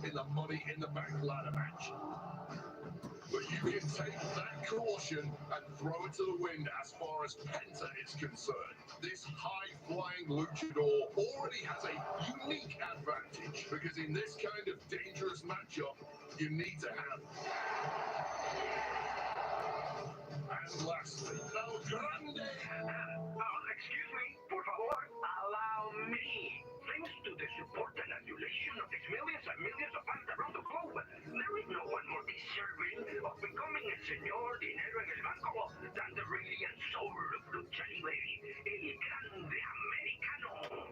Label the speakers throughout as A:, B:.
A: in the Money in the Bank ladder match. But you can take that caution and throw it to the wind as far as Penta is concerned. This high-flying luchador already has a unique advantage because in this kind of dangerous matchup, you need to have. And lastly, El Grande.
B: Excuse me, por favor, allow me. Thanks to the support and adulation of these millions and millions of fans around the globe, there is no one more deserving of becoming a señor dinero en el banco than the brilliant soul of lucha libre, el grande americano.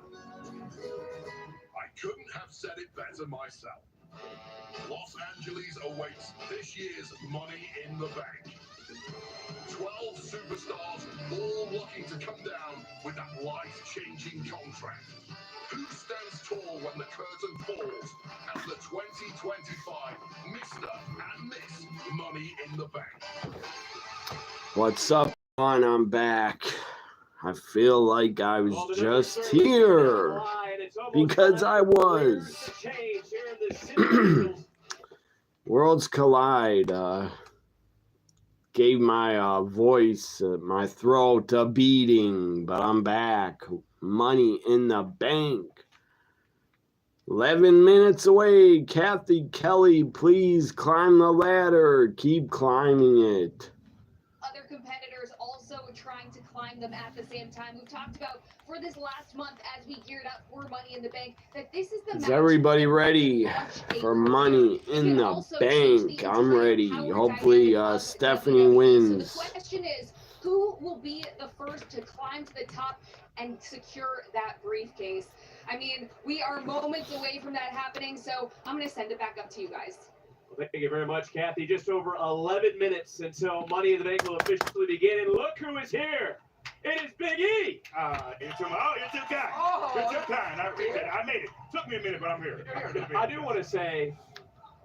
A: I couldn't have said it better myself. Los Angeles awaits this year's Money in the Bank. 12 superstars all looking to come down with that life-changing contract. Who stands tall when the curtain falls as the 2025 Mr. and Miss Money in the Bank?
C: What's up, everyone? I'm back. I feel like I was just here because I was. Worlds collide. Gave my voice, my throat a beating, but I'm back. Money in the Bank. 11 minutes away. Kathy Kelly, please climb the ladder. Keep climbing it.
D: Other competitors also trying to climb them at the same time. We've talked about for this last month as we geared up for Money in the Bank that this is the match.
C: Is everybody ready for Money in the Bank? I'm ready. Hopefully Stephanie wins.
D: So the question is, who will be the first to climb to the top and secure that briefcase? I mean, we are moments away from that happening, so I'm going to send it back up to you guys.
E: Well, thank you very much, Kathy. Just over 11 minutes until Money in the Bank will officially begin. And look who is here. It is Big E.
F: You're too kind.
E: Oh,
F: you're too kind. I made it. Took me a minute, but I'm here.
E: I do want to say,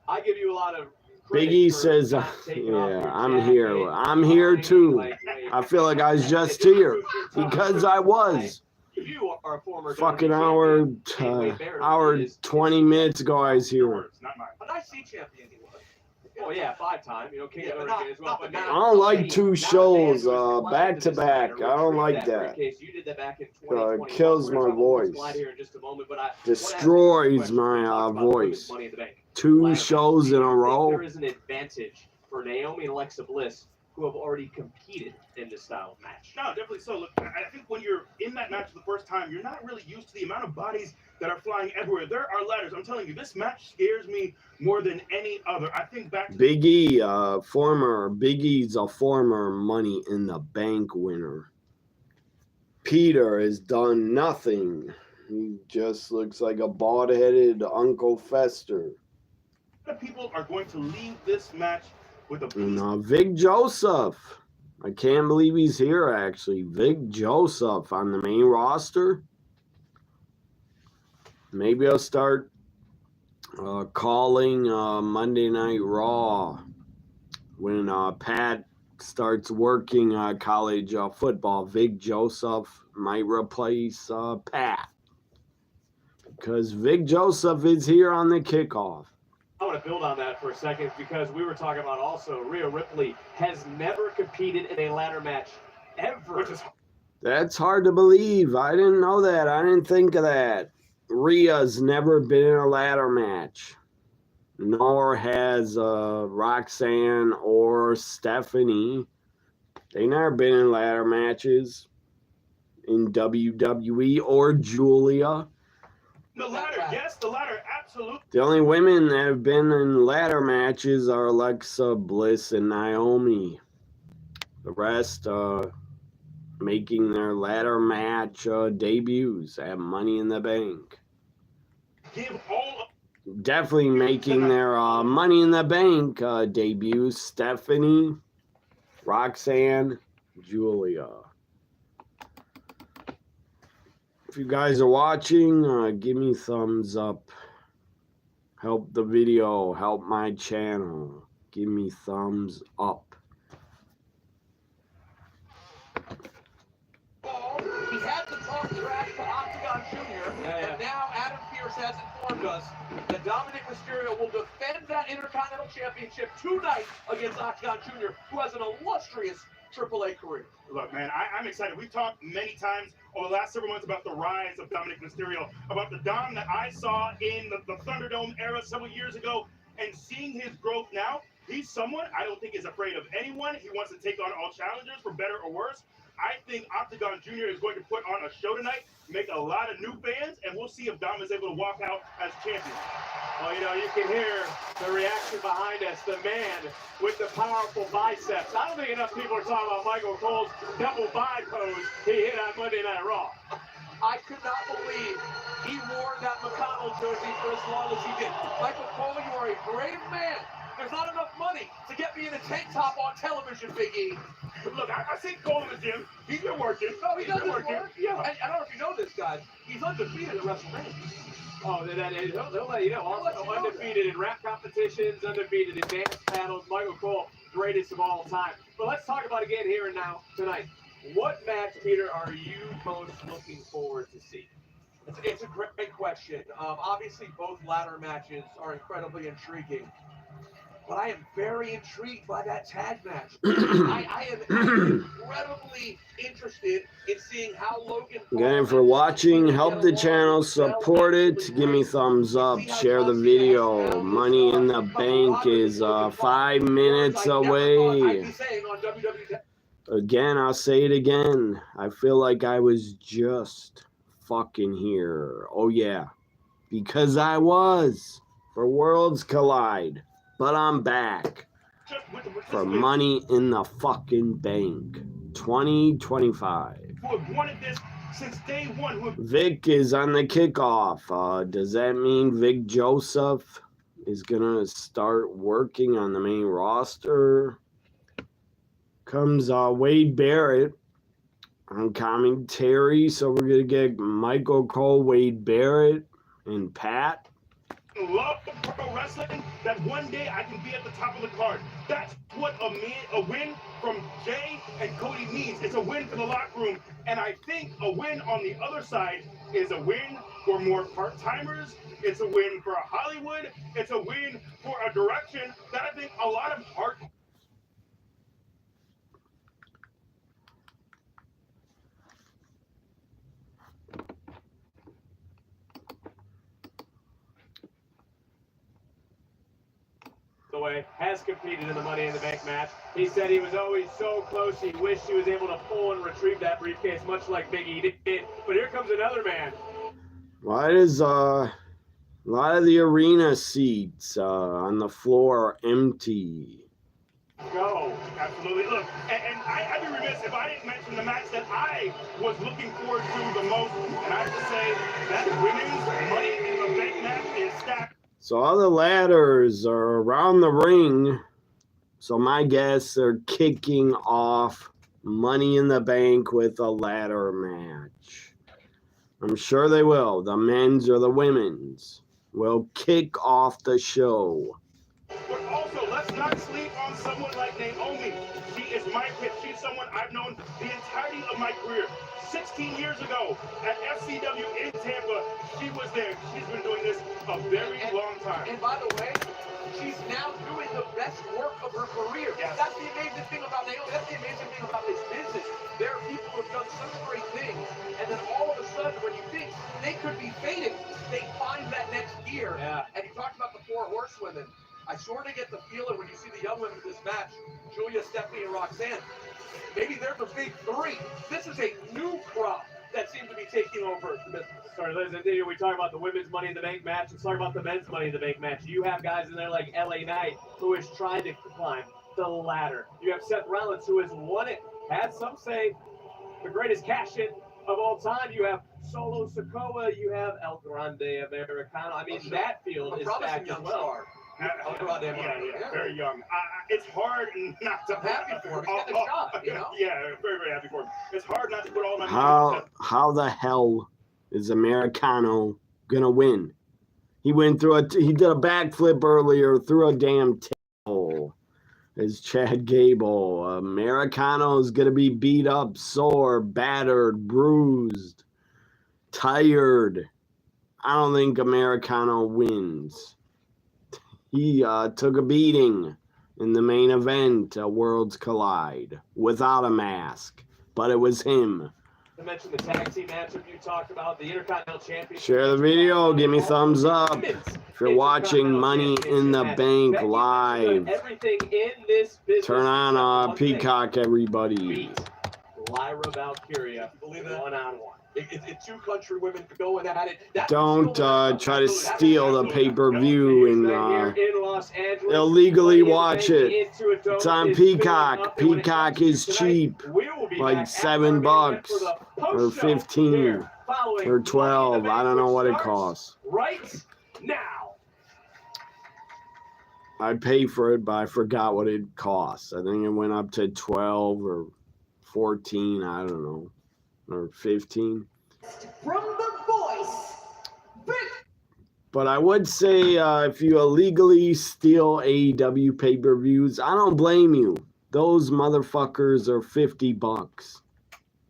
E: I give you a lot of
C: Big E says, yeah, I'm here. I'm here too. I feel like I was just here because I was.
E: You are a former
C: fucking hour 20 minutes ago I was here.
E: But I see champion he was. Oh yeah, 5-time. You know, King of as well. But
C: I don't like two shows back to back. I don't like that.
E: You did that back in 2021.
C: Kills my voice. Destroys my voice. Two shows in a row.
E: There is an advantage for Naomi and Alexa Bliss, who have already competed in this style of match.
F: No, definitely so. Look, I think when you're in that match for the first time, you're not really used to the amount of bodies that are flying everywhere. There are ladders. I'm telling you, this match scares me more than any other. I think back to
C: Big E, Big E's a former Money in the Bank winner. Peter has done nothing. He just looks like a bald-headed Uncle Fester.
F: People are going to leave this match with a
C: Vic Joseph. I can't believe he's here, actually. Vic Joseph on the main roster. Maybe I'll start calling Monday Night Raw when Pat starts working college football. Vic Joseph might replace Pat because Vic Joseph is here on the kickoff.
E: I want to build on that for a second because we were talking about also Rhea Ripley has never competed in a ladder match ever.
C: That's hard to believe. I didn't know that. I didn't think of that. Rhea's never been in a ladder match. Nor has Roxanne or Stephanie. They never been in ladder matches in WWE or Julia.
F: The ladder, yes, the ladder, absolutely.
C: The only women that have been in ladder matches are Alexa Bliss and Naomi. The rest making their ladder match debuts at Money in the Bank. Definitely making their Money in the Bank debuts. Stephanie, Roxanne, Julia. If you guys are watching, give me thumbs up. Help the video, help my channel. Give me thumbs up.
G: He had to talk trash to Octagon Jr., but now Adam Pearce
E: source has informed us that Dominic Mysterio will defend that Intercontinental Championship tonight against Octagon Jr., who has an illustrious AAA career.
F: Look, man, I'm excited. We've talked many times over the last several months about the rise of Dominic Mysterio, about the Dom that I saw in the Thunderdome era several years ago, and seeing his growth now. He's someone I don't think is afraid of anyone. He wants to take on all challengers, for better or worse. I think Octagon Jr. is going to put on a show tonight, make a lot of new fans, and we'll see if Dom is able to walk out as champion.
E: Well, you know, you can hear the reaction behind us, the man with the powerful biceps. I don't think enough people are talking about Michael Cole's double bi pose he hit on Monday Night Raw. I could not believe he wore that McConnell jersey for as long as he did. Michael Cole, you are a brave man. There's not enough money to get me in a tank top on television, Big E.
F: Look, I see Cole in the gym. He's been working.
E: No, he doesn't work.
F: Yeah.
E: I don't know if you know this, guys. He's undefeated at WrestleMania. Oh, they'll let you know. Also undefeated in rap competitions, undefeated in dance battles. Michael Cole, greatest of all time. But let's talk about again here and now tonight. What match, Peter, are you most looking forward to see? It's a great question. Obviously, both ladder matches are incredibly intriguing. But I am very intrigued by that tag match. I am incredibly interested in seeing how Logan Paul...
C: Again, for watching, help the channel, support it, give me thumbs up, share the video. Money in the Bank is 5 minutes away. Again, I'll say it again. I feel like I was just fucking here. Oh yeah, because I was for Worlds Collide. But I'm back for Money in the fucking Bank 2025.
F: Who have wanted this since day one.
C: Vic is on the kickoff. Does that mean Vic Joseph is going to start working on the main roster? Comes Wade Barrett on commentary. So we're going to get Michael Cole, Wade Barrett, and Pat.
F: Love pro wrestling, that one day I can be at the top of the card. That's what a win from Jay and Cody means. It's a win for the locker room, and I think a win on the other side is a win for more part-timers. It's a win for Hollywood. It's a win for a direction that I think a lot of heart.
E: Has competed in the Money in the Bank match. He said he was always so close, he wished he was able to pull and retrieve that briefcase, much like Big E did. But here comes another man.
C: Why does a lot of the arena seats on the floor are empty?
F: Go. Absolutely. Look, and I'd be remiss if I didn't mention the match that I was looking forward to the most. And I have to say that women's Money in the Bank match is stacked.
C: So all the ladders are around the ring. So my guess they're kicking off Money in the Bank with a ladder match. I'm sure they will. The men's or the women's will kick off the show.
F: But also, let's not sleep on someone like Naomi. She is my pick. She's someone I've known the entirety of my career. 16 years ago at FCW in Tampa, she was there. She's been doing this a very long time.
E: And by the way, she's now doing the best work of her career.
F: Yes.
E: That's the amazing thing about Naomi. That's the amazing thing about this business. There are people who have done such great things, and then all of a sudden, when you think they could be fading, they find that next gear. Yeah. And you talked about the 4 horsewomen. I sort of get the feeling when you see the young women in this match, Julia, Stephanie, and Roxanne, maybe they're the big 3. This is a new crop that seems to be taking over the business. Sorry, ladies and gentlemen, we talk about the women's Money in the Bank match. Let's talk about the men's Money in the Bank match. You have guys in there like LA Knight, who is trying to climb the ladder. You have Seth Rollins, who has won it, had some say the greatest cash-in of all time. You have Solo Sikoa, you have El Grande Americano. I mean, that field is stacked as well.
F: Yeah, very young. It's hard not to.
E: I'm happy for him. He's getting a shot, you know?
F: Yeah, very, very happy for him. It's hard not to put all my
C: money. How the hell is Americano gonna win? He went through he did a backflip earlier through a damn table. As Chad Gable, Americano is gonna be beat up, sore, battered, bruised, tired. I don't think Americano wins. He took a beating in the main event, Worlds Collide, without a mask. But it was him.
E: To mention the tag team matchup you talked about, the Intercontinental Championship.
C: Share the video. Give me thumbs up. If you're watching Money in the Bank live, turn on Peacock, everybody.
E: Lyra Valkyria, one-on-one. It's two country women going at it.
C: Don't try to steal the pay-per-view and illegally watch it. It's on Peacock. Peacock is cheap, like $7 or 15 or 12. I don't know what it costs.
E: Right now.
C: I pay for it, but I forgot what it costs. I think it went up to 12 or 14. I don't know. Or 15.
G: From the voice,
C: but I would say if you illegally steal AEW pay-per-views, I don't blame you. Those motherfuckers are $50.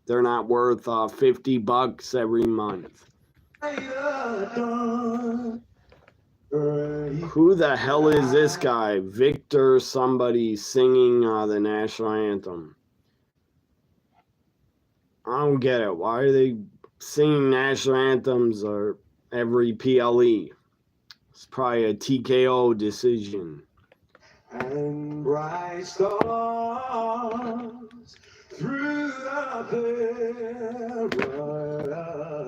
C: They're not worth $50 every month. Who the hell is this guy? Victor somebody singing the national anthem. I don't get it. Why are they singing national anthems or every PLE? It's probably a TKO decision.
G: and bright stars through the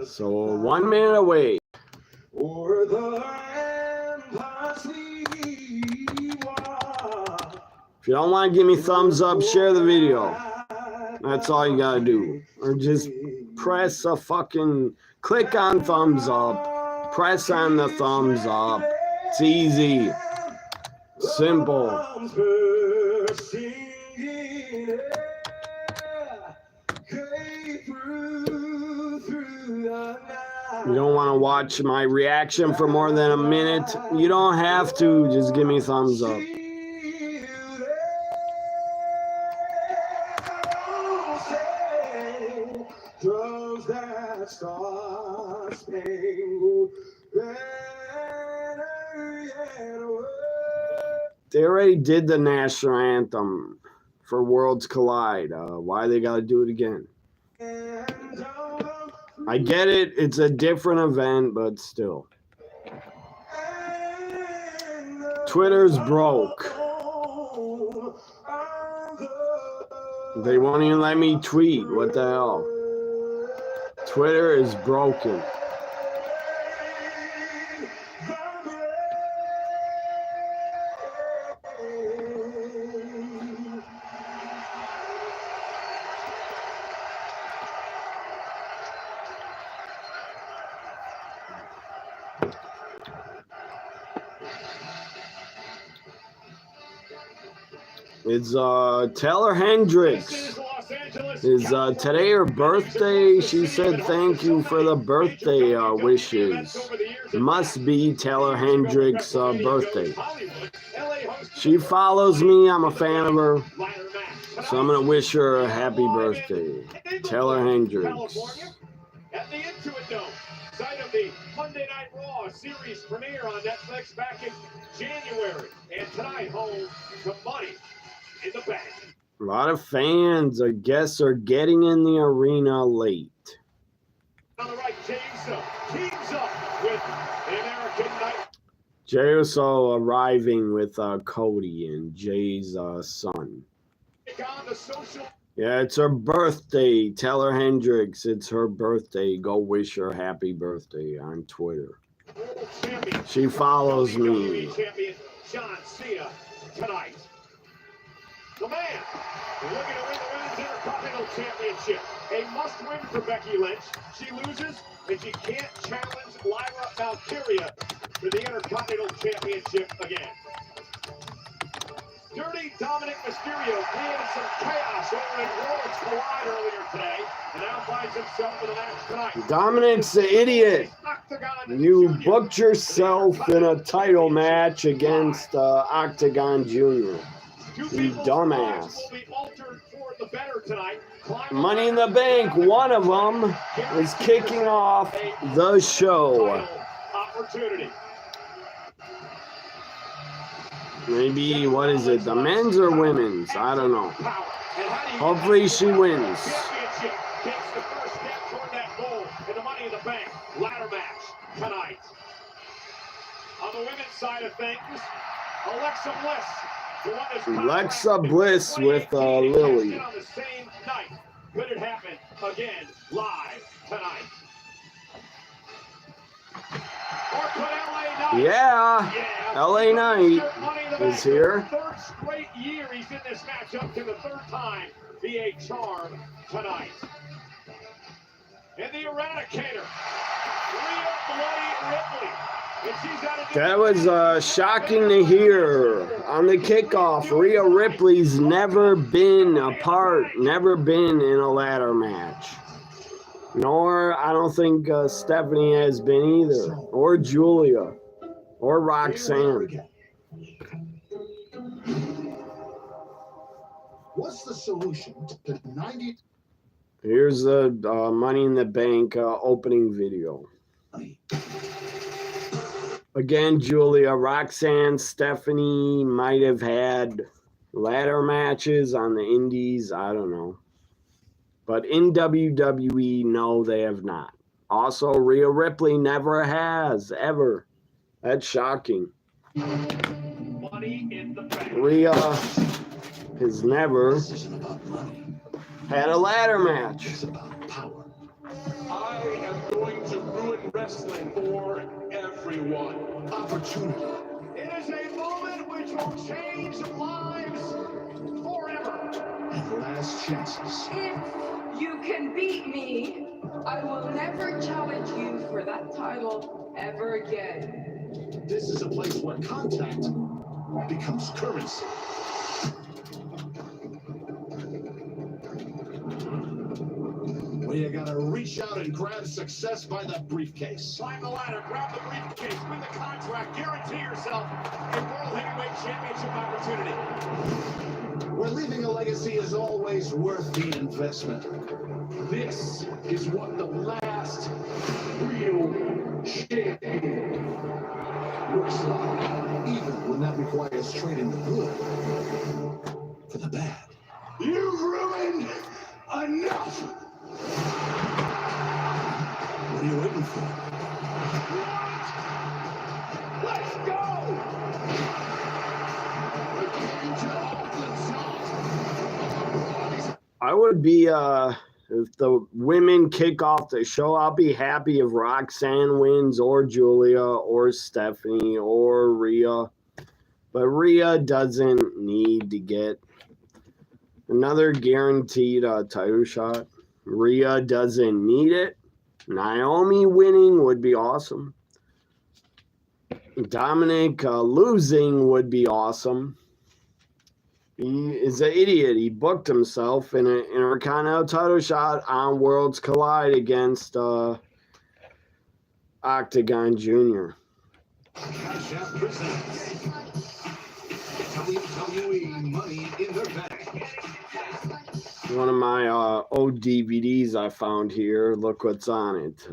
C: So 1 minute away.
G: o'er the ramparts leave.
C: If you don't want to give me thumbs up, share the video. That's all you gotta do. Or just press a fucking, click on thumbs up. Press on the thumbs up. It's easy. Simple. You don't want to watch my reaction for more than a minute? You don't have to. Just give me thumbs up. They already did the national anthem for Worlds Collide. Why they got to do it again? I get it. It's a different event, but still. Twitter's broke. They won't even let me tweet. What the hell? Twitter is broken. It's Taylor Hendricks. Is today her birthday? She said thank you for the birthday wishes. Must be Taylor Hendricks' birthday. She follows me. I'm a fan of her. So I'm going to wish her a happy birthday. Taylor Hendricks.
B: At the Intuit Dome, site of the Monday Night Raw series premiere on Netflix back in January. And tonight, home to Money in the Bank.
C: A lot of fans, I guess, are getting in the arena late.
B: On the right, Jey Uso teams up with the American Night.
C: Jey Uso arriving with Cody and Jay's son.
B: On the social.
C: Yeah, it's her birthday. Taylor Hendricks, it's her birthday. Go wish her happy birthday on Twitter. She follows me.
B: Champion John Cena tonight. The man looking to win the Women's Intercontinental Championship. A must-win for Becky Lynch. She loses, and she can't challenge Lyra Valkyria for the Intercontinental Championship again. Dirty Dominic Mysterio created some chaos over in Worlds Collide earlier today, and now finds himself in the match tonight.
C: Dominic's the idiot. You booked yourself in a title match against Octagon Jr. You dumbass. Money in the Bank, one of them, is kicking off the show.
F: opportunity.
C: Maybe, what is it, the men's or women's? I don't know. Hopefully she wins.
F: Championship takes the first step toward that goal in the Money in the Bank ladder match tonight. On the women's side of things, Alexa Bliss.
C: Alexa Bliss with Lily.
F: On the same night. Could it happen again live tonight? Or could LA Knight?
C: Yeah, LA Knight is here.
F: Third straight year he's in this matchup to the third time. Be a charm tonight. And the Eradicator, Rhea Bloody Ripley.
C: That was shocking to hear on the kickoff. Rhea Ripley's never been never been in a ladder match. Nor, I don't think Stephanie has been either. Or Julia. Or Roxanne.
A: What's the solution to 90?
C: Here's the Money in the Bank opening video. Again, Julia, Roxanne, Stephanie might have had ladder matches on the indies. I don't know. But in WWE, no, they have not. Also, Rhea Ripley never has, ever. That's shocking. Rhea has never had a ladder match.
A: It's about power. I am going to ruin wrestling for everyone. Opportunity.
B: It is a moment which will change lives forever.
A: And last chances.
H: If you can beat me, I will never challenge you for that title ever again.
A: This is a place where contact becomes currency. Well, you gotta reach out and grab success by that briefcase.
F: Climb the ladder, grab the briefcase, win the contract, guarantee yourself a World Heavyweight Championship opportunity.
A: Where leaving a legacy is always worth the investment. This is what the last real champion looks like. Even when that requires trading the good for the bad. You've ruined enough! What are you waiting for?
B: Let's go!
C: I would be, if the women kick off the show, I'll be happy if Roxanne wins, or Julia, or Stephanie, or Rhea. But Rhea doesn't need to get another guaranteed title shot. Rhea doesn't need it. Naomi winning would be awesome. Dominic losing would be awesome. He is an idiot. He booked himself in an Intercontinental title shot on Worlds Collide against Octagon Jr.
A: Chef presents WWE Money in the Bank.
C: One of my old DVDs I found here. Look what's on it.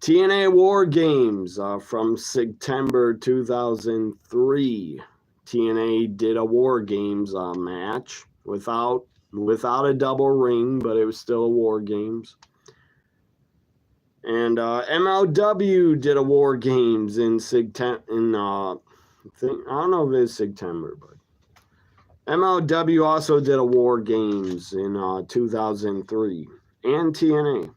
C: TNA War Games from September 2003. TNA did a War Games match without a double ring, but it was still War Games. And MLW did a War Games in September. I don't know if it's September, but MLW also did a War Games in 2003, and TNA.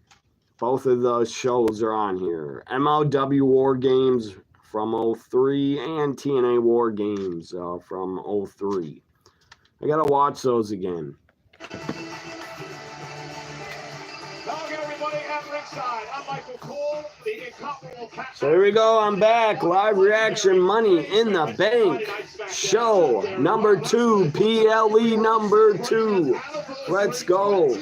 C: Both of those shows are on here. MLW War Games from 03 and TNA War Games from 03. I gotta watch those again. So here we go. I'm back. Live reaction Money in the Bank show number 2. PLE number 2. Let's go.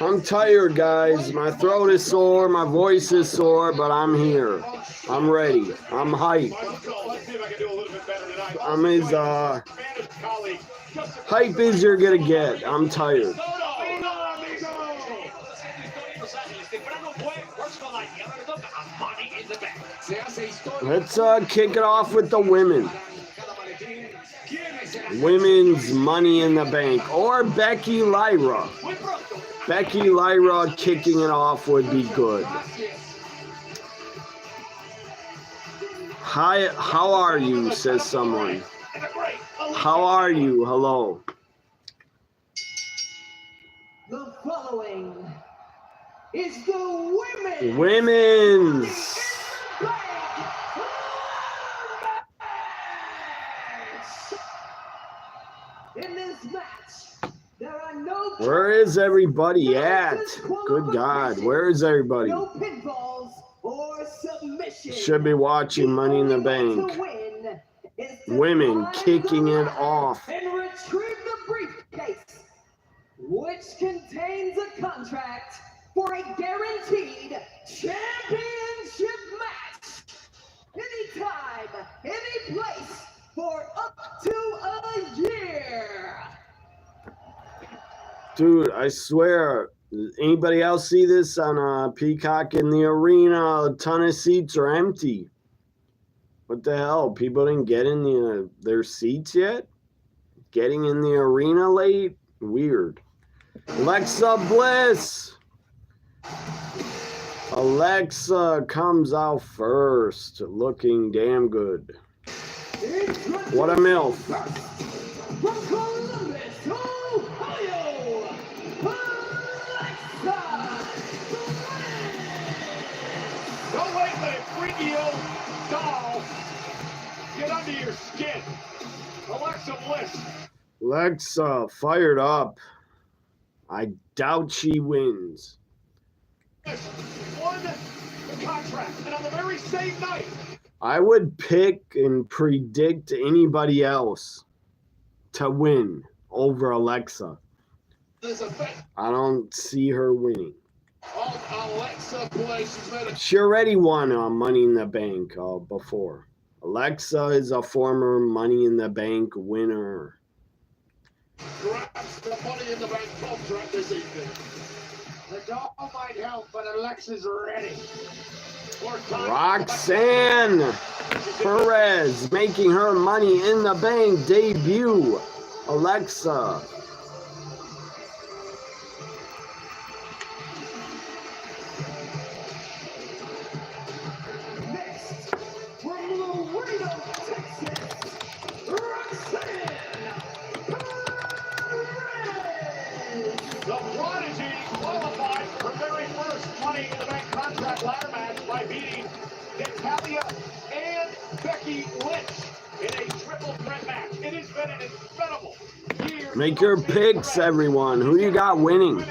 C: I'm tired, guys. My throat is sore. My voice is sore, but I'm here. I'm ready. I'm hyped. I'm as hype as you're gonna get. I'm tired. Let's kick it off with the women. Women's Money in the Bank. Or Becky Lyra. Becky Lyra kicking it off would be good. Hi, how are you, says someone. How are you? Hello.
G: The following is the
C: Women's.
G: In this match, there are no.
C: Where is everybody at? Good God, where is everybody?
G: No pinfalls or submissions.
C: Should be watching Money in the Bank. Women kicking it off.
G: And retrieve the briefcase, which contains a contract for a guaranteed championship match. Anytime, any place, for up to a year.
C: Dude, I swear, anybody else see this on Peacock in the arena? A ton of seats are empty. What the hell? People didn't get in their seats yet? Getting in the arena late? Weird. Alexa Bliss. Alexa comes out first, looking damn good. What a MILF.
G: From Columbus, Ohio, Alexa.
E: Don't wait for a freaky old doll get under your skin. Alexa Bliss.
C: Alexa fired up. I doubt she wins.
E: Won the contract, and on the very same night,
C: I would pick and predict anybody else to win over Alexa.
A: There's a bet.
C: I don't see her winning.
A: Alexa Bliss has made a
C: She already won Money in the Bank before. Alexa is a former Money in the Bank winner.
A: grabs the Money in the Bank contract this evening.
E: the doll might help, but Alexa's ready.
C: Roxanne Perez making her Money in the Bank debut. Alexa.
G: Next, from Laredo, Texas, Roxanne Perez.
E: The Prodigy qualified her very first Money in the Bank contract ladder match by beating Natalia and Becky Lynch in a triple threat match. It has been an incredible year.
C: Make your picks, everyone. Who you got winning?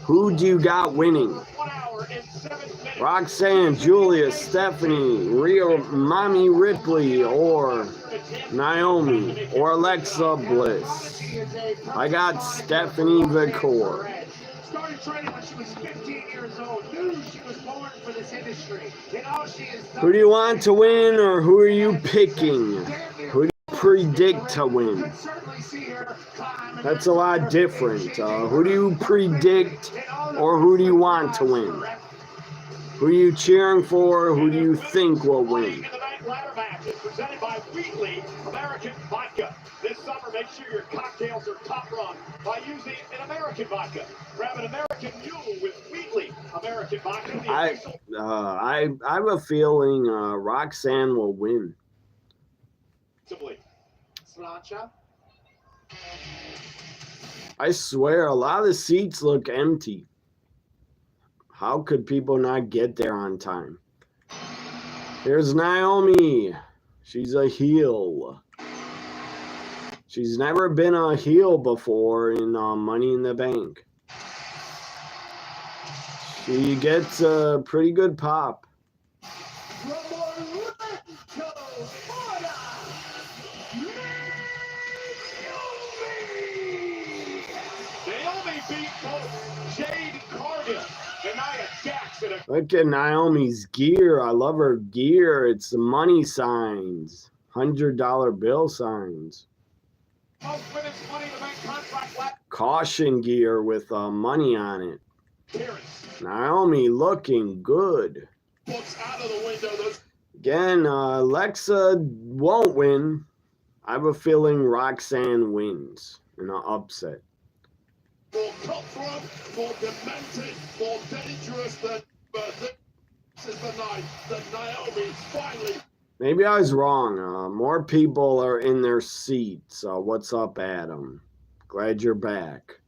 C: Who do you got winning?
E: 1 hour and 7 minutes.
C: Roxanne, Julia, Stephanie, Rhea Mommy Ripley, or Naomi, or Alexa Bliss. I got Stephanie Vicor.
E: Started training when she was 15 years old. Knew she was born for this industry. And all she is done.
C: Who do you want to win, or who are you picking? Who do you predict to win? That's a lot different. Who do you predict, or who do you want to win? Who are you cheering for? Who do you think will win?
E: In the Bank ladder match is presented by Wheatley American Vodka. This summer, make sure your cocktails are top rung by using an American vodka. Grab an American Mule with Wheatley American Vodka.
C: I have a feeling Roxanne will win.
E: Sláinte.
C: I swear, a lot of the seats look empty. How could people not get there on time? Here's Naomi. She's a heel. She's never been a heel before in Money in the Bank. She gets a pretty good pop.
G: From Orlando, Florida,
E: Naomi beat both Jade Cargill and Nia Jackson.
C: Look at Naomi's gear. I love her gear. It's the money signs, $100 bill signs.
E: Most women's Money in the Bank contract last
C: Caution gear with money on it.
E: appearance.
C: Naomi looking good.
A: Books out of the window. Those
C: Again, Alexa won't win. I have a feeling Roxanne wins in an upset.
A: More cutthroat, more demented, more dangerous than this is the night that Naomi finally.
C: Maybe I was wrong. More people are in their seats. What's up, Adam? Glad you're back.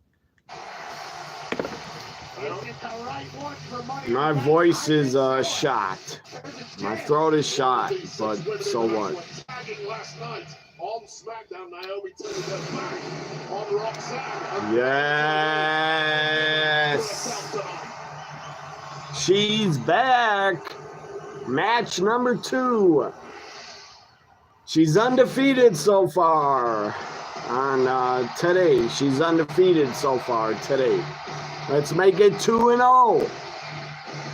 C: My voice is shot. My throat is shot, but so what?
A: Last night on SmackDown, Naomi turned her back on Roxanne.
C: Yes! She's back. Match number 2. She's undefeated so far on today. She's undefeated so far today. Let's make it 2-0.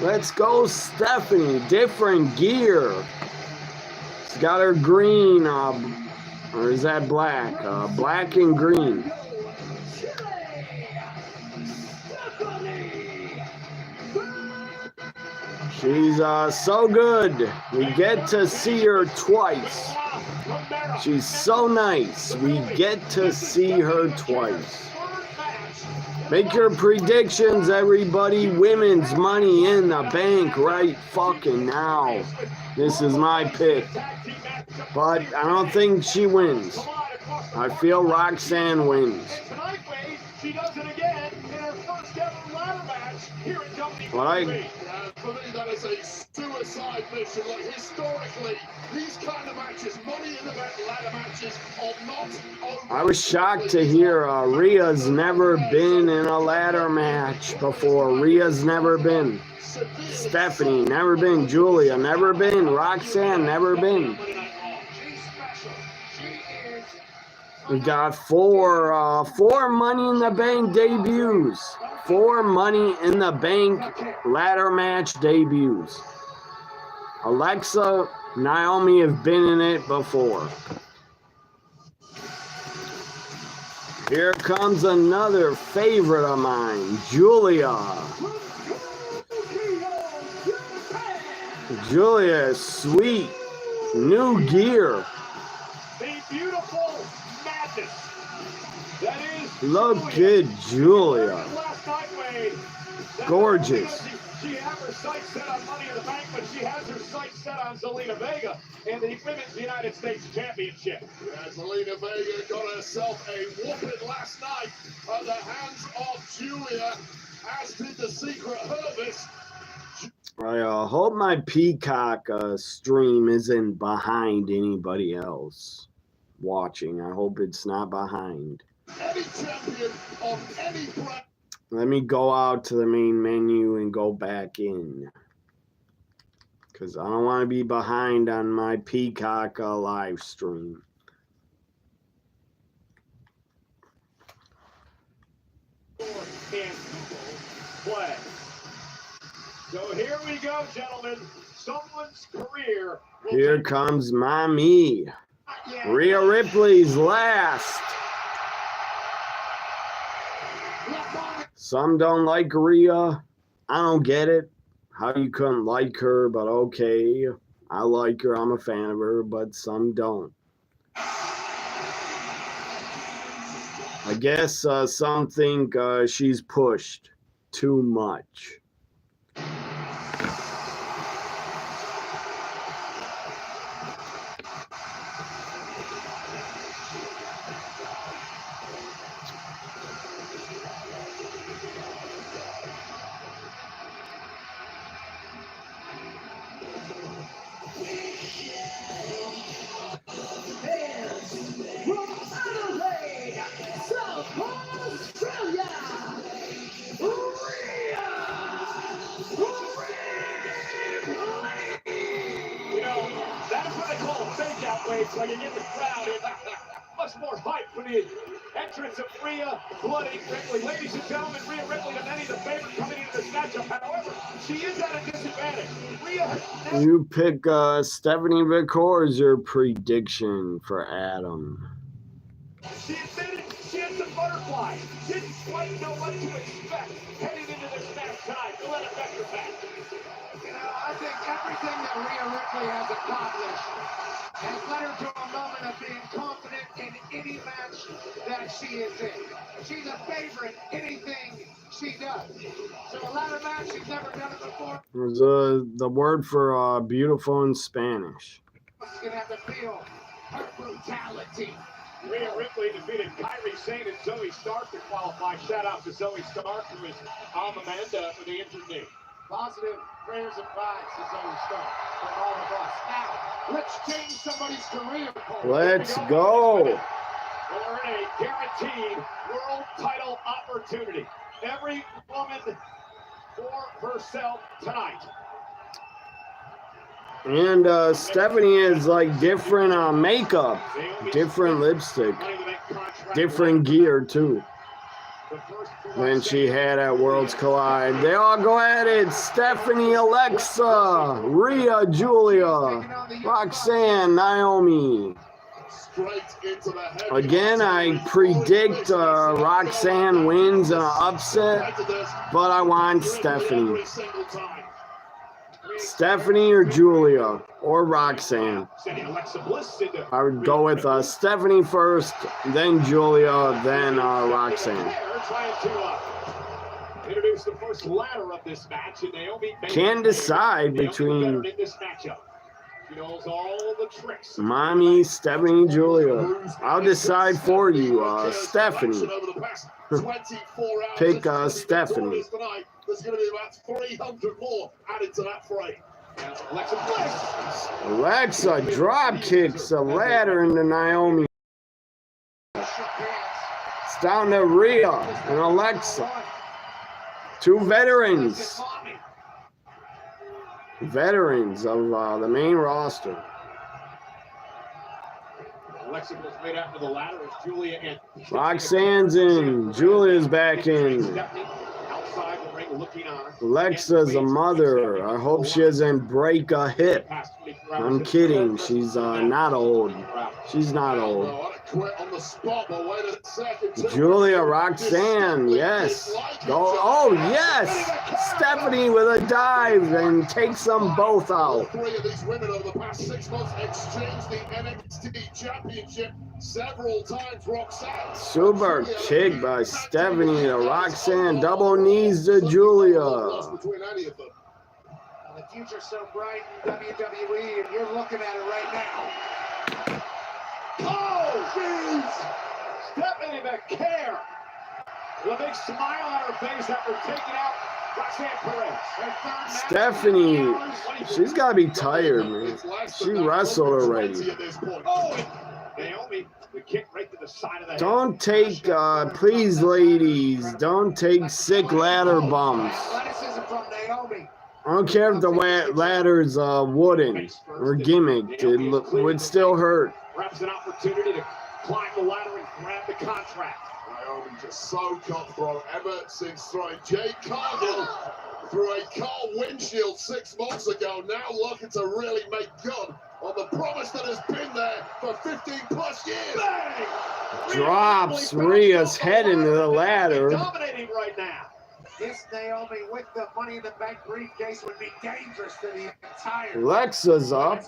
C: Let's go, Stephanie. Different gear. She's got her green, or is that black? Black and green. She's so good. We get to see her twice. She's so nice. We get to see her twice. Make your predictions, everybody. Women's Money in the Bank right fucking now. This is my pick. But I don't think she wins. I feel Roxanne wins.
F: She does it again in her first ever ladder match here in WWE.
A: For me, that is a suicide mission. Like, historically, these kind of matches, Money in the Bank ladder matches, are not over.
C: I was shocked to hear Rhea's never been in a ladder match before. Rhea's never been. Stephanie, never been. Julia, never been. Roxanne, never been. We got four Money in the Bank debuts. 4 Money in the Bank ladder match debuts. Alexa, Naomi have been in it before. Here comes another favorite of mine, Julia. Julia, sweet, new gear.
F: The beautiful madness. That is.
C: Look at Julia. Gorgeous.
F: She had her sights set on Money in the Bank, but she has her sights set on Zelina Vega and the Women's United States Championship.
A: Yeah, Zelina Vega got herself a whooping last night at the hands of Julia, as did the Secret Service.
C: I hope my Peacock stream isn't behind anybody else watching. I hope it's not behind.
A: Any champion of any brand.
C: Let me go out to the main menu and go back in. Because I don't want to be behind on my Peacock live stream.
F: Play. So here we go, gentlemen. Someone's career.
C: Here comes Mommy. Rhea Ripley's last. Some don't like Rhea. I don't get it. How you couldn't like her, but okay. I like her. I'm a fan of her, but some don't. I guess some think she's pushed too much.
F: So you get the crowd in much more hype for the entrance of Rhea Bloody Ripley. Ladies and gentlemen, Rhea Ripley, the many the favorite coming into this matchup. However, she is at a disadvantage. Rhea
C: you pick Stephanie McCord as your prediction for Adam.
F: She admitted she had some butterflies. Didn't quite know what to expect heading into this match tonight. We'll let it back her back.
E: You know, I think everything that Rhea Ripley has accomplished has led her to a moment of being confident in any match that she is in. She's a favorite, anything she does. So a ladder match, she's never done it before.
C: There's the word for beautiful in Spanish.
E: She's going to have to feel her brutality.
I: Rhea Ripley defeated Kairi Sane and Zoe Stark to qualify. Shout out to Zoe Stark, who is on the mend for the injured knee.
E: Positive prayers and vibes to Zoe Stark from all of us. Now, let's change somebody's career.
C: Let's go.
I: For a guaranteed world title opportunity. Every woman for herself tonight.
C: And Stephanie is like different makeup, different lipstick, different gear too than she had at Worlds Collide. They all go at it. Stephanie, Alexa, Rhea, Julia, Roxanne, Naomi. Again, I predict Roxanne wins an upset, but I want Stephanie. Stephanie or Julia or Roxanne. I would go with Stephanie first, then Julia, then Roxanne.
I: Introduce the first ladder of this match, and Naomi
C: can't decide between
I: she knows all the tricks.
C: Mommy, Stephanie, Julia. I'll decide for you, Stephanie. Pick Stephanie.
A: There's going to be about 300 more added to that fray.
C: Alexa drop kicks a ladder into Naomi. It's down to Rhea and Alexa. Two veterans. Veterans of the main roster.
I: Alexa was made out to the ladder as Julia and
C: Roxanne's in. Julia's back in.
I: outside the ring looking on.
C: Alexa's a mother. I hope she doesn't break a hip. I'm kidding. She's not old. She's not old. Julia, Roxanne, yes. Go. Oh, yes. Stephanie with a dive and takes them both out.
A: Three of these women over the past 6 months exchanged the NXT Championship several times. Roxanne.
C: Super kick by Stephanie to Roxanne. Double knees to Julia.
E: The future's so bright in WWE, and you're looking at it right now.
I: Oh, jeez! Stephanie McCare with a big smile on her face after taking out Roxanne Perez.
C: Stephanie, she's got to be tired, man. She wrestled already.
I: Oh, Naomi, the kick right to the side of the head.
C: Don't take, please, ladies, don't take sick ladder bumps.
E: Athleticism from Naomi.
C: I don't care if the ladder's wooden or gimmicked. It would still hurt.
I: Grabs an opportunity to climb the ladder and grab the contract.
A: Naomi just so cutthroat ever since throwing Jade Cargill through a car windshield 6 months ago. Now looking to really make good on the promise that has been there for 15 plus years.
I: Bang!
C: Drops Rhea's head into the ladder.
I: Dominating right now.
E: This Naomi with the Money in the Bank briefcase would be dangerous to the entire
C: Alexa's up.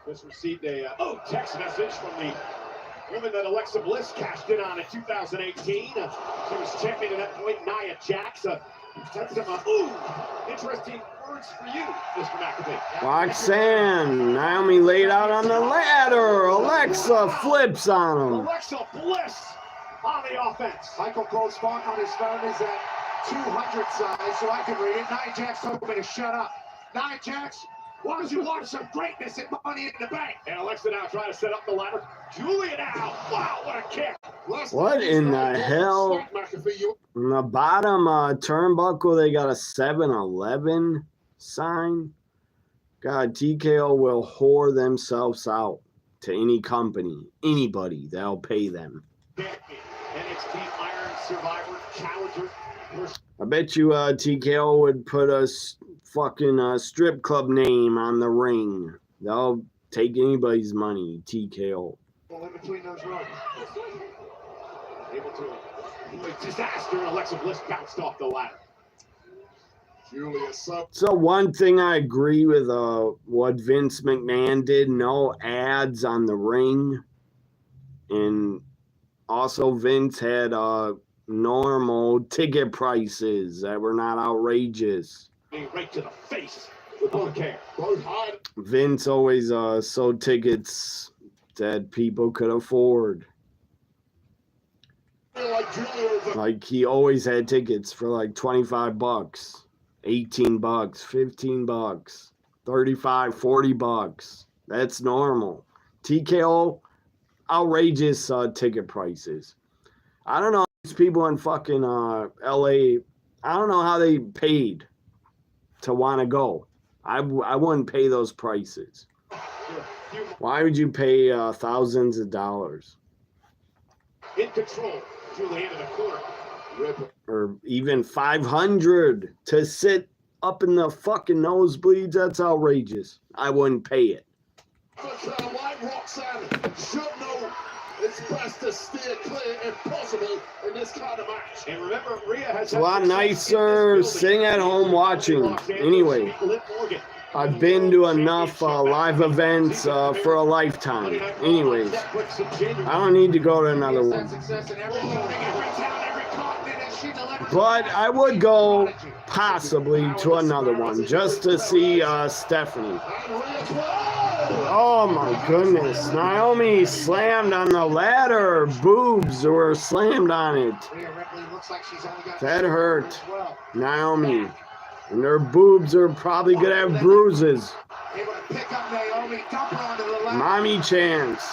I: Just received a text message from the woman that Alexa Bliss cashed in on in 2018. She was champion at that point, Nia Jax. Said some interesting words for you, Mr. McAfee.
C: Roxanne, Naomi laid out on the ladder. Alexa flips on him.
I: Alexa Bliss on the offense.
E: Michael Cole's phone on his phone is at 200 size, so I can read it. Nia Jax told me to shut up. Nia Jax, why don't you watch some greatness at Money in the Bank?
I: And Alexa now trying to set up the ladder. Julia now. Wow, what a kick.
C: What in the hell? In the bottom turnbuckle, they got a 7-Eleven sign. God, TKO will whore themselves out to any company, anybody that'll pay them.
I: NXT Iron Survivor Challenger.
C: I bet you TKO would put a fucking strip club name on the ring. They'll take anybody's money, TKO.
E: Well, in between those runs.
I: Able to avoid disaster, and Alexa Bliss bounced off the ladder.
C: So one thing I agree with what Vince McMahon did, no ads on the ring. And also Vince had normal ticket prices that were not outrageous.
I: Right to the face with care.
C: Vince always sold tickets that people could afford. Like he always had tickets for like $25, $18, $15, $35, $40. That's normal. TKO, outrageous ticket prices. I don't know these people in fucking LA. I don't know how they paid to want to go. I wouldn't pay those prices. Why would you pay thousands of dollars?
I: In control. Julie into the corner.
C: Or even 500 to sit up in the fucking nosebleeds. That's outrageous. I wouldn't pay it.
A: Like Roxanne should know it's best to steer clear if possible in this kind of match.
I: And remember, Rhea has
C: It's a lot nicer sitting at home watching. Anyway, I've been to enough live events for a lifetime. Anyways, I don't need to go to another one. But I would go possibly to another one just to see Stephanie. Oh my goodness. Naomi slammed on the ladder. Boobs were slammed on it. That hurt Naomi. And their boobs are probably going to have bruises. Mommy chance.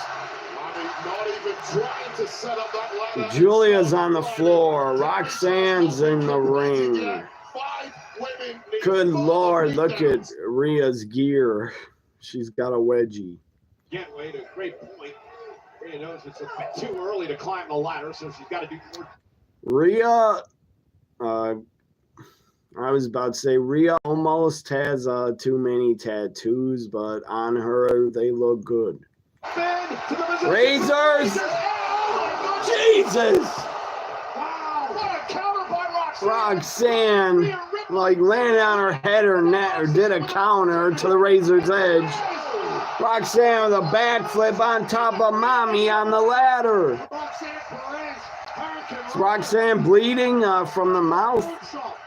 C: Julia's on the floor. Roxanne's in the ring. Good Lord, look at Rhea's gear. She's got a wedgie.
I: Can't wait. A great point. Rhea knows it's a bit too early to climb the ladder, so she's got to do more.
C: Rhea, I was about to say, Rhea almost has too many tattoos, but on her, they look good. Razors! Jesus! Roxanne, like, landed on her head or neck, or did a counter to the Razor's Edge. Roxanne with a backflip on top of Mommy on the ladder. Is Roxanne bleeding from the mouth?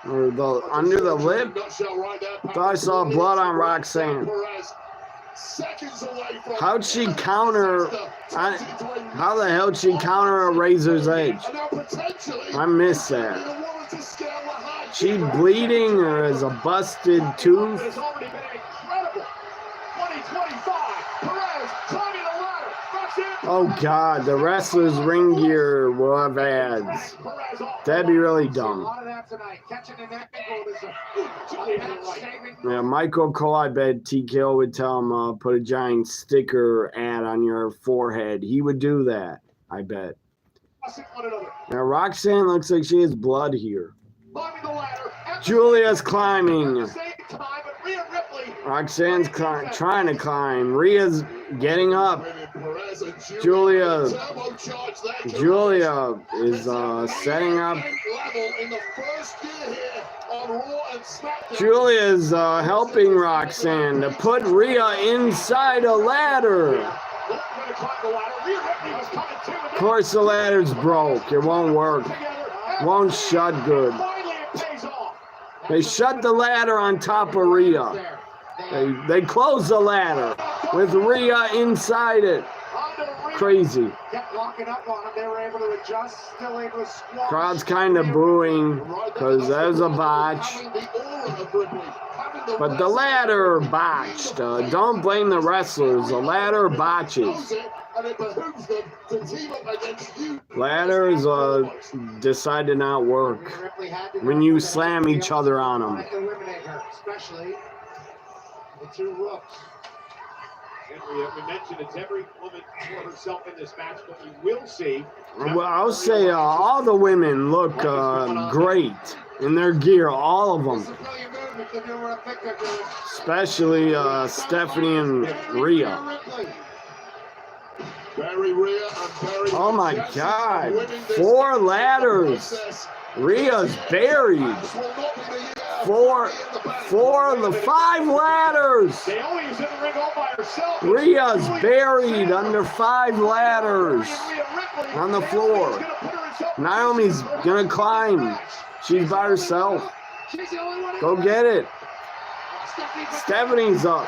C: Or the under the lip? Thought I saw blood on Roxanne. How'd she counter? How the hell did she counter a Razor's Edge? I missed that. She bleeding or is a busted tooth? Oh God, the wrestlers' ring gear will have ads. That'd be really dumb. Yeah, Michael Cole, I bet TKO would tell him put a giant sticker ad on your forehead. He would do that, I bet. Now Roxanne looks like she has blood here. Julia's climbing. Roxanne's trying to climb. Rhea's getting up. Julia is setting up. Julia's helping Roxanne to put Rhea inside a ladder. Of course the ladder's broke. It won't work. Won't shut good. They shut the ladder on top of Rhea. They closed the ladder with Rhea inside it. Crazy. Crowd's kind of booing because that was a botch. But the ladder botched. Don't blame the wrestlers. The ladder botches. Ladders decide to not work when you slam each other on them.
I: We mentioned it's every woman for herself in this match, but we will see.
C: Well, I'll say all the women look great in their gear, all of them. Especially Stephanie and Rhea. Oh my God, 4 ladders. Rhea's buried. 5 ladders.
I: Naomi's in the ring all by herself.
C: Rhea's buried under 5 ladders on the floor. Naomi's gonna climb. She's by herself. Go get it. Stephanie's up.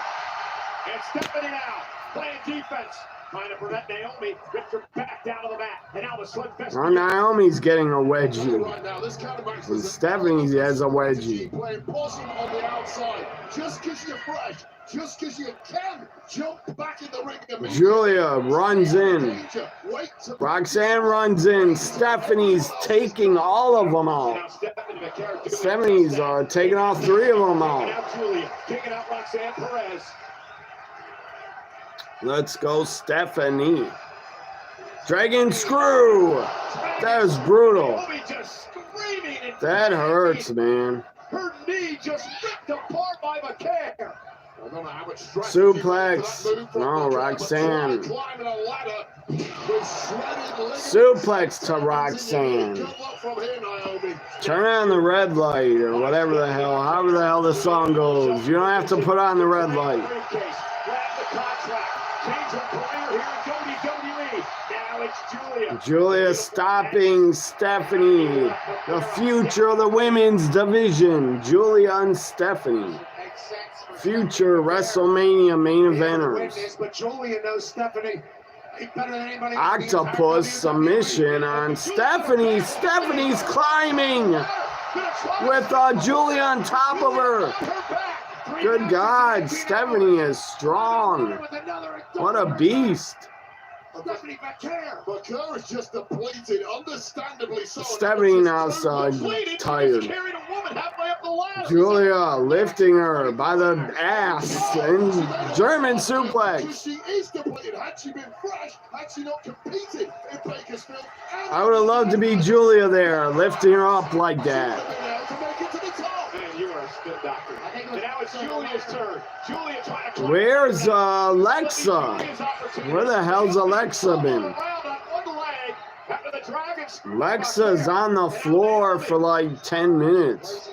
I: And Stephanie now playing defense. Trying to prevent Naomi. Ripped her back down to the mat. And now the slugfest.
C: Well, Naomi's getting a wedgie.
A: Right now, this kind of match
C: And
A: is
C: Stephanie has a wedgie.
A: playing possum on the outside. Just because you're fresh, just because you can jump back in the ring.
C: Julia runs in. Roxanne runs in. Stephanie's taking all of them out. Stephanie's taking all 3 of them out.
I: Now Julia kicking out Roxanne Perez.
C: Let's go, Stephanie. Dragon screw. That was brutal.
I: Naomi just screaming and
C: That hurts, man.
I: her knee just ripped apart by McCare.
A: I don't know how much strength
C: Suplex.
A: you get from that move from
C: No,
A: McCare, but
C: Roxanne.
A: climbing a ladder with shredded ligaments.
C: Suplex to Roxanne.
A: Good luck from here, Naomi.
C: Turn on the red light or whatever the hell, however the hell the song goes. You don't have to put on the red light.
I: Briefcase, grab the contract, change her career here in WWE. Now it's Julia.
C: Julia stopping Stephanie. The future of the women's division. Julia and Stephanie. Future WrestleMania main eventers.
I: But Julia knows Stephanie better than anybody.
C: Octopus submission on Stephanie. Stephanie's climbing with Julia on top of her. Good God, Stephanie is strong. What a beast.
I: Stephanie McCare.
A: McCare is just depleted, understandably so.
C: Stephanie now tired.
I: Carried a woman halfway up the ladder.
C: Julia lifting her by the ass and German suplex.
A: She is depleted. Had she been fresh, had she not competed in Bakersfield,
C: I would have loved to be Julia there, lifting her up like that.
A: to make it to the top.
I: Man, you are a spin doctor. And now it's Julia's turn. Julia trying to.
C: Where's Alexa? Where the hell's Alexa been? Alexa's on the floor for like 10 minutes.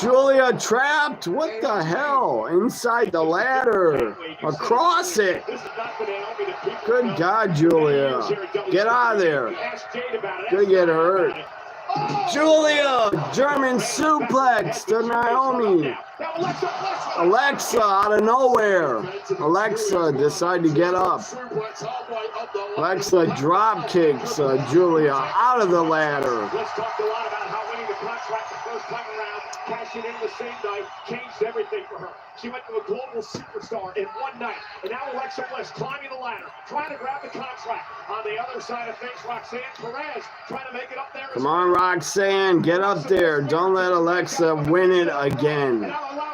C: Julia trapped? What the hell? Inside the ladder. Across it. Good God, Julia. Get out of there. Gonna get hurt. Julia, German suplex to Naomi. Alexa out of nowhere. Alexa decided to get up. Alexa drop kicks Julia out of the ladder.
I: Let's talk a lot about how winning the contract the first time around, cashing in the same night, changed everything for her. She went to a global superstar in one night. And now Alexa Bliss climbing the ladder, trying to grab the contract. On the other side of things, Roxanne Perez trying to make it up there.
C: Come on, Roxanne, get up there. Don't let Alexa win it again.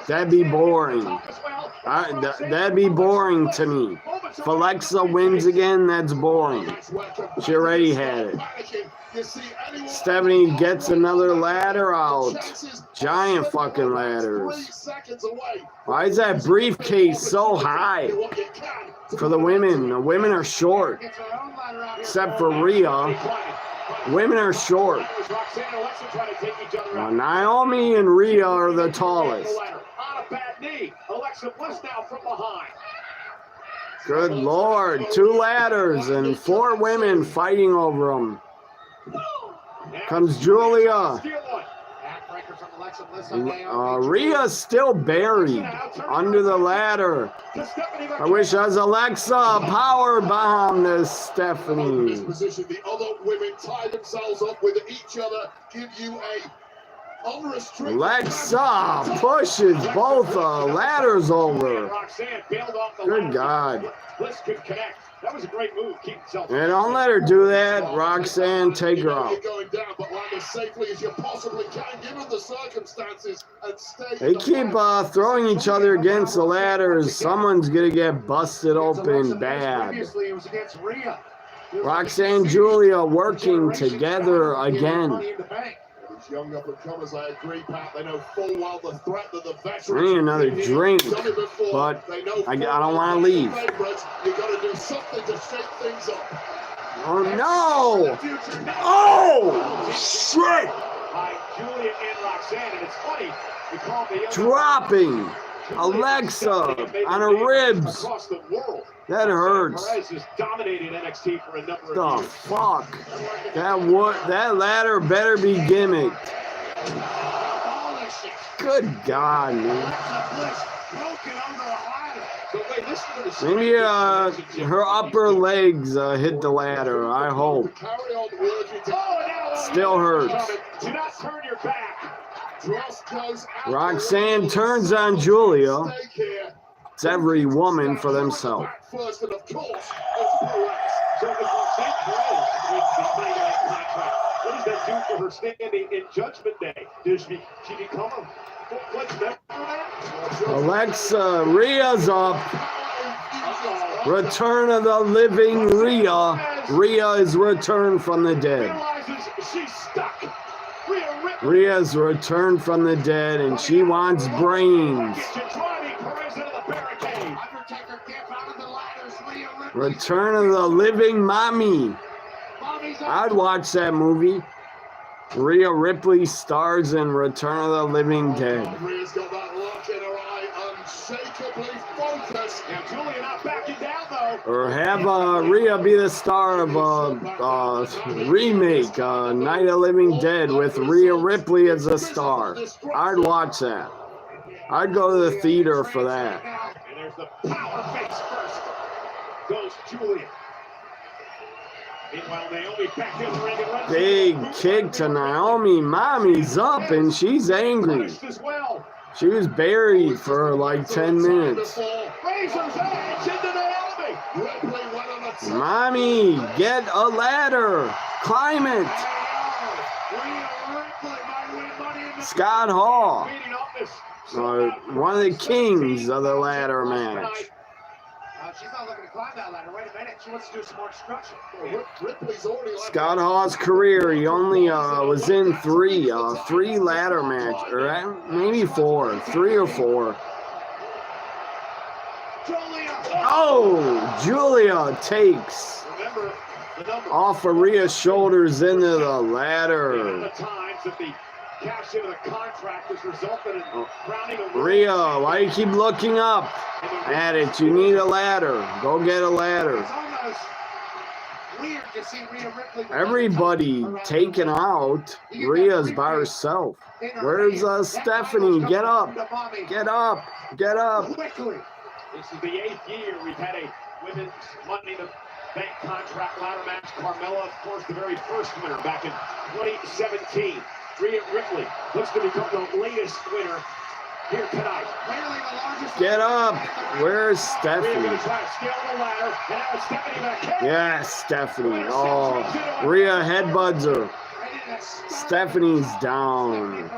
C: That'd be boring. That'd be boring to me. If Alexa wins again, that's boring. She already had it. Stephanie gets another ladder out. Giant fucking ladders. Why is that briefcase so high? For the women. The women are short. Except for Rhea. Women are short. Naomi and Rhea are the tallest. Good Lord. 2 ladders and 4 women fighting over them. Comes Julia. Rhea's still buried under the ladder. I wish I was Alexa. Power bomb to Stephanie.
A: The other women tie themselves up with each other, give you a unrestricted.
C: Alexa pushes both ladders over. Good God.
I: That was a great move. Keep yourself.
C: And don't let her do that. Roxanne, take her out.
A: Going down, but land as safely as you possibly can, given the circumstances, and stay.
C: They keep throwing each other against the ladders. Someone's gonna get busted open bad.
I: Previously, it was against Rhea.
C: Roxanne and Julia working together again.
A: Young up and comers, I agree, Pat. They know full well the threat that the veterans.
C: I need another drink, but I don't want to leave.
A: You got to do something to shake things up.
C: Oh no! Oh shit!
I: by Julia and Roxanne. And it's funny, we call the
C: Dropping Alexa on her ribs.
I: Across the world.
C: That hurts.
I: Perez has dominated NXT for a number of
C: The
I: years.
C: fuck? That ladder better be gimmicked. Good God, man. Maybe her upper legs hit the ladder. I hope. Still hurts.
I: Do not turn your back.
C: Roxanne turns on Julia. It's every woman for themselves.
A: First, and of course,
I: So if Roxanne Perez wins the Money Bank contract, what does that do for her standing in Judgment Day? Does she become a full-fledged member of that?
C: Alexa, Rhea's up. Return of the living Rhea. Rhea is returned from the dead.
I: Realizes she's stuck. Rhea Ripley.
C: Rhea's returned from the dead and she wants brains.
I: Driving Perez into the barricade.
C: Return of the living mommy. I'd watch that movie. Rhea Ripley stars in Return of the Living Dead.
A: Rhea's got that look in her eye, unshakably focused.
I: Now Julia not backing down though.
C: Or have Rhea be the star of a remake, Night of the Living Dead, with Rhea Ripley as a star. I'd watch that. I'd go to the theater for that.
I: And there's the power face first. Goes Julia. Meanwhile, Naomi back in the ring and runs.
C: Big kick to Naomi. Mommy's up and she's angry.
I: Punished as well.
C: She was buried for like 10 minutes.
I: Razor's edge into Naomi.
A: Ripley went on a
C: Mommy, get a ladder. Climb it.
I: Rhea Ripley might win Money in the
C: Scott Hall,
I: beating up this.
C: one of the kings of the ladder match.
E: She's not looking to climb that ladder. Wait a minute. She wants to do some more destruction.
A: Ripley's already
C: Scott Hall's career, he only was in three ladder matches, or maybe four, 3 or 4. Oh, Julia takes
I: Remember the number.
C: off of Rhea's shoulders into the
I: The
C: ladder.
I: times that the cash into the contract has resulted in crowning a
C: Rhea, why you keep looking up at it? You need a ladder. Go get a ladder.
E: It's almost weird to see Rhea Ripley.
C: Everybody taken out. Rhea's by herself. Where's Stephanie? Get up. Get up. Get up.
E: Quickly.
I: This is the 8th year we've had a women's Money in the Bank contract ladder match. Carmella, of course, the very first winner back in 2017. Rhea Ripley looks to become the latest winner here tonight.
E: Clearly the largest.
C: Get up. Where's
I: Rhea
C: Stephanie?
I: going to try to scale the ladder, and now it's Stephanie back.
C: Yes, Stephanie. Oh, Rhea headbutts her. Stephanie's down.
I: And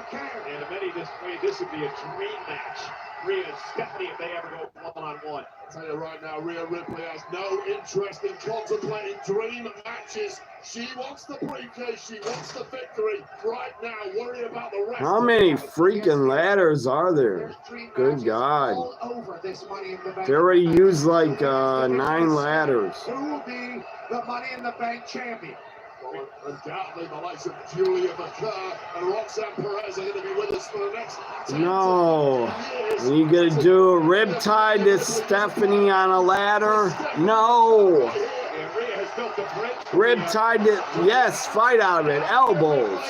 I: many this way, this would be a dream match. Rhea and Stephanie, if they ever go one-on-one.
A: I'll tell you right now, Rhea Ripley has no interest in contemplating dream matches. She wants the briefcase, she wants the victory. Right now, worry about the rest.
C: How many freaking ladders are there? Good God.
E: All over this Money in the Bank.
C: They already used like 9 ladders.
E: Who will be the Money in the Bank champion?
A: Well, undoubtedly, the likes of Julia McCurr and Roxanne Perez are going to be with us for the next 10
C: No.
A: years.
C: Are you going to do a riptide to Stephanie on a ladder? No.
I: And Rhea has built the bridge.
C: Riptide to, yes, fight out of it. Elbows.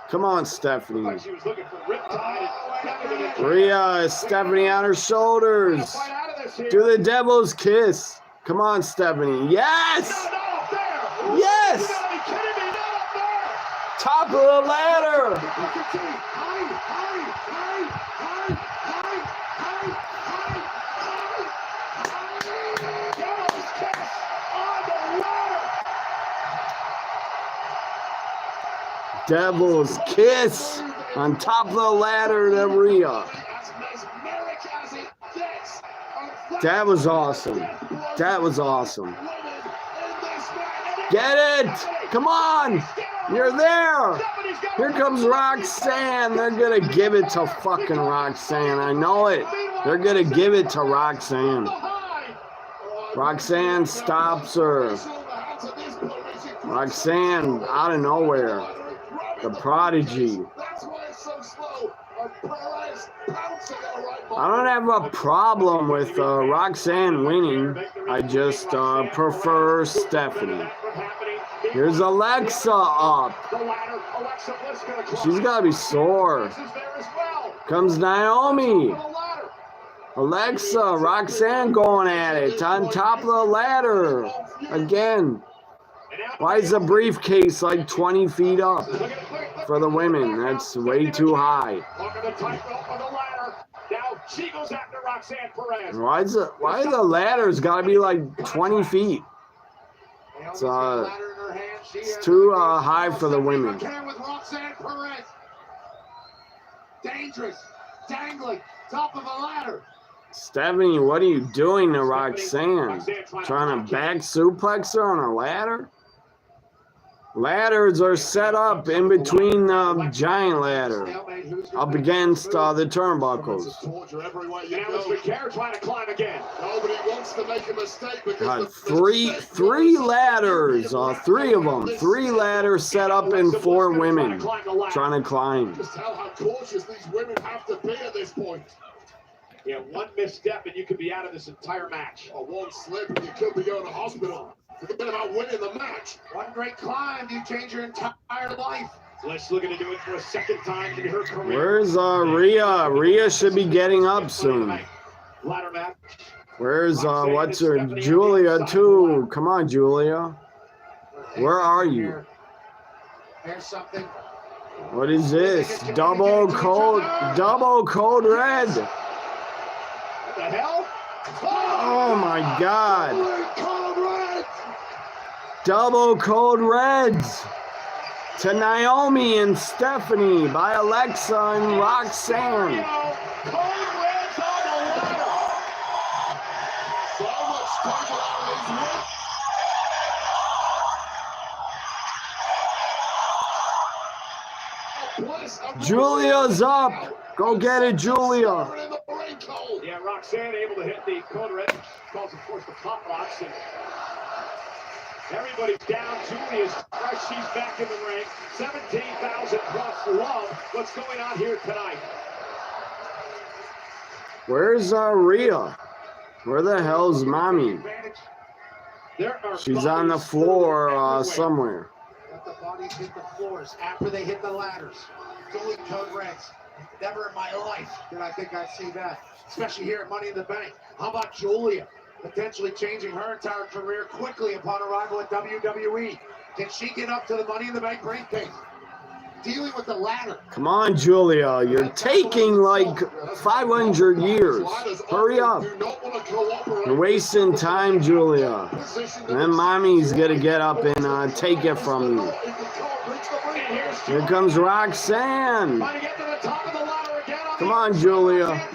C: Come on, Stephanie.
I: Like she was looking for Riptide. And
C: Rhea, Stephanie on her shoulders.
I: fight out of this here.
C: Do the devil's kiss. Come on, Stephanie. Yes.
I: Not up there.
C: Yes.
I: You gotta be kidding me. Not up there.
C: Top of the ladder.
I: Devil's kiss on the ladder.
C: Devil's kiss on top of the ladder to Rhea.
A: As mesmeric as it gets.
C: That was awesome. That was awesome. Get it! Come on! You're there! Here comes Roxanne. They're gonna give it to fucking Roxanne. I know it. They're gonna give it to Roxanne. Roxanne stops her. Roxanne out of nowhere. The Prodigy.
A: That's why it's so slow. Perez pouncing at the right
C: I don't have a problem with Roxanne winning. I just prefer Stephanie. Here's Alexa up. She's got to be sore. Comes Naomi. Alexa, Roxanne going at it on top of the ladder. Again. Why is the briefcase like 20 feet up for the women? That's way too high. Why the ladder's got to be like 20 feet? It's too high for the women.
A: Dangerous, dangling, top of a ladder.
C: Stephanie, what are you doing to Roxanne? Trying to back suplex her on a ladder? Ladders are set up in between the giant ladder, up against the turnbuckles. God, three ladders, three of them. 3 ladders set up in 4 women trying to climb.
A: Just how cautious these women have to be at this point.
I: Yeah, one misstep and you could be out of this entire match.
A: Or one slip and you could be going to hospital. Forget about winning the match.
I: One great climb, you change your entire life. Let's looking to do it for a second time in her career.
C: Where's Rhea? Rhea should be getting up soon.
I: Ladder match.
C: Where's what's her Julia too? Come on, Julia. Where are you?
I: There's something.
C: What is this? Double code red.
I: What the hell?
C: Oh my God. Double code reds to Naomi and Stephanie by Alexa and Roxanne. Julia's up. Go get it, Julia.
I: Yeah, Roxanne able to hit the code red. Calls, of course, the pop rocks. And everybody's down. Julia's fresh. She's back in the ring. 17,000 plus love. What's going on here tonight?
C: Where's Rhea? Where the hell's Mommy? She's on the floor somewhere.
I: Let the bodies hit the floors after they hit the ladders. Julie code reds. Never in my life did I think I'd see that, especially here at Money in the Bank. How about Julia potentially changing her entire career quickly upon arrival at WWE? Can she get up to the Money in the Bank briefcase? Dealing with the ladder.
C: Come on, Julia. You're taking like 500 years. Hurry up. You're wasting time, Julia. And then Mommy's going to get up and take it from you. Here comes Roxanne. Come on, Julia.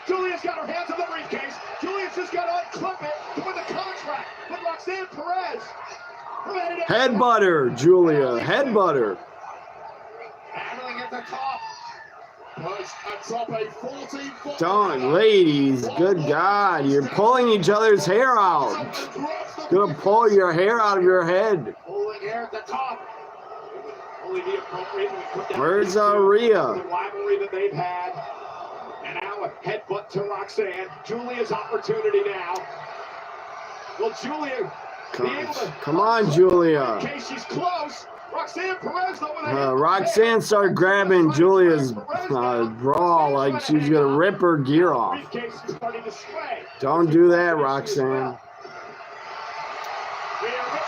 I: Julia's got her hands on the briefcase. Julia's just got to unclip it to win the contract with Roxanne Perez.
C: Headbutter, Julia. Headbutter.
I: Battling at the top.
C: Don't, ladies. Good God. You're pulling each other's hair out. It's going to pull your hair out of your head.
I: Pulling hair at the top.
C: Where's Rhea?
I: The rivalry that they've had. And now a headbutt to Roxanne. Julia's opportunity now. Will Julia be able to...
C: Come on, Julia.
I: In case she's close. Roxanne Perez, though,
C: Roxanne started grabbing Julia's bra like she's going to rip her gear off. Don't do that, Roxanne.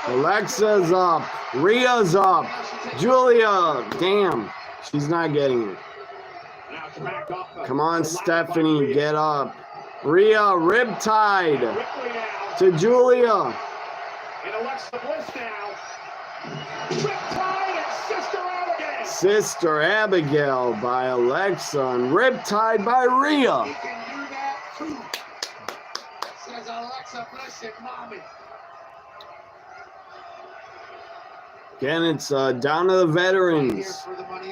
C: Alexa's up. Rhea's up. Julia, damn. She's not getting it. Come on, Stephanie, get up. Rhea, riptide to Julia.
I: And Alexa Bliss now. Riptide and Sister Abigail.
C: Sister Abigail by Alexa and riptide by Rhea.
I: He can do that too. Says Alexa Bliss and Mommy.
C: Again, it's down to the veterans,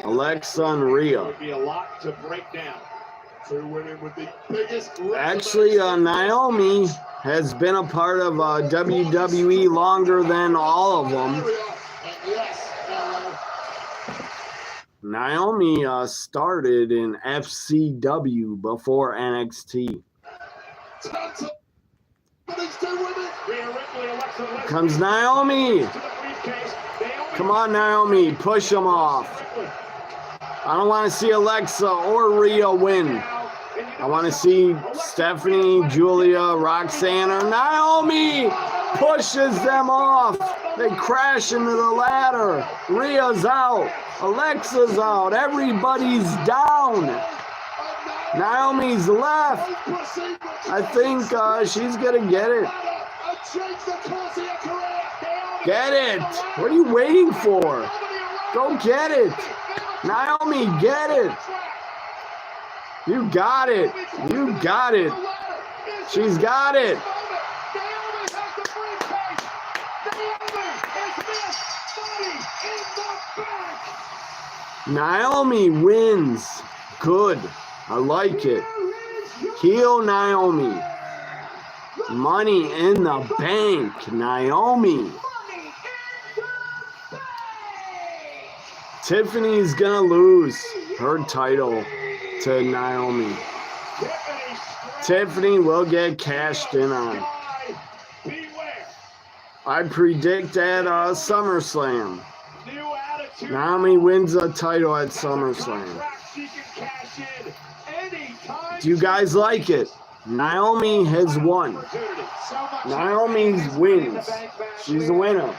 C: Alexa and Rhea.
I: Would be a lot to break down. Two women with the biggest.
C: Actually, Naomi has been a part of WWE longer than all of them. Naomi started in FCW before NXT. Comes Naomi. Come on, Naomi. Push them off. I don't want to see Alexa or Rhea win. I want to see Stephanie, Julia, Roxanne, or Naomi pushes them off. They crash into the ladder. Rhea's out. Alexa's out. Everybody's down. Naomi's left. I think she's going to get it. Get it. What are you waiting for? Go get it. Naomi, get it. You got it. You got it. She's got it. Naomi wins. Good. I like it. Heel Naomi. Money in the bank. Naomi. Tiffany's gonna lose her title to Naomi. Tiffany will get cashed in on. I predict at SummerSlam. Naomi wins a title at SummerSlam. Do you guys like it? Naomi has won. Naomi wins. She's a winner.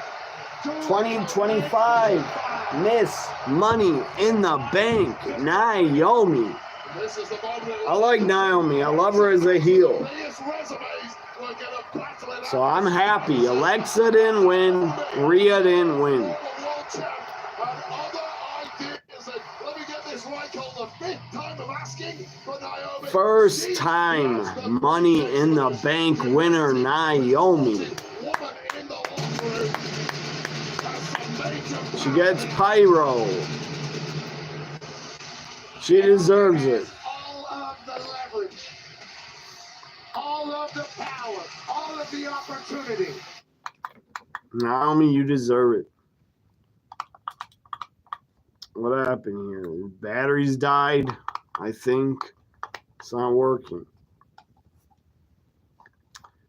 C: 2025 Miss Money in the Bank, Naomi. I like Naomi. I love her as a heel. So I'm happy. Alexa didn't win. Rhea didn't win. First time Money in the Bank winner, Naomi. She gets pyro. She deserves it.
I: All of the leverage, all of the power, all of the opportunity.
C: Naomi, you deserve it. What happened here? The batteries died, I think. It's not working.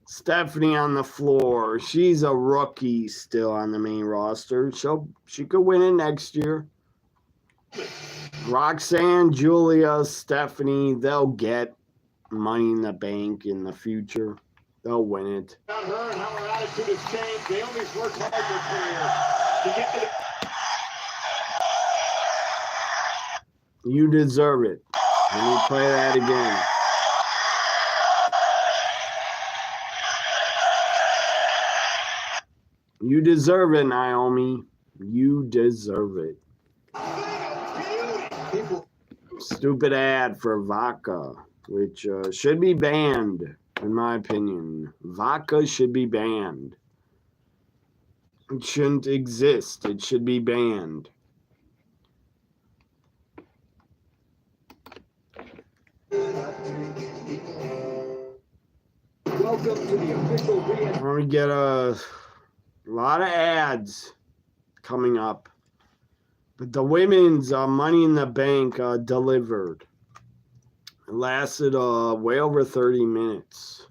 C: Stephanie on the floor. She's a rookie still on the main roster. She could win it next year. Roxanne, Julia, Stephanie, they'll get Money in the Bank in the future. They'll win it.
I: About her and how her attitude has changed. Naomi's worked hard her career to get to the...
C: You deserve it. Let me play that again. You deserve it, Naomi. You deserve it. Stupid ad for vodka, which should be banned, in my opinion. Vodka should be banned. It shouldn't exist. It should be banned.
I: Welcome to the official
C: We're going to get a lot of ads coming up. But the women's Money in the Bank delivered. It lasted way over 30 minutes.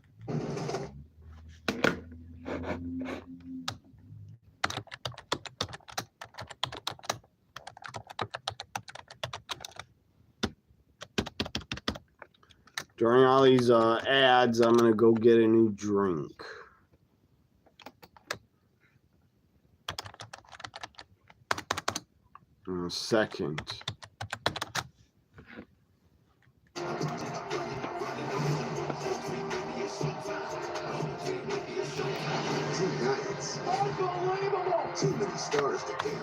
C: During all these ads, I'm going to go get a new drink. In a second.
I: Unbelievable! Too many stars to count.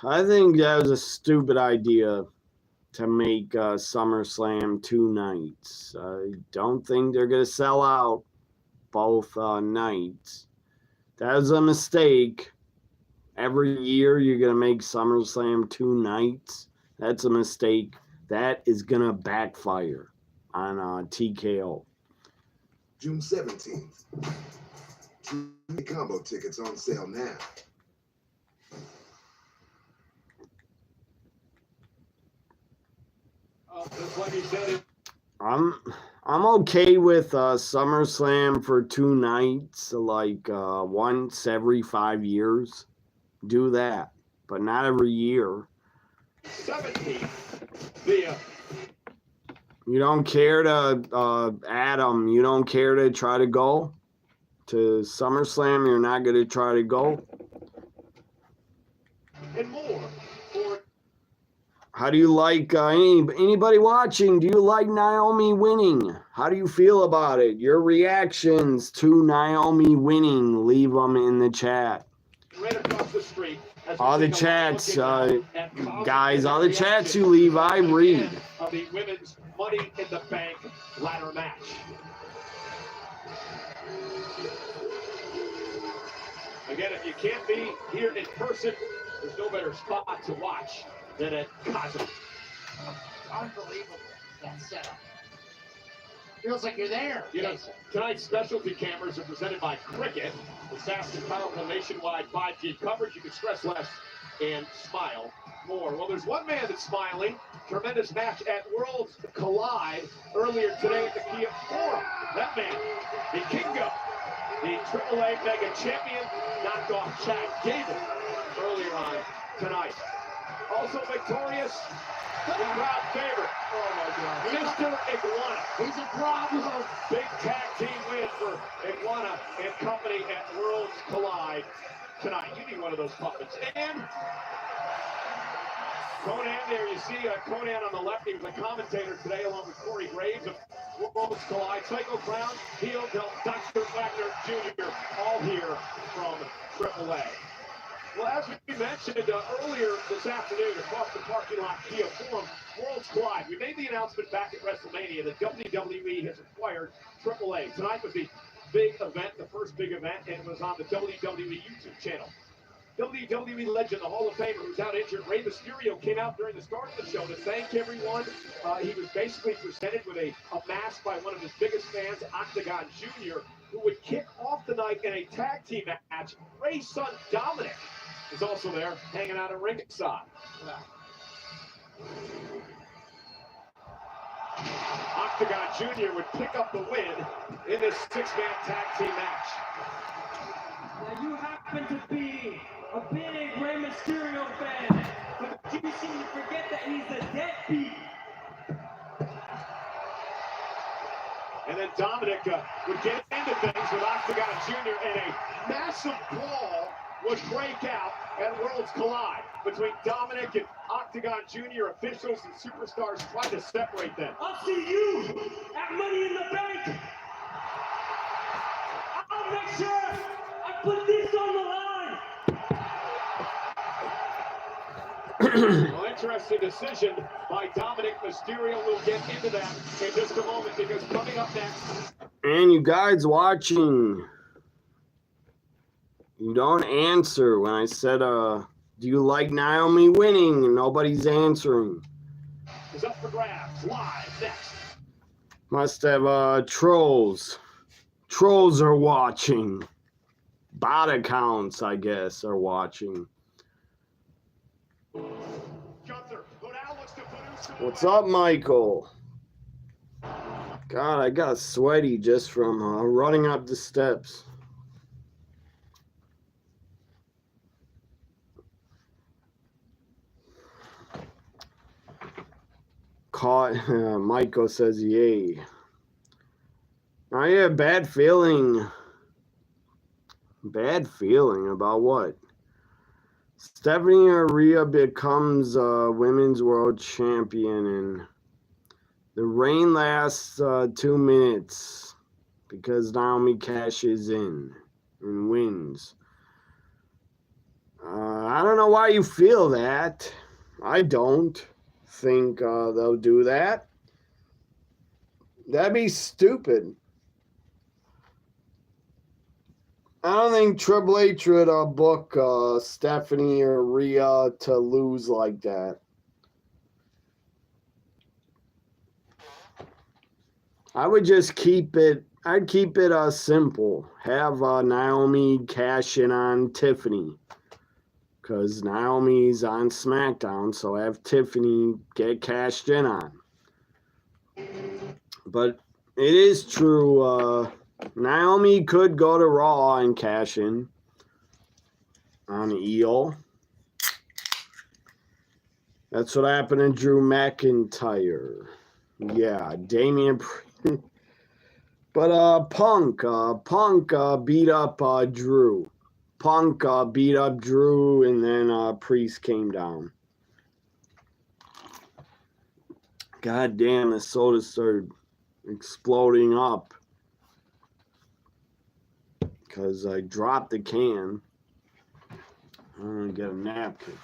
C: I think that was a stupid idea to make SummerSlam 2 nights. I don't think they're going to sell out both nights. That was a mistake. Every year you're going to make SummerSlam 2 nights. That's a mistake. That is going to backfire on TKO.
J: June 17th. The combo tickets on sale now.
I: Just like he said it.
C: I'm okay with SummerSlam for 2 nights, like once every 5 years. Do that, but not every year.
I: 17th. The
C: You don't care to Adam, you don't care to try to go to SummerSlam? You're not going to try to go?
I: and more for
C: How do you like anybody watching? Do you like Naomi winning? How do you feel about it? Your reactions to Naomi winning, leave them in the chat.
I: right across the street. As we
C: All the
I: take a
C: chats,
I: look at Colin
C: guys,
I: and
C: all the
I: reaction
C: chats you leave, I
I: to the
C: read.
I: end of the women's Money in the Bank ladder match. Again, if you can't be here in person, there's no better spot to watch than at Cosmo.
J: Unbelievable, that setup. Feels like you're there.
I: You know, tonight's specialty cameras are presented by Cricket, with fast and powerful nationwide 5G coverage. You can stress less and smile more. Well, there's one man that's smiling. Tremendous match at Worlds Collide earlier today at the Kia Forum. That man, the Kingo, the AAA Mega Champion, knocked off Chad Gable earlier on tonight. Also victorious, the crowd favorite. Oh my God, Mr. Iguana.
J: He's a problem.
I: Big tag team win for Iguana and company at Worlds Collide tonight. You need one of those puppets. And Conan there, you see Conan on the left. He was a commentator today along with Corey Graves of Worlds Collide. Psycho Clown, Heel, Dr. Wagner Jr., all here from AAA. Well, as we mentioned earlier this afternoon across the parking lot Kia Forum, Worlds Collide. We made the announcement back at WrestleMania that WWE has acquired AAA. Tonight was the big event, the first big event, and it was on the WWE YouTube channel. WWE legend, the Hall of Famer, who's out injured, Rey Mysterio, came out during the start of the show to thank everyone. He was basically presented with a mask by one of his biggest fans, Octagon Jr., who would kick off the night in a tag team match. Rey's son, Dominic, is also there, hanging out at ringside. Octagon Jr. would pick up the win in this 6-man tag team match.
G: Now you happen to be a big Rey Mysterio fan, but you seem to forget that he's a deadbeat.
I: And then Dominic would get into things with Octagon Jr. and a massive brawl would break out at Worlds Collide between Dominic and Octagon Jr. officials and superstars trying to separate them.
G: I'll see you at Money in the Bank. I'll make sure I put this on the line.
I: Well, interesting decision by Dominic Mysterio. We'll get into that in just a moment because coming up next.
C: And you guys watching, you don't answer when I said, do you like Naomi winning? Nobody's answering.
I: Is up for grabs live next.
C: Must have trolls. Trolls are watching. Bot accounts, I guess, are watching. What's up, Michael? God, I got sweaty just from running up the steps. Michael says, yay. I have bad feeling. Bad feeling about what? Stephanie Rhea becomes women's world champion, and the reign lasts 2 minutes because Naomi cashes in and wins. I don't know why you feel that. I don't think they'll do that. That'd be stupid. I don't think Triple H would book Stephanie or Rhea to lose like that. I would just keep it. I'd keep it simple. Have Naomi cash in on Tiffany, because Naomi's on SmackDown. So have Tiffany get cashed in on. But it is true. Naomi could go to Raw and cash in on Eel. That's what happened to Drew McIntyre. Yeah, Damian. But Punk beat up Drew. Punk beat up Drew, and then Priest came down. God damn, the soda started exploding up because I dropped the can. I'm gonna get a napkin.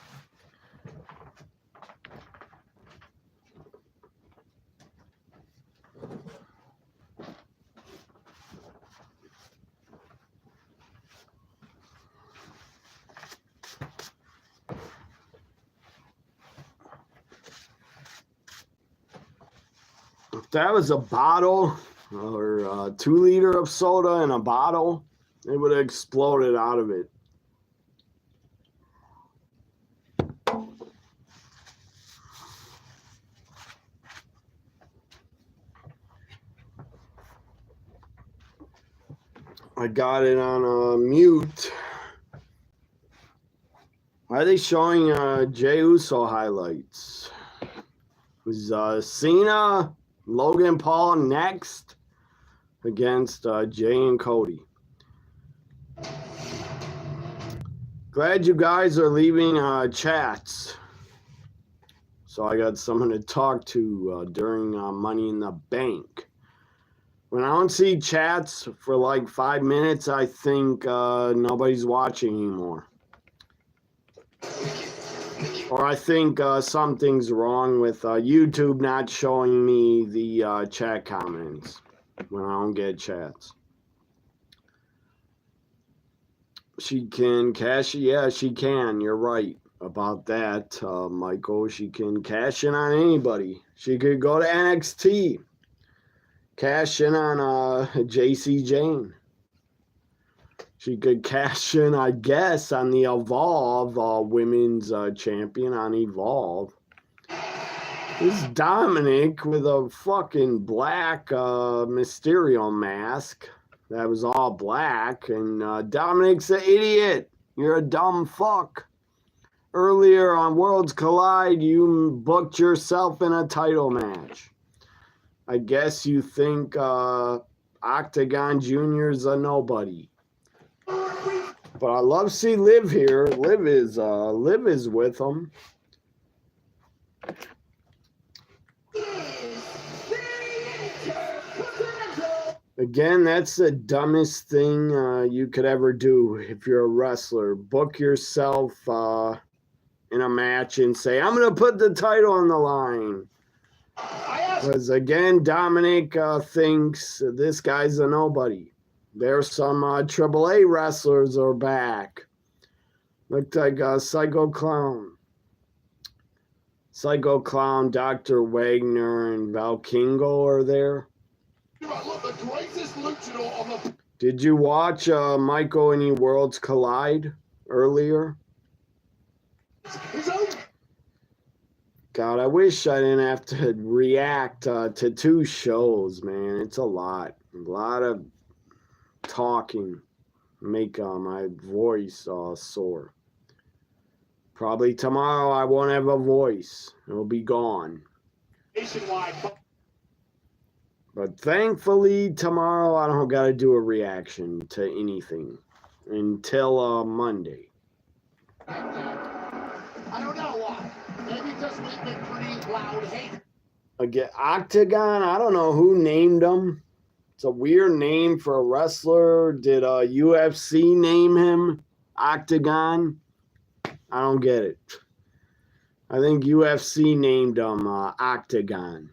C: If that was a bottle or a 2 liter of soda in a bottle, it would have exploded out of it. I got it on mute. Why are they showing Jey Uso highlights? Was Cena, Logan Paul next against Jay and Cody? Glad you guys are leaving chats. So I got someone to talk to during Money in the Bank. When I don't see chats for like 5 minutes, I think nobody's watching anymore. Or I think something's wrong with YouTube not showing me the chat comments when I don't get chats. She can cash, yeah, she can. You're right about that, Michael. She can cash in on anybody. She could go to NXT, cash in on JC Jane. She could cash in, I guess, on the Evolve women's champion on Evolve. This Dominic with a fucking black Mysterio mask that was all black. And Dominic's an idiot. You're a dumb fuck. Earlier on Worlds Collide, you booked yourself in a title match. I guess you think Octagon Jr.'s a nobody. But I love to see Liv here. Liv is with him. Again, that's the dumbest thing you could ever do if you're a wrestler. Book yourself in a match and say, I'm going to put the title on the line. Because again, Dominic thinks this guy's a nobody. There's some AAA wrestlers are back. Looked like Psycho Clown. Psycho Clown, Dr. Wagner, and Val Kingo are there. Did you watch Michael any Worlds Collide earlier? God, I wish I didn't have to react to 2 shows, man. It's a lot. A lot of talking. Make my voice sore. Probably tomorrow I won't have a voice. It'll be gone.
I: Nationwide.
C: But thankfully tomorrow I don't got to do a reaction to anything until Monday.
J: I don't know why. Maybe just we've been pretty loud hate.
C: Again, Octagon, I don't know who named him. It's a weird name for a wrestler. Did UFC name him Octagon? I don't get it. I think UFC named him Octagon.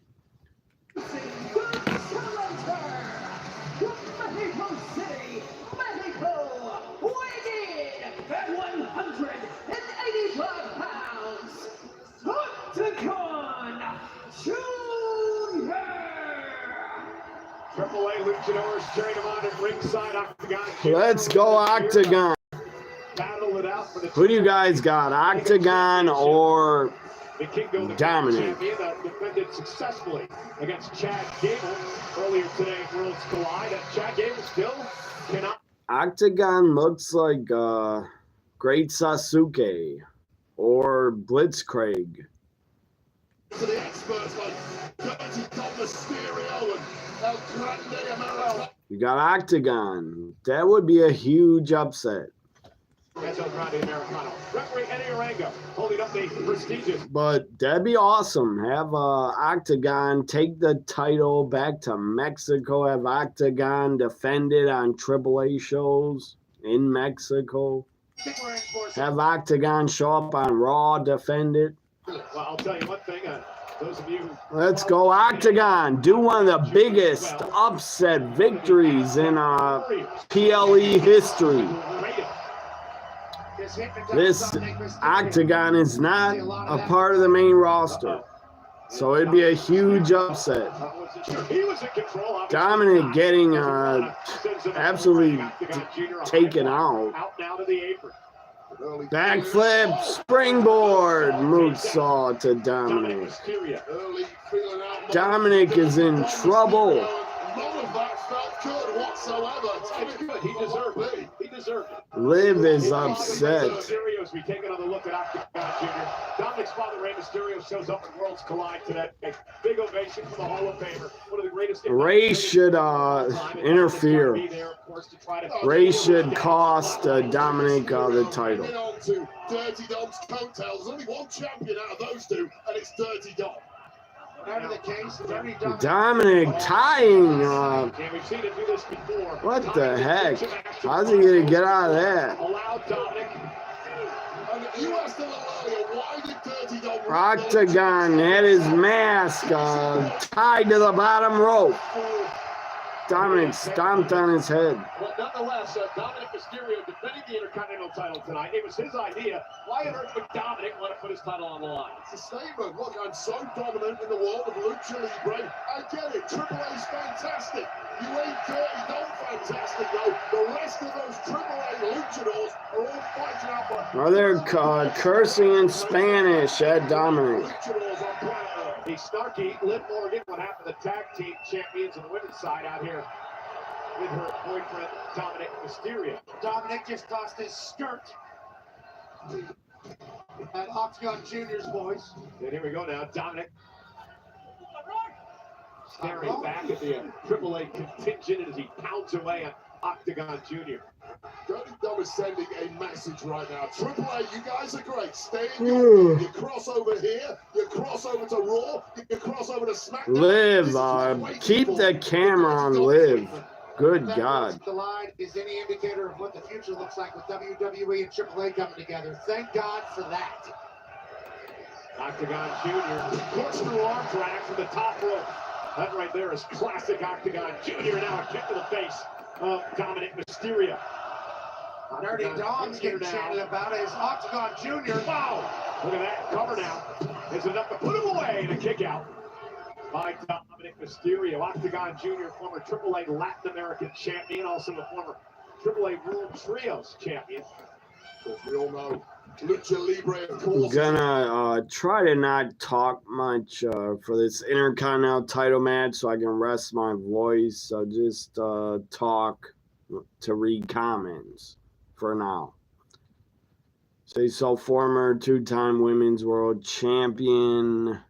I: AAA luchadors cheering him on at ringside. Octagon.
C: Let's go, Octagon.
I: Battle it out for the
C: Who do you guys got, Octagon or
I: The Kingo, the
C: Dominic.
I: champion, defended successfully against Chad Gable earlier today at Worlds Collide. Chad Gable still cannot.
C: Octagon looks like Great Sasuke or Blitzkrieg.
A: To the experts like Dirty Dom Mysterio and El Grande Americano.
C: You got Octagon. That would be a huge upset.
I: As El Grande Americano. Referee Eddie Arango holding up the prestigious.
C: But that'd be awesome. Have Octagon take the title back to Mexico. Have Octagon defend it on AAA shows in Mexico. Have Octagon show up on Raw, defend it.
I: Well, I'll tell you one thing. Those of you.
C: Let's go Octagon. Do one of the biggest upset victories in PLE history. This Octagon is not a part of the main roster, so it'd be a huge upset. Dominic getting absolutely taken out. Backflip, springboard, moonsault to Dominic. Dominic is in trouble.
A: None of that felt good whatsoever. It's good. He deserved it. He deserved it.
C: Liv is upset.
I: Mysterio's we take another look at Octagon Jr. Dominic's father, Rey Mysterio, shows up at Worlds Collide today. Big ovation for the Hall of Famer. One of the greatest.
C: Ray should interfere. Ray should cost Dominic the title.
A: On to Dirty Dom's coattails. There's only one champion out of those two, and it's Dirty Dom. Whatever the case, Dirty Dom.
C: Dominic tying. What the heck? How's he gonna get out of that? Octagon had his mask tied to the bottom rope. Dominic stomped on his head.
I: Well, nonetheless, Dominic Mysterio defending the Intercontinental title tonight. It was his idea. Why on earth would Dominic want to put his title on the line?
A: It's a statement. Look, I'm so dominant in the world of Lucha Libre. I get it. Triple A's fantastic. You ain't Dirty Dom fantastic, though. The rest of those Triple A luchadors are all fighting out for.
C: Oh, they're cursing in Spanish at Dominic.
A: Luchadors on planet Earth.
I: The snarky Liv Morgan, what happened to the tag team champions on the women's side out here with her boyfriend, Dominic Mysterio.
J: Dominic just tossed his skirt at Octagon Jr.'s voice.
I: And here we go now, Dominic staring back at the AAA contingent as he pounds away on Octagon Jr.
A: Dirty Dom is sending a message right now. Triple A, you guys are great. Stay in your You cross over here, you cross over to Raw, you cross over to SmackDown.
C: Liv, keep the camera on Liv. Good God.
J: The line is any indicator of what the future looks like with WWE and AAA coming together. Thank God for that.
I: Octagon Jr. puts through arm drag from the top rope. That right there is classic Octagon Jr. Now a kick to the face of Dominic Mysterio.
J: Dirty Dom's getting chanted about it. Is Octagon Jr.
I: Wow! Look at that cover now. Is enough to put him away and a kick out by Dominic Mysterio. Octagon Jr., former AAA Latin American champion, also the former AAA World Trios champion.
A: We all know Lucha Libre, of course.
C: Gonna try to not talk much for this Intercontinental title match so I can rest my voice. So just talk to read comments for now. So former two-time Women's World Champion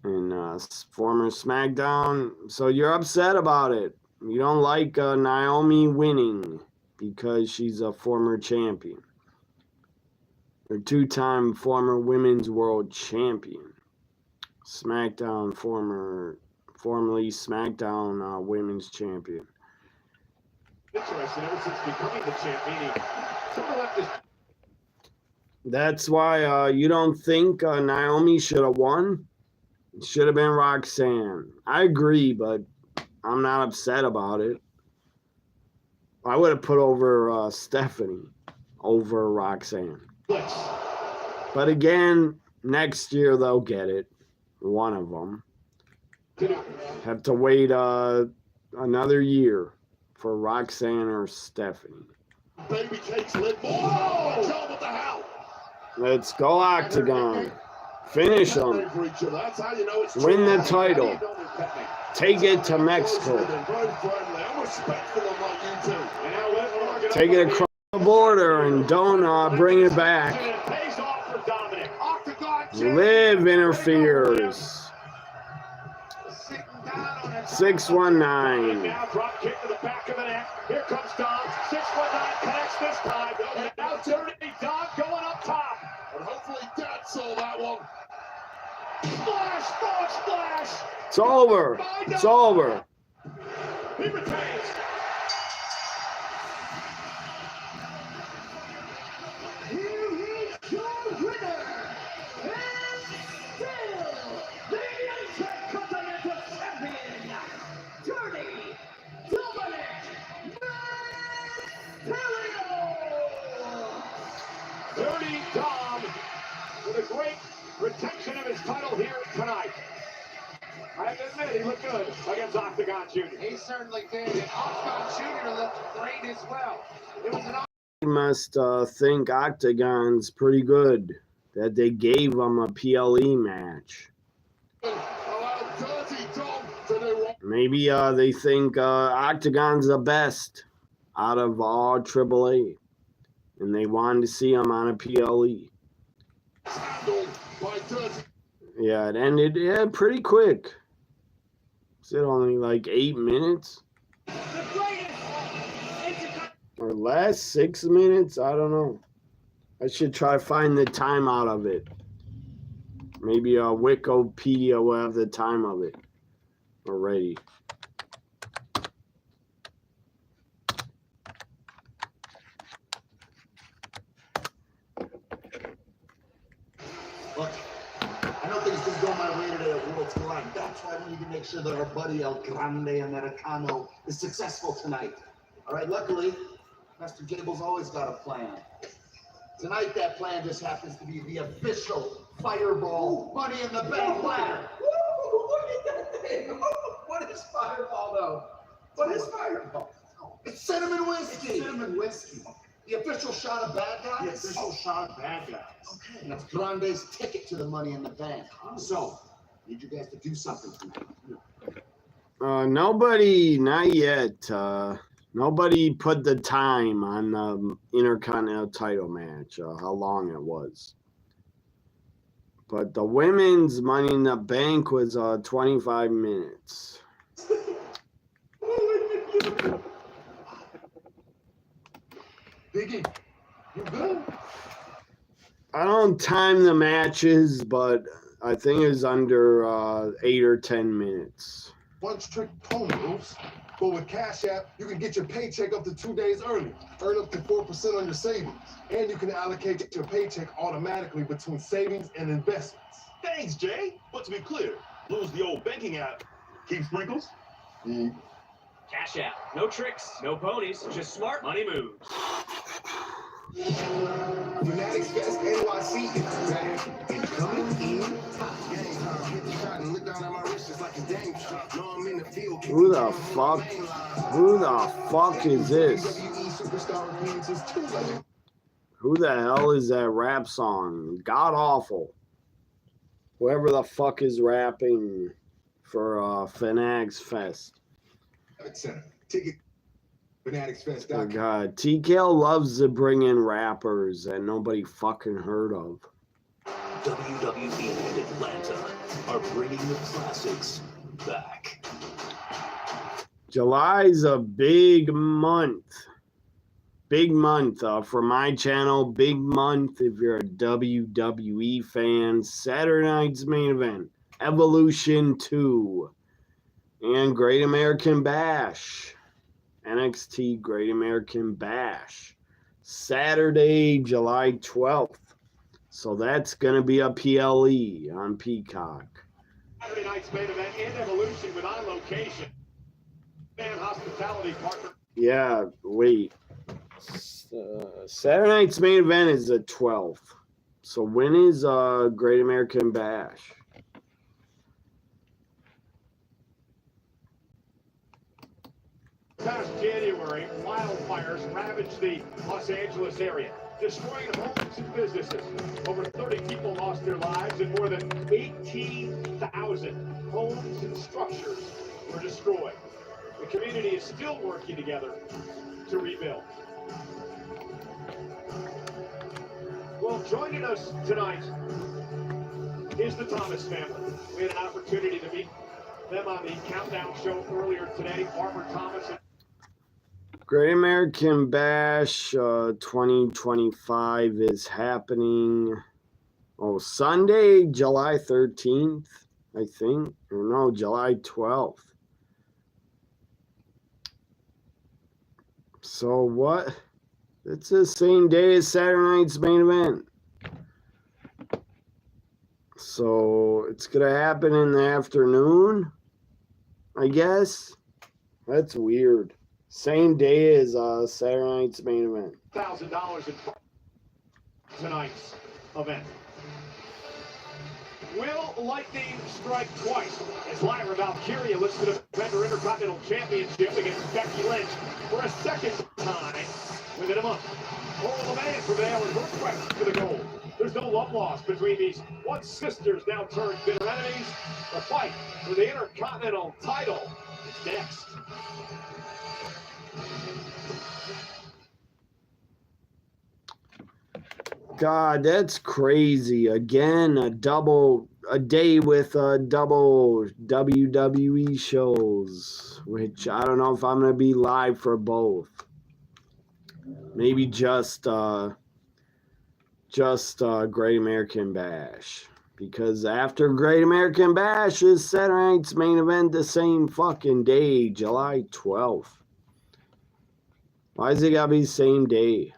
C: and former SmackDown. So you're upset about it. You don't like Naomi winning because she's a former champion. Or two-time former Women's World Champion. SmackDown formerly SmackDown Women's Champion.
I: Interesting, ever since becoming the champion,
C: That's why you don't think Naomi should have won? It should have been Roxanne. I agree, but I'm not upset about it. I would have put over Stephanie over Roxanne. But again, next year they'll get it. One of them. Have to wait another year for Roxanne or Stephanie.
A: Baby cakes lit. Oh, what the hell?
C: Let's go Octagon. Finish them.
A: That's how you know it's
C: Win the
A: true.
C: title. Take it to Mexico.
A: Very friendly. I'm respectful of like you two.
F: And now Liv Morgan
C: Take it across the border and don't bring it back.
F: and it pays off for Dominic.
C: Liv interferes. 619.
I: Now drop kick to the back of the neck. Here comes Dom. 619 connects this time. And now Dirty Dom going up top.
A: And hopefully Dad saw that one.
I: Splash, splash, splash.
C: It's over. It's over.
I: He retains.
G: Here is your winner, and still the Intercontinental Champion, Dirty Dominic Mysterio!
I: Dirty Dom with a great retention of his title here tonight. I have to admit, he looked good against Octagon Jr.
J: He certainly did. And Octagon Jr. looked great as well. It was an
C: You must think Octagon's pretty good that they gave him a PLE match.
A: Allow Dirty Dom to do what?
C: Maybe they think Octagon's the best out of all AAA, and they wanted to see him on a PLE.
A: Handled by Dirty.
C: Yeah, it ended pretty quick. Is it only like 8 minutes? Or less, 6 minutes? I don't know. I should try to find the time out of it. Maybe Wikipedia will have the time of it already.
K: Look, I know things didn't go my way today at World's Collide. That's why we need to make sure that our buddy El Grande Americano is successful tonight. All right, luckily, Mr. Gable's always got a plan. Tonight, that plan just happens to be the official Fireball Money in the Bank ladder.
J: Look at that thing. What is Fireball, though? What is Fireball?
K: It's cinnamon whiskey.
J: It's cinnamon whiskey.
K: The official shot of bad guys.
I: The official shot of bad guys.
K: Okay. And it's Grande's ticket to the Money in the Bank. So, need you guys to do something tonight.
C: Nobody, not yet. Nobody put the time on the Intercontinental title match, how long it was. But the women's Money in the Bank was 25 minutes.
A: Biggie, you good?
C: I don't time the matches, but I think it's under 8 or 10 minutes.
A: One trick pony moves. But with Cash App, you can get your paycheck up to 2 days early, earn up to 4% on your savings, and you can allocate your paycheck automatically between savings and investments.
F: Thanks, Jay. But to be clear, lose the old banking app. Keep sprinkles?
E: Cash out. No tricks, no ponies, just smart money moves.
J: Fanatics Fest NYC is back and coming in hot.
C: Who the fuck? Who the fuck is this? Who the hell is that rap song? God awful. Whoever the fuck is rapping for Fanatics Fest.
A: Ticket. Fanaticsfest.
C: Oh God, TKL loves to bring in rappers that nobody fucking heard of.
L: WWE and Atlanta are bringing the classics back.
C: July's a big month. Big month for my channel. Big month if you're a WWE fan. Saturday night's main event. Evolution 2. And Great American Bash. NXT Great American Bash. Saturday, July 12th. So that's going to be a PLE on Peacock.
I: Saturday night's main event in Evolution with On Location. Fan hospitality partner.
C: Yeah, wait. Saturday night's main event is the 12th. So when is Great American Bash?
I: Past January, wildfires ravaged the Los Angeles area. destroying homes and businesses. Over 30 people lost their lives and more than 18,000 homes and structures were destroyed. The community is still working together to rebuild. Well, joining us tonight is the Thomas family. We had an opportunity to meet them on the Countdown show earlier today. Barbara Thomas and
C: Great American Bash 2025 is happening Sunday, July 13th, I think. Or no, July 12th. So what? It's the same day as Saturday night's main event. So it's going to happen in the afternoon, I guess. That's weird. Same day as Saturday night's main event.
I: $1,000 in tonight's event. Will lightning strike twice as Lyra Valkyria looks to defend her Intercontinental Championship against Becky Lynch for a second time within a month. Will the man prevail in her quest for the gold? There's no love lost between these once sisters, now turned bitter enemies. The fight for the Intercontinental title is next.
C: God, that's crazy. Again, a day with double WWE shows, which I don't know if I'm going to be live for both. Maybe just Great American Bash. Because after Great American Bash is Saturday night's main event the same fucking day, July 12th. Why is it got to be the same day?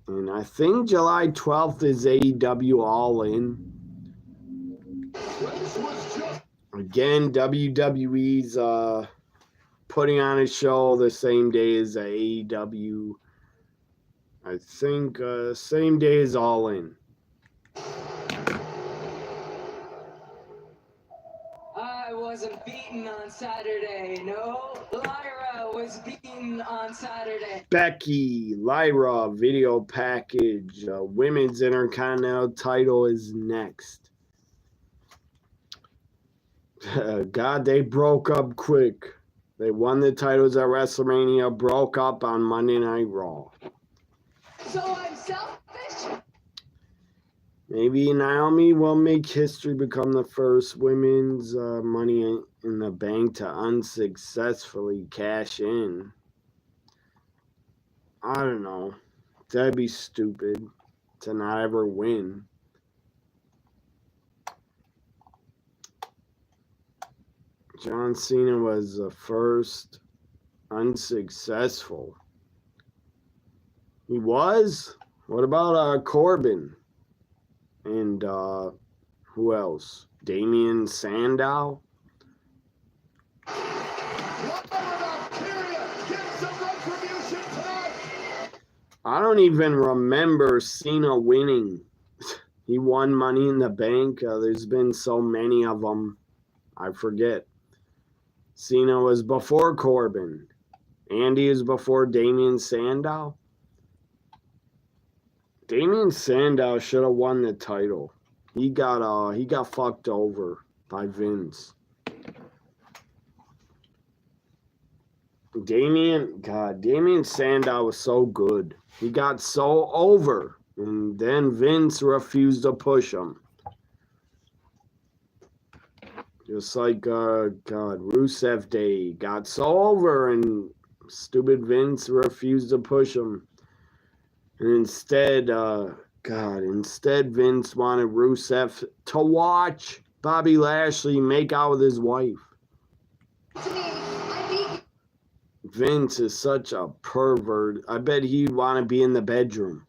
C: And I think July 12th is AEW All In. Again, WWE's putting on a show the same day as AEW. I think same day as All In.
H: I wasn't beaten on Saturday, no. Lyra was beaten on Saturday.
C: Becky, Lyra, video package. Women's Intercontinental title is next. God, they broke up quick. They won the titles at WrestleMania, broke up on Monday Night Raw.
H: So I'm selfish?
C: Maybe Naomi will make history, become the first women's Money in the Bank to unsuccessfully cash in. I don't know. That'd be stupid to not ever win. John Cena was the first unsuccessful. He was? What about Corbin? And who else? Damian Sandow? I don't even remember Cena winning. He won Money in the Bank. There's been so many of them. I forget. Cena was before Corbin. Andy is before Damian Sandow. Damian Sandow should have won the title. He got fucked over by Vince. Damian Sandow was so good. He got so over, and then Vince refused to push him. Just like Rusev Day got so over, and stupid Vince refused to push him. And instead Vince wanted Rusev to watch Bobby Lashley make out with his wife. Vince is such a pervert. I bet he'd want to be in the bedroom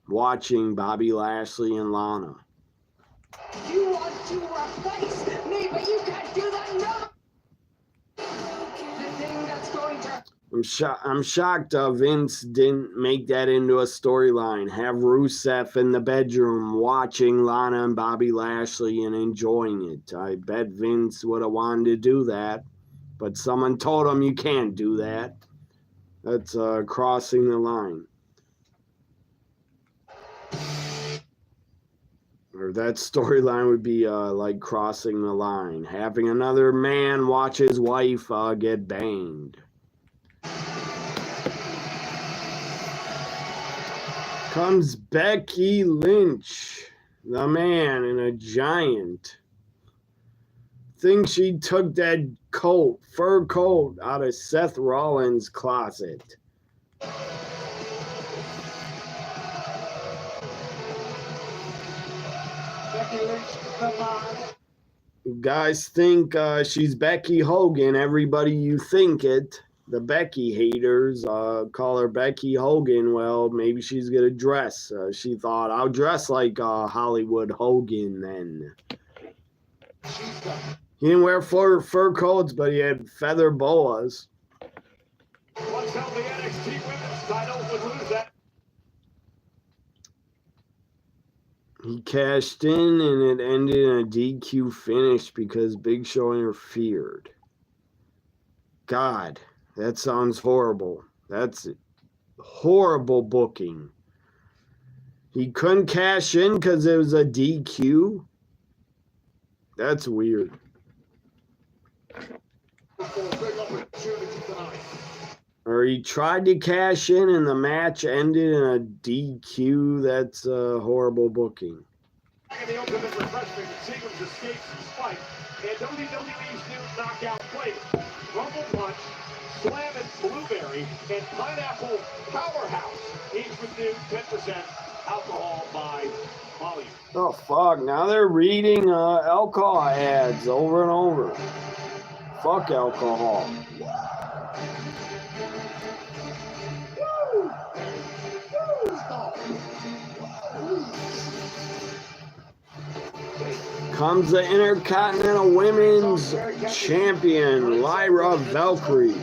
C: watching Bobby Lashley and Lana.
H: You want to replace me, but you can't do that, no! The thing that's going to...
C: I'm shocked Vince didn't make that into a storyline. Have Rusev in the bedroom watching Lana and Bobby Lashley and enjoying it. I bet Vince would have wanted to do that. But someone told him you can't do that. That's crossing the line. that storyline would be like crossing the line, having another man watch his wife get banged. Comes Becky Lynch, the man in a giant. Think she took that coat, fur coat, out of Seth Rollins' closet.
J: Becky Lynch, come on.
C: You guys think she's Becky Hogan. Everybody you think it. The Becky haters call her Becky Hogan. Well, maybe she's going to dress. She thought, I'll dress like Hollywood Hogan then. He didn't wear fur coats, but he had feather boas.
I: Once held the NXT Women's title, would lose that.
C: He cashed in, and it ended in a DQ finish because Big Show interfered. God, that sounds horrible. That's horrible booking. He couldn't cash in because it was a DQ? That's weird. Or he tried to cash in and the match ended in a DQ. That's horrible booking.
I: In the ultimate refreshment, Seagram's escapes spike, and WWE's new knockout plate, Rumble Punch, Slam and Blueberry, and Pineapple Powerhouse, each with new 10% alcohol by volume.
C: Oh, fuck. Now they're reading alcohol ads over and over. Fuck alcohol. Comes the Intercontinental Women's Champion, Lyra Valkyrie.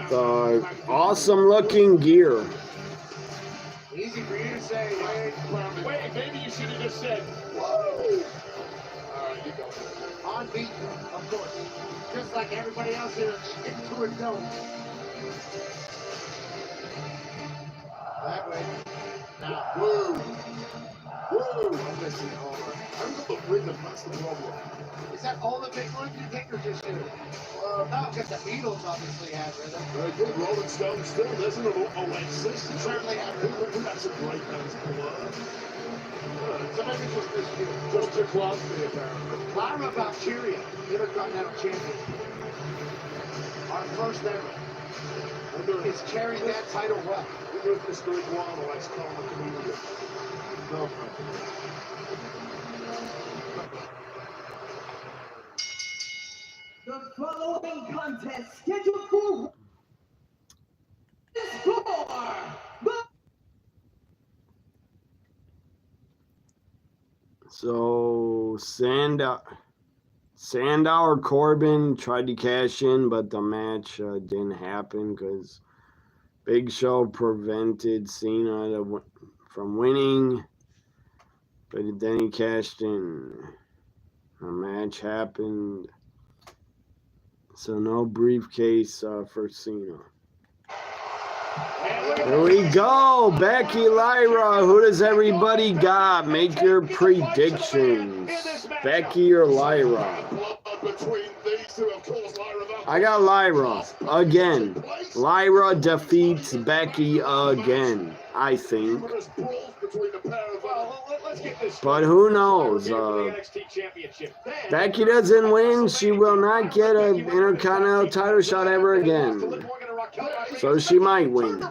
C: The awesome looking gear.
J: Easy for you to say,
I: Wait, maybe you should have just said,
J: whoa! You go. On beat, of course. Just like everybody else here, into it zone. That way. Now, woo! Woo! I'm missing all right. I'm going to bring the best of all. Is that all the big ones you think, or just you? No, because the Beatles obviously had rhythm.
I: Very good. Rolling Stones still doesn't Oasis.
J: Certainly have rhythm.
I: That's a great man's blood.
J: So maybe just this year.
I: Just your philosophy, apparently.
J: Lyra Valkyria, Intercontinental Champion. Our first ever. Is carrying that title well.
I: We're with Mr. Iguana, let's call him a comedian. No,
G: The following contest scheduled for
C: So Sandow Corbin tried to cash in, but the match didn't happen because Big Show prevented Cena from winning. But then he cashed in. A match happened. So no briefcase for Cena. Here we go. Becky, Lyra. Who does everybody got? Make your predictions. Becky or Lyra? I got Lyra again. Lyra defeats Becky again, I think. But who knows? Becky doesn't win. She will not get an Intercontinental title shot ever again. So she might win.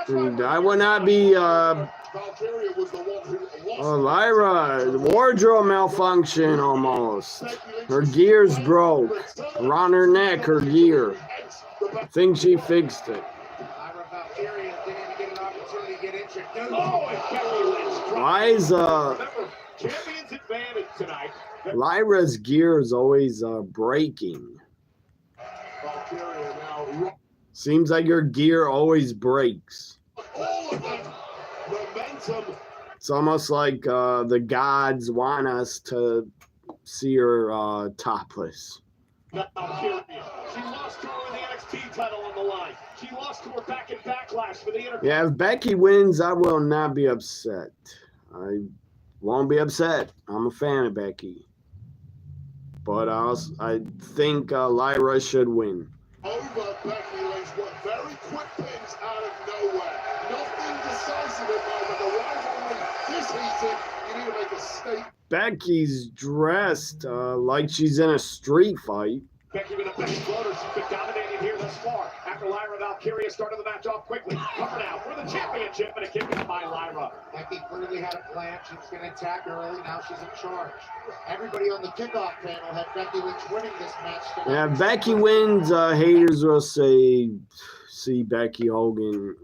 C: And I would not be Lyra, wardrobe malfunction almost. Her gear's broke. Around her neck, her gear. I think she fixed it. Why is Lyra's gear is always breaking? Seems like her gear always breaks. It's almost like the gods want us to see her topless.
I: She lost to her in the NXT NXT title on the line. She lost to her back in Backlash for the Intercontinental.
C: Yeah, if Becky wins, I will not be upset. I won't be upset. I'm a fan of Becky. But I think Lyra should win.
A: Over Becky Lynch, what very quick pins out of nowhere. Nothing decisive at the moment. The rivalry this heated. You need to make a statement.
C: Becky's dressed like she's in a street fight.
I: Becky with a big floater. She's been dominating here thus far. After Lyra Valkyria started the match off quickly. Cover now for the championship, and a kick out by Lyra.
J: Becky clearly had a plan. She was going to attack early. Now she's in charge. Everybody on the kickoff panel had Becky Lynch winning this match tonight.
C: Yeah, if Becky wins, haters will say, see Becky Hogan.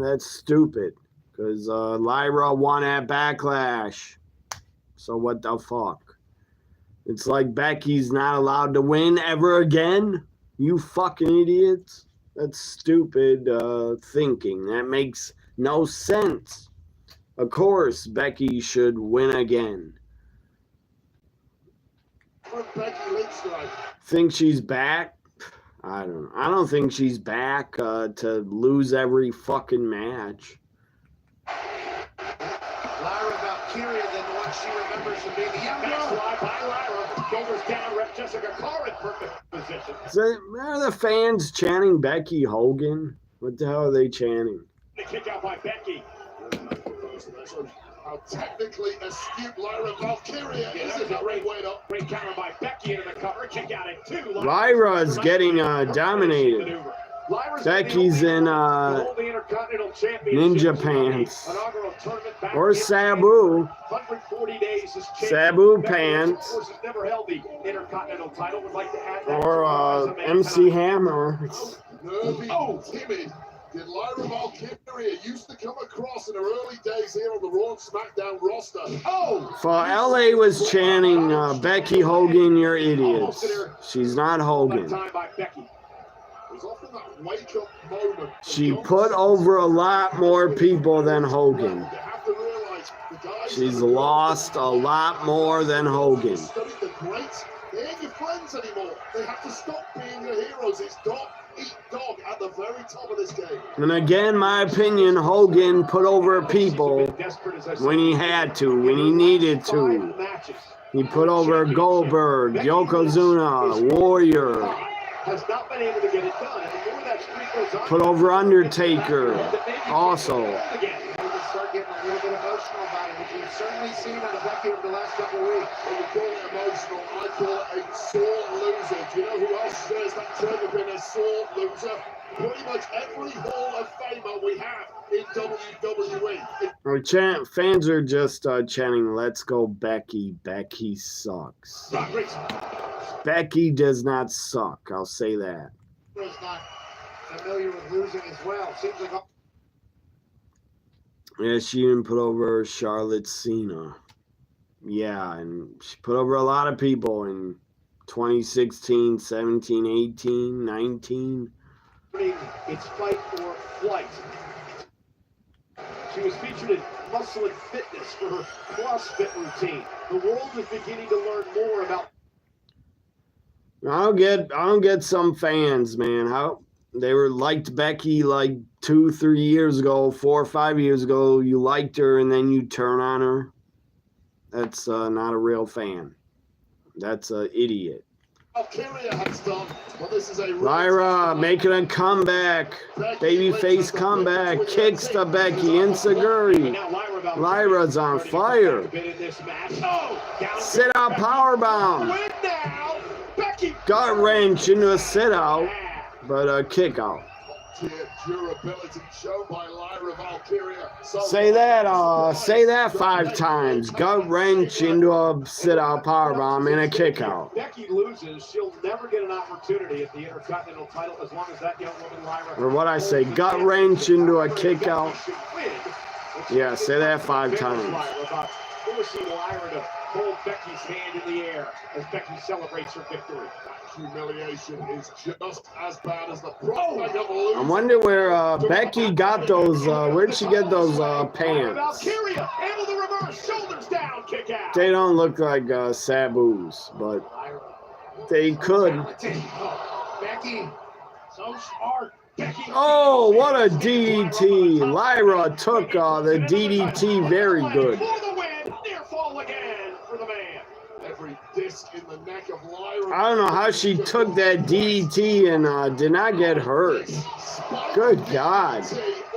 C: That's stupid. Because Lyra won at Backlash. So what the fuck? It's like Becky's not allowed to win ever again? You fucking idiots. That's stupid thinking. That makes no sense. Of course, Becky should win again.
A: Becky Lynch tonight.
C: Think she's back? I don't know. I don't think she's back to lose every fucking match.
J: Lyra Valkyria, then once she remembers to be the young girl.
I: Backslide by Lyra. Shoulders down, Rep Jessica Carr in perfect position.
C: Are the fans chanting Becky Hogan? What the hell are they chanting?
I: The kick out by Becky.
A: How technically astute Lyra Valkyria is a great way to.
I: Great counter by Becky into the cover. Kick out at 2.
C: Lyra is getting dominated. Becky's in ninja pants. Or Sabu.
I: 140 days as
C: Sabu pants.
I: Never held the Intercontinental title. Would like to add that
C: Or MC Hammer.
A: Nervy, timid. Did Lyra Valkyria used to come across in her early days here on the Raw and SmackDown roster? Oh!
C: For LA was chanting Becky Hogan, you're idiots. She's not Hogan. She put over a lot more people than Hogan. She's lost a lot more than Hogan.
A: They ain't your friends anymore. They have to stop being your heroes. It's dog eat dog at the very top of this game.
C: And again, my opinion, Hogan put over people when he had to, when he needed to. He put over Goldberg, Yokozuna, Warrior.
I: Has not been able to get it done. And the more that streak goes on,
C: put over Undertaker also.
J: You can start getting a little bit emotional about it, which we've certainly seen out of Becky over the last couple of weeks.
A: When you call it emotional, I call it a sore loser. Do you know who else says that term has been a sore loser? Pretty much every Hall of Famer we have in WWE.
C: Fans are just chanting, let's go Becky. Becky sucks. Becky does not suck. I'll say that.
J: Is not familiar with losing as well. Seems like.
C: Yeah, she didn't put over Charlotte Cena. Yeah, and she put over a lot of people in 2016, 17, 18, 19.
I: It's fight or flight. She was featured in Muscle and Fitness for her CrossFit routine. The world is beginning to learn more about.
C: I don't get some fans, man. How they were liked Becky like 2-3 years ago, 4 or 5 years ago. You liked her and then you turn on her. That's not a real fan. That's an idiot. Lyra making a comeback. Babyface comeback. Kicks to Becky. Enziguri. Lyra's on fire. Sit out powerbomb. Gut wrench into a sit out, but a kick out. Say that 5 times. Gut wrench into a sit out powerbomb and a kick out.
I: Becky loses, she'll never get an opportunity at the Intercontinental title as long as that young woman Lyra.
C: Or what I say, gut wrench into a kick out. Yeah, say that 5 times.
I: Forcing Lyra to hold Becky's hand in the air as Becky celebrates her victory.
A: Humiliation is just as bad as the prospect of losing.
C: I wonder where Becky got those. Where'd she get those pants?
I: Able to reverse, shoulders down, kick out.
C: They don't look like Sabu's, but they could.
J: Becky
I: So smart. Becky.
C: Oh, what a DDT. Lyra took the DDT very good.
I: For the win. Near fall again for the man.
J: Every disc in the neck of Lyra.
C: I don't know how she took that DDT and did not get hurt. Good God.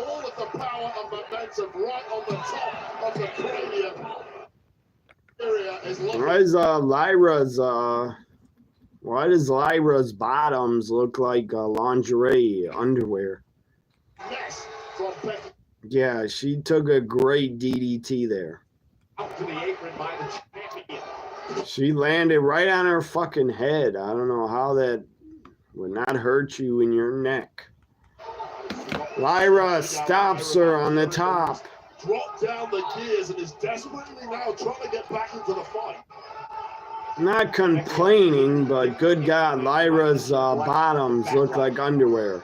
J: All of the power of momentum right on the top of the cranium.
C: Why does Lyra's bottoms look like lingerie underwear?
J: Yes, from Becky.
C: Yeah, she took a great DDT there.
I: Out to the apron by the champion.
C: She landed right on her fucking head. I don't know how that would not hurt you in your neck. Lyra stops her on the top.
J: Dropped down the gears and is desperately now trying to get back into the fight.
C: Not complaining, but good God, Lyra's bottoms look like underwear.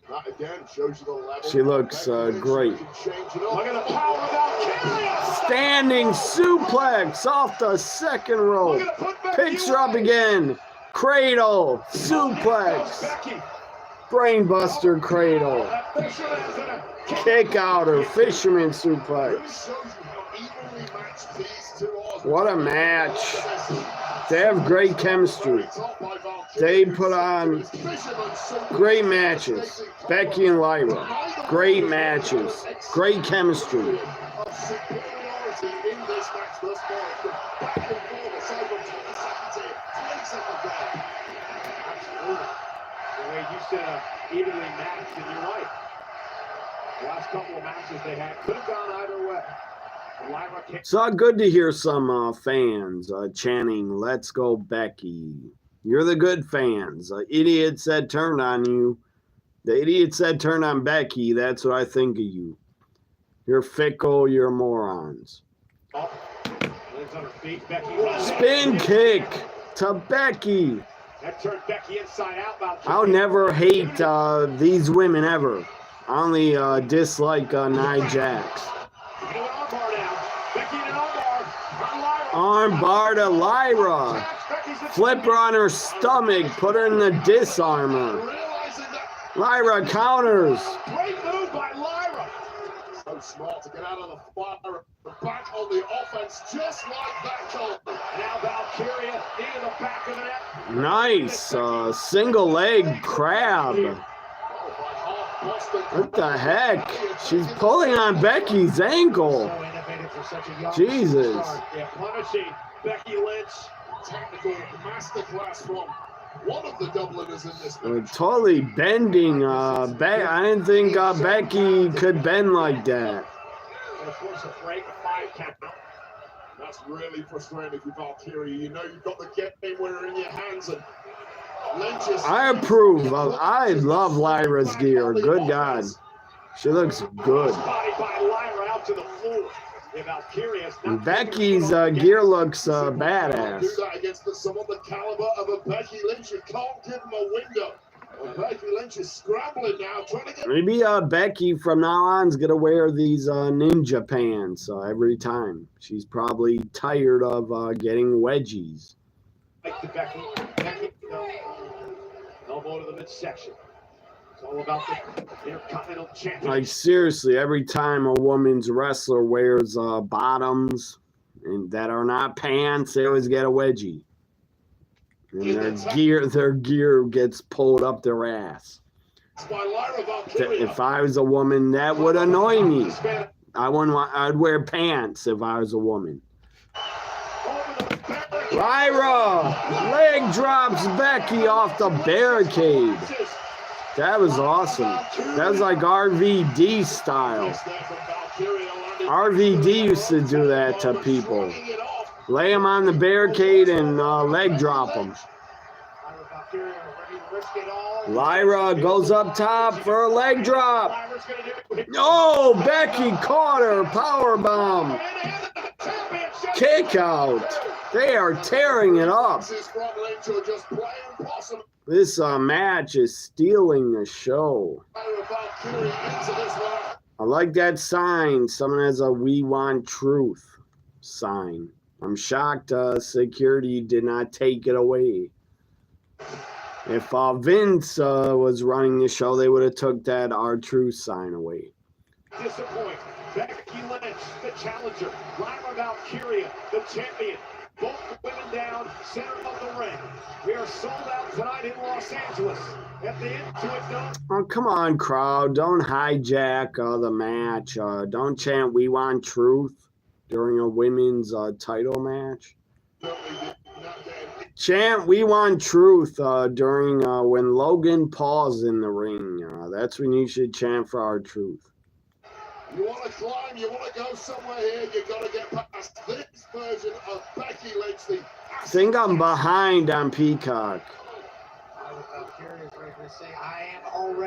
J: That again shows you the level.
C: She looks great.
I: Look at the power of Valkyria.
C: Standing suplex off the second rope. Picks her up again. Cradle, suplex. Brainbuster cradle. Kick out her fisherman suplex. What a match. They have great chemistry. They put on great matches. Becky and Lyra. Great matches. Great chemistry.
I: Evenly matched, and you're right. The last couple of matches they had could have gone either way.
C: It's not good to hear some fans chanting, "Let's go, Becky." You're the good fans. Idiot said turned on you. The idiot said turn on Becky. That's what I think of you. You're fickle. You're morons.
I: Oh, on her feet, Becky.
C: Spin kick to Becky.
I: That turned Becky inside out.
C: I'll never hate these women ever. I only dislike Nia Jax. Armbar to Lyra. Flip her on her stomach. Put her in the disarmor. Lyra counters.
J: Great move by Lyra. So smart to get out of the fire. Back on the offense, just like that, Cole.
I: Now Valkyria into the back of the net.
C: Nice. Single leg crab. What the heck? She's pulling on Becky's ankle. Jesus.
I: Yeah, punishing Becky Lynch.
J: Technical masterclass from one of the Dubliners in this match.
C: Totally bending. I didn't think Becky could bend like that.
J: That's really frustrating for Valkyria. You know you've got the game winner in your hands, and Lynch is...
C: I approve. I love Lyra's gear. Good God. She looks good. Becky's gear looks badass.
J: Do that against someone the caliber of a Becky Lynch. You can't give them a window. Becky Lynch is scrambling now, trying to get...
C: Maybe Becky from now on is going to wear these ninja pants every time. She's probably tired of getting wedgies.
I: Becky, elbow to the midsection. It's all about the Intercontinental Championship.
C: Like, seriously, every time a woman's wrestler wears bottoms and that are not pants, they always get a wedgie. And their gear gets pulled up their ass. If I was a woman, that would annoy me. I'd wear pants if I was a woman. Lyra leg drops Becky off the barricade. That was awesome. That was like RVD style. RVD used to do that to people. Lay them on the barricade and leg drop them. Lyra goes up top for a leg drop. Oh, Becky caught her. Powerbomb. Kick out. They are tearing it up. This match is stealing the show. I like that sign. Someone has a "We Want Truth" sign. I'm shocked security did not take it away. If Vince was running the show, they would have took that R-Truth sign away.
I: Disappoint. Becky Lynch, the challenger. Lyra Valkyria, the champion. Both women down, center of the ring. We are sold out tonight in Los Angeles at the Intuit Dome.
C: Oh, come on, crowd. Don't hijack the match. Don't chant "We Want Truth" during a women's title match. Chant "We Want Truth" during when Logan Paul's in the ring. That's when you should chant for R-Truth.
A: You want to climb, you want to go somewhere here, you got to get past this version of Becky Lynch.
C: I think I'm behind on Peacock.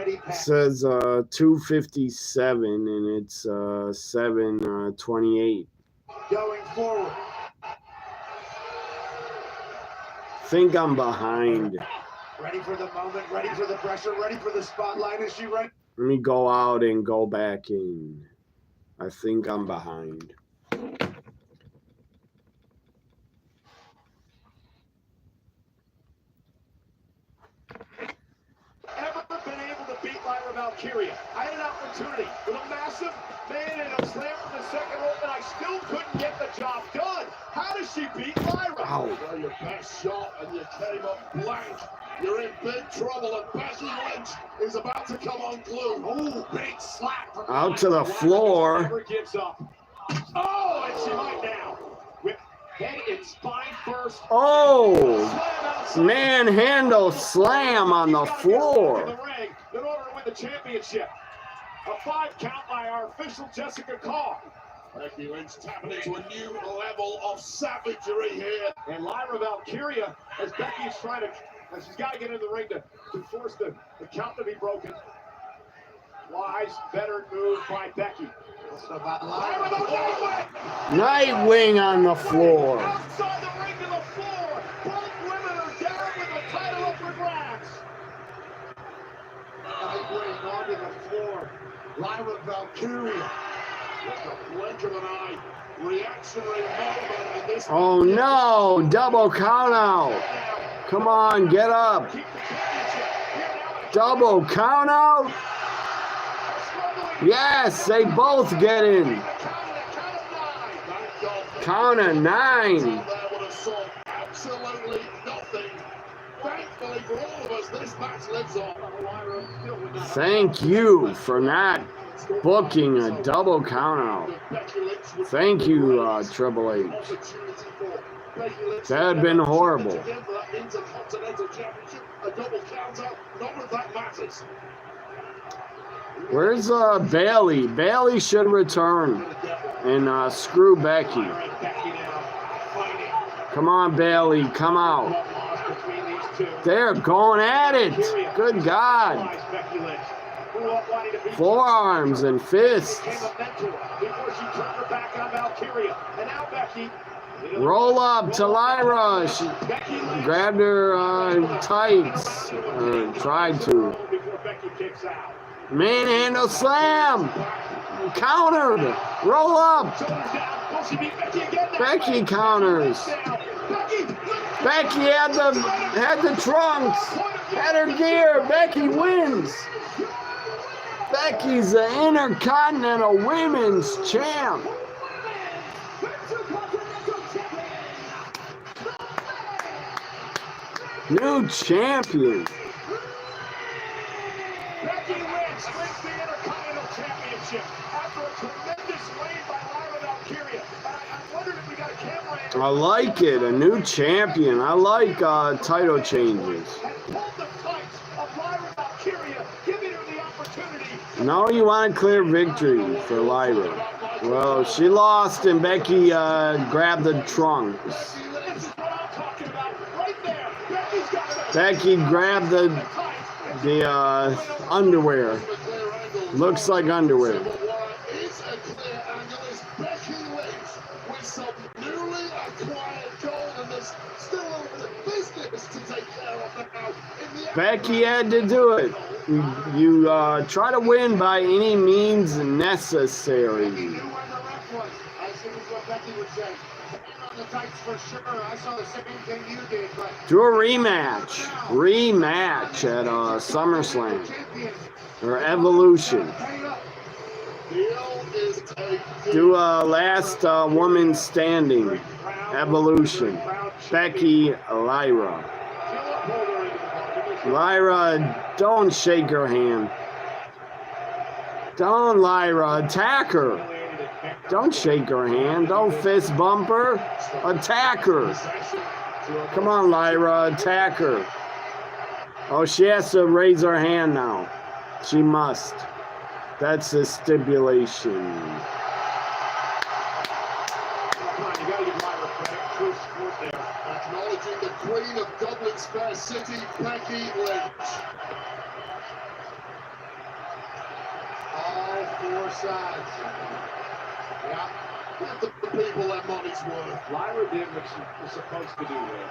C: It says 2:57 and it's 7:28.
I: Going forward.
C: Think I'm behind.
I: Ready for the moment, ready for the pressure, ready for the spotlight. Is she ready?
C: Let me go out and go back in. I think I'm behind.
I: Ever been able to beat Lyra Valkyria? I had an opportunity with a massive man and a slam from the second rope, and I still couldn't get the job done. How does she beat Lyra?
C: Ow.
A: Well, your best shot and you came up blank. You're in big trouble, and Becky Lynch is about to come unglued.
I: Oh, big slap. From
C: Out to the floor.
I: Never gives up. Oh, and she might now. With head and spine first.
C: Oh, manhandle slam on the floor.
I: In order to win the championship. A 5 count by our official Jessica Carr.
A: Becky Lynch tapping into a new level of savagery here.
I: And Lyra Valkyria, as Becky is trying to, and she's got to get in the ring to force the count to be broken. Wise, better move by Becky.
C: Nightwing on the floor.
I: Outside the ring to the floor. Both women are down with the title up for grabs.
A: Nightwing onto the floor. Lyra Valkyria. With a blink of an eye. Reactionary moment in this.
C: Oh no, double count out. Come on, get up. Double count out. Yes, they both get in. Count of 9.
A: Absolutely nothing. Thankfully for all of us, this match lives on.
C: Thank you for not booking a double count out. Thank you, Triple H. That had been horrible. Where's Bailey? Bailey should return and screw Becky. Come on, Bailey, come out. They're going at it. Good God. Forearms and fists. Roll up to Lyra. She grabbed her tights. Tried to. Manhandle slam. Countered. Roll up. Becky counters. Becky had the trunks. Had her gear. Becky wins. Becky's the Intercontinental Women's Champ. New champion.
I: Becky Lynch wins the Intercontinental Championship after a tremendous reign by Lyra Valkyria. I wondered if we got a camera in.
C: I like it. A new champion. I like title changes. No, you want a clear victory for Lyra. Well, she lost and Becky grabbed the trunks. Becky grabbed the underwear. Looks like underwear. Becky had to do it. You try to win by any means necessary.
J: the tights for sure. I saw the same thing you did, but
C: do a rematch at SummerSlam or Evolution. Do a last woman standing Evolution. Becky, Lyra. Lyra, don't shake her hand. Don't, Lyra, attack her. Don't shake her hand. Don't fist bump her. Attack her. Come on, Lyra, attack her. Oh, she has to raise her hand now. She must. That's the stipulation.
A: Acknowledging the Queen of Dublin's Fair City, Becky Lynch. All four sides. Yeah, give the people their money's worth.
J: Lyra did what she was supposed to do there.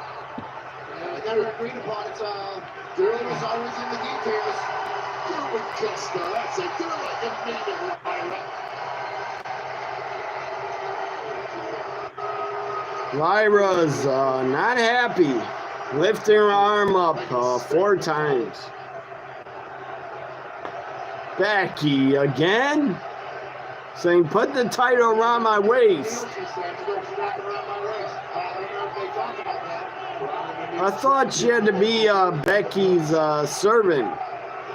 A: Yeah, they got it agreed upon. It's Dylan is always in the details. Do it, Custer. That's it. Do it like you mean it, Lyra.
C: Lyra's not happy. Lifting her arm up 4 times. Becky again? Saying, put the title around my waist. I thought she had to be Becky's servant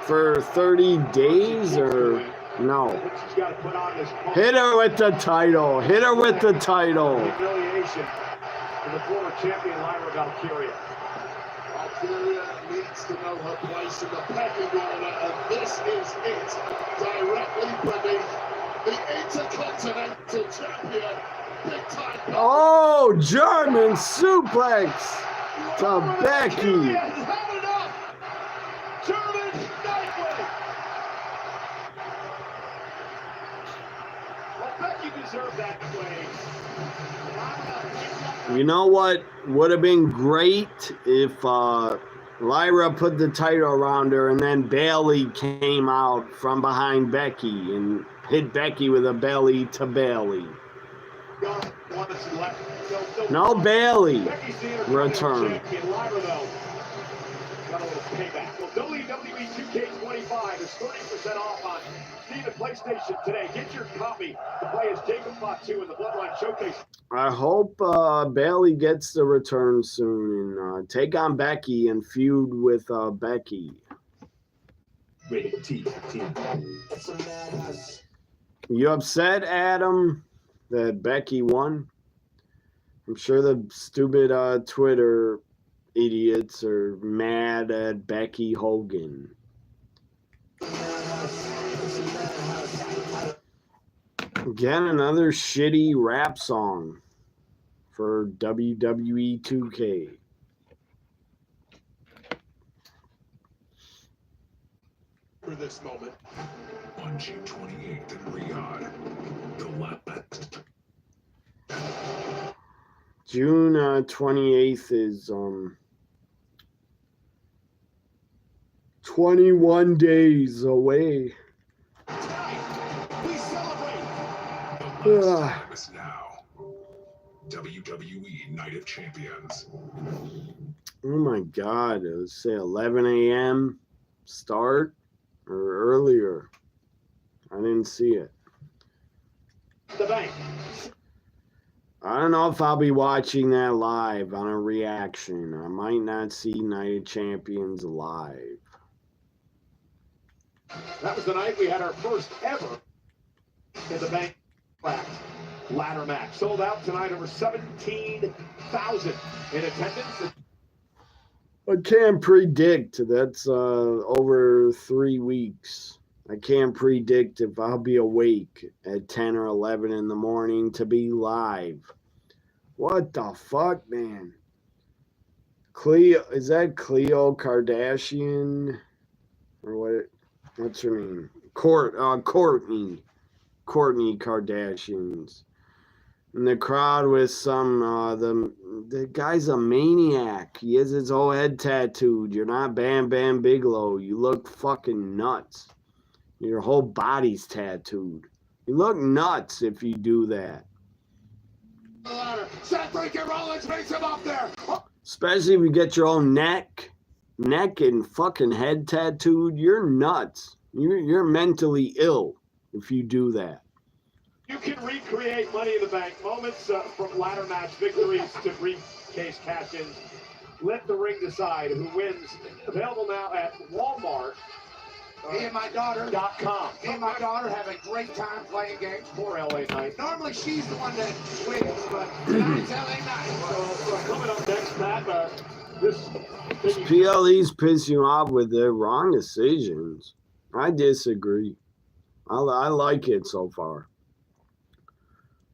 C: for 30 days or no. Hit her with the title. Hit her with the title.
I: Humiliation for the former champion Lyra Valkyria.
A: Valkyria needs to know her place in the pecking order, and this is it. Directly beneath the Intercontinental Champion. Big time.
C: Oh, German suplex to Becky.
A: Had enough. German nightmare.
I: Well, Becky deserved that way.
C: You know what would have been great if Lyra put the title around her and then Bayley came out from behind Becky and hit Becky with a belly to Bayley. No Bayley return.
I: WWE 2K25 is 30% off on Steam and PlayStation today. Get your copy to play as Jacob Bot 2 in the Bloodline Showcase.
C: I hope Bayley gets the return soon and take on Becky and feud with Becky. You upset, Adam, that Becky won? I'm sure the stupid Twitter idiots are mad at Becky Hogan. Again, another shitty rap song for WWE 2K.
A: For this moment.
L: On June 28th in Riyadh, the last.
C: June 28th is 21 days away.
L: We celebrate. The last time is now. WWE Night of Champions.
C: Oh my God, let's say 11 a.m. start or earlier. I didn't see it.
I: The bank.
C: I don't know if I'll be watching that live on a reaction. I might not see Night of Champions live.
I: That was the night we had our first ever in the bank ladder match. Sold out tonight, over 17,000 in attendance.
C: I can't predict. That's over 3 weeks. I can't predict if I'll be awake at 10 or 11 in the morning to be live. What the fuck, man? Cleo, is that Cleo Kardashian? Or what? What's her name? Courtney Kardashians. In the crowd with some, the guy's a maniac. He has his whole head tattooed. You're not Bam Bam Bigelow. You look fucking nuts. Your whole body's tattooed. You look nuts if you do that.
J: Seth freaking Rollins makes him up there.
C: Especially if you get your own neck and fucking head tattooed. You're nuts. You're mentally ill if you do that.
I: You can recreate Money in the Bank moments from ladder match victories to briefcase cash-ins. Let the ring decide who wins. Available now at Walmart.
J: Me and my daughter
I: .com.
J: have a great time playing games.
I: For LA Knight.
J: Normally she's the one that wins, but tonight's LA Knight.
I: So coming up next, Pat, this
C: PLE's piss you off with their wrong decisions. I disagree. I like it so far.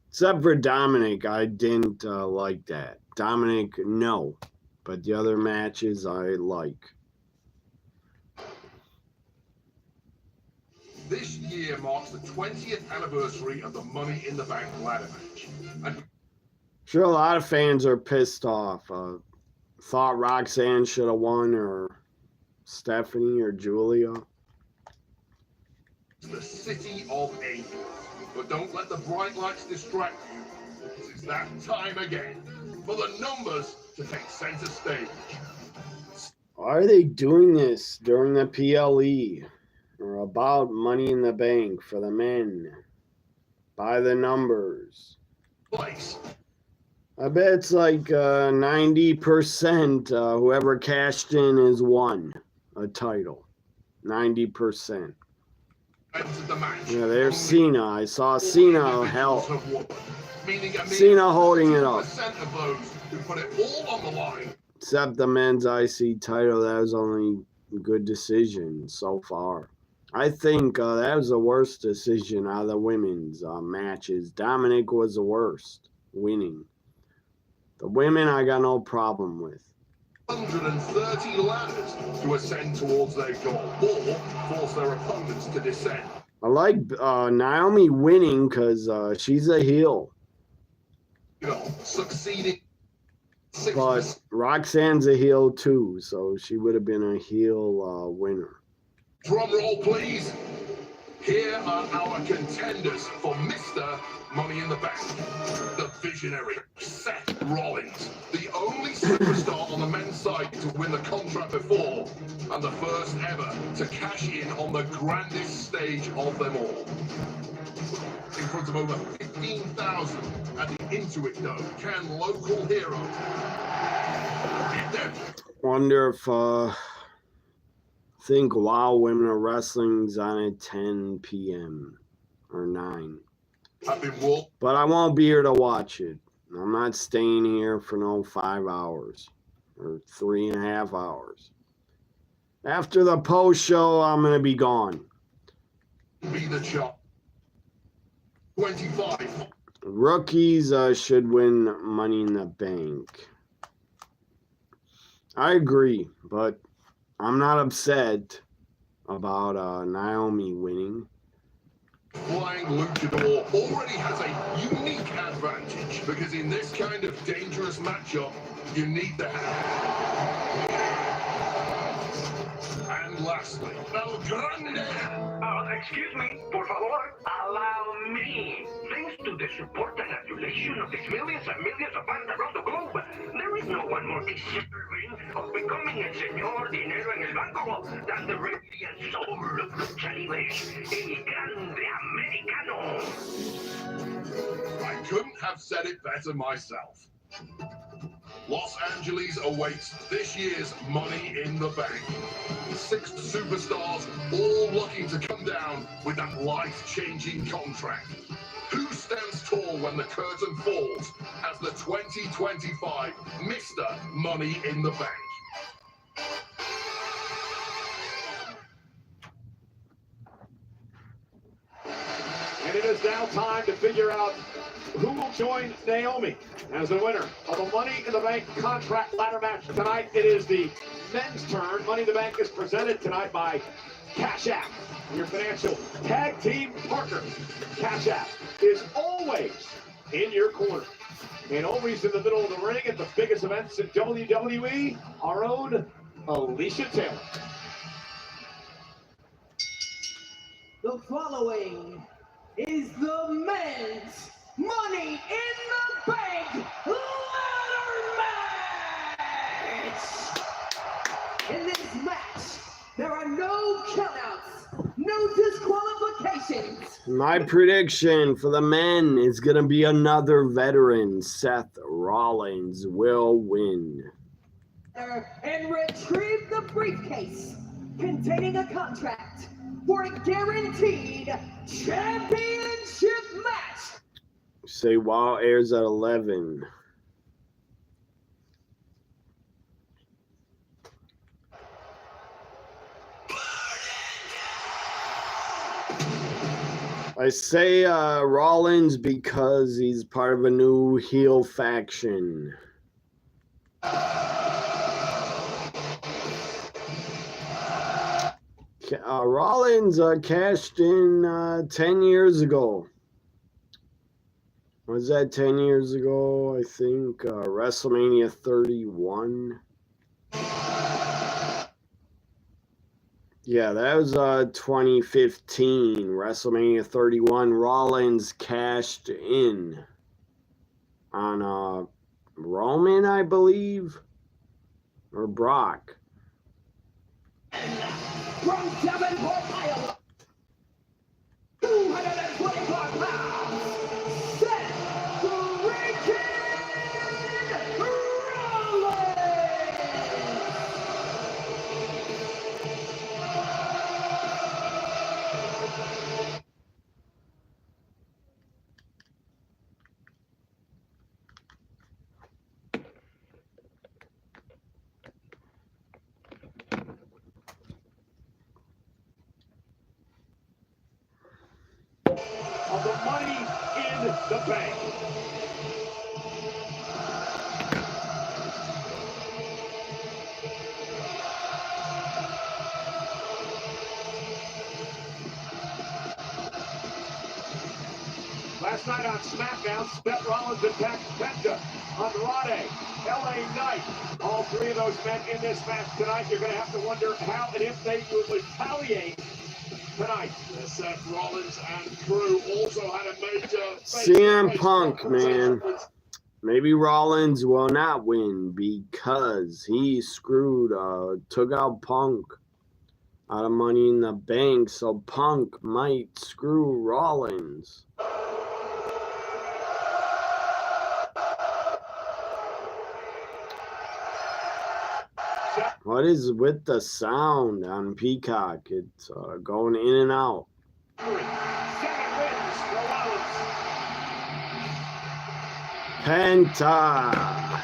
C: Except for Dominic, I didn't like that. Dominic, no. But the other matches I like.
A: This year marks the 20th anniversary of the Money in the Bank ladder match. And
C: Sure, a lot of fans are pissed off. Thought Roxanne should have won, or Stephanie, or Julia.
A: the city of angels. But don't let the bright lights distract you, because it's that time again for the numbers to take center stage.
C: Why are they doing this during the PLE? Or about Money in the Bank for the men? By the numbers.
A: Place.
C: I bet it's like 90% whoever cashed in has won a title. 90%.
A: The match.
C: Yeah, there's Cena. I saw Cena held.
A: Meaning
C: Cena holding it up.
A: 2% of those who put it all on the line.
C: Except the men's IC title, that was only a good decision so far. I think that was the worst decision out of the women's matches. Dominic was the worst, winning. The women I got no problem with.
A: 130 ladders to ascend towards their goal, or force their opponents to descend.
C: I like Naomi winning because she's a heel.
A: You know, succeeding.
C: But Roxanne's a heel too, so she would have been a heel winner.
A: Drum roll, please. Here are our contenders for Mr. Money in the Bank. The visionary, Seth Rollins, the only superstar on the men's side to win the contract before, and the first ever to cash in on the grandest stage of them all. In front of over 15,000 at the Intuit Dome, can local hero get them?
C: Wonder if I think Wow Women of Wrestling's on at 10 p.m. or 9. But I won't be here to watch it. I'm not staying here for no 5 hours or 3.5 hours. After the post show, I'm going to be gone.
A: Be the chop. 25.
C: Rookies should win Money in the Bank. I agree, but I'm not upset about Naomi winning.
A: Flying Luchador already has a unique advantage because in this kind of dangerous matchup, you need the hand. And lastly, El Grande.
B: Excuse me, por favor, allow me. Thanks to the support and adulation of these millions and millions of fans around the globe, there is no one more deserving of becoming el señor dinero en el banco than the radiant soul of Lucha Libre, el grande americano.
A: I couldn't have said it better myself. Los Angeles awaits this year's Money in the Bank. 6 superstars, all looking to come down with that life-changing contract. Who stands tall when the curtain falls as the 2025 Mr. Money in the Bank?
I: And it is now time to figure out who will join Naomi as the winner of the Money in the Bank contract ladder match tonight. It is the men's turn. Money in the Bank is presented tonight by Cash App, your financial tag team partner. Cash App is always in your corner and always in the middle of the ring at the biggest events in WWE, our own Alicia Taylor.
G: The following is the men's Money in the Bank ladder match! In this match, there are no countouts, no disqualifications.
C: My prediction for the men is going to be another veteran. Seth Rollins will win.
G: And retrieve the briefcase containing a contract for a guaranteed championship match.
C: Say WoW airs at 11. I say Rollins because he's part of a new heel faction. Rollins cashed in 10 years ago. Was that 10 years ago? I think WrestleMania 31. Yeah, that was 2015. WrestleMania 31. Rollins cashed in on Roman, I believe, or Brock.
G: From Davenport, Iowa, 224 pounds, Seth freaking Rollins!
I: Of the Money in the Bank. Last night on SmackDown, Seth Rollins attacked Penta, Andrade, LA Knight. All three of those men in this match tonight. You're going to have to wonder how and if they would retaliate tonight.
A: Seth Rollins and crew also had a major
C: CM Punk, man. Maybe Rollins will not win because he took out Punk out of Money in the Bank, so Punk might screw Rollins. What is with the sound on Peacock? It's going in and out.
I: 7 wins for Rollins.
C: Penta.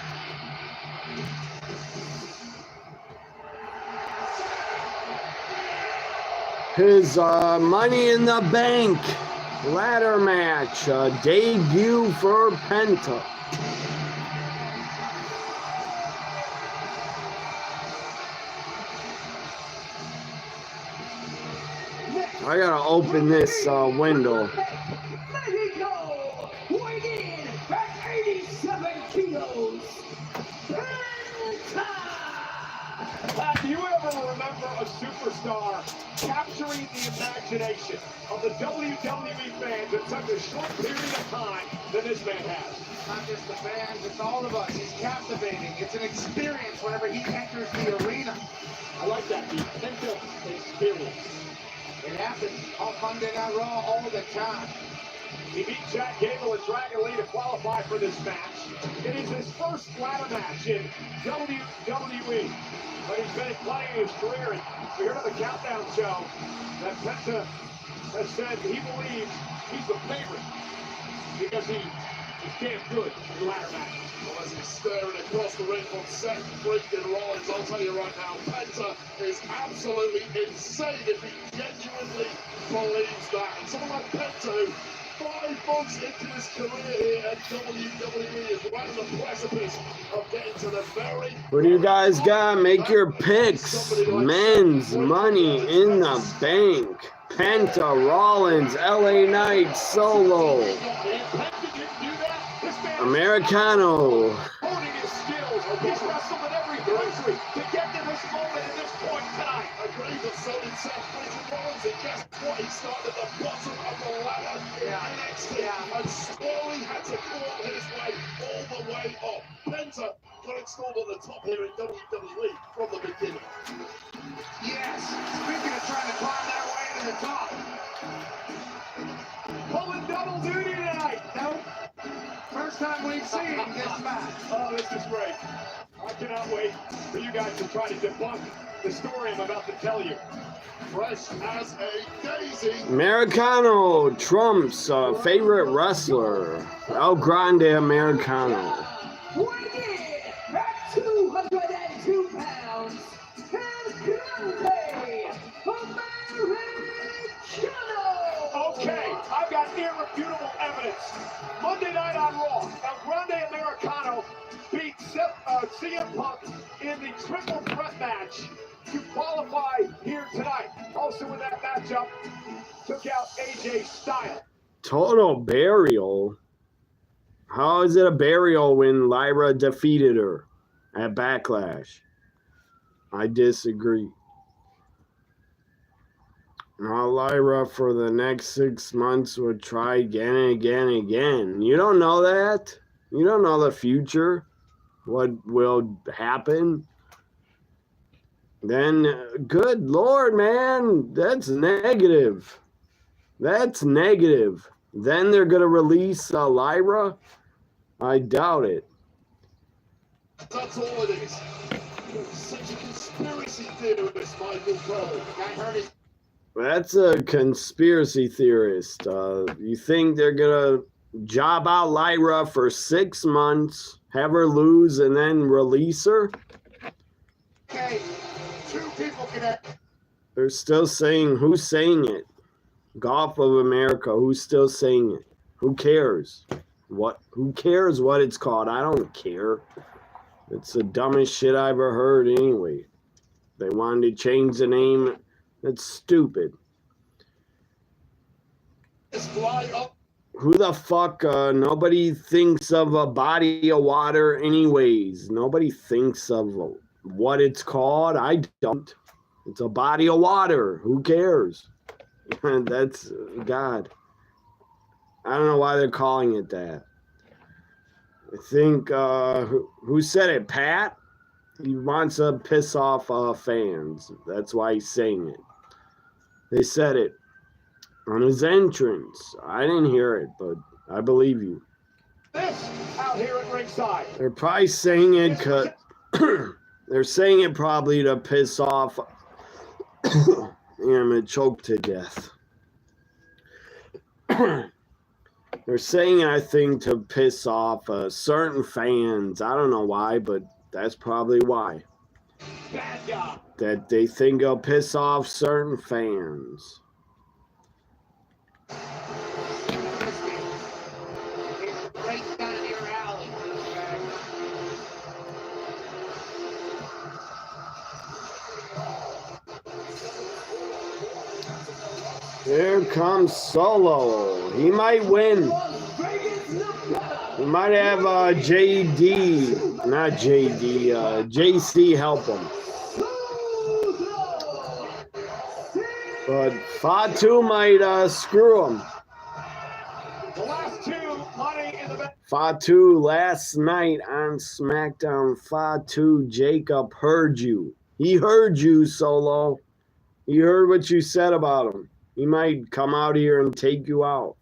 C: His Money in the Bank ladder match debut for Penta. I gotta open this window.
G: Mexico, weighing in at 87 kilos, Penta!
I: Do you ever remember a superstar capturing the imagination of the WWE fans in such a short period of time that this man has?
E: Not just the fans, it's all of us. He's captivating. It's an experience whenever he enters the arena.
I: I like that, the Penta experience.
E: It happens on Monday Night Raw all the time.
I: He beat Jack Gable and Dragon Lee to qualify for this match. It is his first ladder match in WWE. But he's been playing his career, and we heard on the Countdown show that Penta has said he believes he's the favorite because he is damn good in ladder matches.
A: Well, as he's staring across the ring from Seth freaking Rollins, I'll tell you right now, Penta is absolutely insane if he genuinely believes that. And someone like Penta, 5 months into his career here at WWE, is right on the precipice of getting to the very...
C: What do you guys got? Make your picks. Men's Money in the Bank. Penta, Rollins, LA Knight, Solo. Americano.
I: Honing his skills, he's wrestled in every country to get to his moment at this point tonight. I agree, but so did Seth Rollins, and guess what? He started at the bottom of the ladder in NXT and slowly had to claw his way all the way up. Penta got installed at the top here in WWE from the beginning.
J: Yes, speaking of trying to climb their way to the top. Pulling double duty tonight. Nope. First time we've seen him get smashed.
I: Oh, this is great. I cannot wait for you guys to try to debunk the story I'm about to tell you. Fresh as a daisy.
C: Americano, Trump's favorite wrestler. El Grande Americano.
G: Weighing at 202 pounds, El Grande Americano.
I: Okay, I've got irrefutable evidence. Monday night on Raw, El Grande Americano beat CM Punk in the triple threat match to qualify here tonight. Also in that matchup, took out AJ Styles.
C: Total burial. How is it a burial when Lyra defeated her at Backlash? I disagree. Now Lyra for the next 6 months would try again and again and again. You don't know that. You don't know the future. What will happen. Then, good Lord, man, that's negative. That's negative. Then they're going to release Lyra? I doubt it.
I: That's all it is. Such a conspiracy theorist, Michael Cole.
J: I heard it.
C: That's a conspiracy theorist. You think they're going to job out Lyra for 6 months, have her lose, and then release her?
J: Okay, 2 people connect.
C: They're still saying, who's saying it? Golf of America, who's still saying it? Who cares? Who cares what it's called? I don't care. It's the dumbest shit I ever heard anyway. They wanted to change the name. That's stupid. Who the fuck? Nobody thinks of a body of water anyways. Nobody thinks of what it's called. I don't. It's a body of water. Who cares? That's God. I don't know why they're calling it that. I think, who said it? Pat? He wants to piss off fans. That's why he's saying it. They said it on his entrance. I didn't hear it, but I believe you.
I: This out here at ringside.
C: They're probably saying it because they're saying it probably to piss off. I'm gonna choke to death. They're saying it, I think, to piss off certain fans. I don't know why, but that's probably why.
I: Bad job.
C: That they think it'll piss off certain fans.
J: Right down your alley.
C: Here comes Solo. He might win. He might have JD, not JD, JC help him. But Fatu might screw him.
I: The last 2 money in the bank.
C: Fatu last night on SmackDown. Fatu, Jacob heard you. He heard you, Solo. He heard what you said about him. He might come out here and take you out.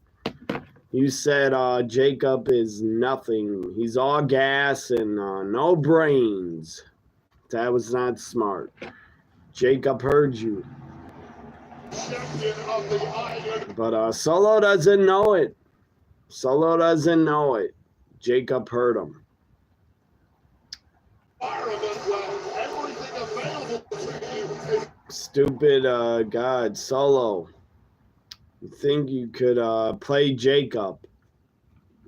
C: You said Jacob is nothing. He's all gas and no brains. That was not smart. Jacob heard you. But Solo doesn't know it. Solo doesn't know it. Jacob heard him. Stupid God, Solo. You think you could play Jacob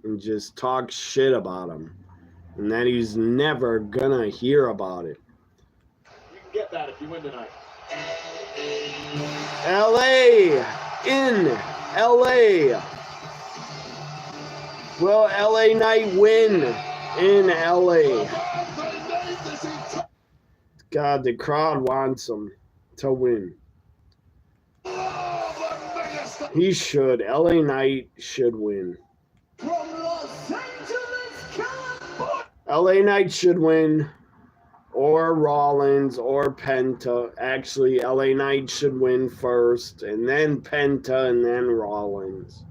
C: and just talk shit about him, and that he's never gonna hear about it.
I: You can get that if you win tonight.
C: LA in LA. Will LA Knight win in LA? God, the crowd wants him to win. He should. LA Knight should win.
I: From Los Angeles, California.
C: LA Knight should win. Or Rollins or Penta. Actually, LA Knight should win first, and then Penta, and then Rollins.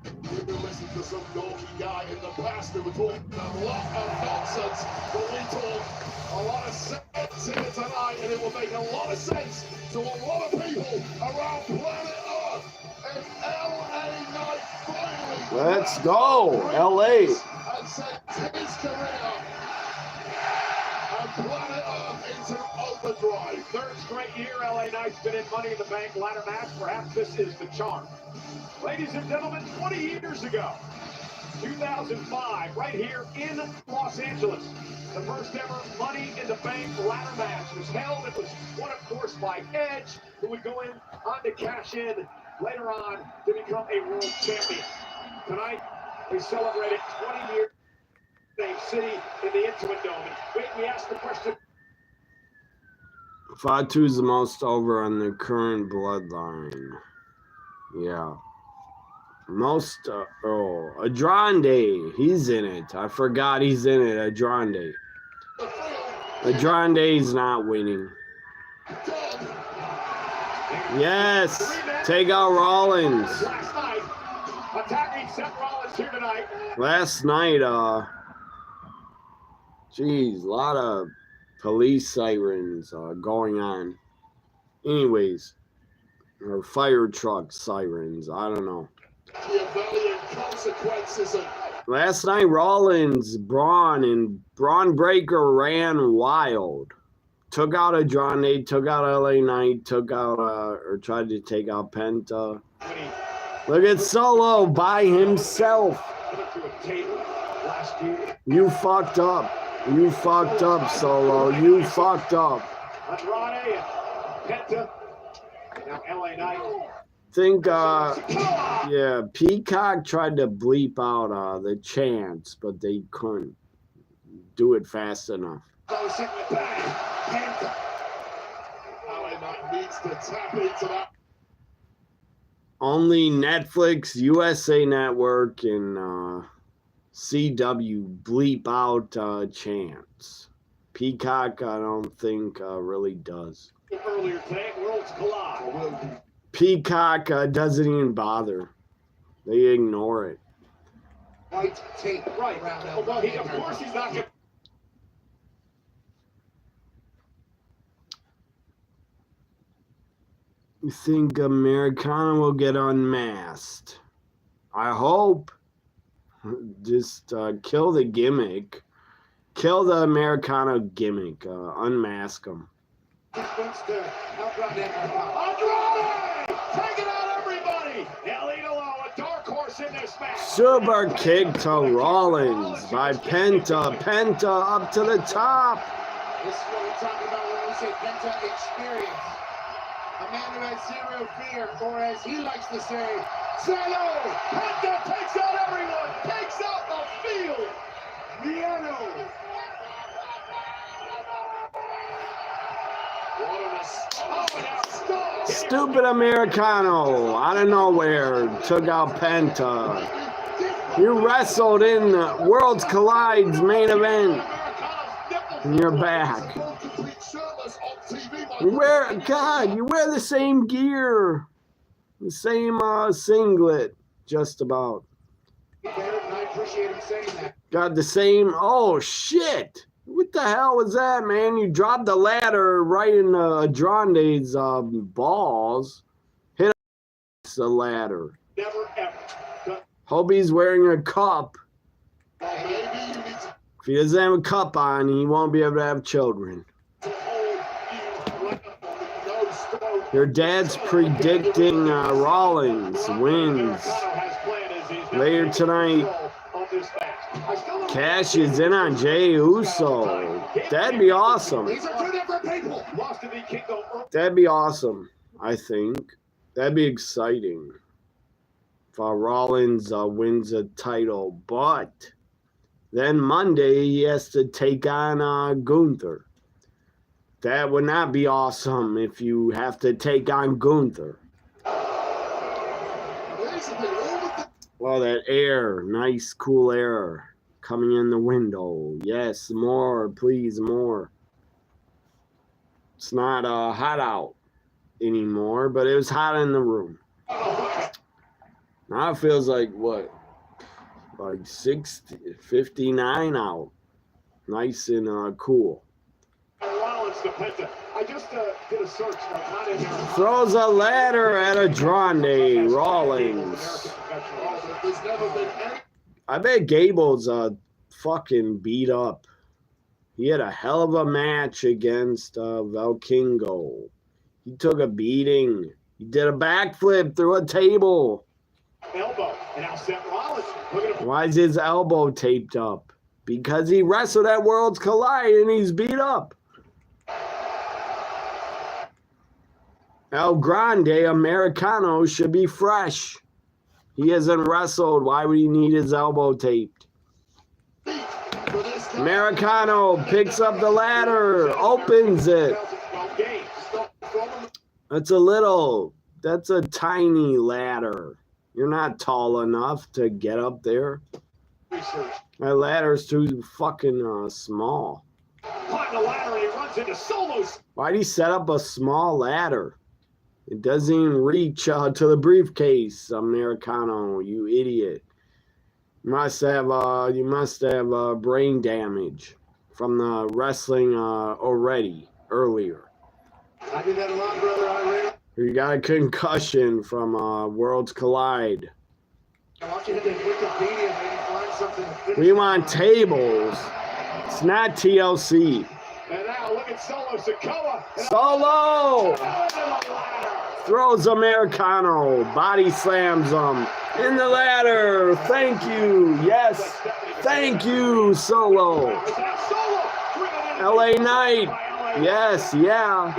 A: We've been listening to some dorky guy in the past who was talking a lot of nonsense, but we talk a lot of sense here tonight, and it will make a lot of sense to a lot of people around planet Earth. And LA Knight finally.
C: Let's go, LA.
A: And sent his career and planet Earth into overdrive.
I: Third straight year, LA Knight's been in Money in the Bank ladder match. Perhaps this is the charm. Ladies and gentlemen, 20 years ago, 2005, right here in Los Angeles, the first ever Money in the Bank ladder match was held. It was won, of course, by Edge, who would go on to cash in later on to become a world champion. Tonight, we celebrated 20 years in the same city in the Intuit Dome. We asked the question.
C: Fatu's the most over on the current bloodline. Yeah. Most, Andrade, he's in it. I forgot he's in it, Andrade. Andrade's not winning. Yes, take out Rollins.
I: Last night, attacking Seth Rollins here tonight.
C: Last night, geez, a lot of police sirens going on. Anyways, or fire truck sirens, I don't know. Last night, Rollins, Braun Breaker ran wild. Took out Andrade, took out LA Knight, took out, or tried to take out Penta. Look at Solo by himself. You fucked up. You fucked up, Solo. You fucked up.
I: Andrade, Penta, now LA Knight.
C: Think, yeah, Peacock tried to bleep out the chants, but they couldn't do it fast enough. Only Netflix, USA Network, and CW bleep out chants. Peacock, I don't think really does.
I: Earlier today, Worlds Collide.
C: Peacock doesn't even bother. They ignore it.
J: White tape
I: Right.
J: around
I: Well, of course he's not going to.
C: You think Americana will get unmasked? I hope. Just kill the gimmick. Kill the Americana gimmick. Unmask them.
I: Andrade! Taking out everybody! A dark horse in this match.
C: Super kick to Rollins by Penta. Penta up to the top.
J: This is what we're talking about when we say Penta experience. A man who has zero fear, or as he likes to say,
I: Salo! Penta takes out everyone! Takes out the field! Miano!
C: Stupid Americano out of nowhere took out Penta. You wrestled in the Worlds Collide's main event. And you're back. You wear the same gear. The same singlet, just about.
J: I appreciate him saying that.
C: Got the same, oh shit. What the hell was that, man? You dropped the ladder right in Andrade's balls. Hit the ladder.
I: Never ever.
C: Hope he's wearing a cup. If he doesn't have a cup on, he won't be able to have children. Your dad's predicting Rollins wins later tonight. Cash is in on Jey Uso. That'd be awesome.
J: These are two different people.
C: That'd be awesome, I think. That'd be exciting if Rollins wins a title. But then Monday he has to take on Gunther. That would not be awesome if you have to take on Gunther. Well, that air, nice, cool air coming in the window. Yes, more, please, more. It's not hot out anymore, but it was hot in the room. Now it feels like, what, like 59 out. Nice and cool.
I: I just did a search.
C: Throws a ladder at Andrade Rollins. I bet Gable's fucking beat up. He had a hell of a match against Valkingo. He took a beating. He did a backflip through a table.
I: Elbow. And now Seth Rollins.
C: Why is his elbow taped up? Because he wrestled at Worlds Collide and he's beat up. El Grande Americano should be fresh. He hasn't wrestled. Why would he need his elbow taped? Americano picks up the ladder, opens it. That's a tiny ladder. You're not tall enough to get up there. That ladder's too fucking small. Why'd he set up a small ladder? It doesn't even reach to the briefcase, Americano, you idiot. You must have brain damage from the wrestling earlier.
J: I did that a lot, brother.
C: You got a concussion from Worlds Collide.
J: I want you to hit Wikipedia and maybe find something.
C: We want tables. It's not TLC.
I: And now look at Solo Sikoa.
C: Solo! Throws Americano. Body slams him. In the ladder. Thank you. Yes. Thank you, Solo. LA Knight. Yes. Yeah.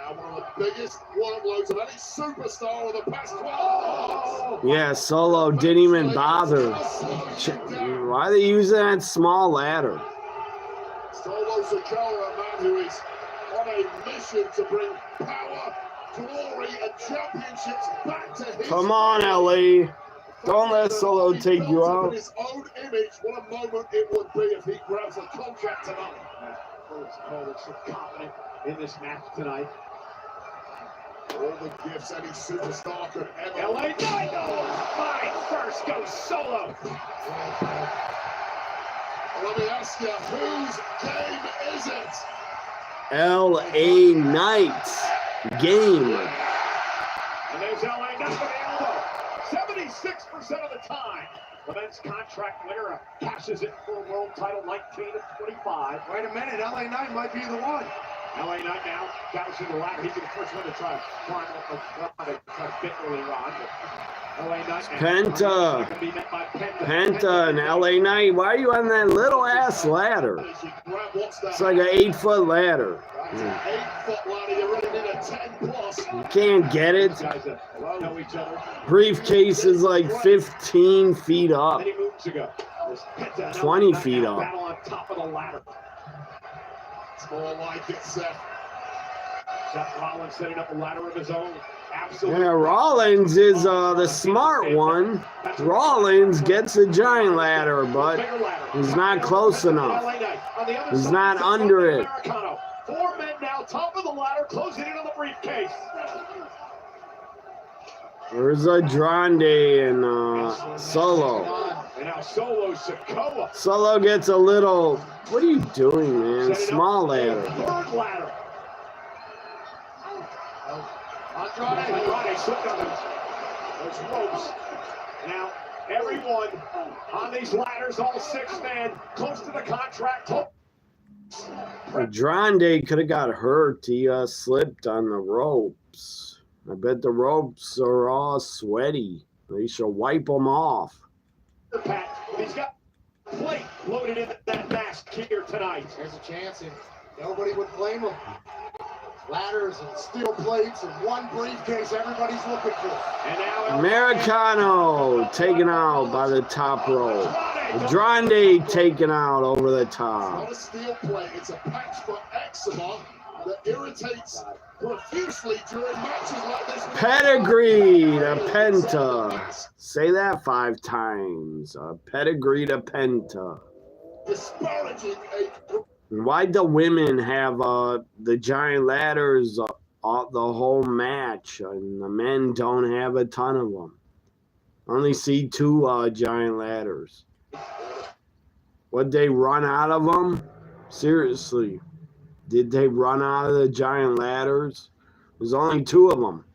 A: One of the biggest workloads of any superstar of the past 12 months.
C: Yeah, Solo didn't even bother. Why are they using that small ladder?
A: Solo Sikoa, a man who is on a mission to bring power, glory, and championships back to his
C: Come on, LA. Don't let Solo take you out.
A: His own image, what a moment it would be if he grabs a contract tonight.
I: Cole's so confident in this match tonight.
A: All the gifts any superstar could ever.
I: LA Knight mine first goes Solo.
A: Let me ask you, whose game is it?
C: LA Knight's game.
I: And there's LA Knight with the elbow. 76% of the time. The men's contract Lyra cashes it for a world title 19 of 25.
J: Wait a minute, LA Knight might be the one.
I: LA Knight now couches the ladder. He's the first one to try to climb up the bit early on. LA Knight
C: Penta and LA Knight. Why are you on that little ass ladder? It's like an 8-foot ladder. You can't get it. Briefcase is like 15 feet up. 20 feet up.
A: It's more like it, Seth.
I: Seth Rollins setting up a ladder of his own. Absolutely.
C: Yeah, Rollins is the smart one. Rollins gets a giant ladder, but he's not close enough. He's not under it.
I: 4 men now, top of the ladder, closing in on the briefcase.
C: Where's Andrade and Solo?
I: And now Solo Sikoa.
C: Solo gets a little. What are you doing, man? Small ladder.
I: Third ladder. Andrade slipped on those ropes. Now, everyone on these ladders, all 6 men, close to the contract.
C: Andrade could have got hurt. He slipped on the ropes. I bet the ropes are all sweaty. They should wipe them off.
I: He's got plate loaded in that mask here tonight.
J: There's a chance, and nobody would blame him. Ladders and steel plates and one briefcase everybody's looking for. And now
C: Americano taken out by the top rope. Andrade taken out over the top.
A: It's not a steel plate, it's a patch for eczema that irritates profusely during matches like this.
C: Pedigree to Penta. Say that 5 times. Pedigree to Penta.
A: Disparaging a...
C: Why'd the women have the giant ladders the whole match, and the men don't have a ton of them? Only see 2 giant ladders. Would they run out of them? Seriously, did they run out of the giant ladders? There's only 2 of them.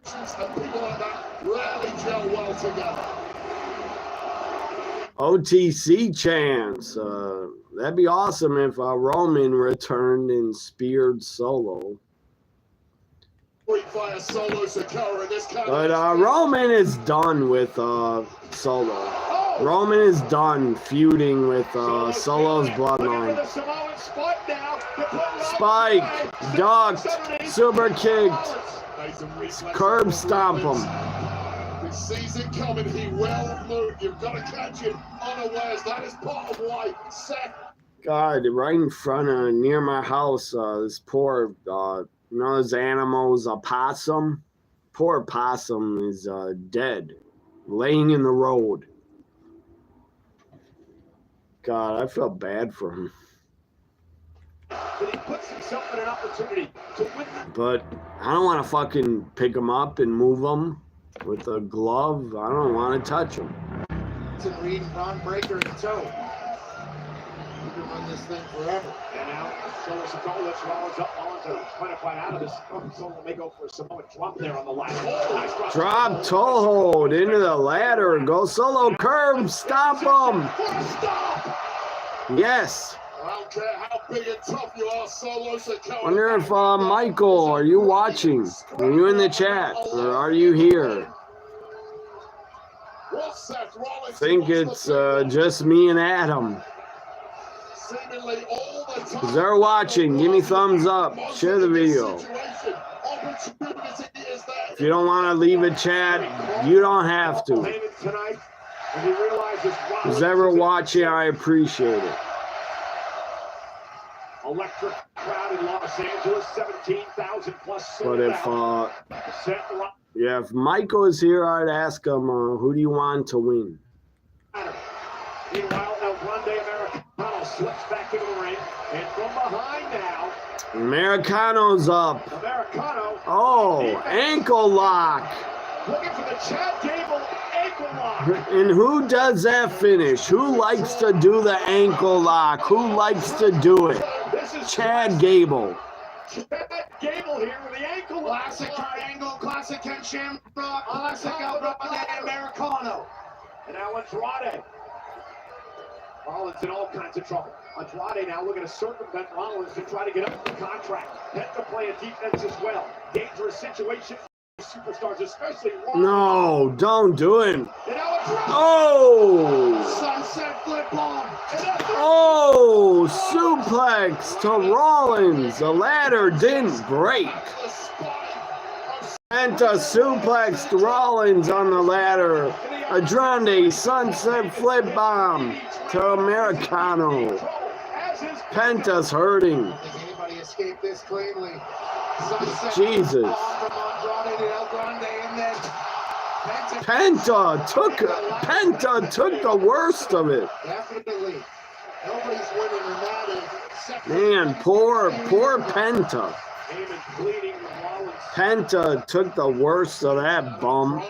A: And people like that rarely gel well together.
C: OTC chance. That'd be awesome if Roman returned and speared Solo.
A: Via Solo Sakura in this kind
C: But
A: of
C: Roman is done with Solo. Roman is done feuding with Solo's bloodline. Spike, ducked, super kicked, curb stomp him.
A: This season coming, he will move. You've got to catch him unawares. That is part of why Seth.
C: God, right in front of near my house, this poor, those animals, a possum. Poor possum is dead, laying in the road. God, I feel bad for him.
I: But he puts himself in an opportunity to win.
C: But I don't want to fucking pick him up and move him with a glove. I don't want to touch him.
J: Reed and Braun Breaker in tow. You can run this thing forever.
I: And now, Solo Sikoa lifts Rollins up. Rollins trying to fight out of this. Solo may go for a Samoan drop there on the ladder. Oh, nice
C: drop toe hold into the ladder. Go Solo curb. Stop him. Yes.
A: I don't care how big and tough you are, Solo Sikoa.
C: Wonder if Michael, are you watching? Are you in the chat or are you here? I think it's just me and Adam. If they're watching, give me thumbs up. Share the video. If you don't want to leave a chat, you don't have to. Who's ever watching, I appreciate it.
I: Electric crowd in Los Angeles, 17,000 plus.
C: But if Michael is here, I'd ask him, who do you want to win?
I: Meanwhile, El Grande Americano slips back into the ring, and from behind now,
C: Americano's up.
I: Americano.
C: Oh, ankle lock.
I: Looking for the Chad Gable ankle lock.
C: And who does that finish? Who likes to do the ankle lock? Who likes to do it? Chad Gable.
I: Chad Gable here with the ankle lock.
J: Classic triangle, classic Ken Shamrock, classic El Grande Americano.
I: And now Andrade. Rollins in all kinds of trouble. Andrade now looking to circumvent Rollins to try to get up the contract. Had to play a defense as well. Dangerous situation for superstars, especially Rollins.
C: No, don't do it. Oh!
J: Sunset flip bomb.
C: Oh, suplex to Rollins. The ladder didn't break. Penta suplexed Rollins on the ladder. Andrade sunset flip bomb to Americano. Penta's hurting.
J: Does anybody escape this cleanly?
C: Jesus. Penta took the worst of it.
J: Definitely. Nobody's winning in that.
C: Man, poor Penta. Penta took the worst of that bum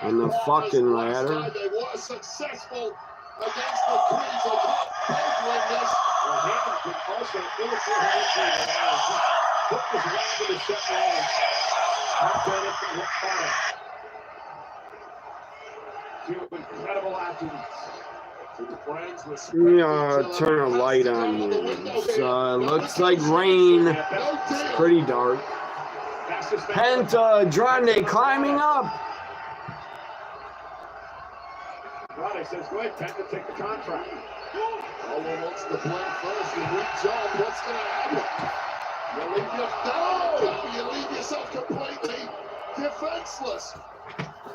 C: on the fucking ladder.
A: They were successful against the Queens. They can't both win this.
I: Hammond can also illustrate put his way to the set Rollins. Two incredible athletes.
C: Turn a light on here. So it looks like rain. It's pretty dark. Penta Andrade climbing up.
I: Andrade says, go ahead, Penta, take the contract.
A: Solo wants to play first. And we jump. What's going to happen?
J: You leave yourself completely defenseless.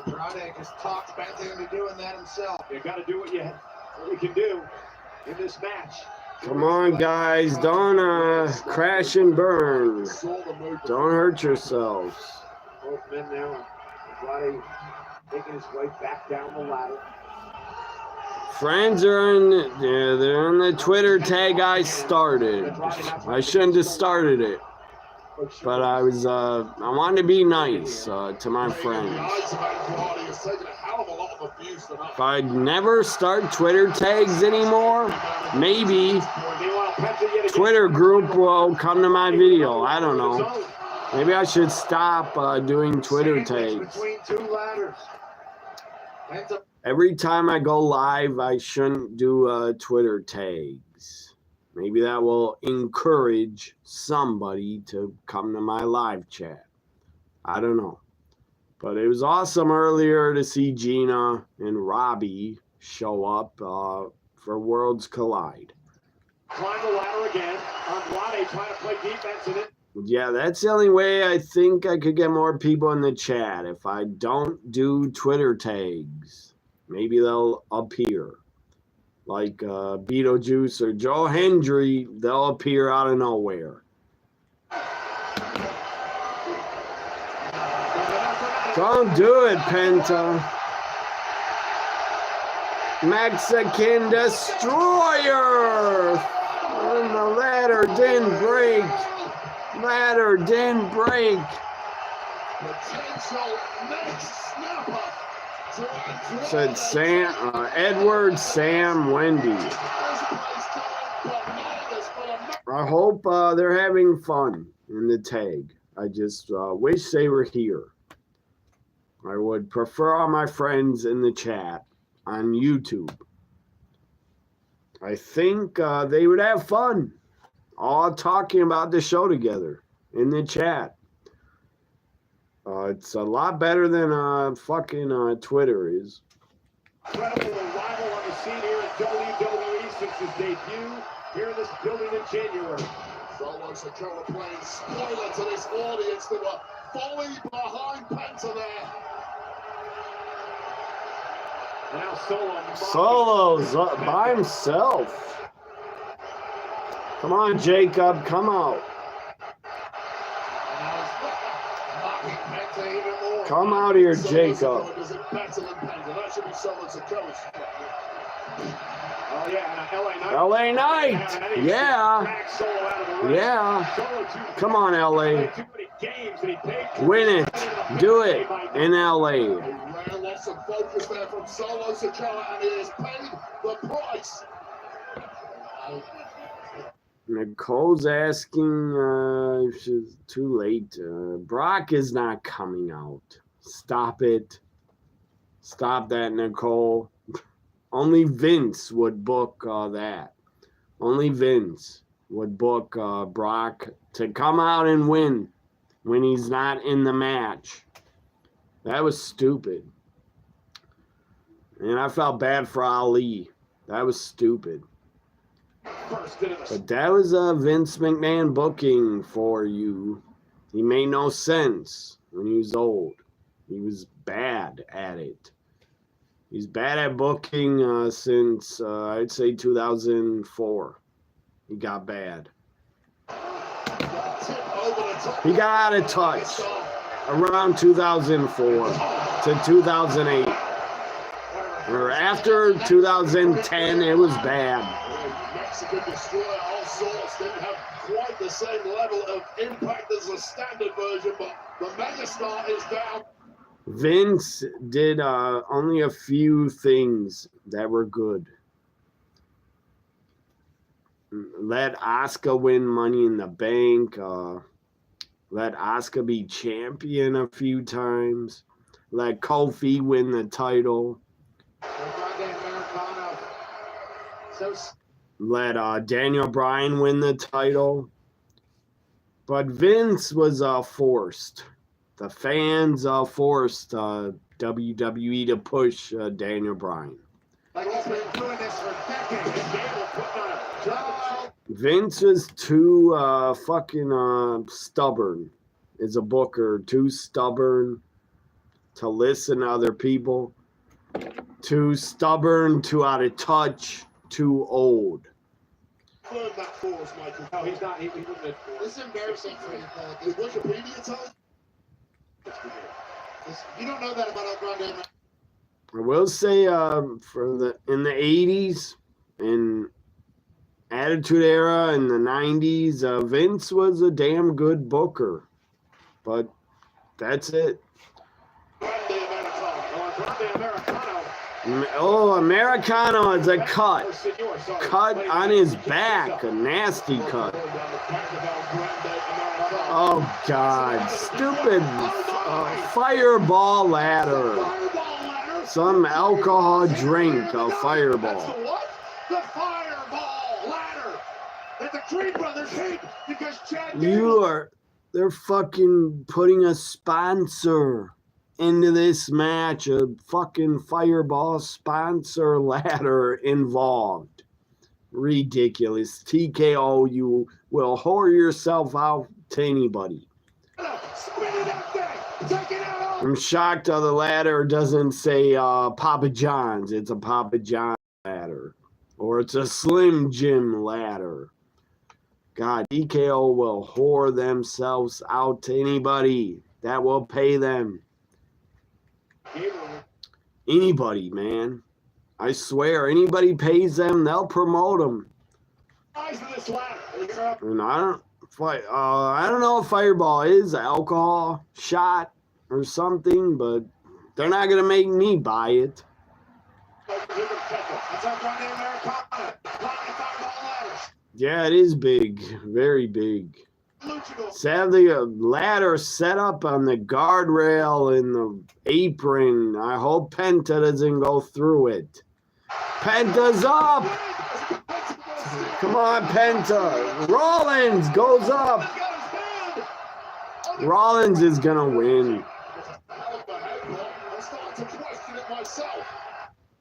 J: Andrade just talks Penta into doing that himself.
I: You got to do what you can do in this match.
C: Come on, guys. Don't crash and burn. Don't hurt yourselves.
I: Both men now. Andrade making his way back down the ladder.
C: Friends are on. Yeah, they're on the Twitter tag I started. I shouldn't have started it, but I wanted to be nice to my friends. If I never start Twitter tags anymore, maybe Twitter group will come to my video. I don't know. Maybe I should stop doing Twitter tags. Every time I go live, I shouldn't do Twitter tags. Maybe that will encourage somebody to come to my live chat. I don't know. But it was awesome earlier to see Gina and Robbie show up for Worlds Collide.
I: Climb the ladder again. Andrade trying to play defense in it.
C: Yeah, that's the only way I think I could get more people in the chat. If I don't do Twitter tags, maybe they'll appear. Like Beetlejuice or Joe Hendry, they'll appear out of nowhere. Don't do it, Penta. Mexican Destroyer! And the ladder didn't break. Ladder didn't break. Said Edward, Sam, Wendy. I hope they're having fun in the tag. I just wish they were here. I would prefer all my friends in the chat on YouTube. I think they would have fun all talking about the show together in the chat. It's a lot better than fucking Twitter is.
I: Incredible arrival on the scene here at WWE since his debut here in this building in January.
J: Solo Sikoa playing spoiler to this audience that were falling behind Penta there.
I: Now
C: Solo's by himself. Come on, Jacob, come out. Come out here, Jacob.
J: Is it better than Penta? That should be Solo Sikoa's.
I: Oh yeah,
C: LA Knight. Yeah. Yeah. Come on, LA. Win it. Do it in LA.
J: Lots of focus there from Solo Sikoa, and he has paid the price.
C: Nicole's asking if she's too late. Brock is not coming out. Stop it. Stop that, Nicole. Only Vince would book that. Only Vince would book Brock to come out and win when he's not in the match. That was stupid. And I felt bad for Ali. That was stupid. But that was a Vince McMahon booking for you. He made no sense when he was old. He was bad at it. He's bad at booking since, I'd say, 2004. He got bad. He got out of touch around 2004 to 2008. Or after 2010, it was bad.
J: Mexican Destroyer, all sorts, didn't have quite the same level of impact as the standard version, but the megastar is down.
C: Vince did only a few things that were good. Let Asuka win Money in the Bank. Let Asuka be champion a few times. Let Kofi win the title. Let Daniel Bryan win the title. But Vince was forced. The fans forced WWE to push Daniel Bryan. Vince is too fucking stubborn. Is a booker, too stubborn to listen to other people, too stubborn, too out of touch, too old.
I: That force, Michael.
J: No, he's not. He wouldn't have. This is embarrassing for you.
I: Is Wikipedia telling?
J: You don't know that about El Grande.
C: I will say, in the 80s, in Attitude Era, in the 90s, Vince was a damn good booker. But that's it. Oh, Americano is a cut. Cut on his back. A nasty cut. Oh, God. Stupid fireball ladder. Some alcohol drink, a fireball.
J: The fireball ladder that the Creed brothers hate because Chad
C: They're fucking putting a sponsor into this match, a fucking fireball sponsor ladder involved. Ridiculous. TKO, you will whore yourself out to anybody. I'm shocked how the ladder doesn't say Papa John's. It's a Papa John ladder. Or it's a Slim Jim ladder. God, TKO will whore themselves out to anybody that will pay them. Anybody, man. I swear, anybody pays them, they'll promote them. And I don't know if Fireball is an alcohol shot or something, but they're not going to make me buy it. Yeah, it is big. Very big. Sadly, a ladder set up on the guardrail in the apron. I hope Penta doesn't go through it. Penta's up! Come on, Penta. Rollins goes up. Rollins is going to win.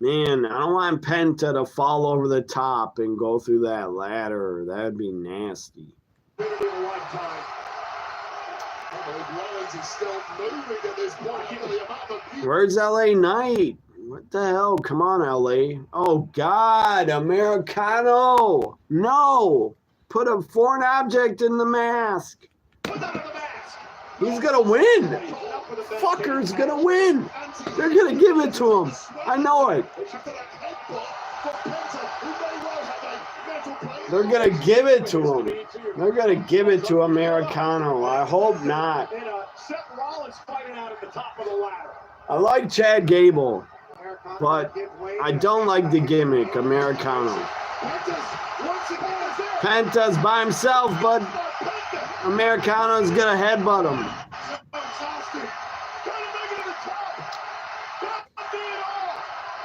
C: Man, I don't want Penta to fall over the top and go through that ladder. That'd be nasty. Where's LA Knight? What the hell? Come on, LA. Oh, God. Americano. No. Put a foreign object in the mask. He's going to win. Fucker's going to win. They're going to give it to him. I know it. They're going to give it to him. They're going to give it to Americano. I hope not. I like Chad Gable, but I don't like the gimmick, Americano. Penta's by himself, but Americano's going to headbutt him.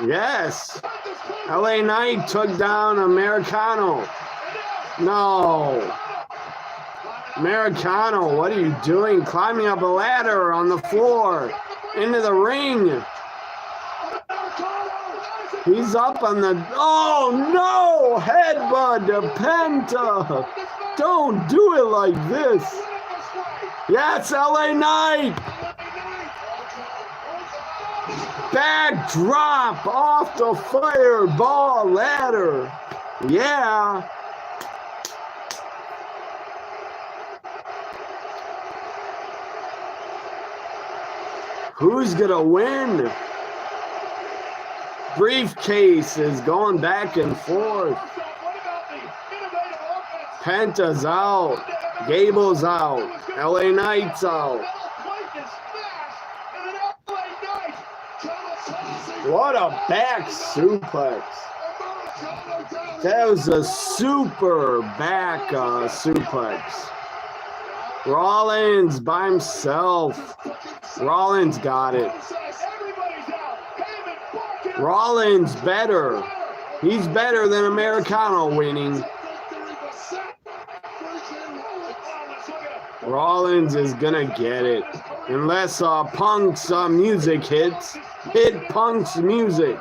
C: Yes. LA Knight took down Americano. No. Americano, what are you doing? Climbing up a ladder on the floor. Into the ring. He's up on the... Oh, no! Headbutt to Penta. Don't do it like this. Yes, LA Knight. Backdrop off the fireball ladder. Yeah. Who's going to win? Briefcase is going back and forth. Penta's out. Gable's out. LA Knight's out. What a back suplex. That was a super back suplex. Rollins by himself. Rollins got it. Rollins better. He's better than Americano winning. Rollins is gonna get it. Unless Punk's music hits. Hit Punk's music.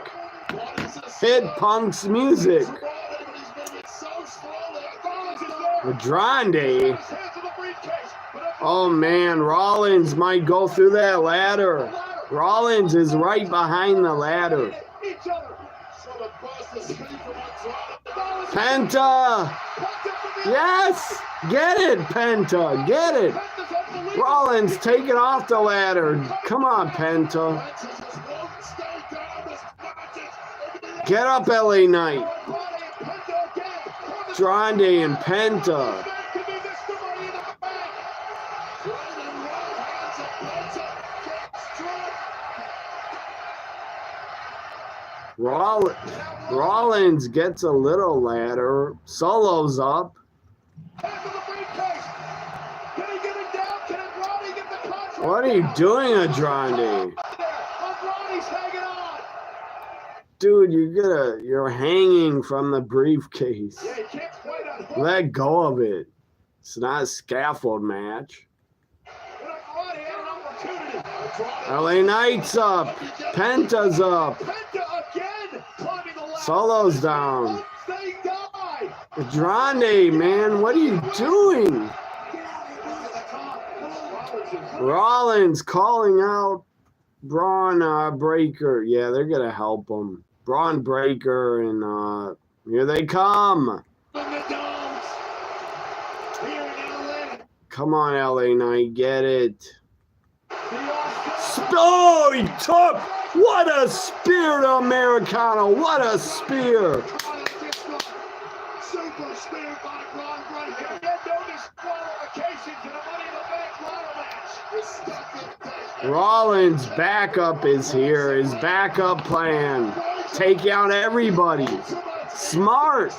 C: Hit Punk's music. Grande. Oh man, Rollins might go through that ladder. Rollins is right behind the ladder. Penta. Yes. Get it, Penta. Get it. Rollins taking off the ladder. Come on, Penta. Get up, LA Knight. Grande and Penta. Rollins gets a little ladder. Solo's up. What are you doing, Andrade? Dude, you're hanging from the briefcase. Let go of it. It's not a scaffold match. LA Knight's up. Penta's up. Solo's down. Andrade, man, what are you doing? Rollins calling out Braun Breaker. Yeah, they're going to help him. Braun Breaker, and here they come. Come on, LA Knight, get it. Oh, he took. What a spear to Americano. What a spear.
J: Super spear by Braun Breaker. No disqualifications in a Money in the Bank ladder match.
C: Rollins' backup is here. His backup plan. Take out everybody. Smart.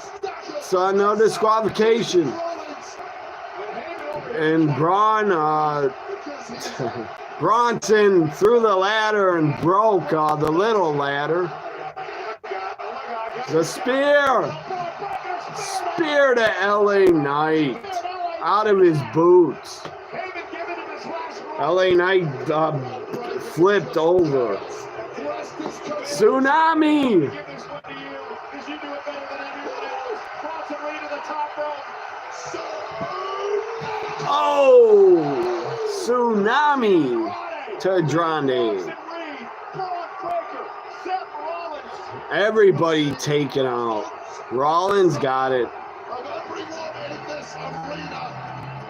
C: So no disqualification. And Bronson threw the ladder and broke the little ladder. The spear. Spear to LA Knight. Out of his boots. LA Knight flipped over. Tsunami. Oh, Tsunami to Andrade. Everybody taken out. Rollins got it.
J: Of everyone in this arena,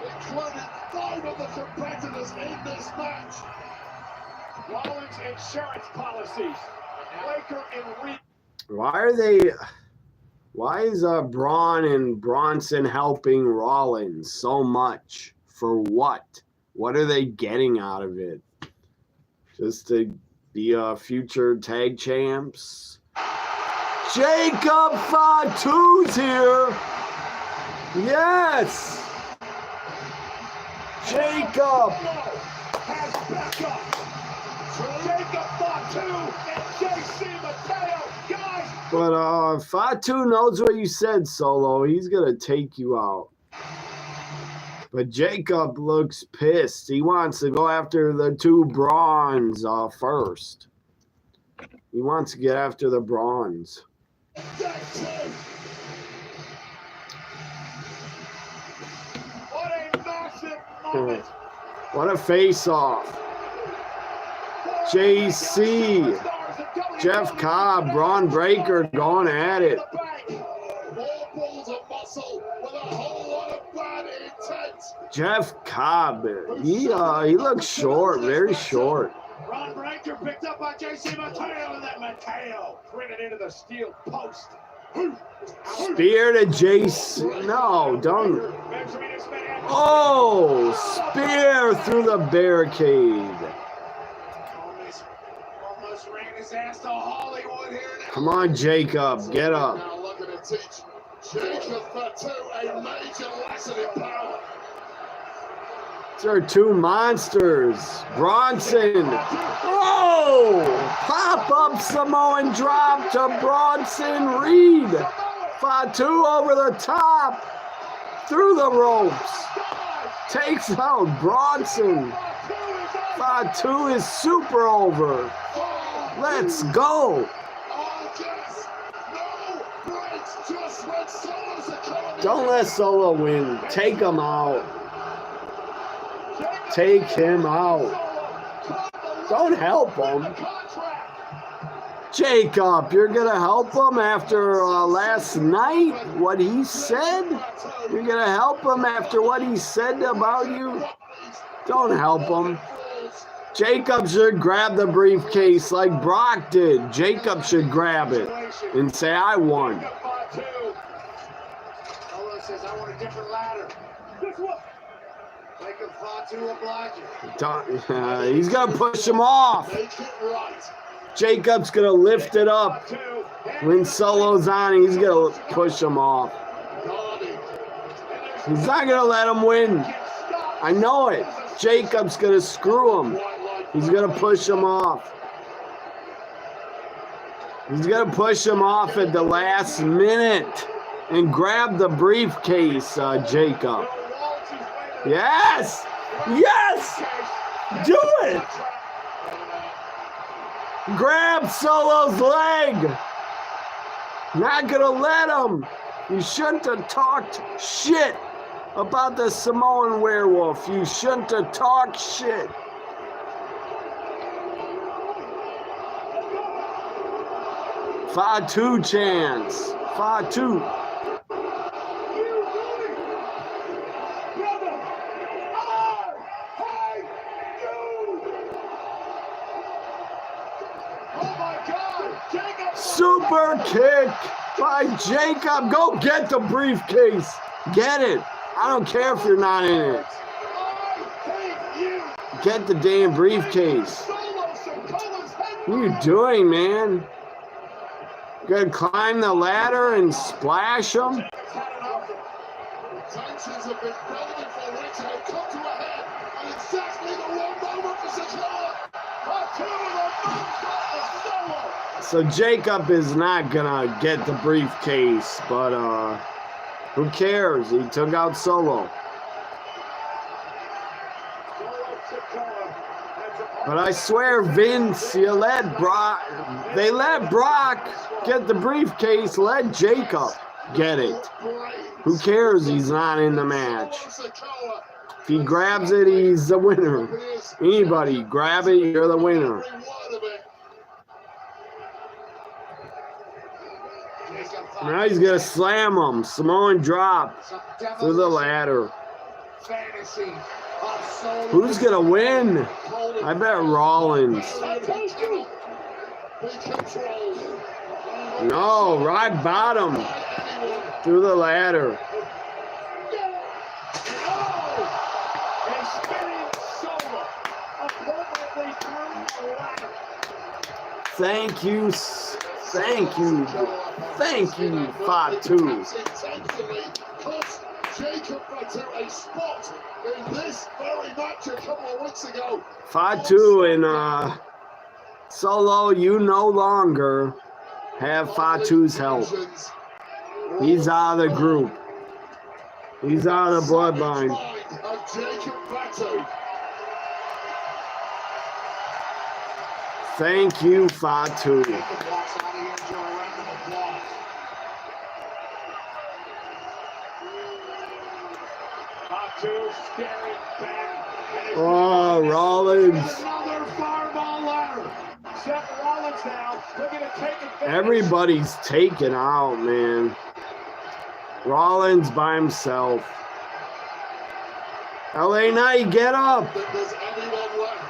J: including 5 of the competitors in this match. Rollins insurance policies. Breaker and Reed.
C: Why is Braun and Bronson helping Rollins so much? For what? What are they getting out of it? Just to be future tag champs? Jacob Fatu's here. Yes. Jacob.
J: Has backup. Jacob Fatu and JC Mateo. Guys.
C: But Fatu knows what you said, Solo. He's going to take you out. But Jacob looks pissed. He wants to go after the 2 Brawns first. He wants to get after the Brawns.
J: What a massive moment.
C: What a face-off. JC, Jeff Cobb, Braun Breaker going at it. Jeff Cobb, he looks short, very short.
J: Braun Breaker picked up by JC Mateo, and that Mateo printed into the steel post.
C: Spear to JC. No, don't. Oh, spear through the barricade.
J: Almost ran his ass to Hollywood here.
C: Come on, Jacob, get up.
J: Now looking to teach Jacob Fatu a major lesson in power.
C: These are 2 monsters. Bronson. Oh! Pop-up Samoan drop to Bronson Reed. Fatu over the top. Through the ropes. Takes out Bronson. Fatu is super over. Let's go.
J: It's just when Solo's a coming.
C: Don't let Solo win. Take him out. Take him out. Don't help him. Jacob, you're going to help him after last night? What he said? You're going to help him after what he said about you? Don't help him. Jacob should grab the briefcase like Brock did. Jacob should grab it and say, I won.
J: Solo says, I want a different ladder. Jacob Fatu obliging.
C: He's going to push him off.
J: Make it right.
C: Jacob's going to lift it up. When Solo's on, he's going to push him off. He's not going to let him win. I know it. Jacob's going to screw him. He's going to push him off. He's going to push him off at the last minute and grab the briefcase, Jacob. Yes! Yes! Do it! Grab Solo's leg! Not going to let him. You shouldn't have talked shit about the Samoan werewolf. You shouldn't have talked shit. Fatu chance. Fatu. Super kick by Jacob. Go get the briefcase. Get it. I don't care if you're not in it. Get the damn briefcase. What are you doing, man? You gonna climb the ladder and splash them?
J: Tensions have been building for weeks and have come to a head. And exactly the wrong moment for Sikoa.
C: So Jacob is not gonna get the briefcase, but who cares? He took out Solo. But I swear, Vince, you let Brock. They let Brock get the briefcase. Let Jacob get it. Who cares? He's not in the match. If he grabs it, he's the winner. Anybody grab it, you're the winner. Now he's gonna slam him. Samoan drop through the ladder. Who's gonna win? I bet Rollins. No, rock bottom through the ladder. Thank you, thank you, thank you, Fatu.
J: Jacob Fatu a spot in this very match a couple of weeks ago.
C: Fatu and Solo, you no longer have Fatu's help. He's out of the group. He's out of the bloodline. Thank you, Fatu. Oh, Rollins. Everybody's taken out, man. Rollins by himself. LA Knight, get up.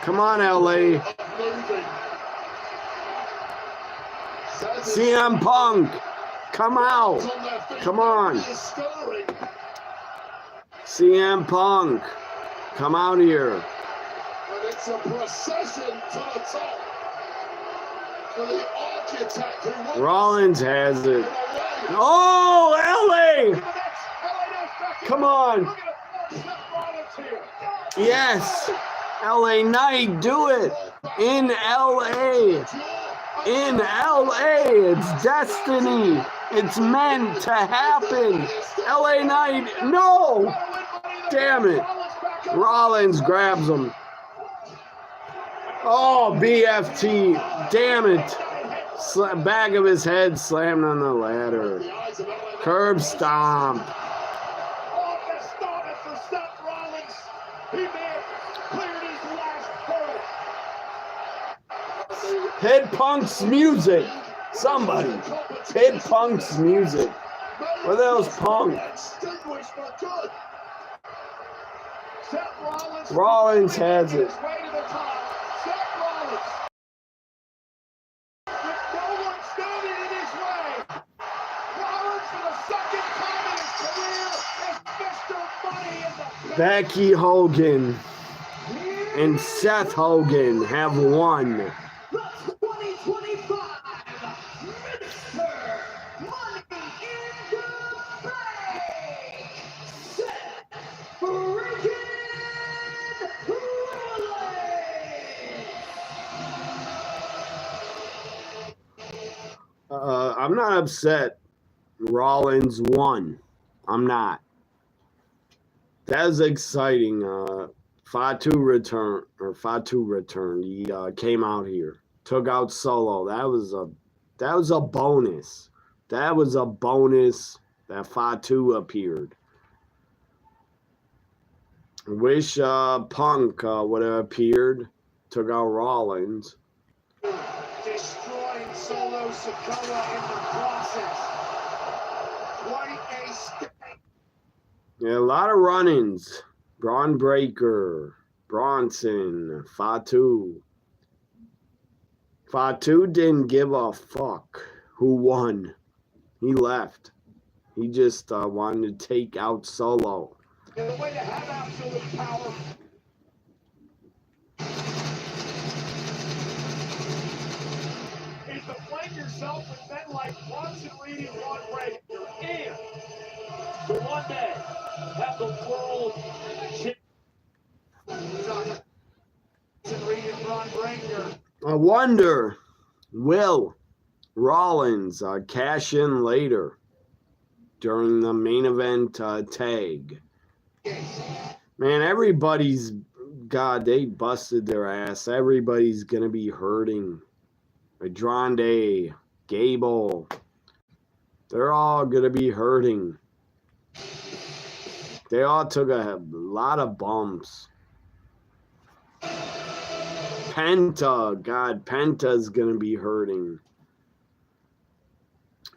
C: Come on, LA. CM Punk, come out. Come on. CM Punk, come out here.
J: And it's a procession to the top for the architect who
C: Rollins has it. Oh, LA! Come on. Yes. LA Knight, do it. In LA. In LA. It's destiny. It's meant to happen. LA Knight, no. Damn it. Rollins grabs him. Oh, BFT. Damn it. Back of his head slammed on the ladder. Curb stomp.
I: Oh, the stomach for Seth Rollins. He may have cleared his last hurdle.
C: Hit Punk's music. Somebody. Hit Punk's music. Where the hell's Punk? Rollins has it. Becky Hogan and Seth Hogan have won.
G: The 2025 Mr. Money in the Bank, Seth freaking Rollins.
C: I'm not upset. Rollins won. I'm not. That was exciting. Fatu returned. He came out here, took out Solo. That was a bonus. That was a bonus that Fatu appeared. Wish Punk would have appeared, took out Rollins.
I: Destroying Solo Sikoa in the process. Quite a stake.
C: Yeah, a lot of run-ins. Braun Breaker, Bronson, Fatu. Fatu didn't give a fuck who won. He left. He just wanted to take out Solo.
I: And the way to have absolute power. Is to blame yourself with men like Bronson Reed and Braun Breaker. And to one day have the world Reed and Braun Breaker.
C: I wonder, will Rollins cash in later during the main event tag? Man, everybody's, God, they busted their ass. Everybody's going to be hurting. Adrande, Gable, they're all going to be hurting. They all took a lot of bumps. Penta, God, Penta's going to be hurting.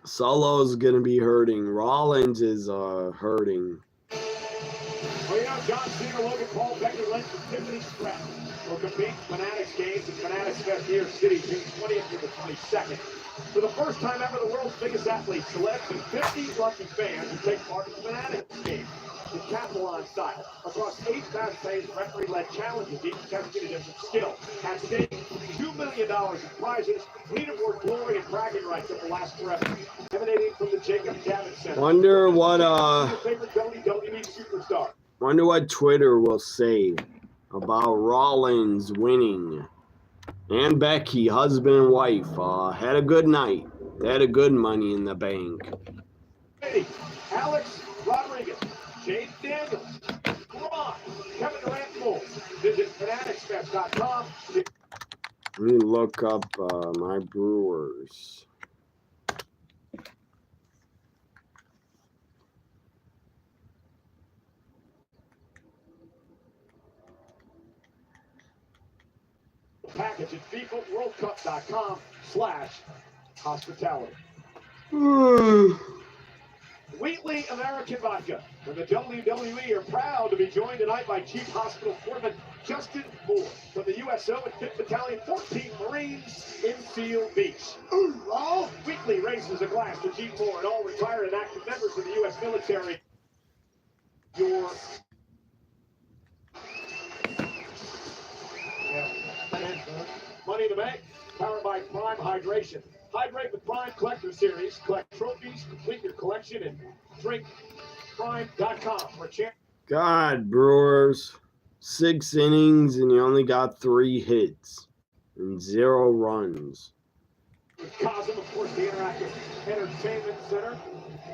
C: Solo's going to be hurting. Rollins is hurting.
I: Well, you know, John Cena, Logan Paul, Becky Lynch, and Tiffany Stratton will compete in Fanatics Games in Fanatics Fest New York City, June 20th to the 22nd. For the first time ever, the world's biggest athletes, celebs, and 50 lucky fans will take part in the Fanatics Games. The Decathlon style, across 8 fast-paced referee-led challenges, each testing a different skill. At stake, $2 million in prizes, leaderboard glory, and bragging rights that will last forever. Emanating from the Jacob Javits Center.
C: Wonder what
I: Your favorite WWE superstar.
C: Wonder what Twitter will say about Rollins winning. And Becky, husband and wife, had a good night. They had a good Money in the Bank.
I: Alex Rodriguez, James Daniels, Braun, Kevin Durant, visit fanaticsfest.com.
C: Let me look up my Brewers.
I: Package at FIFAWorldCup.com/hospitality. Wheatley American Vodka and the WWE are proud to be joined tonight by Chief Hospital Foreman Justin Moore from the USO and 5th Battalion 14 Marines in Seal Beach. Wheatley raises a glass to Chief Moore and all retired and active members of the U.S. military. Your Money in the Bank, powered by Prime Hydration. Hydrate with Prime Collector Series. Collect trophies, complete your collection, and drink prime.com for chance.
C: God, Brewers, 6 innings and you only got 3 hits and 0 runs.
I: Cosm, of course, the Interactive Entertainment Center,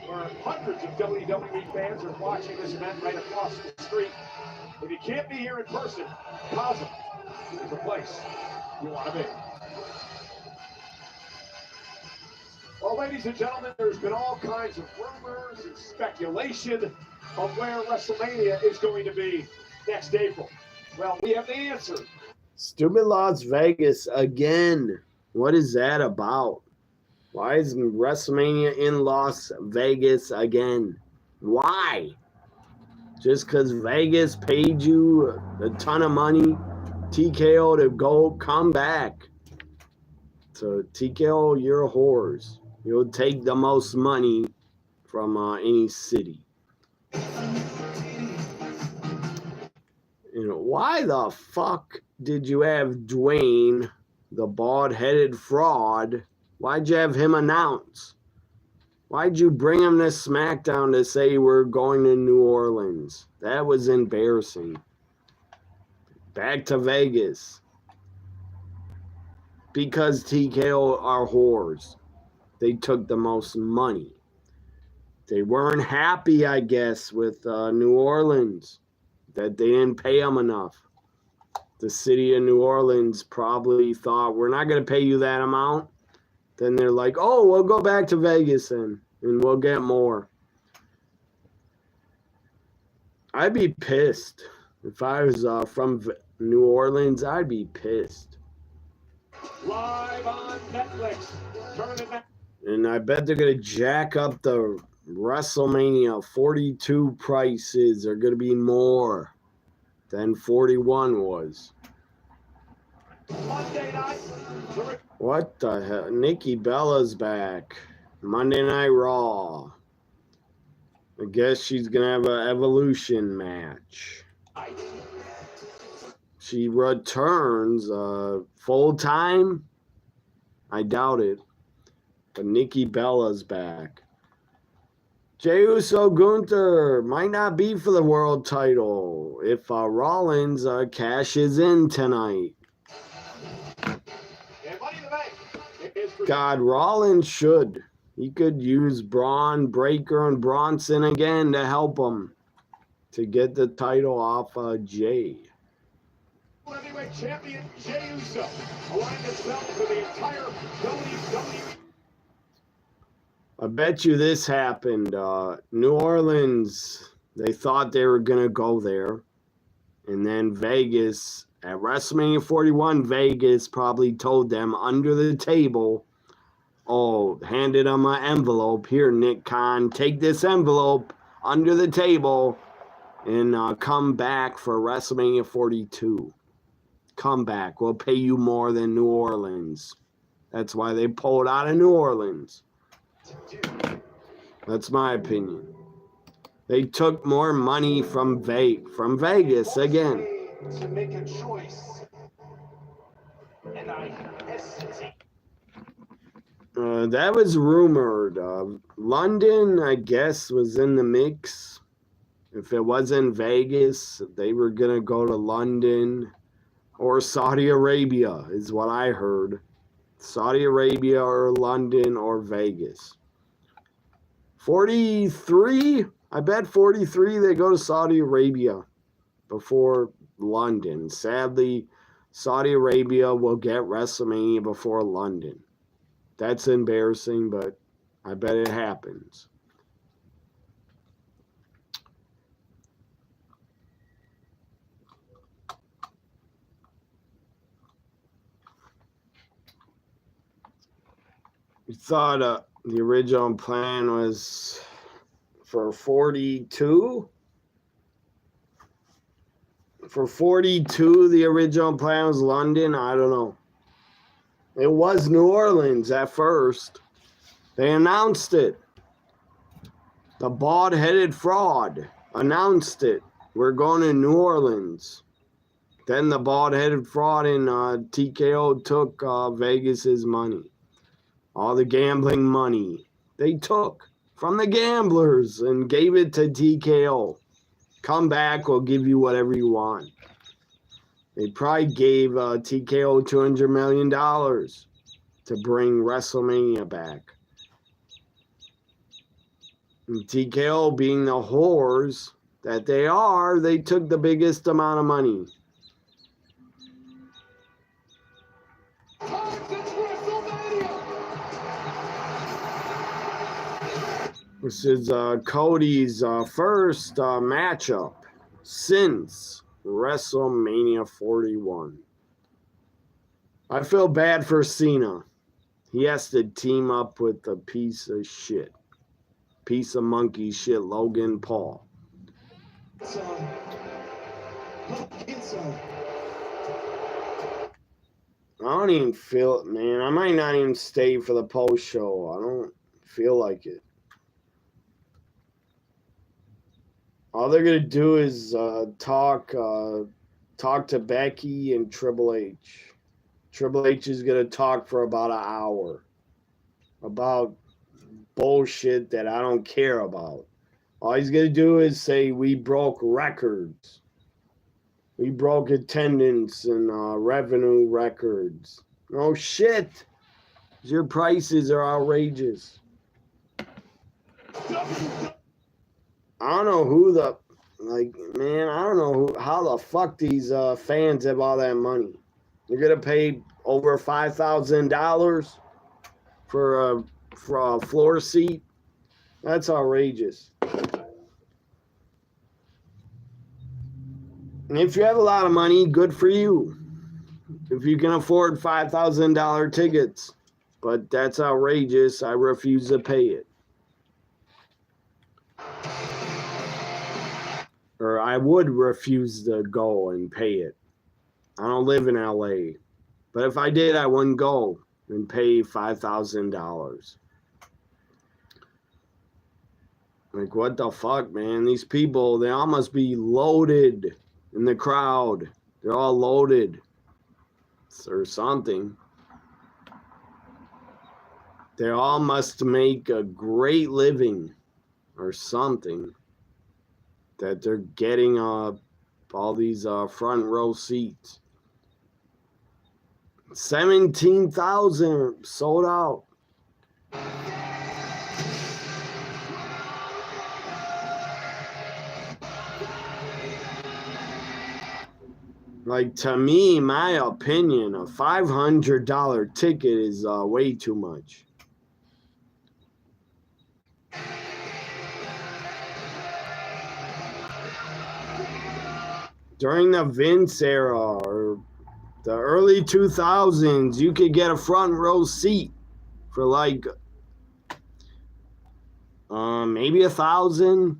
I: where hundreds of WWE fans are watching this event right across the street. If you can't be here in person, Cosm is the place you want to be. ladies and gentlemen, there's been all kinds of rumors and speculation of where WrestleMania is going to be next April. Well, we have the answer.
C: Stupid Las Vegas again. What is that about? Why is WrestleMania in Las Vegas again? Why? Just because Vegas paid you a ton of money, TKO, to come back. So TKO, you're whores. You'll take the most money from any city. You know, why the fuck did you have Dwayne, the bald-headed fraud? Why'd you have him announce? Why'd you bring him to SmackDown to say we're going to New Orleans? That was embarrassing. Back to Vegas. Because TKO are whores. They took the most money. They weren't happy, I guess, with New Orleans. That they didn't pay them enough. The city of New Orleans probably thought, we're not going to pay you that amount. Then they're like, oh, we'll go back to Vegas then, and we'll get more. I'd be pissed. If I was from New Orleans, I'd be pissed.
I: Live on Netflix.
C: And I bet they're going to jack up the WrestleMania 42 prices. Are going to be more than 41 was.
I: Monday night.
C: What the hell? Nikki Bella's back. Monday Night Raw. I guess she's going to have an Evolution match. She returns full time. I doubt it. But Nikki Bella's back. Jey Uso Gunther might not be for the world title if Rollins cashes in tonight. God, Rollins should. He could use Braun Breaker and Bronson again to help him to get the title off Jey.
I: Heavyweight champion Jey Uso aligned himself with the entire WWE.
C: I bet you this happened. New Orleans, they thought they were going to go there. And then Vegas, at WrestleMania 41, Vegas probably told them under the table, handed them an envelope. Here, Nick Khan, take this envelope under the table and come back for WrestleMania 42. Come back. We'll pay you more than New Orleans. That's why they pulled out of New Orleans. That's my opinion. They took more money from Vegas again.
B: To make a choice. And I hesitate.
C: That was rumored. London, I guess, was in the mix. If it wasn't Vegas, they were going to go to London or Saudi Arabia, is what I heard. Saudi Arabia or London or Vegas. 43, I bet 43 they go to Saudi Arabia before London. Sadly, Saudi Arabia will get WrestleMania before London. That's embarrassing, but I bet it happens. We thought the original plan was for 42. For 42, the original plan was London. I don't know. It was New Orleans at first. They announced it. The bald-headed fraud announced it. We're going to New Orleans. Then the bald-headed fraud in TKO took Vegas's money. All the gambling money they took from the gamblers and gave it to TKO. Come back, we'll give you whatever you want. They probably gave TKO $200 million to bring WrestleMania back. And TKO, being the whores that they are, they took the biggest amount of money. This is Cody's first matchup since WrestleMania 41. I feel bad for Cena. He has to team up with a piece of shit. Piece of monkey shit, Logan Paul. I don't even feel it, man. I might not even stay for the post show. I don't feel like it. All they're gonna do is talk to Becky and Triple H. Triple H is gonna talk for about an hour about bullshit that I don't care about. All he's gonna do is say we broke records. We broke attendance and revenue records. No shit. Your prices are outrageous. I don't know who the, like, man, I don't know how the fuck these fans have all that money. You're going to pay over $5,000 for a floor seat? That's outrageous. And if you have a lot of money, good for you. If you can afford $5,000 tickets. But that's outrageous. I refuse to pay it. Or I would refuse to go and pay it. I don't live in LA. But if I did, I wouldn't go and pay $5,000. Like, what the fuck, man? These people, they all must be loaded in the crowd. They're all loaded. Or something. They all must make a great living or something. That they're getting all these front row seats. 17,000 sold out. Like, to me, my opinion, a $500 ticket is way too much. During the Vince era or the early 2000s, you could get a front row seat for like maybe $1,000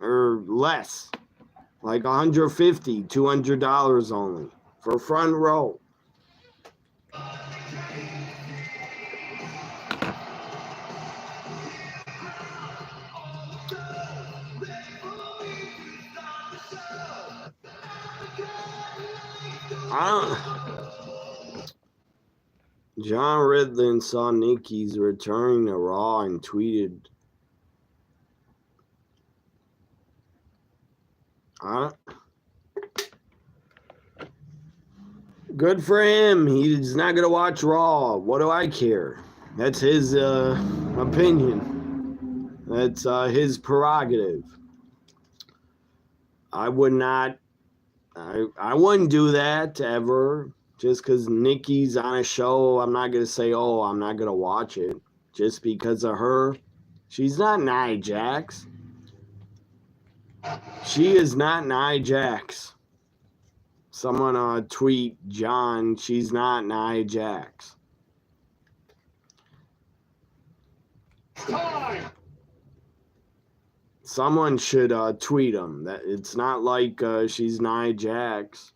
C: or less, like $150, $200 only for front row. John Ridlin saw Nikki's returning to Raw and tweeted, good for him. He's not going to watch Raw. What do I care? That's his opinion. That's his prerogative. I would not. I wouldn't do that ever. Just because Nikki's on a show, I'm not going to say, oh, I'm not going to watch it. Just because of her. She's not Nia Jax. She is not Nia Jax. Someone tweet, John, she's not Nia Jax.
I: Time.
C: Someone should tweet him. That it's not like she's Nia Jax.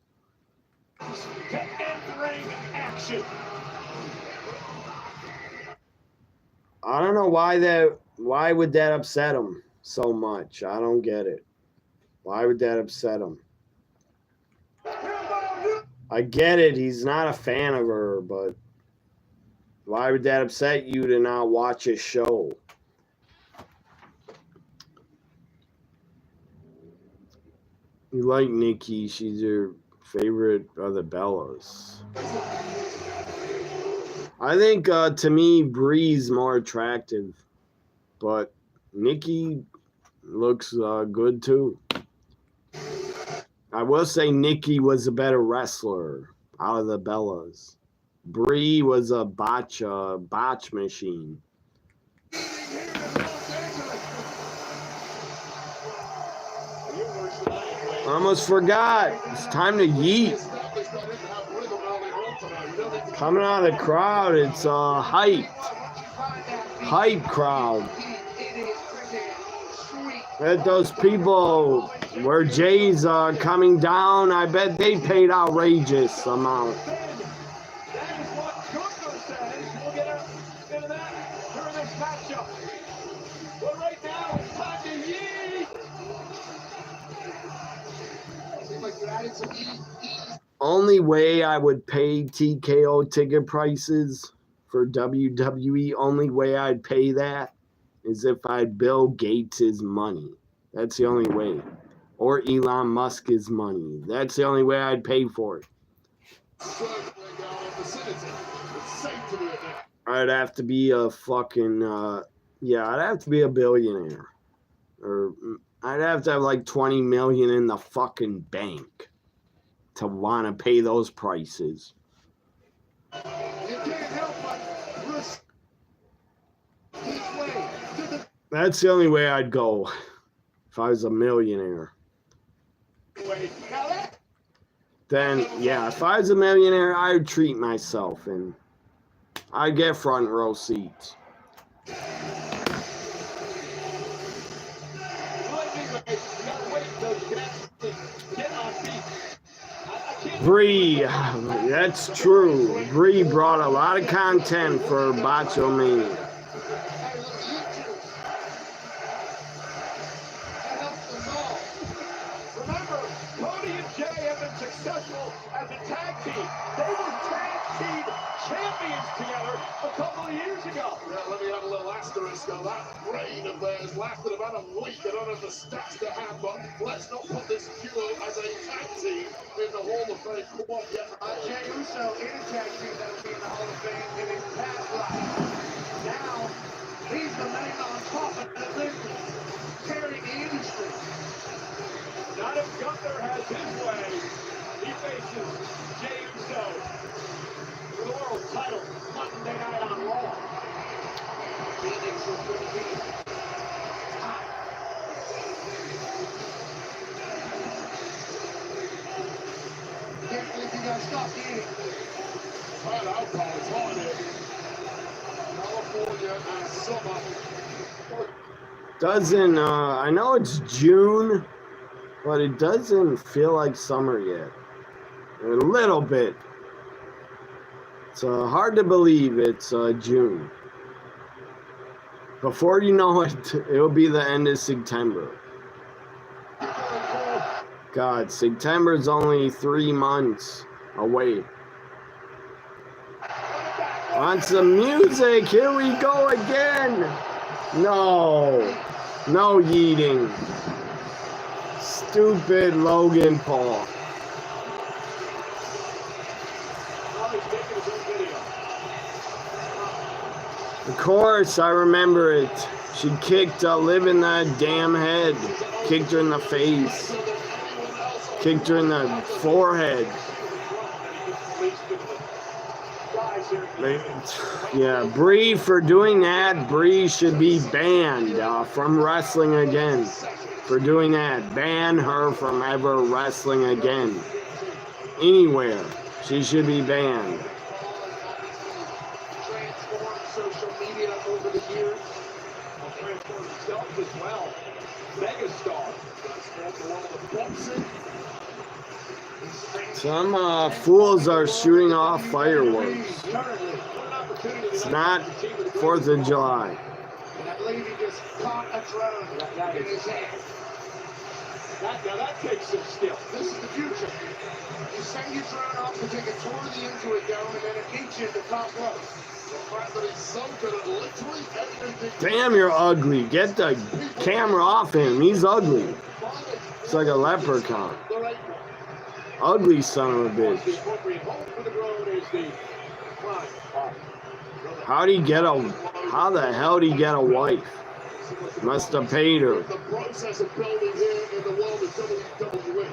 I: Entering action.
C: I don't know why would that upset him so much? I don't get it. Why would that upset him? I get it, he's not a fan of her, but why would that upset you to not watch his show? You like Nikki, she's your favorite of the Bellas. I think, to me, Bree's more attractive, but Nikki looks good too. I will say Nikki was a better wrestler out of the Bellas. Bree was a botch machine. I almost forgot. It's time to yeet. Coming out of the crowd, it's a hype crowd. Let those people where Jay's coming down, I bet they paid outrageous amount. Only way I would pay TKO ticket prices for WWE, only way I'd pay that is if I had Bill Gates' money. That's the only way. Or Elon Musk's money. That's the only way I'd pay for it. I'd have to be a fucking, I'd have to be a billionaire. Or I'd have to have like 20 million in the fucking bank to want to pay those prices. That's the only way I'd go if I was a millionaire. Then, yeah, if I was a millionaire, I would treat myself and I'd get front row seats. Bree, that's true. Bree brought a lot of content for Botchamania.
I: Remember, Cody and Jay have been successful as a tag team. They were tag team champions together a couple of years ago.
A: Yeah, let me have a little asterisk on that. Reign of theirs lasted about a week. I don't have the stats to have, but let's not put this duo as a tag team in the Hall of Fame quad yet.
I: Jey Uso in a tag team that will be in the Hall of Fame in his past life. Now, he's the man on top of the business, carrying the industry. Not if Gunther has his way. He faces Jey Uso for the world title Monday night on Raw. Phoenix is going to be hot. Can't believe you guys stopped eating.
A: Well, alcohol is hot here. California and summer.
C: Doesn't, I know it's June, but it doesn't feel like summer yet. A little bit. It's hard to believe it's June. Before you know it, it'll be the end of September. God, September's only 3 months away. On some music, here we go again. No yeeting. Stupid Logan Paul. Of course, I remember it. She kicked Liv in the damn head. Kicked her in the face. Kicked her in the forehead. Yeah, Bree, for doing that, Bree should be banned from wrestling again. For doing that, ban her from ever wrestling again. Anywhere, she should be banned. Some fools are shooting off fireworks. It's not 4th of July.
I: And I believe he just caught a drone in his hand. Now that takes some skill. This is the future. You send your drone off to take a tour of the Intuit Dome, and then it meets you at the top rope.
C: Damn, you're ugly. Get the camera off him. He's ugly. It's like a leprechaun. Ugly son of a bitch. How the hell did he get a wife? Must have paid her.
A: The process of building here in the world of WWE.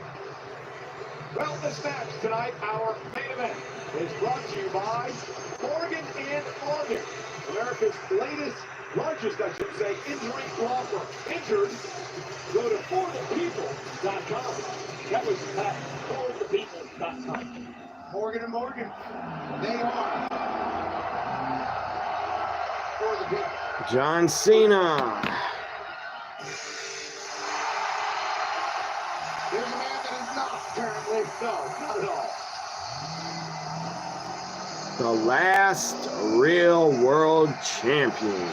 I: Well, this match tonight, our main event, is brought to you by Morgan & Morgan, America's largest, I should say, injury law firm. Injured? Go to forthepeople.com. For the people, that time.
J: Morgan and Morgan, they are for the people.
C: John Cena.
J: Here's a man that is not currently, no, not at all.
C: The last real world champion.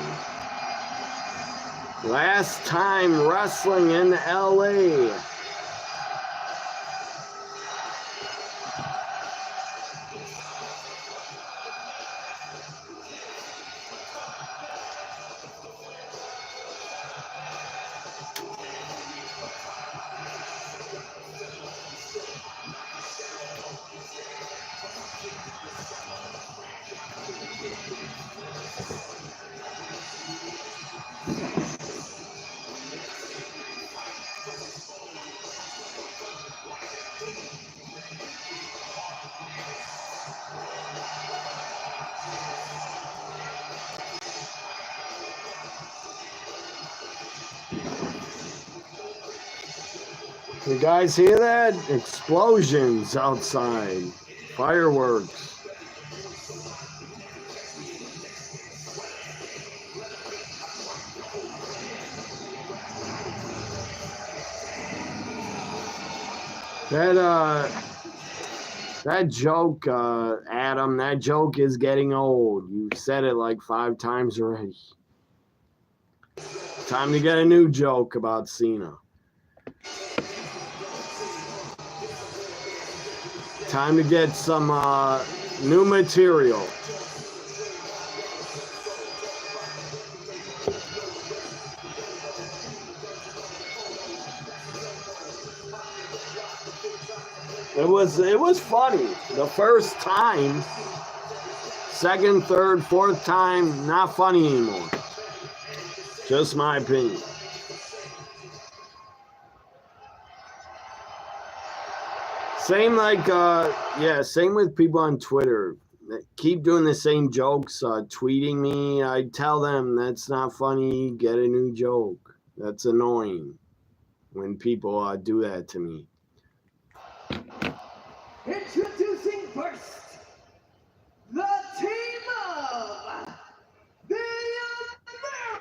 C: Last time wrestling in LA. You guys hear that? Explosions outside. Fireworks. That joke, Adam, that joke is getting old. You said it like 5 times already. Time to get a new joke about Cena. Time to get some new material. It was funny the first time. Second, third, fourth time, not funny anymore. Just my opinion. Same like, same with people on Twitter. Keep doing the same jokes, tweeting me. I tell them that's not funny, get a new joke. That's annoying when people do that to me.
G: Introducing first, the team of the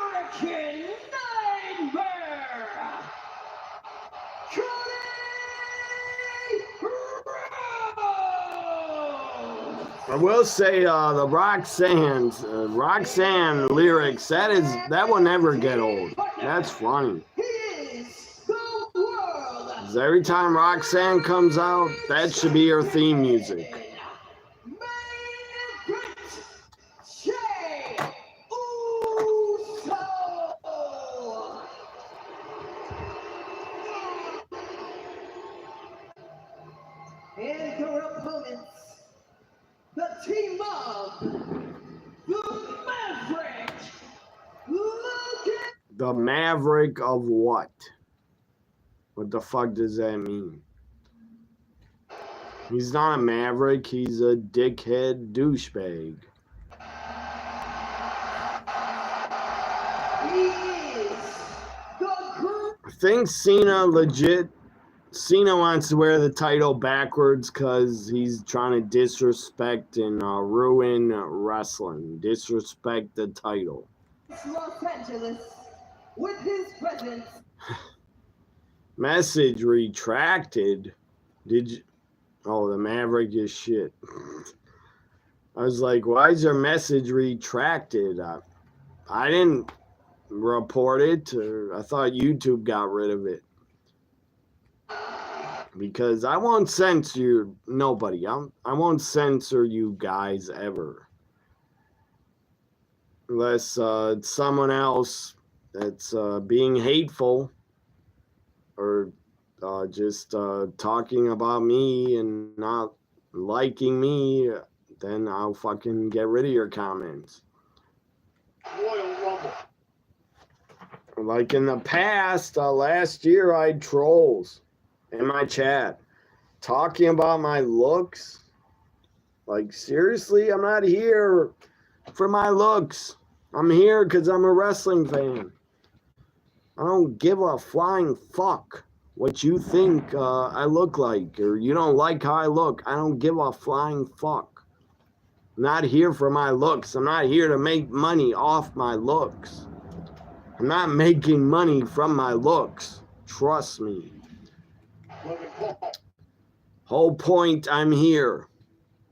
G: American Nightmare, Cody Rhodes.
C: I will say the Roxanne lyrics, that will never get old. That's funny. Every time Roxanne comes out, that should be her theme music.
G: And your opponents, the team of the Maverick.
C: The Maverick of what? What the fuck does that mean? He's not a maverick, he's a dickhead douchebag. I think Cena wants to wear the title backwards because he's trying to disrespect and ruin wrestling. Disrespect the title.
G: Los Angeles with his presence.
C: Message retracted. Did you? Oh, the Maverick is shit. I was like, why is your message retracted? I didn't report it. I thought YouTube got rid of it. Because I won't censor nobody. I won't censor you guys ever. Unless it's someone else that's being hateful. Or just talking about me and not liking me, then I'll fucking get rid of your comments.
I: Royal Rumble.
C: Like in the past, last year I had trolls in my chat talking about my looks. Like, seriously, I'm not here for my looks. I'm here because I'm a wrestling fan. I don't give a flying fuck what you think I look like, or you don't like how I look. I don't give a flying fuck. I'm not here for my looks. I'm not here to make money off my looks. I'm not making money from my looks. Trust me. Whole point I'm here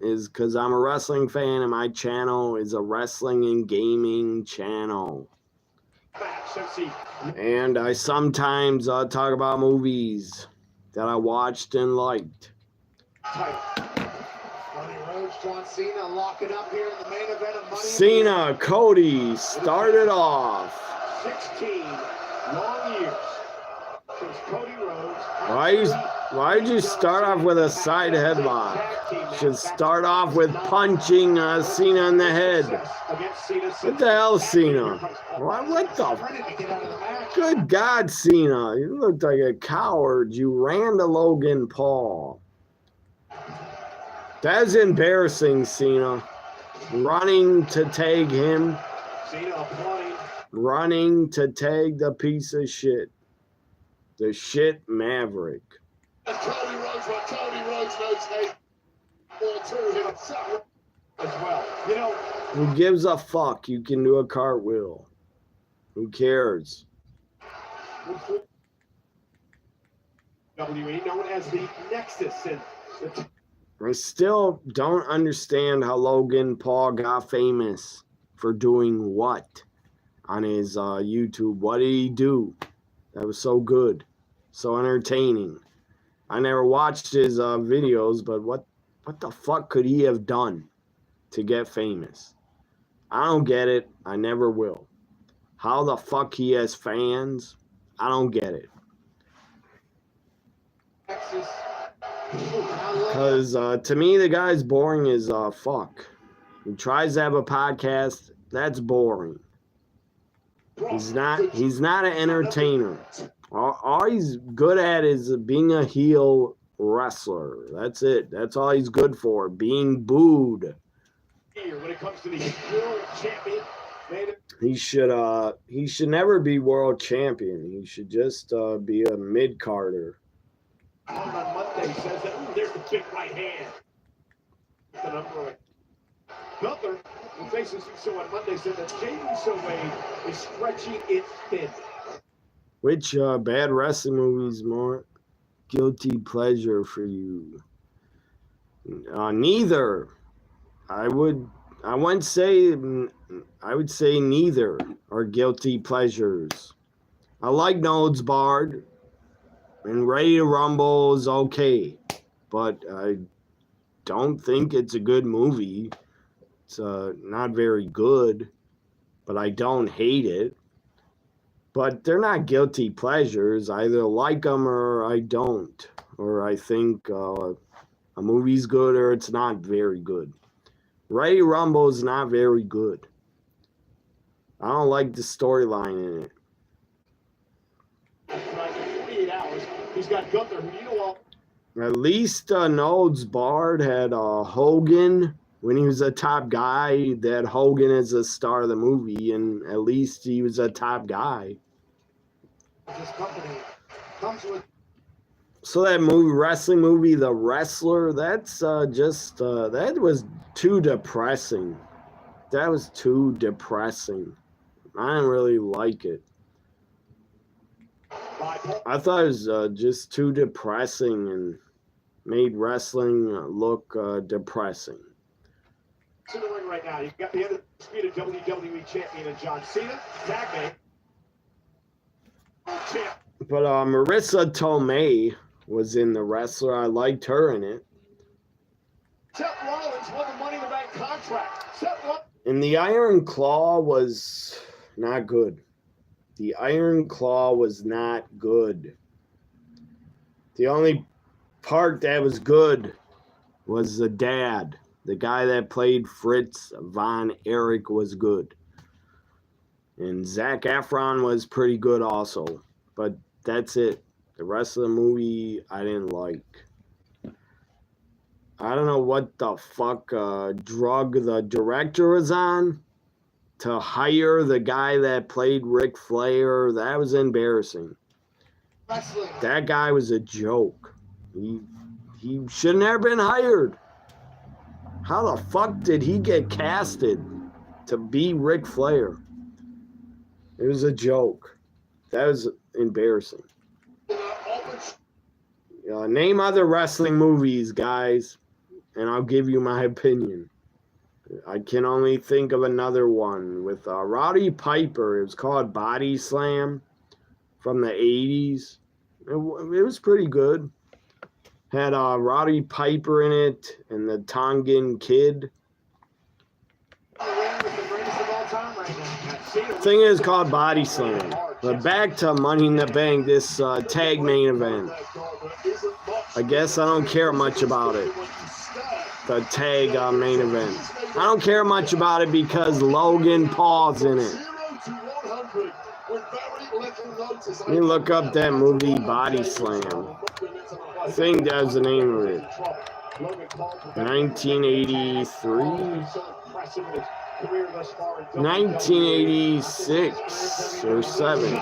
C: is because I'm a wrestling fan and my channel is a wrestling and gaming channel. And I sometimes talk about movies that I watched and liked.
J: John Cena locking up here in the main event of Money.
C: Cena, Cody started off.
I: 16 long years since Cody Rhodes.
C: Why did you start off with a side headlock? Should start off with punching Cena in the head. What the hell, Cena? What the? Good God, Cena. You looked like a coward. You ran to Logan Paul. That's embarrassing, Cena. Running to tag him. Running to tag the piece of shit. The shit Maverick.
A: And Cody Rhodes, what Cody Rhodes knows they all to himself
I: as well. You know,
C: who gives a fuck? You can do a cartwheel. Who cares?
I: WWE known as the Nexus.
C: I still don't understand how Logan Paul got famous for doing what on his YouTube. What did he do that was so good, so entertaining? I never watched his videos, but what the fuck could he have done to get famous? I don't get it. I never will. How the fuck he has fans? I don't get it. Because to me, the guy's boring as fuck. He tries to have a podcast. That's boring. He's not an entertainer. All he's good at is being a heel wrestler. That's it. That's all he's good for. Being booed.
I: When it comes to the world champion,
C: he should never be world champion. He should just be a mid-carder.
I: On Monday says that there's the big right hand. The number Gunther, who faces Uso on Monday, said that Jey Uso is stretching it thin.
C: Which bad wrestling movies more guilty pleasure for you? Neither. I would say neither are guilty pleasures. I like Nodes Barred, and Ready to Rumble is okay, but I don't think it's a good movie. It's not very good, but I don't hate it. But they're not guilty pleasures. I either like them or I don't. Or I think a movie's good or it's not very good. Ready to Rumble is not very good. I don't like the storyline in it.
I: 48 hours. He's got Gunther, who you know all.
C: At least Nodes Bard had Hogan when he was a top guy. That Hogan is the star of the movie, and at least he was a top guy.
J: This company comes with.
C: So that wrestling movie, The Wrestler, that's that was too depressing. That was too depressing. I didn't really like it. I thought it was just too depressing and made wrestling look depressing.
I: In the ring right now, you've got the undisputed WWE champion and John Cena, tag name.
C: But Marissa Tomei was in The Wrestler. I liked her in it.
I: Seth Rollins won the Money in the Bank contract.
C: And the Iron Claw was not good. The Iron Claw was not good. The only part that was good was the dad. The guy that played Fritz Von Erich was good. And Zac Efron was pretty good also. But that's it. The rest of the movie, I didn't like. I don't know what the fuck drug the director was on to hire the guy that played Ric Flair. That was embarrassing.
J: Wrestling.
C: That guy was a joke. He should never been hired. How the fuck did he get casted to be Ric Flair? It was a joke. That was embarrassing. Name other wrestling movies, guys, and I'll give you my opinion. I can only think of another one with Roddy Piper. It was called Body Slam from the 80s. It was pretty good. Had Roddy Piper in it and the Tongan Kid. Thing is called Body Slam. But back to Money in the Bank, this tag main event. I guess I don't care much about it. The tag main event. I don't care much about it because Logan Paul's in it. Let me look up that movie, Body Slam. I think that's the name of it. 1983? 1986 or 7.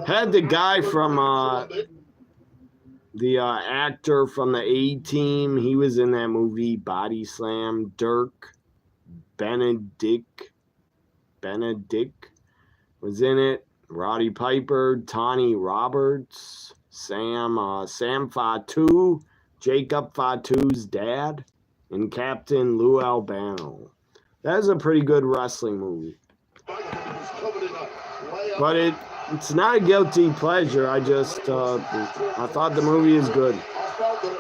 C: Had the guy from the actor from the A-Team. He was in that movie, Body Slam. Dirk Benedict was in it. Roddy Piper, Tony Roberts, Sam Fatu, Jacob Fatu's dad, and Captain Lou Albano. That's a pretty good wrestling movie. But it's not a guilty pleasure. I just I thought the movie is good.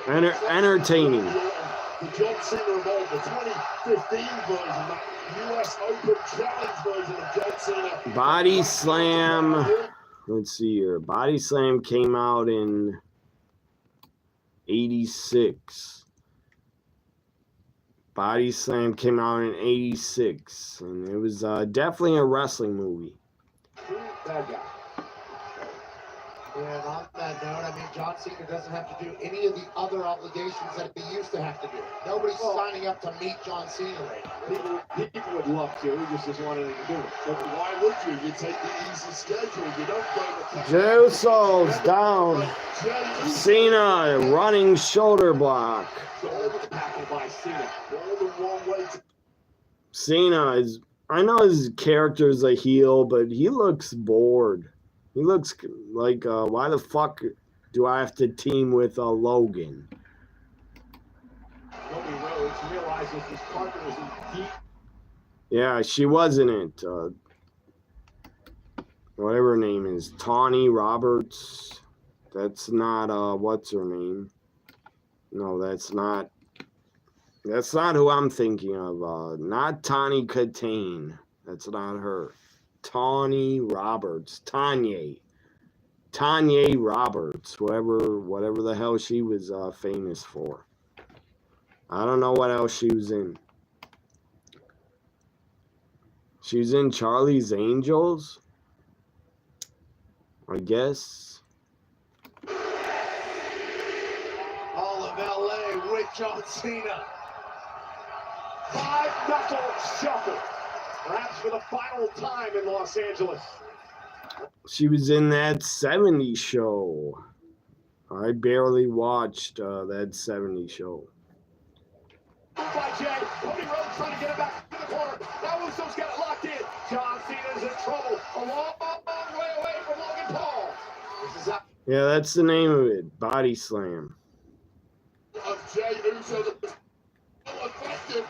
C: Entertaining.
I: The John Cena of old, the 2015 version, that US Open Challenge version of John Cena.
C: Body Slam. Let's see here. Body Slam came out in 86. Body Slam came out in 86. And it was definitely a wrestling movie.
J: Bad guy. And on that note, I mean, John Cena doesn't have to do any of the other obligations that he used to have to do. Nobody's signing up to meet John Cena right now.
I: People would love to. He just doesn't want anything to do with it. But why would you? You take the easy schedule. You don't go to...
C: Usos down. Cena running shoulder block. Cena is... I know his character's a heel, but he looks bored. He looks like, why the fuck do I have to team with Logan?
I: Cody Rhodes realizes his partner is in deep.
C: Yeah, she was in it. Whatever her name is. Tawny Roberts. That's not, what's her name? No, that's not who I'm thinking of. Not Tawny Katane. That's not her. Tawny Roberts. Tanya Roberts. Whatever the hell she was famous for. I don't know what else she was in. She was in Charlie's Angels, I guess.
J: All of LA with John Cena.
I: 5-knuckle shuffle. Perhaps for the final time in Los Angeles.
C: She was in that 70s show. I barely watched that 70s show.
I: By Jay, Cody Rhodes trying to get it back to the corner. Now Uso's got it locked in. John Cena's in trouble. A long way away from Logan Paul. This is up.
C: Yeah, that's the name of it. Body Slam.
I: Of Jay Uso, so effective.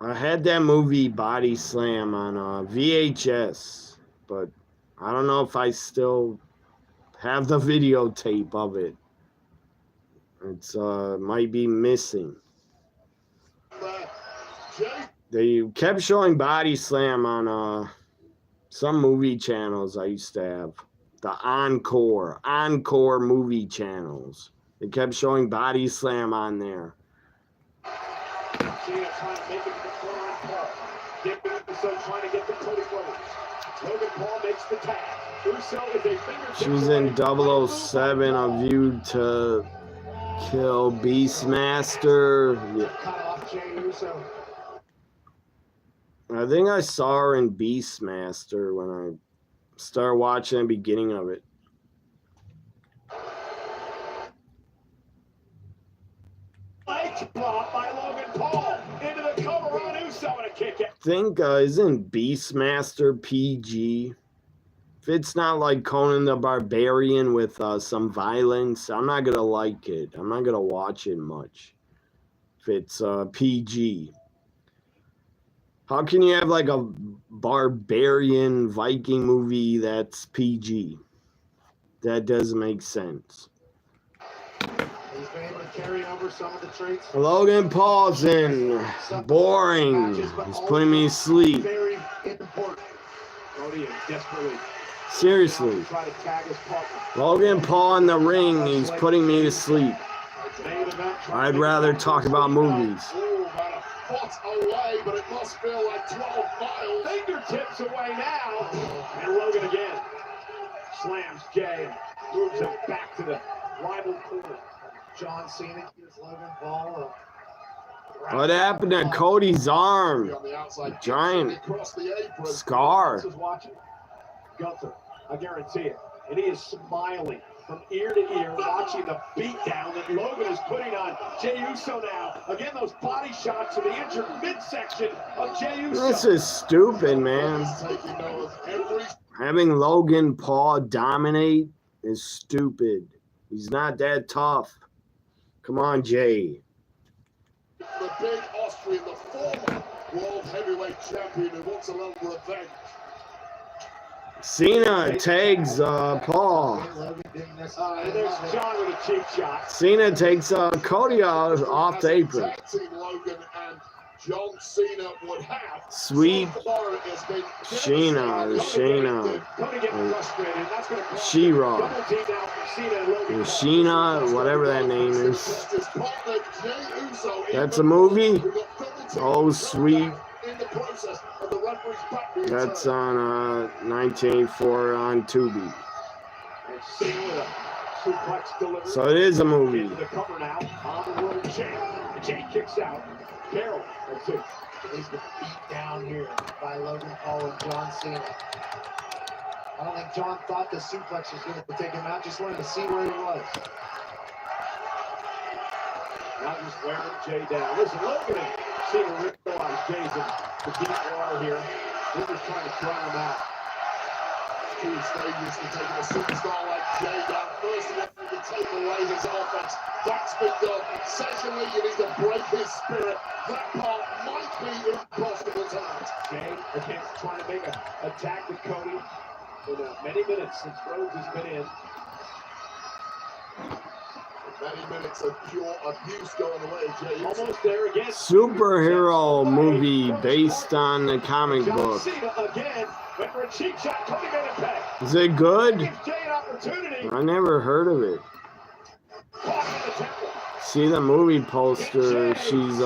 C: I had that movie Body Slam on VHS, but I don't know if I still have the videotape of it. It's might be missing. They kept showing Body Slam on some movie channels I used to have. The Encore movie channels. They kept showing Body Slam on there.
I: Cena trying to make it to the corner and Paul. Uso trying to get to Cody Rhodes. Logan Paul makes the tag. Uso is a finger.
C: She was in 007, A View to Kill, Beastmaster. Yeah.
J: Cut off Jey Uso.
C: I think I saw her in Beastmaster when I started watching the beginning of it.
I: Drop by Logan Paul into the cover on Uso and a kick out.
C: I think isn't Beastmaster PG? If it's not like Conan the Barbarian with some violence, I'm not gonna like it. I'm not gonna watch it much. If it's PG. How can you have like a barbarian Viking movie that's PG? That doesn't make sense.
J: He's been able to carry over some of the traits.
C: Logan Paul's in. Boring. He's putting me to sleep.
J: Very important.
I: Cody is desperately
C: Seriously.
I: trying to tag his partner.
C: Logan Paul in the ring, he's putting me to sleep. I'd rather talk about movies.
A: Oh, about a foot away, but it must feel like 12 miles.
I: Fingertips away now. And Logan again slams Jay and moves him back to the rival corner.
J: John Cena gives Logan Paul
C: What happened to Cody's arm?
A: On the outside,
C: Giant
A: across the apron.
C: scar.
I: This is watching. Gunther, I guarantee it. And he is smiling from ear to ear, watching the beatdown that Logan is putting on Jey Uso now. Again, those body shots to the injured midsection of Jey Uso.
C: This is stupid, man. Having Logan Paul dominate is stupid. He's not that tough. Come on, Jay.
A: The big Austrian, the former world heavyweight champion who wants a little revenge.
C: Cena tags Paul.
I: There's John with a cheap shot.
C: Cena takes Cody off the apron.
A: Tag team Logan and John Cena would have.
C: Sweet
I: Cody getting frustrated. That's going to
C: She-Ra.
I: double team down for Cena and Logan.
C: Sheena, whatever that name is. That's a movie? Oh, sweet.
A: In the process of the referee's back being
C: That's
A: turned.
C: on 1984 on Tubi.
I: And Cena with a suplex delivered.
C: So it is a movie.
I: Into the cover now. On the road, Jay. Jay kicks out. Carroll. That's it.
J: He's been beat down here by Logan Paul and John Cena. I don't think John thought the suplex was going to take him out. Just wanted to see where he was.
I: Now just wearing Jay down. Listen, Logan and Cena realize Jay's in the deep water here. They're just trying to drown him out.
A: Too stages to taking a superstar like Jay down. First of all, you take away his offense. That's been done. Secondly, you need to break his spirit. That part might be impossible tonight.
I: Jay, again, trying to make a attack with Cody in many minutes since Rhodes has been in.
A: Many minutes of pure abuse going away, Jay.
I: Almost there again.
C: Superhero movie based on the comic
I: John
C: book.
I: Cena again went for a cheap shot. Cody made it pay.
C: Is it good?
I: Gives Jay an opportunity.
C: I never heard of it.
I: Caught in the temple.
C: See the movie poster. She's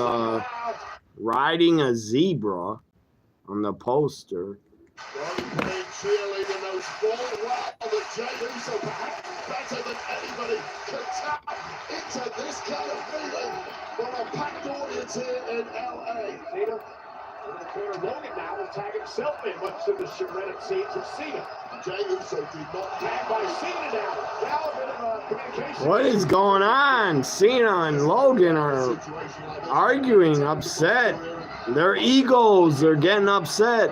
C: riding a zebra on the poster.
A: Playing cheerleader knows full well that Jey Uso perhaps better than anybody can tap into this kind of feeling from a packed audience here in LA.
I: Cena in the corner. Logan now will tag himself in, much to the chagrin it seems of Cena.
A: Jey Uso did not
I: Tagged by Cena now. Now a bit of communication.
C: What is going on? Cena and Logan are arguing, upset. Their egos are getting upset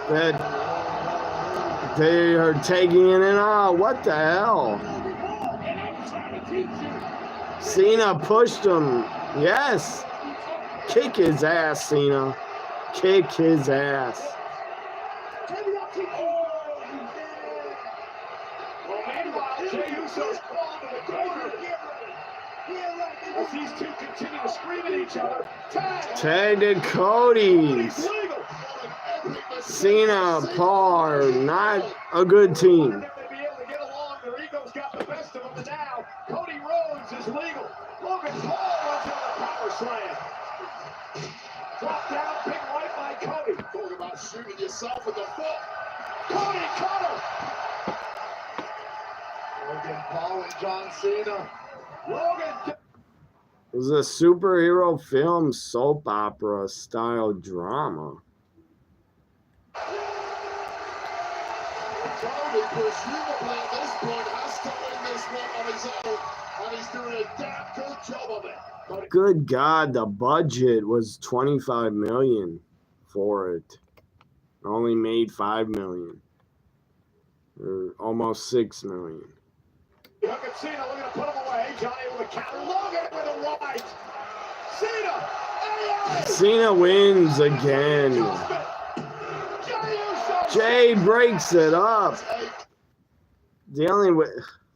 C: that they are taking in and out. What the hell? Cena pushed him. Yes. Kick his ass, Cena. Kick his ass.
I: Well, meanwhile, Jey Uso's crawling to the corner. As these two continue to scream at each other.
C: Tag to Cody's.
I: Legal.
C: Cena, Paul are not a good team.
I: If they be able to get along, their egos got the best of them. But now, Cody Rhodes is legal. Logan Paul runs into the power slam. Drop down, big right by Cody.
A: Talk about shooting yourself in the foot.
I: Cody Cutter.
J: Logan Paul and John Cena.
I: Logan.
C: It was a superhero film soap opera style drama.
J: Cody, presumably at this point, has to win this one on his own, and he's doing a damn good job of it.
C: Good God, the budget was $25 million for it. Only made $5 million, or almost $6 million.
I: Look at Cena looking to put him away. Johnny with a counter. Logan with a right. Cena.
C: Cena wins again. Jay breaks it up. The only way,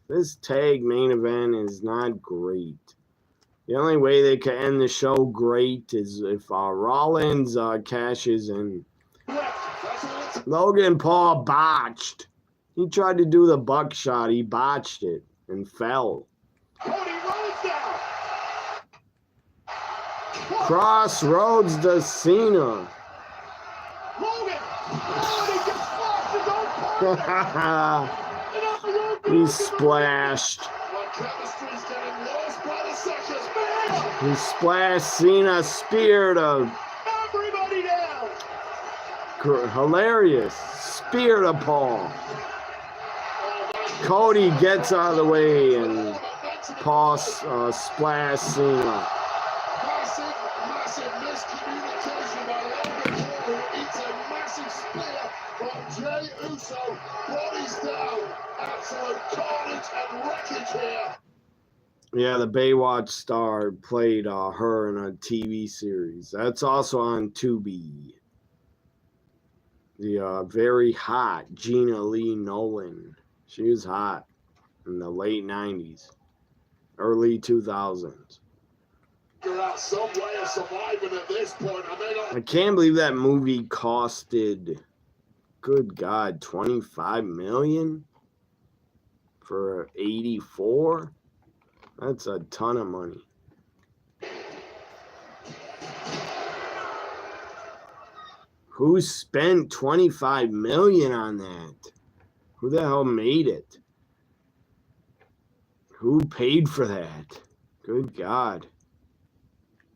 C: this tag main event is not great. The only way they can end the show great is if Rollins cashes in. Logan Paul botched. He tried to do the buckshot. He botched it and fell. Crossroads to Cena. He splashed. He splashed Cena, spear to
I: everybody down.
C: Hilarious. Spear to Paul. Cody gets out of the way and Paul splashed Cena.
J: Massive miscommunication by Logan Paul, who eats a massive spear from Jey Uso. Bodies down. Absolute carnage and wreckage here.
C: Yeah, the Baywatch star played her in a TV series. That's also on Tubi. The very hot Gina Lee Nolan. She was hot in the late 90s, early 2000s.
J: You're out some way of surviving at this point.
C: I can't believe that movie costed, good God, $25 million for 84? That's a ton of money. Who spent $25 million on that? Who the hell made it? Who paid for that? Good God.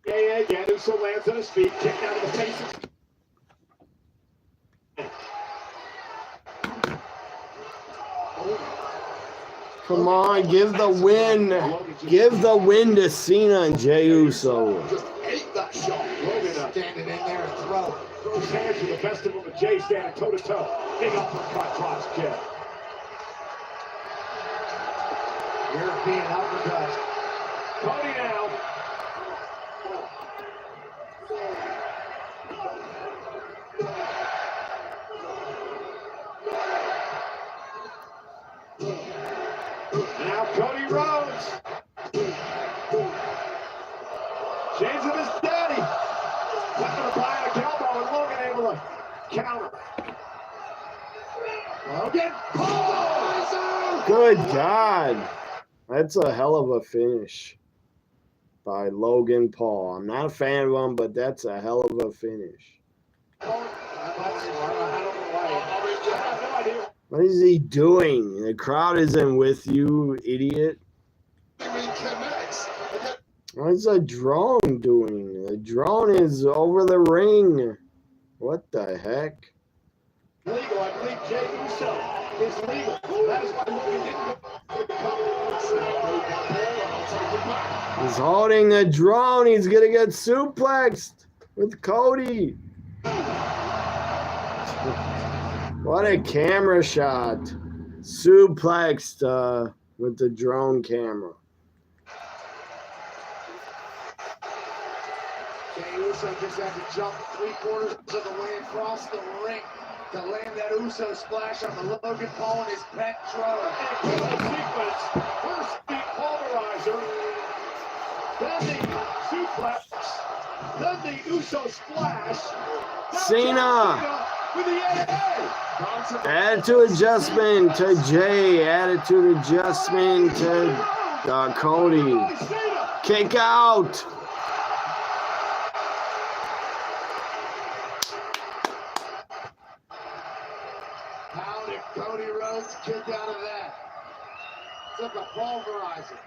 I: Yeah, Uso lands on his feet, kicked out of the face.
C: Come on, give the win. Give the win to Cena and Jey Uso.
J: Just ate that shot.
I: Logan standing in there and throws hands to the best of them, with Jey standing toe-to-toe. Big uppercut, cross kick. European uppercut. Cody now. Now Cody Rhodes. Chains of his daddy. Left to the bionic elbow, and Logan able to counter. Logan Paul.
C: Good God. That's a hell of a finish by Logan Paul. I'm not a fan of him, but that's a hell of a finish. What is he doing? The crowd isn't with you, idiot. What's the drone doing? The drone is over the ring. What the heck?
I: Legal, I believe Jey Uso is legal. That is why Logan didn't.
C: He's holding the drone. He's gonna get suplexed with Cody. What a camera shot. Suplexed with the drone camera.
E: Jey Uso just had to jump 3/4 of the way across the ring to land that Uso splash on the Logan Paul and his pet drone.
I: Sequence. First the pulverizer. Then the suplex. Then the Uso splash.
C: Cena.
I: With the AA.
C: Attitude adjustment to Jey. Attitude adjustment to Cody. Kick out.
E: How did Cody Rhodes kick out of that? Took a pulverizer.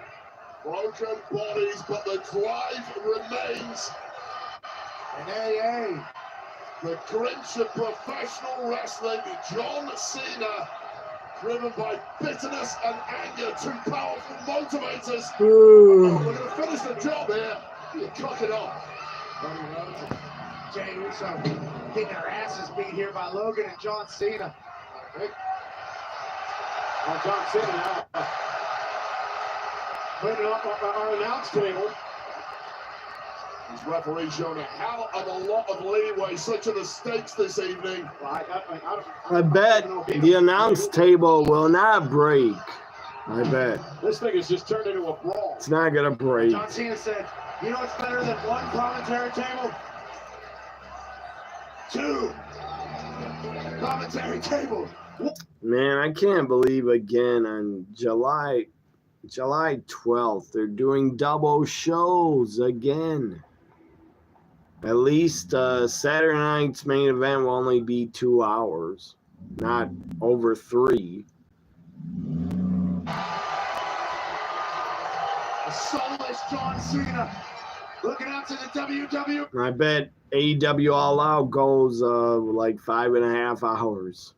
J: Broken bodies, but the drive remains.
E: And
J: The Grinch of professional wrestling, John Cena,
A: Driven by bitterness and anger, two powerful motivators.
C: Ooh.
A: We're going to finish the job here. You cock it off.
J: Cody Rhodes, Jey Uso getting their asses beat here by Logan and John Cena. Right. Well, John Cena now putting it up on our announce table.
A: These referees showing a hell of a lot of leeway, such are the stakes this evening.
C: I bet the announce table will not break. I bet.
J: This thing has just turned into a brawl.
C: It's not going to break.
J: John Cena said, you know what's better than one commentary table? Two commentary tables.
C: Man, I can't believe again on July 12th, they're doing double shows again. At least Saturday night's main event will only be 2 hours, not over 3.
J: A soulless John Cena looking out to the WWE.
C: I bet AEW All Out goes like 5.5 hours.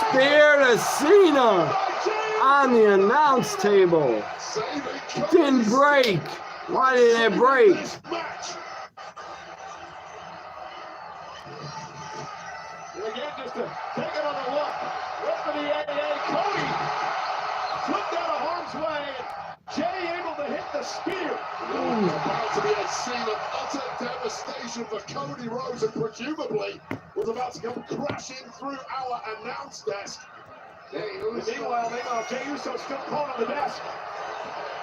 C: Spear to Cena on the announce table. Didn't break. Why didn't it break?
J: And again, just to take another look. Referee AA Cody flipped out of harm's way. Jey able to hit the spear.
A: About to be a scene of utter devastation for Cody Rhodes, and presumably was about to come crashing through our announce desk.
J: Meanwhile, Jey Uso still caught on the desk.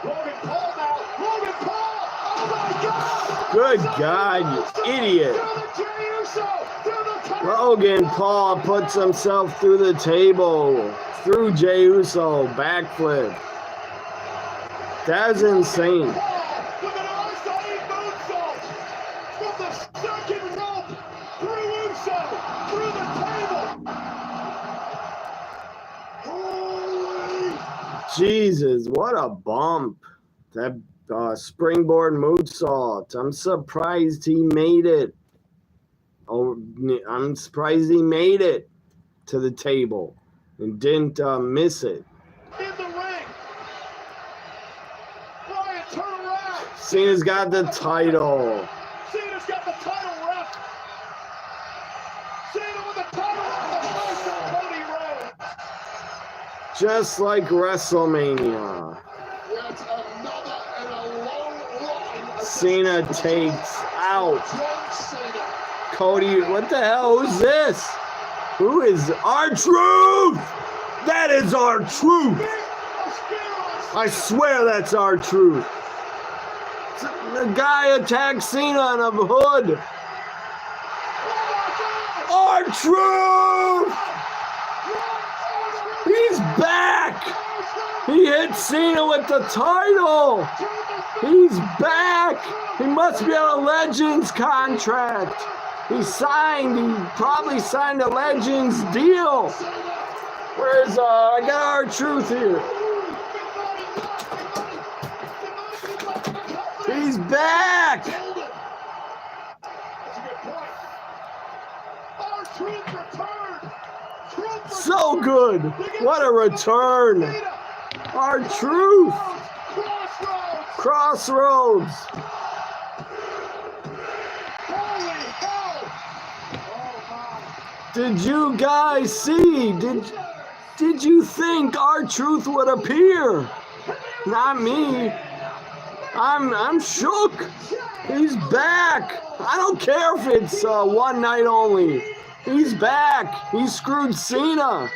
J: Logan Paul now. Logan Paul! Oh my God!
C: Good God, you idiot. Logan Paul puts himself through the table. Through Jey Uso. Backflip. That's insane.
J: With an onside moonsault from the second rope through Uso, through the table. Holy!
C: Jesus, what a bump. That springboard moonsault. I'm surprised he made it. Oh, I'm surprised he made it to the table and didn't miss it.
J: In the ring. Brian, turn around.
C: Cena's got the title.
J: Cena's got the title, ref. Cena with the title on the face of Cody Rhodes.
C: Just like WrestleMania.
A: Yet another in a long line.
C: Cena takes out
A: John Cena.
C: Cody. What the hell is this? Who is R-Truth? That is R-Truth. I swear that's R-Truth. The guy attacked Cena in a hood. R-Truth! He's back! He hit Cena with the title! He's back! He must be on a Legends contract. He probably signed a Legends deal. Where's, I got R-Truth here. He's back! So good! What a return! R-Truth! Crossroads! Did you guys see? Did you think R-Truth would appear? Not me. I'm shook. He's back. I don't care if it's one night only. He's back. He screwed Cena.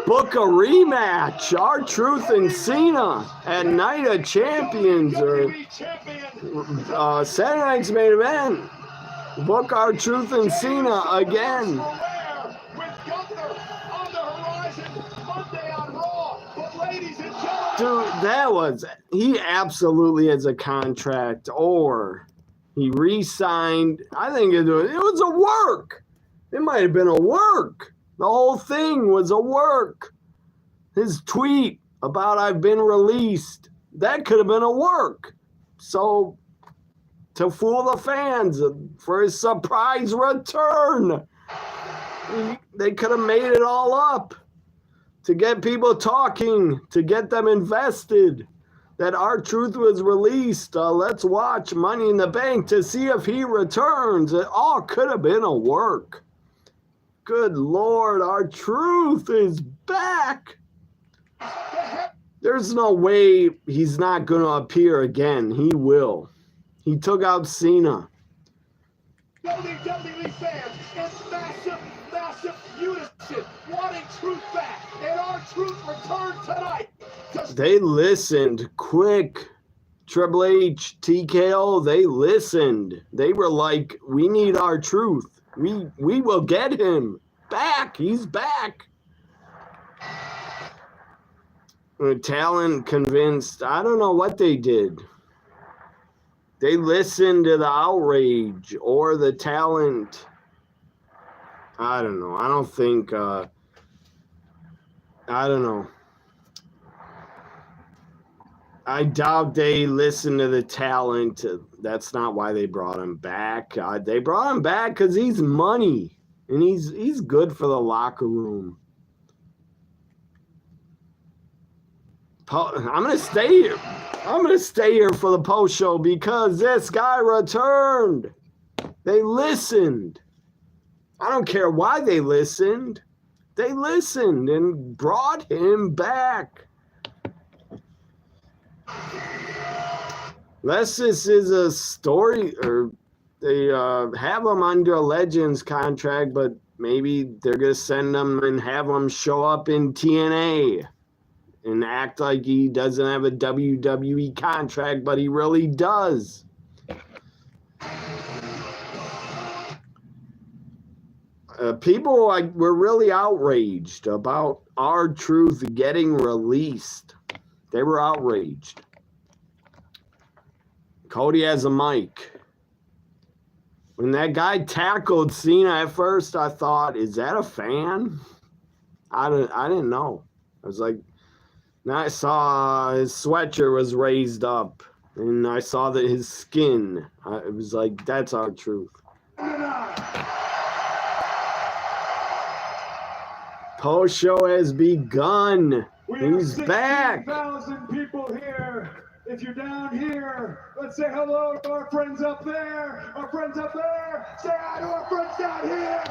C: Book a rematch. R-Truth and Cena at Night of Champions or Saturday night's main event. Book R-Truth and Cena again. Dude, he absolutely has a contract, or he re-signed. I think it was a work. It might have been a work. The whole thing was a work. His tweet about I've been released, that could have been a work. So, to fool the fans for his surprise return. They could have made it all up to get people talking, to get them invested. That R-Truth was released. Let's watch Money in the Bank to see if he returns. It all could have been a work. Good Lord, R-Truth is back. There's no way he's not going to appear again. He will. He took out Cena.
I: WWE fans in massive unison, wanting Truth back, and R-Truth returned tonight.
C: They listened quick. Triple H, TKO, they listened. They were like, we need R-Truth. We will get him back. He's back. The talent convinced. I don't know what they did. They listened to the outrage or the talent. I don't know. I don't think. I don't know. I doubt they listened to the talent. That's not why they brought him back. They brought him back because he's money. And he's good for the locker room. I'm going to stay here. I'm going to stay here for the post show because this guy returned. They listened. I don't care why they listened. They listened and brought him back. Unless this is a story or they have him under a Legends contract, but maybe they're going to send him and have him show up in TNA and act like he doesn't have a WWE contract, but he really does. People were really outraged about R-Truth getting released. They were outraged. Cody has a mic. When that guy tackled Cena at first, I thought, is that a fan? I didn't know. I was like, then I saw his sweatshirt was raised up, and I saw that his skin. It was like, that's R-Truth. Post show has begun. He's back.
G: 16,000 people here. If you're down here, let's say hello to our friends up there. Our friends up there. Say hi to our friends down here.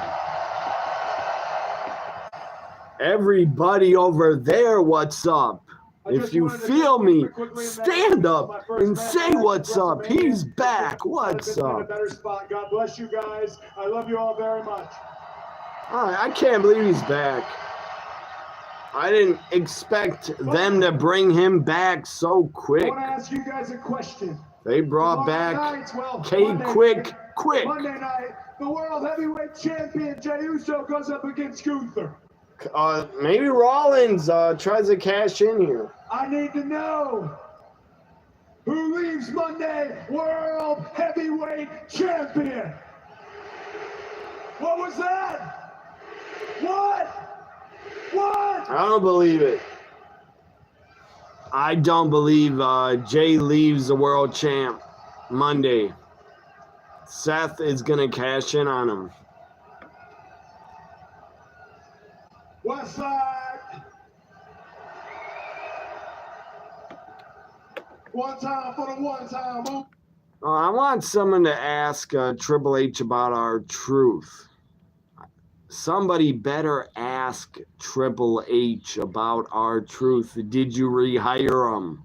C: Everybody over there, what's up? If you feel me, stand up and say what's up. He's back. What's up?
G: God bless you guys. I love you all very much.
C: I can't believe he's back. I didn't expect them to bring him back so quick.
G: I want to ask you guys a question.
C: They brought back Quick.
G: Monday night, the World Heavyweight Champion Jey Uso goes up against Gunther.
C: Maybe Rollins tries to cash in here.
G: I need to know who leaves Monday World Heavyweight Champion. What was that? What?
C: I don't believe it. I don't believe Jay leaves the world champ Monday. Seth is going to cash in on him.
G: West side. One time for the one time.
C: I want someone to ask Triple H about R-Truth. Somebody better ask Triple H about R-Truth. Did you rehire him?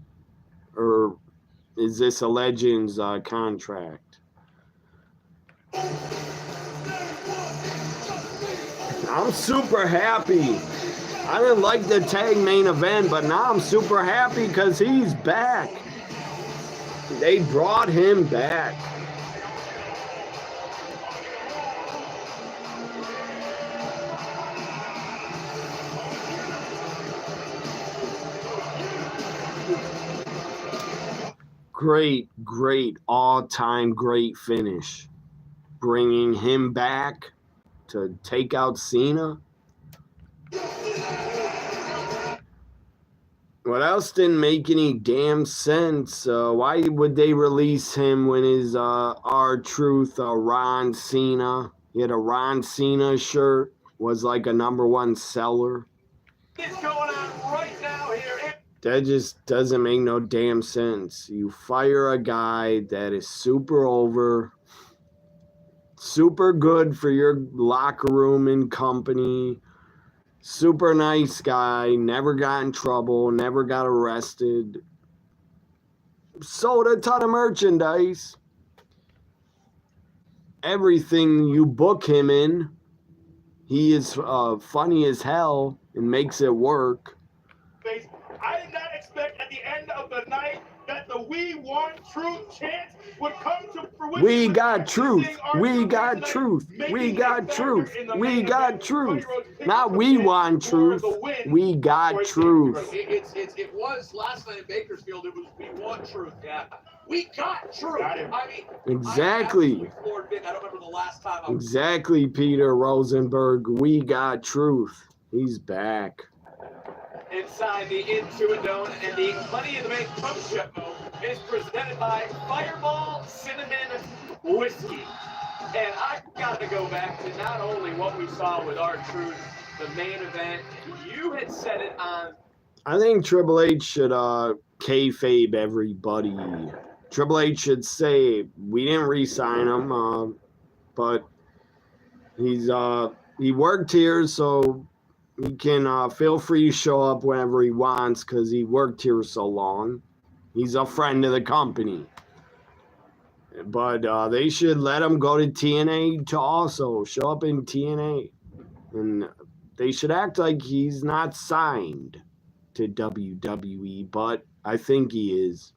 C: Or is this a Legends contract? I'm super happy. I didn't like the tag main event, but now I'm super happy because he's back. They brought him back. Great, all-time great finish. Bringing him back to take out Cena. What else didn't make any damn sense? Why would they release him when his R-Truth, Ron Cena? He had a Ron Cena shirt. was like a #1 seller.
E: It's going on right now here.
C: That just doesn't make no damn sense. You fire a guy that is super over, super good for your locker room and company, super nice guy, never got in trouble, never got arrested, sold a ton of merchandise. Everything you book him in, he is funny as hell and makes it work.
F: I did not expect at the end of the night that the "We Want Truth" chant would come to fruition.
C: We got truth. We got truth. We got truth. We got truth. Not we want truth. We got truth.
E: It was last night in Bakersfield. It was "We Want Truth." Yeah. We got truth.
F: Got him.
E: I mean,
C: Exactly.
E: I don't remember the last time.
C: Exactly, Peter Rosenberg. We got truth. He's back.
E: Inside the Intuit and the Money in the Bank Pump Show is presented by Fireball Cinnamon Whiskey. And I got to go back to not only what we saw with R-Truth, the main event. You had said it on.
C: I think Triple H should kayfabe everybody. Triple H should say we didn't re-sign him, but he worked here, so he can feel free to show up whenever he wants because he worked here so long. He's a friend of the company. But they should let him go to TNA to also show up in TNA. And they should act like he's not signed to WWE, but I think he is.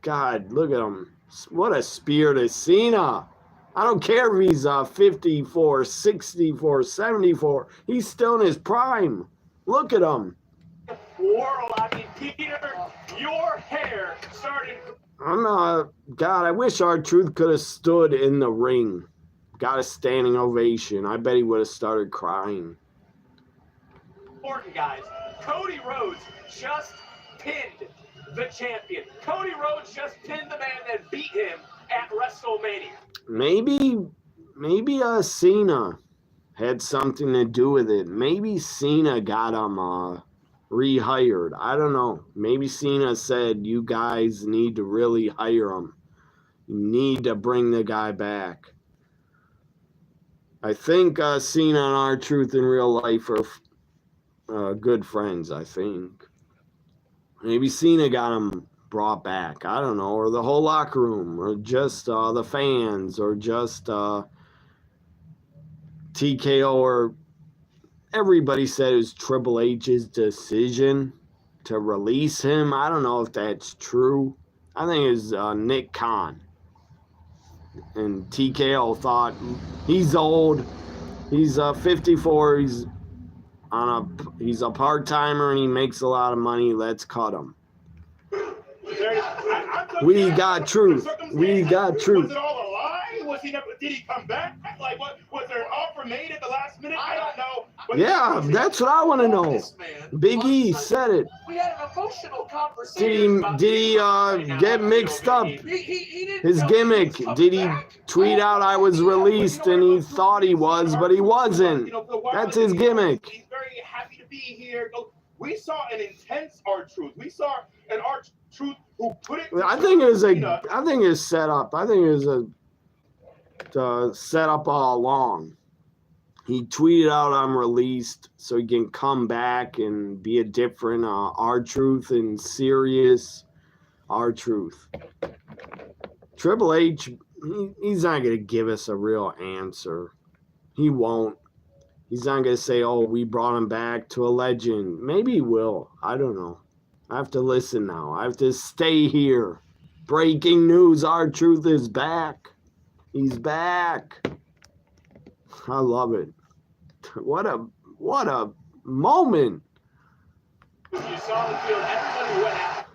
C: God, look at him. What a spear to Cena. I don't care if he's 54, 64, 74. He's still in his prime. Look at him.
E: World, I mean, Peter, your hair started.
C: God, I wish R-Truth could have stood in the ring. Got a standing ovation. I bet he would have started crying.
E: Important, guys. Cody Rhodes just pinned the champion. Cody Rhodes just pinned the man that beat him at WrestleMania.
C: Maybe Cena had something to do with it. Maybe Cena got him rehired. I don't know. Maybe Cena said, you guys need to really hire him. You need to bring the guy back. I think Cena and R-Truth in real life are good friends, I think. Maybe Cena got him brought back. I don't know. Or the whole locker room. Or just the fans. Or just TKO. Or everybody said it was Triple H's decision to release him. I don't know if that's true. I think it was Nick Khan. And TKO thought he's old. He's 54. He's a part-timer and he makes a lot of money. Let's cut him. We got truth. We got truth.
F: Was it all a lie? Did he come back? Like, what was there an offer made at the last minute? I don't know.
C: Yeah, that's what I want to know. Big E said it.
E: We had an emotional conversation.
C: Did he get mixed up? His gimmick. Did he tweet out I was released and he thought he was, but he wasn't? That's his gimmick.
F: He's very happy to be here. We saw an intense R-Truth. We saw an R-Truth who put it.
C: I think it was set up. I think it was a set up all along. He tweeted out I'm released so he can come back and be a different R-Truth and serious R-Truth. Triple H, he's not going to give us a real answer. He won't. He's not going to say, oh, we brought him back to a legend. Maybe he will. I don't know. I have to listen now. I have to stay here. Breaking news, R-Truth is back. He's back. I love it. What a moment.
E: You saw the field, everybody went out.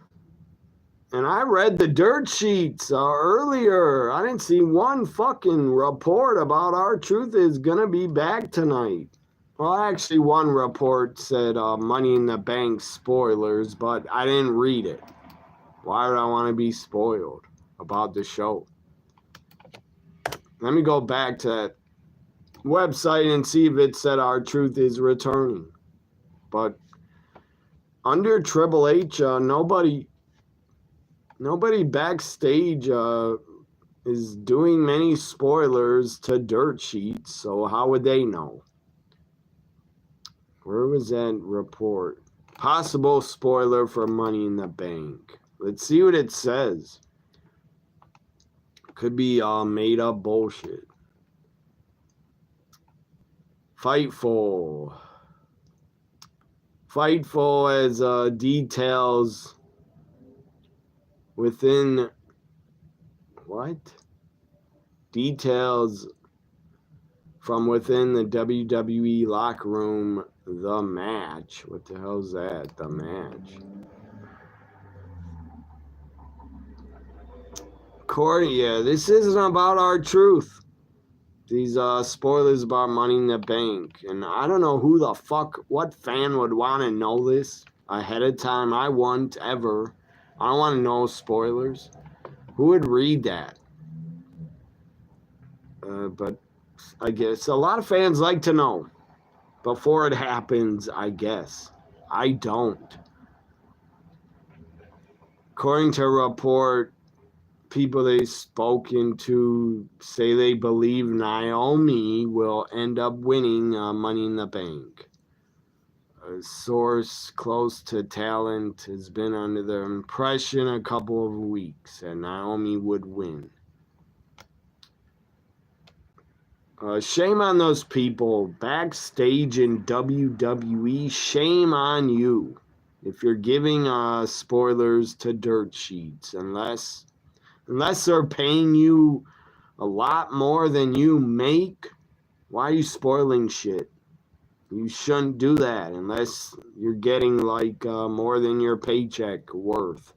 C: And I read the dirt sheets earlier. I didn't see one fucking report about R-Truth is going to be back tonight. Well, actually, one report said Money in the Bank spoilers, but I didn't read it. Why would I want to be spoiled about the show? Let me go back to that website and see if it said R-Truth is returning. But under Triple H, nobody backstage is doing many spoilers to dirt sheets, so how would they know? Where was that report? Possible spoiler for Money in the Bank. Let's see what it says. Could be made up bullshit. Fightful has details within what? Details from within the WWE locker room. The match. What the hell's that? The match. Corey, yeah, this isn't about R-Truth. These spoilers about Money in the Bank. And I don't know who the fuck, what fan would want to know this ahead of time. I won't ever. I don't want to know spoilers. Who would read that? But I guess a lot of fans like to know before it happens, I guess. I don't. According to a report, people they've spoken to say they believe Naomi will end up winning Money in the Bank. A source close to talent has been under the impression a couple of weeks that Naomi would win. Shame on those people backstage in WWE. Shame on you if you're giving spoilers to dirt sheets, unless they're paying you a lot more than you make. Why are you spoiling shit? You shouldn't do that unless you're getting like more than your paycheck worth.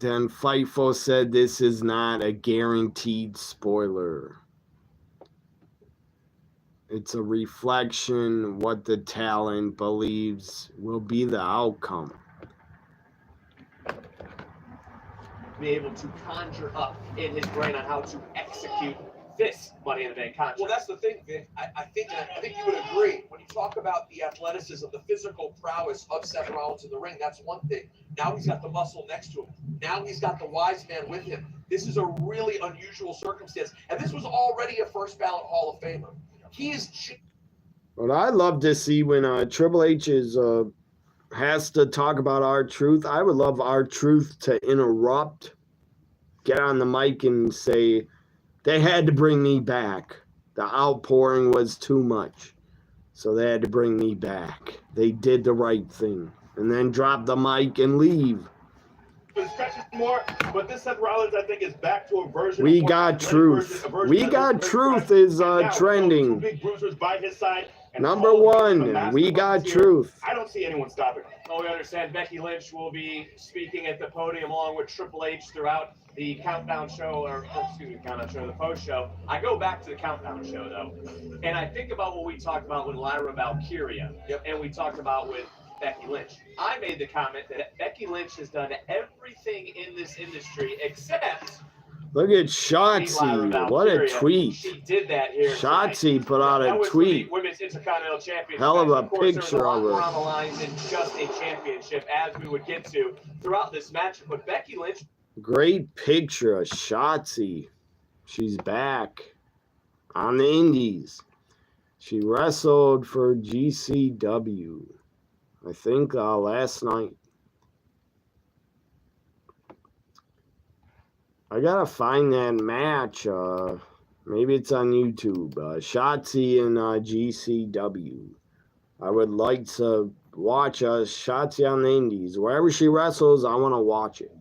C: Then Fightful said this is not a guaranteed spoiler. It's a reflection what the talent believes will be the outcome.
E: Be able to conjure up in his brain on how to execute this Money in the Bank contract.
M: Well, that's the thing, Vic. I think you would agree. When you talk about the athleticism, the physical prowess of Seth Rollins in the ring, that's one thing. Now he's got the muscle next to him. Now he's got the wise man with him. This is a really unusual circumstance. And this was already a first ballot Hall of Famer. He is...
C: What I love to see when Triple H has to talk about R-Truth, I would love R-Truth to interrupt, get on the mic and say, they had to bring me back. The outpouring was too much. So they had to bring me back. They did the right thing. And then drop the mic and leave.
F: It stretches more, but this Seth Rollins, I think, is back to a version.
C: We got truth. We got truth is trending.
F: Two big bruisers by his side.
C: Number one, we got truth.
F: I don't see anyone stopping him.
E: Oh, we understand Becky Lynch will be speaking at the podium along with Triple H throughout the countdown show, the post show. I go back to the countdown show though, and I think about what we talked about with Lyra Valkyria, and we talked about with Becky Lynch. I made the comment that Becky Lynch has done everything in this industry except.
C: Look at Shotzi. What a tweet.
E: She did that here.
C: Shotzi put out a tweet.
E: Women's Intercontinental Championship.
C: Hell of a picture of her.
E: On the line than just a championship, as we would get to throughout this match. But Becky Lynch.
C: Great picture of Shotzi. She's back on the indies. She wrestled for GCW, I think, last night. I gotta find that match. Maybe it's on YouTube. Shotzi and GCW. I would like to watch Shotzi on the indies. Wherever she wrestles, I want to watch it.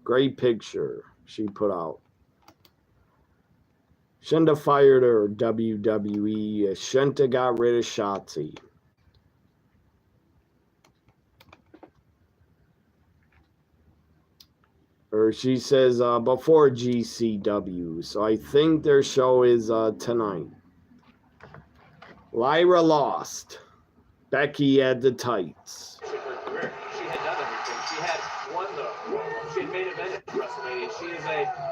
C: Great picture she put out. Shouldn't have fired her, WWE. Shouldn't have got rid of Shotzi. Or she says before GCW. So I think their show is tonight. Lyra lost. Becky had the tights.
E: She had done everything. She had won the Royal Rumble. She had made event at WrestleMania. She is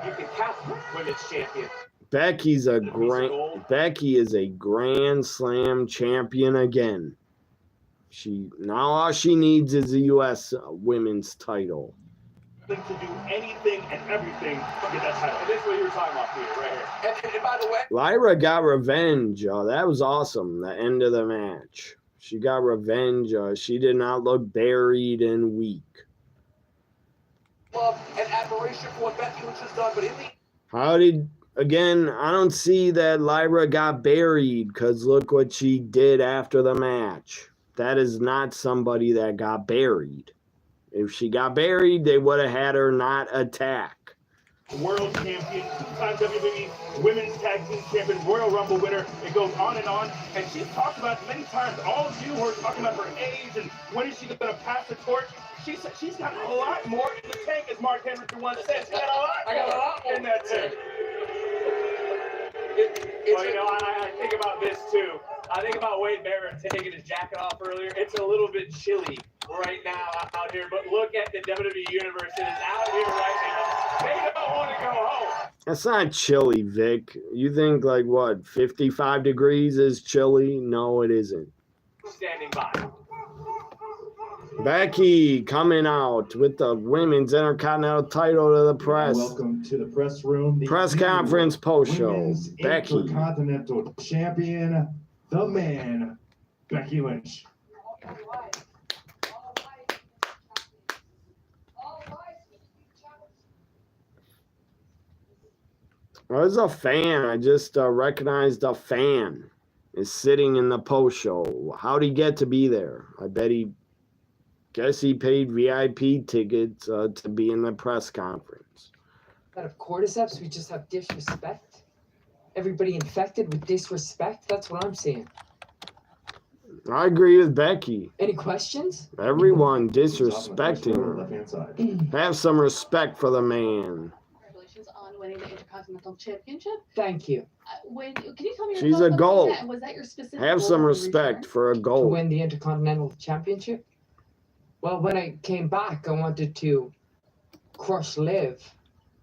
E: you can count women's champion.
C: Becky is a Grand Slam champion again. Now all she needs is a U.S. women's title.
F: To do anything and everything to get that title.
E: And this is what you were talking about, Peter, right here. And by the way,
C: Lyra got revenge. That was awesome. The end of the match. She got revenge. She did not look buried and weak.
M: Love and admiration for what Becky Lynch has done, but
C: I don't see that Lyra got buried, because look what she did after the match. That is not somebody that got buried. If she got buried, they would have had her not attack.
F: World champion, 2-time WWE Women's Tag Team Champion, Royal Rumble winner. It goes on. And she's talked about many times, all of you who are talking about her age and when is she going to pass the torch. She said she's got a lot more in the tank, as Mark Henderson once said. She got a lot more in that tank.
E: I think about this too. I think about Wade Barrett taking his jacket off earlier. It's a little bit chilly right now out here, but look at the WWE Universe that is out here right now. They don't want to go home.
C: That's not chilly, Vic. You think like what, 55 degrees is chilly? No, it isn't.
E: Standing by.
C: Becky coming out with the women's Intercontinental title to the press.
N: Welcome to the press room. The
C: press conference post-show. Becky.
N: Intercontinental champion, the man, Becky Lynch.
C: There's a fan. I just recognized a fan is sitting in the post show. How'd he get to be there? I bet guess he paid VIP tickets to be in the press conference.
O: Out of cordyceps, we just have disrespect. Everybody infected with disrespect. That's what I'm seeing.
C: I agree with Becky.
O: Any questions?
C: Everyone disrespecting her. Have some respect for the man.
D: Congratulations on winning the Intercontinental Championship.
O: Thank you.
D: Can you tell me your
C: She's
D: thoughts
C: a
D: on
C: gold.
D: that? Was that your specific
C: Have
D: goal
C: some
D: when you
C: respect
D: returned?
C: for a
O: To
C: gold.
O: win the Intercontinental Championship? Well, when I came back, I wanted to crush Liv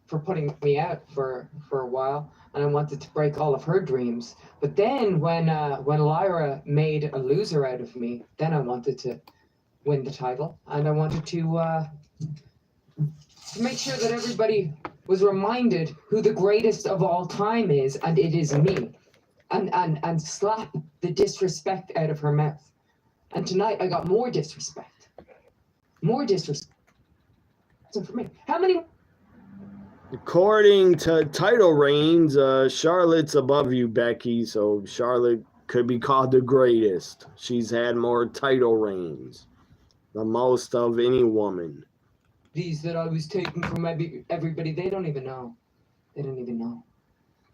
O: for putting me out for a while, and I wanted to break all of her dreams. But then when Lyra made a loser out of me, then I wanted to win the title, and I wanted to make sure that everybody was reminded who the greatest of all time is, and it is me, and slap the disrespect out of her mouth. And tonight I got more disrespect. More disrespect. So for me, how many?
C: According to title reigns, Charlotte's above you, Becky, so Charlotte could be called the greatest. She's had more title reigns, the most of any woman.
O: These that I was taking from everybody, they don't even know. They don't even know.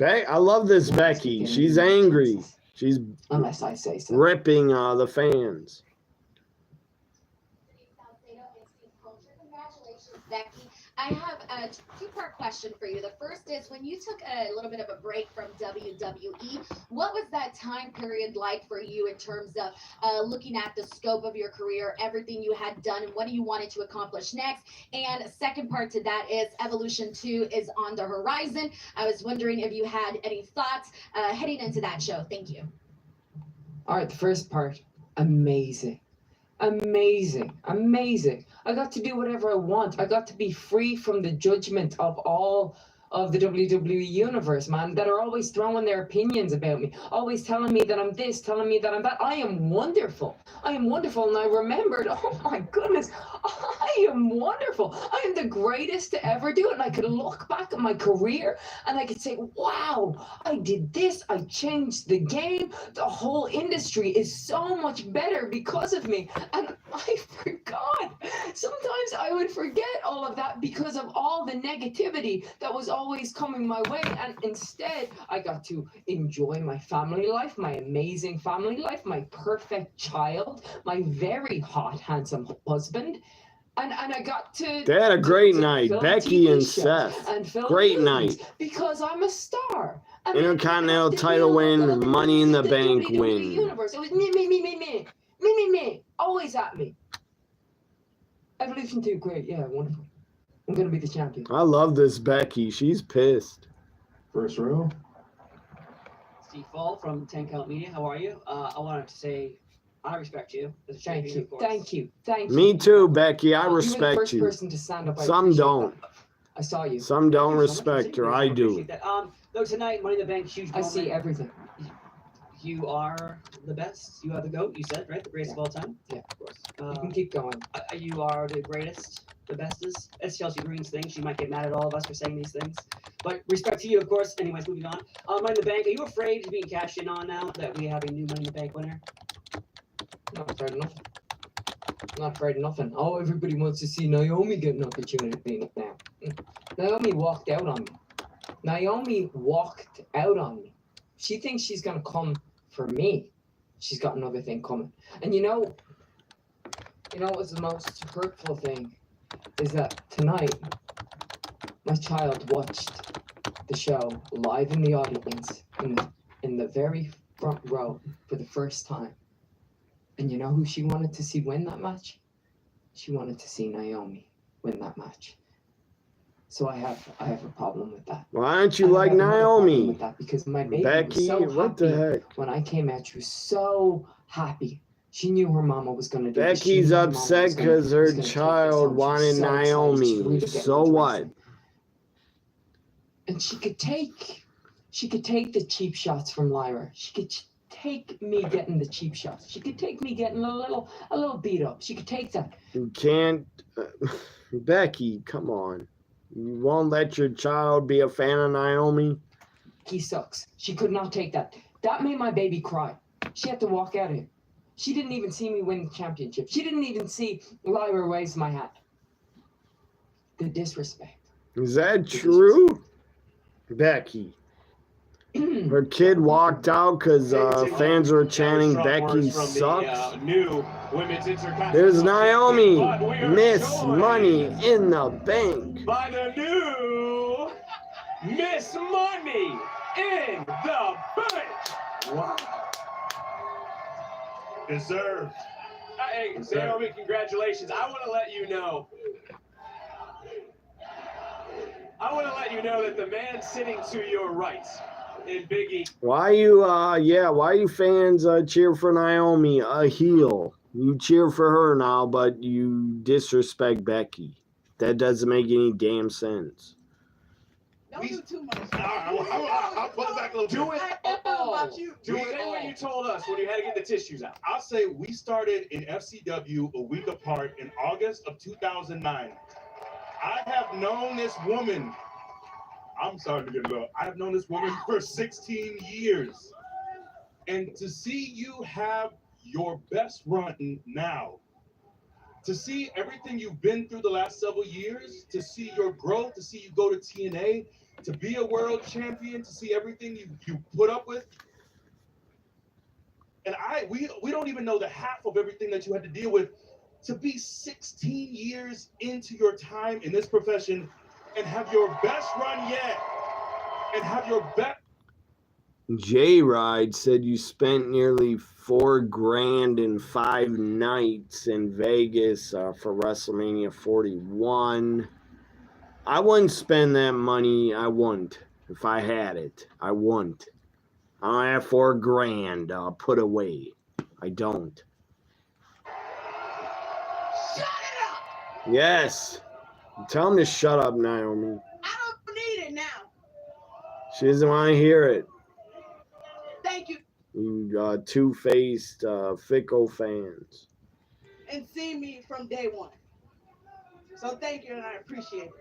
C: I love this Becky. She's angry. She's
O: unless I say so.
C: Ripping the fans.
D: Congratulations, Becky. I have a two-part question for you. The first is, when you took a little bit of a break from WWE, what was that time period like for you in terms of looking at the scope of your career, everything you had done, and what do you wanted to accomplish next? And second part to that is Evolution 2 is on the horizon. I was wondering if you had any thoughts heading into that show. Thank you.
O: All right, the first part, amazing. Amazing. I got to do whatever I want. I got to be free from the judgment of all of the WWE universe, man, that are always throwing their opinions about me, always telling me that I'm this, telling me that I'm that. I am wonderful. And I remembered, oh my goodness, I am wonderful. I am the greatest to ever do it. And I could look back at my career and I could say, wow, I did this. I changed the game. The whole industry is so much better because of me. And I forgot. Sometimes I would forget all of that because of all the negativity that was always coming my way, and instead I got to enjoy my family life, my amazing family life, my perfect child, my very hot, handsome husband, and I got to.
C: They had a great night,
O: film
C: Becky
O: TV
C: and
O: shows
C: Seth.
O: and film
C: Great
O: movies
C: night.
O: because I'm a star. And
C: Intercontinental title win, Money in the Bank
O: WWE
C: win.
O: Universe. It was me, always at me. Evolution 2, great, yeah, wonderful. I'm gonna be the champion.
C: I love this Becky. She's pissed.
N: First row.
P: Steve Fall from 10 Count Media. How are you? I wanted to say I respect you as a
O: Thank
P: champion,
O: you,
P: of course.
O: thank you, thank you.
C: Me too, Becky. I
O: You were the
C: respect
O: first
C: you.
O: person to stand up. I
C: Some
O: appreciate
C: don't.
O: that. I saw you.
C: Some don't
P: Thank you so much for
C: respect her.
P: seeing me.
C: I do.
P: appreciate that. Though tonight, Money in the Bank, huge
O: I see
P: moment.
O: everything.
P: You are the best. You are the GOAT, you said, right? The greatest of all time?
O: Yeah.
P: Of course.
O: You can keep going.
P: You are the greatest, the bestest. That's Chelsea Green's thing. She might get mad at all of us for saying these things. But respect to you, of course. Anyways, moving on. Money in the Bank, are you afraid of being cashed in on now that we have a new Money in the Bank winner?
O: Not afraid of nothing. Not afraid of nothing. Oh, everybody wants to see Naomi get an opportunity now. Naomi walked out on me. Naomi walked out on me. She thinks she's gonna come for me. She's got another thing coming. And you know what's the most hurtful thing is that tonight my child watched the show live in the audience in the very front row for the first time. And you know who she wanted to see win that match? She wanted to see Naomi win that match. So I have a problem with that.
C: Why aren't you
O: I
C: like
O: have another problem
C: Naomi?
O: with that because my baby
C: Becky,
O: was so
C: what the
O: happy
C: heck?
O: when I came out. She was so happy. She knew her mama was gonna do this. She
C: Becky's
O: knew her mama
C: upset
O: was gonna-
C: because
O: was
C: her
O: gonna take this
C: child
O: home. She was
C: wanted
O: so excited. She's
C: Naomi.
O: really getting
C: So
O: into
C: what?
O: wrestling. And she could take the cheap shots from Lyra. She could take me getting the cheap shots. She could take me getting a little beat up. She could take that.
C: You can't. Becky, come on. You won't let your child be a fan of Naomi?
O: He sucks. She could not take that. That made my baby cry. She had to walk out of here. She didn't even see me win the championship. She didn't even see Lyra raise my hat. The disrespect.
C: Is that true? Becky. Her kid walked out because fans were chanting Becky sucks.
I: New women's intercontinental.
C: There's Naomi,
I: but we are
C: Miss
I: joined
C: Money in the Bank.
I: by the new Miss Money in the Bank. Wow. Deserved. Hey, Naomi, congratulations. I want to let you know that the man sitting to your right in Biggie.
C: Why you fans cheer for Naomi, a heel? You cheer for her now, but you disrespect Becky. That doesn't make any damn sense.
Q: Don't do too much.
I: I'll pull it back a little bit.
Q: Do it all.
I: Do it all. You told us when you had to get the tissues out. I'll say we started in FCW a week apart in August of 2009. I have known this woman. I'm sorry to get low. I have known this woman for 16 years. And to see you have your best run now, to see everything you've been through the last several years, to see your growth, to see you go to TNA, to be a world champion, to see everything you put up with. And we don't even know the half of everything that you had to deal with. To be 16 years into your time in this profession and have your best run yet, and have your best.
C: J-Ride said you spent nearly $4,000 in 5 nights in Vegas for WrestleMania 41. I wouldn't spend that money. I wouldn't. If I had it, I wouldn't. I don't have $4,000 put away. I don't.
Q: Shut it up!
C: Yes. Tell him to shut up, Naomi.
Q: I don't need it now.
C: She doesn't want to hear it.
Q: Thank you.
C: You two-faced, fickle fans.
Q: And see me from day one. So thank you, and I appreciate it.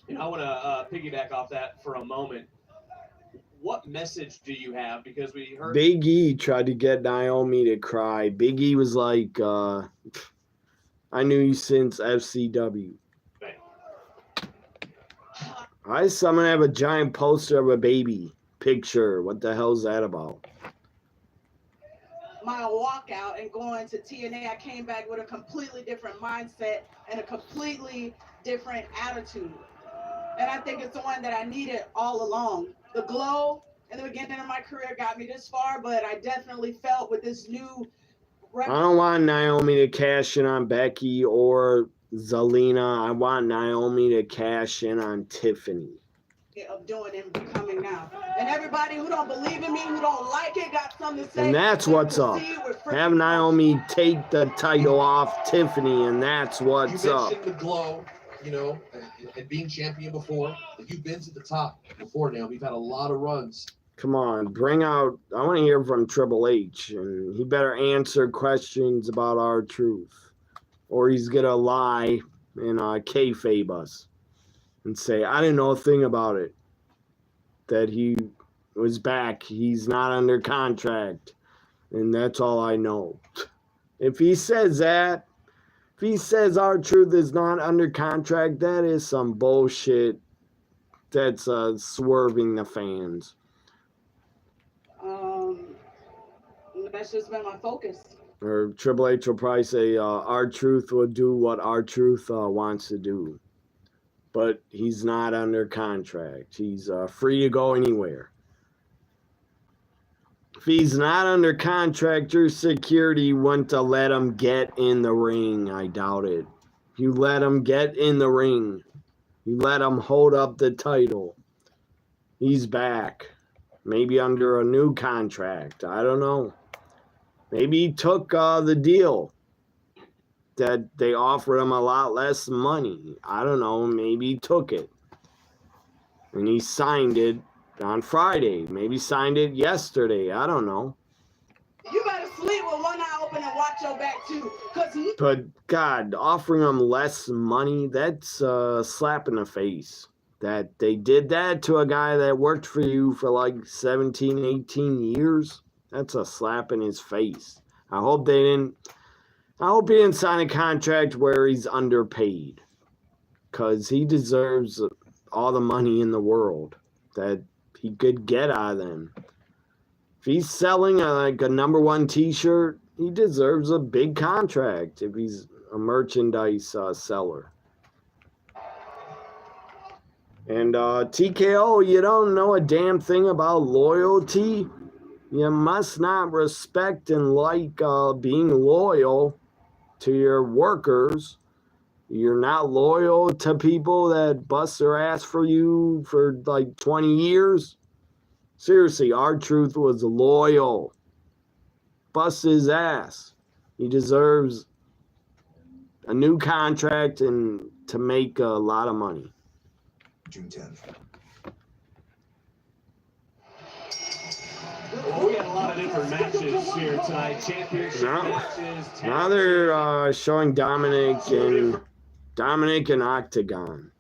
M: You know, I want to piggyback off that for a moment. What message do you have? Because we heard
C: Big E tried to get Naomi to cry. Big E was like, I knew you since FCW. Why does someone have a giant poster of a baby picture? What the hell's that about?
Q: My walkout and going to TNA, I came back with a completely different mindset and a completely different attitude. And I think it's the one that I needed all along. The glow in the beginning of my career got me this far, but I definitely felt with this new
C: I don't want Naomi to cash in on Becky or Zelina, I want Naomi to cash in on Tiffany.
Q: Of doing and becoming now. And everybody who don't believe in me, who don't like it, got something to say.
C: And that's what's up. Have Naomi take the title off Tiffany, and that's what's up.
M: You mentioned the glow, you know, and being champion before. You've been to the top before now. We've had a lot of runs.
C: Come on, bring out. I want to hear from Triple H, and he better answer questions about R-Truth, or he's gonna lie and kayfabe us and say I didn't know a thing about it. That he was back. He's not under contract, and that's all I know. If he says that, if he says R-Truth is not under contract, that is some bullshit. That's swerving the fans.
Q: That's just been my focus.
C: Or Triple H will probably say R-Truth will do what R-Truth wants to do. But he's not under contract. He's free to go anywhere. If he's not under contract, your security wouldn't to let him get in the ring. I doubt it. You let him get in the ring. You let him hold up the title. He's back. Maybe under a new contract. I don't know. Maybe he took the deal that they offered him a lot less money. I don't know. Maybe he took it. And he signed it on Friday. Maybe signed it yesterday. I don't know.
Q: You better sleep with one eye open and watch your back too.
C: But God, offering him less money, that's a slap in the face. That they did that to a guy that worked for you for like 17, 18 years. That's a slap in his face. I hope he didn't sign a contract where he's underpaid. Because he deserves all the money in the world that he could get out of them. If he's selling like a #1 t-shirt, he deserves a big contract if he's a merchandise seller. And TKO, you don't know a damn thing about loyalty. You must not respect and like being loyal to your workers. You're not loyal to people that bust their ass for you for like 20 years. Seriously, R-Truth was loyal. Bust his ass. He deserves a new contract and to make a lot of money.
L: June 10th.
I: Well, we had a lot of different matches here tonight. Championship matches.
C: Now they're showing Dominic and Octagon.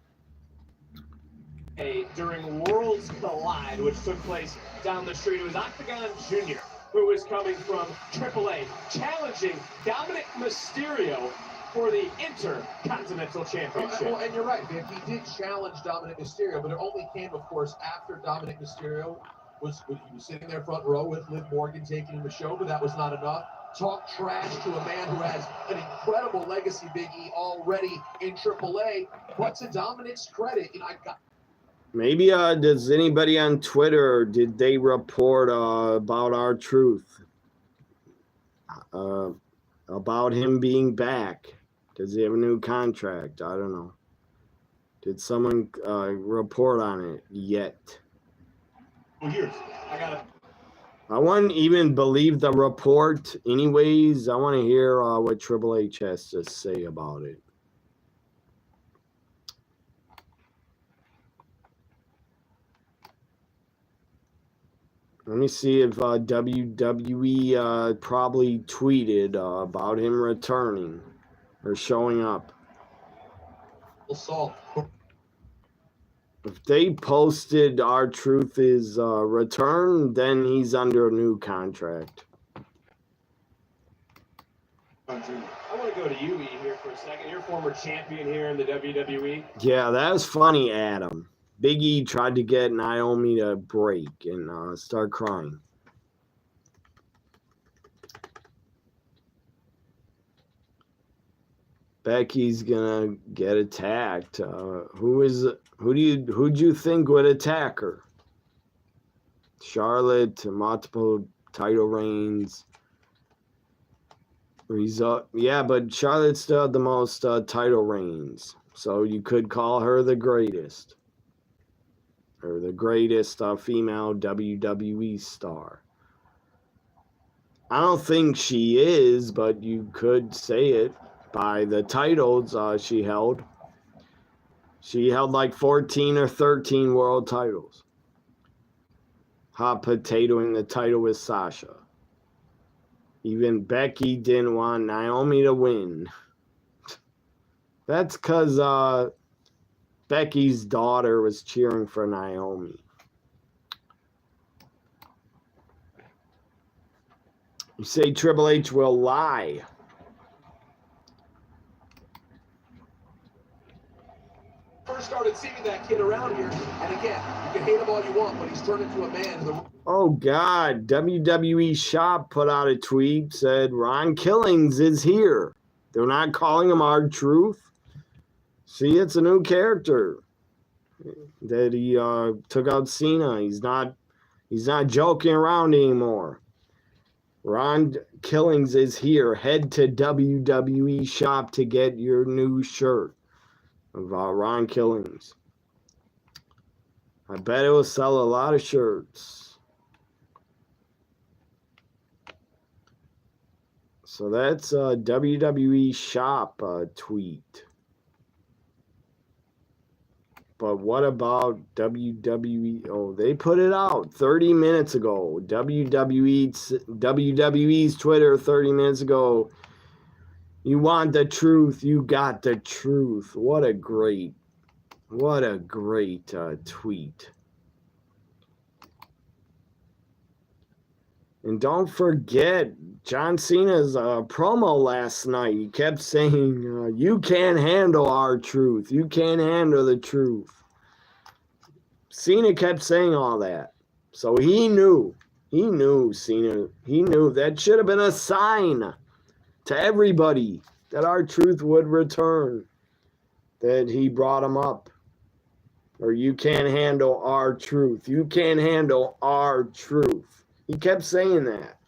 E: During Worlds Collide, which took place down the street, it was Octagon Jr., who was coming from AAA, challenging Dominic Mysterio for the Intercontinental Championship.
M: Well, and you're right, Vic. He did challenge Dominic Mysterio, but it only came, of course, after Dominic Mysterio was sitting there front row with Liv Morgan taking the show, but that was not enough. Talk trash to a man who has an incredible legacy, Big E, already in AAA. But to Dominic's credit,
C: Maybe does anybody on Twitter, did they report about R-Truth? About him being back? Does he have a new contract? I don't know. Did someone report on it yet?
E: Well, here's, I got it.
C: I wouldn't even believe the report anyways. I want to hear what Triple H has to say about it. Let me see if WWE probably tweeted about him returning or showing up. If they posted R-Truth is return, then he's under a new contract.
E: I want to go to you, E, here for a second. You're a former champion here in the WWE.
C: Yeah, that was funny, Adam. Big E tried to get Naomi to break and start crying. Becky's gonna get attacked. Who'd you think would attack her? Charlotte, multiple title reigns. Yeah, but Charlotte still had the most title reigns, so you could call her the greatest, or the greatest female WWE star. I don't think she is, but you could say it by the titles she held. She held like 14 or 13 world titles. Hot potatoing the title with Sasha. Even Becky didn't want Naomi to win. That's because Becky's daughter was cheering for Naomi. You say Triple H will lie.
M: First started seeing that kid around here, and again, you can hate him all you want, but he's turned into a man.
C: Oh God, WWE Shop put out a tweet, said Ron Killings is here. They're not calling him R-Truth. See, it's a new character that he took out Cena. He's not joking around anymore. Ron Killings is here. Head to WWE Shop to get your new shirt of Ron Killings. I bet it will sell a lot of shirts. So that's a WWE Shop tweet. But what about WWE? Oh, they put it out 30 minutes ago. WWE's Twitter 30 minutes ago. You want the truth, you got the truth. What a great tweet. And don't forget John Cena's promo last night. He kept saying, you can't handle our truth. You can't handle the truth. Cena kept saying all that. So he knew. He knew, Cena. He knew. That should have been a sign to everybody that our truth would return. That he brought him up. Or you can't handle our truth. You can't handle our truth. He kept saying that.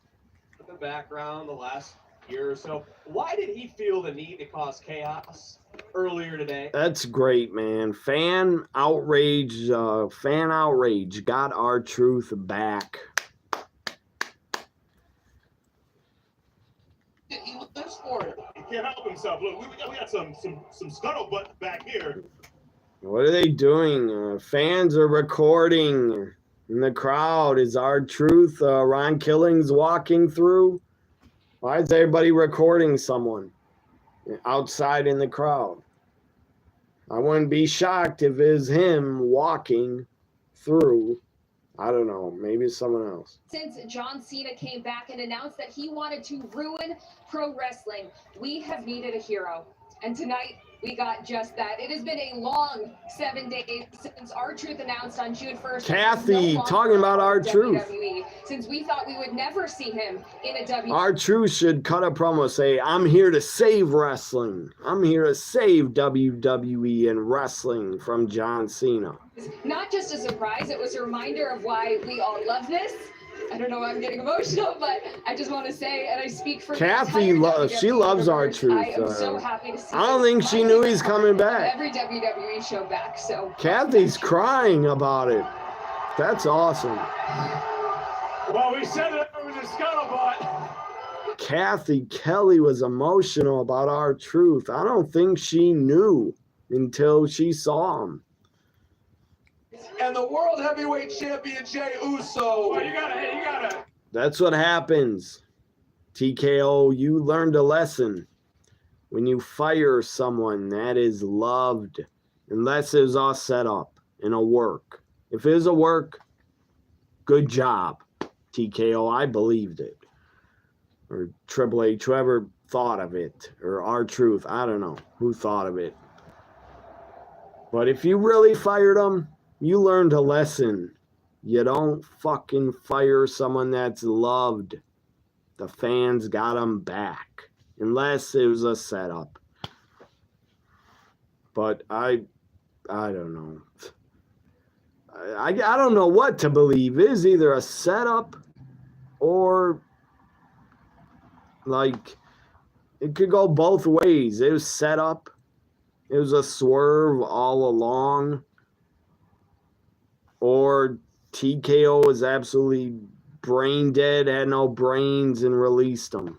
R: The background, the last year or so. Why did he feel the need to cause chaos earlier today?
C: That's great, man. Fan outrage got our truth back.
M: He lives for it.
F: He can't help himself. Look, we got some scuttlebutt back here.
C: What are they doing? Fans are recording. In the crowd, is our truth Ron Killings walking through? Why is everybody recording someone outside in the crowd? I wouldn't be shocked if it was him walking through. I don't know. Maybe it's someone else.
S: Since John Cena came back and announced that he wanted to ruin pro wrestling, we have needed a hero. And tonight, we got just that. It has been a long 7 days since R-Truth announced on June 1st.
C: Kathy talking about R-Truth.
S: Since we thought we would never see him in a WWE.
C: R-Truth should cut a promo, say, I'm here to save wrestling. I'm here to save WWE and wrestling from John Cena.
S: Not just a surprise, it was a reminder of why we all love this. I don't know why I'm getting emotional, but I just want to say, and I speak for
C: Kathy, she loves R-Truth.
S: I am so happy to see
C: I don't think she knew he's coming back.
S: every WWE show back. So
C: Kathy's crying about it. That's awesome.
F: Well, we said it was a scuttlebutt.
C: Kathy Kelly was emotional about R-Truth. I don't think she knew until she saw him.
M: And the World Heavyweight Champion, Jey Uso.
F: Well, you gotta.
C: That's what happens. TKO, you learned a lesson. When you fire someone, that is loved. Unless it was all set up in a work. If it was a work, good job. TKO, I believed it. Or Triple H, whoever thought of it. Or R-Truth, I don't know who thought of it. But if you really fired them, you learned a lesson. You don't fucking fire someone that's loved. The fans got them back. Unless it was a setup. But I don't know. I don't know what to believe. It is either a setup or like It could go both ways. It was set up. It was a swerve all along. Or TKO was absolutely brain dead, had no brains, and released him.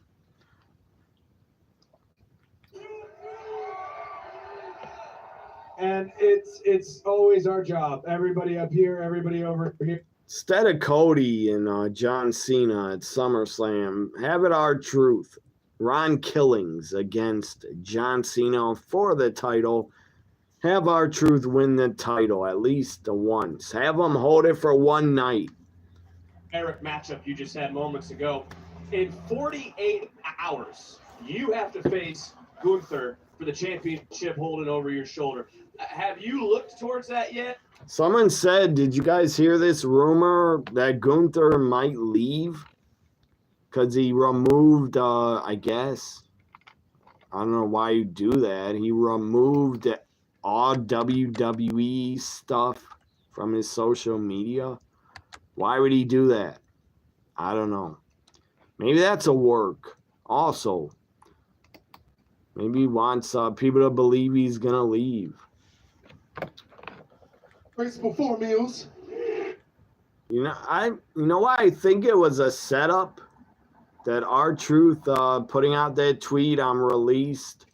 N: And it's always our job. Everybody up here, everybody over here.
C: Instead of Cody and John Cena at SummerSlam, have it R-Truth. Ron Killings against John Cena for the title. Have R-Truth win the title at least once. Have him hold it for one night.
R: Eric matchup you just had moments ago. In 48 hours, you have to face Gunther for the championship holding over your shoulder. Have you looked towards that yet?
C: Someone said, did you guys hear this rumor that Gunther might leave? Because he removed, I guess, I don't know why you do that. He removed all WWE stuff from his social media. Why would he do that? I don't know. Maybe that's a work. Also, maybe he wants people to believe he's going to leave.
J: Principal 4 meals.
C: You know why I think it was a setup? That R-Truth putting out that tweet I'm released.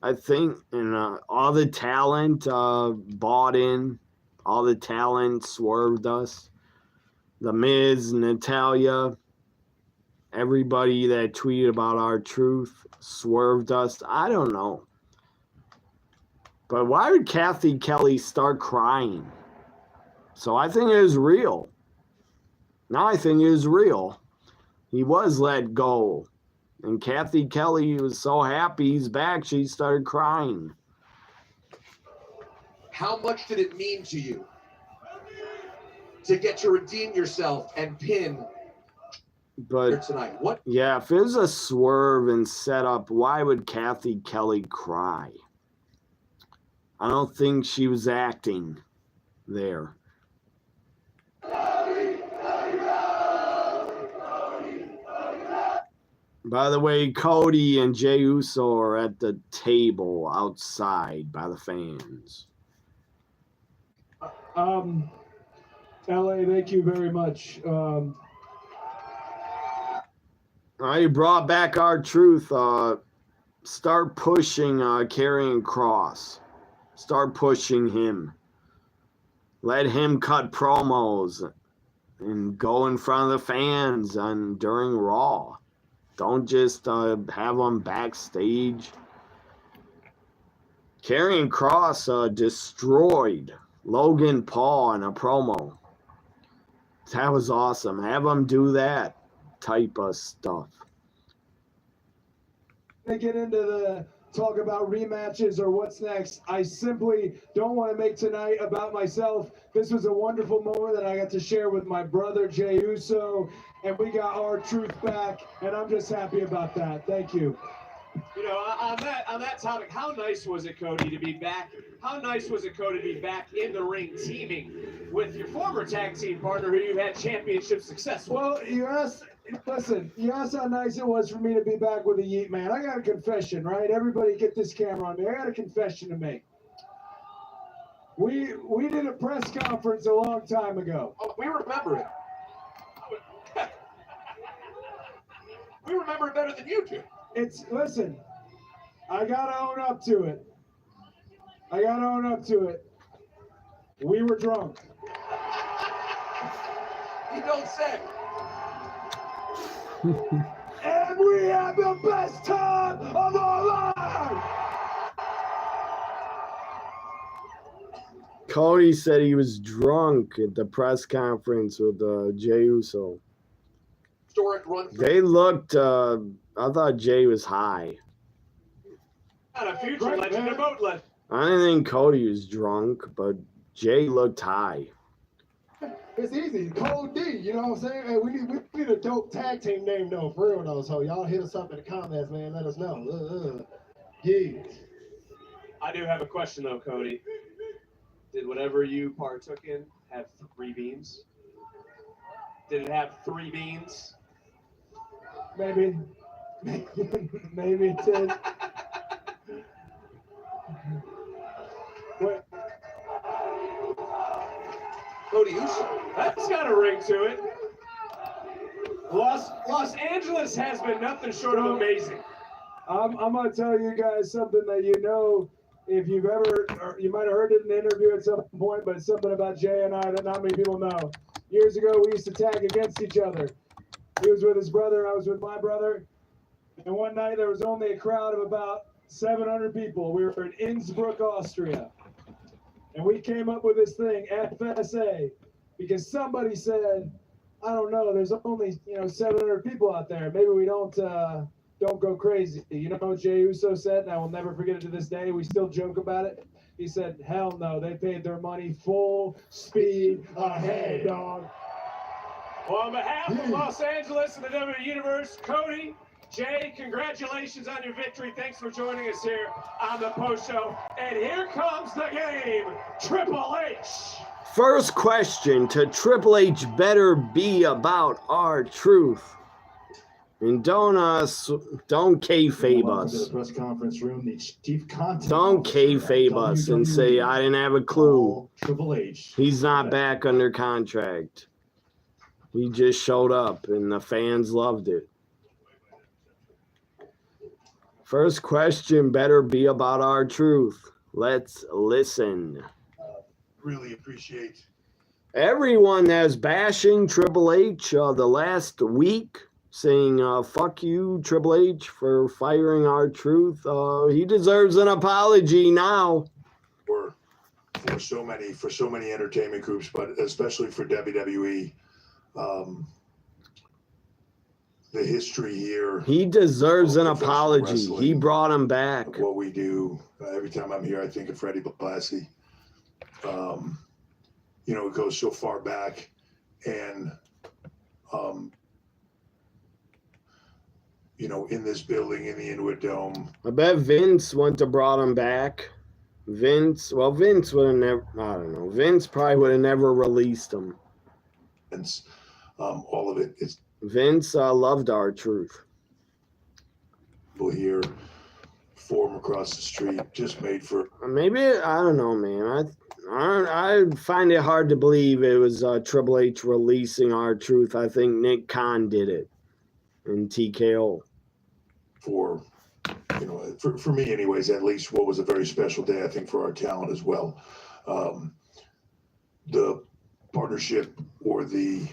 C: I think, and all the talent bought in. All the talent swerved us. The Miz, Natalya, everybody that tweeted about R-Truth swerved us. I don't know. But why would Kathy Kelly start crying? So I think it was real. Now I think it was real. He was let go. And Kathy Kelly was so happy he's back, she started crying.
M: How much did it mean to you to get to redeem yourself and pin
C: But
M: tonight? What?
C: Yeah, if it was a swerve and setup, why would Kathy Kelly cry? I don't think she was acting there. By the way, Cody and Jey Uso are at the table outside by the fans.
N: LA, thank you very much.
C: I brought back R-Truth. Start pushing Karrion Kross. Start pushing him. Let him cut promos and go in front of the fans during Raw. Don't just have them backstage. Karrion Kross destroyed Logan Paul in a promo. That was awesome. Have them do that type of stuff.
N: To get into the talk about rematches or what's next, I simply don't want to make tonight about myself. This was a wonderful moment that I got to share with my brother Jey Uso, and we got R-Truth back, and I'm just happy about that. Thank you.
R: You know, on that topic, how nice was it, Cody, to be back? How nice was it, Cody, to be back in the ring teaming with your former tag team partner who you had championship success with?
N: Well, you asked how nice it was for me to be back with the Yeet Man. I got a confession, right? Everybody get this camera on me. I got a confession to make. We did a press conference a long time ago.
M: Oh, we remember it. We remember it better than you do.
N: Listen, I gotta own up to it. We were drunk.
M: You don't say.
N: And we had the best time of our lives.
C: Cody said he was drunk at the press conference with Jey Uso.
M: Historic run.
C: They looked, I thought Jey was high.
R: Not a future legend of outlet.
C: I didn't think Cody was drunk, but Jey looked high.
J: It's easy. Code D, you know what I'm saying? Hey, we need a dope tag team name though, for real though. So y'all hit us up in the comments, man. Let us know. Yeah.
R: I do have a question though, Cody. Did whatever you partook in have 3 beans? Did it have 3 beans?
N: Maybe. Maybe it did. Wait.
R: Cody Uso. That's got a ring to it. Los Angeles has been nothing short of amazing.
N: I'm going to tell you guys something that you know, if you've ever, or you might have heard it in an interview at some point, but it's something about Jay and I that not many people know. Years ago, we used to tag against each other. He was with his brother, I was with my brother. And one night there was only a crowd of about 700 people. We were in Innsbruck, Austria. And we came up with this thing, FSA, because somebody said, I don't know, there's only 700 people out there. Maybe we don't go crazy. You know what Jey Uso said, and I will never forget it to this day. We still joke about it. He said, hell no, they paid their money full speed ahead, dog.
R: Well, on behalf of Los Angeles and the WWE Universe, Cody, Jay, congratulations on your victory. Thanks for joining us here on the post show. And here comes the game, Triple H.
C: First question to Triple H better be about our truth. And don't kayfabe us.
I: Press conference room, the chief content
C: Don't kayfabe us and say I didn't have a clue.
I: Triple H.
C: He's not back under contract. He just showed up and the fans loved it. First question better be about our truth. Let's listen.
A: Really appreciate
C: everyone that's bashing Triple H the last week, saying fuck you, Triple H, for firing our truth. He deserves an apology now.
A: For so many entertainment groups, but especially for WWE. The history here.
C: He deserves an apology. He brought him back.
A: What we do. Every time I'm here, I think of Freddie Blassie. It goes so far back, and in this building, in the Inwood Dome.
C: I bet Vince wouldn't have brought him back. Vince would have never, I don't know. Vince probably would have never released him.
A: Vince, all of it is.
C: Vince loved our truth.
A: People here, form across the street, just made for.
C: Maybe, I don't know, man. I find it hard to believe it was Triple H releasing our truth. I think Nick Khan did it in TKO.
A: For me anyways, at least what was a very special day, I think, for our talent as well. The partnership or the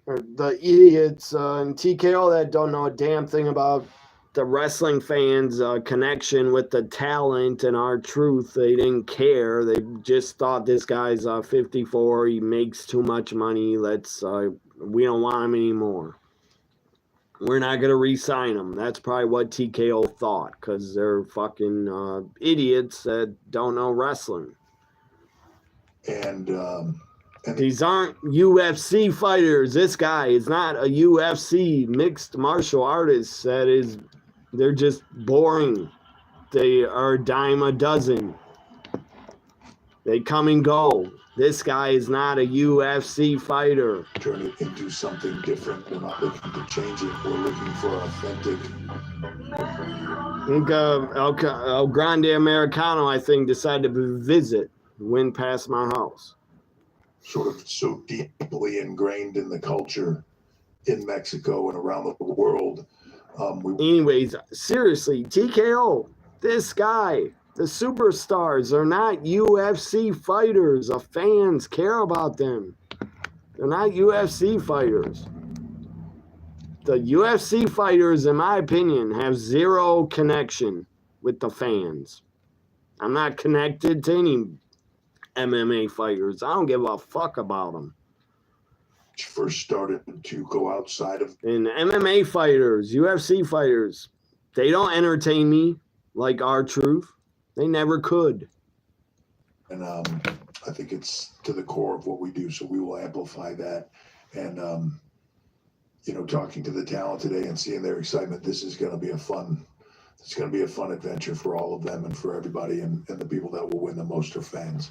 C: idiots in TKO that don't know a damn thing about the wrestling fans' connection with the talent and our truth. They didn't care. They just thought this guy's 54. He makes too much money. We don't want him anymore. We're not going to re-sign him. That's probably what TKO thought, because they're fucking idiots that don't know wrestling.
A: And
C: these aren't UFC fighters. This guy is not a UFC mixed martial artist. They're just boring. They are a dime a dozen. They come and go. This guy is not a UFC fighter.
A: Turn it into something different. We're not looking to change it. We're looking for authentic.
C: El Grande Americano, I think, decided to visit, went past my house.
A: Sort of so deeply ingrained in the culture in Mexico and around the world.
C: Anyways, seriously, TKO, this guy, the superstars are not UFC fighters. The fans care about them. They're not UFC fighters. The UFC fighters, in my opinion, have zero connection with the fans. I'm not connected to any MMA fighters. I don't give a fuck about them.
A: First started to go outside of.
C: And MMA fighters, UFC fighters, they don't entertain me like our truth. They never could.
A: And I think it's to the core of what we do, so we will amplify that. And talking to the talent today and seeing their excitement, this is going to be a fun. It's going to be a fun adventure for all of them and for everybody, and the people that will win the most are fans.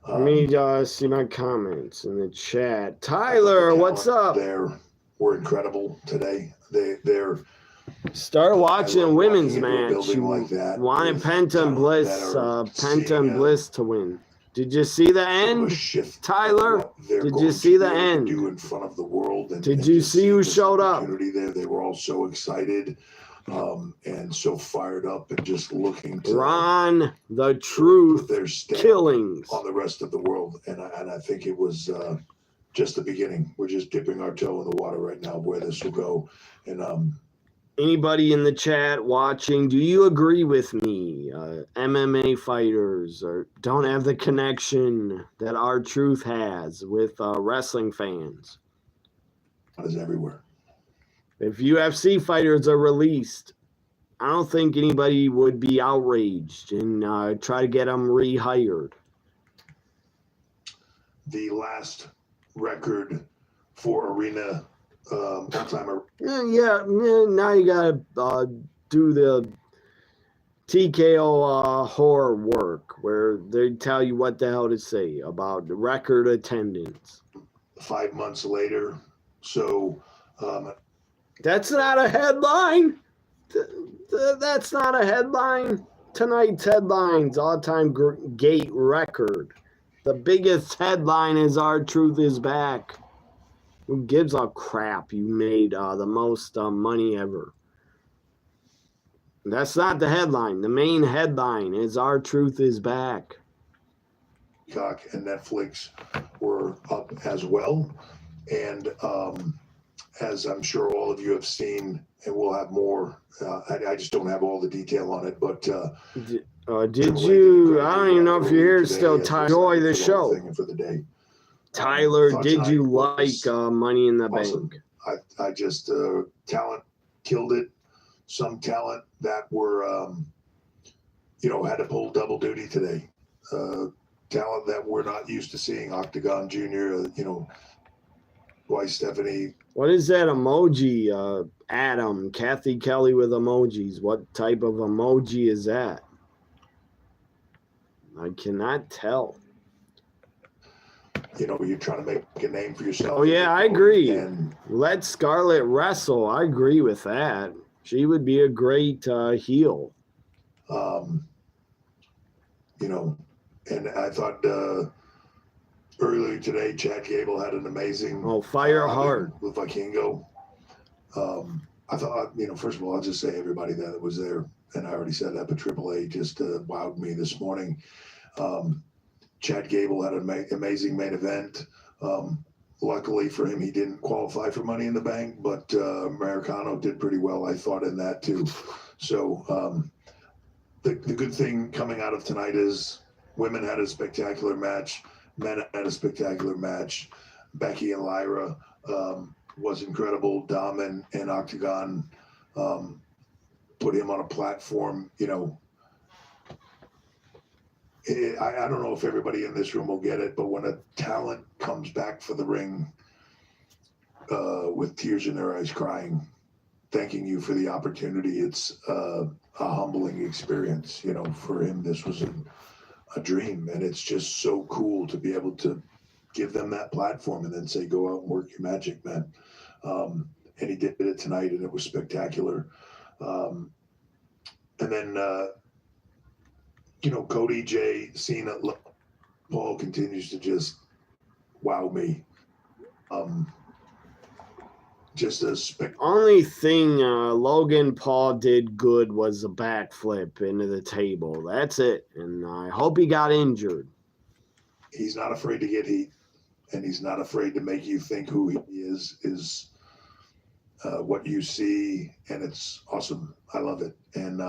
C: Let me see my comments in the chat. Tyler, what's up?
A: We're incredible today. They're
C: Start watching women's
L: into a
C: match.
L: building
C: You
L: like that
C: wanted
L: with
C: Penta and Bliss, Penta and Bliss to win. Did you see the end, Tyler? Did you see the end?
L: do in front of the world, and
C: Did you
L: just
C: see who
L: this
C: showed up?
L: opportunity there? They were all so excited and so fired up and just looking to
C: Ron, the truth,
L: put their stamp
C: killings
L: on the rest of the world. And I think it was just the beginning. We're just dipping our toe in the water right now where this will go. And
C: anybody in the chat watching, do you agree with me? MMA fighters don't have the connection that R-Truth has with wrestling fans.
L: is everywhere.
C: If UFC fighters are released, I don't think anybody would be outraged and try to get them rehired.
L: The last record for arena all-timer.
C: Yeah, now you gotta do the TKO horror work where they tell you what the hell to say about the record attendance.
L: 5 months later, so
C: that's not a headline. That's not a headline. Tonight's headlines, all-time gate record. The biggest headline is R-Truth is back. Who gives a crap? You made the most money ever. That's not the headline. The main headline is R-Truth is back.
L: Peacock and Netflix were up as well. And as I'm sure all of you have seen, and we'll have more, I just don't have all the detail on it, but
C: did you, I don't even know if you're here still, enjoy the show.
L: For the day.
C: Tyler, did you like Money in the
L: awesome.
C: Bank?
L: I just, talent killed it. Some talent that were, had to pull double duty today. Talent that we're not used to seeing. Octagon Jr., Dwight Stephanie.
C: What is that emoji, Adam? Kathy Kelly with emojis. What type of emoji is that? I cannot tell.
L: You're trying to make a name for yourself.
C: Oh, yeah, I agree. Let Scarlett wrestle. I agree with that. She would be a great heel.
L: And I thought earlier today, Chad Gable had an amazing
C: fire hard
L: with Vikingo. I thought, first of all, I'll just say everybody that was there, and I already said that, but AAA just wowed me this morning. Chad Gable had an amazing main event. Luckily for him, he didn't qualify for Money in the Bank, but Americano did pretty well, I thought, in that too. So the good thing coming out of tonight is women had a spectacular match. Men had a spectacular match. Becky and Lyra was incredible. Dom and Octagon put him on a platform. I don't know if everybody in this room will get it, but when a talent comes back for the ring with tears in their eyes crying, thanking you for the opportunity, it's a humbling experience. For him, this was a dream, and it's just so cool to be able to give them that platform and then say, go out and work your magic, man. And he did it tonight, and it was spectacular. And then Cody, Jay, Cena, Paul continues to just wow me. Just a
C: only thing Logan Paul did good was a backflip into the table. That's it. And I hope he got injured.
L: He's not afraid to get heat, and he's not afraid to make you think who he is what you see, and it's awesome. I love it. And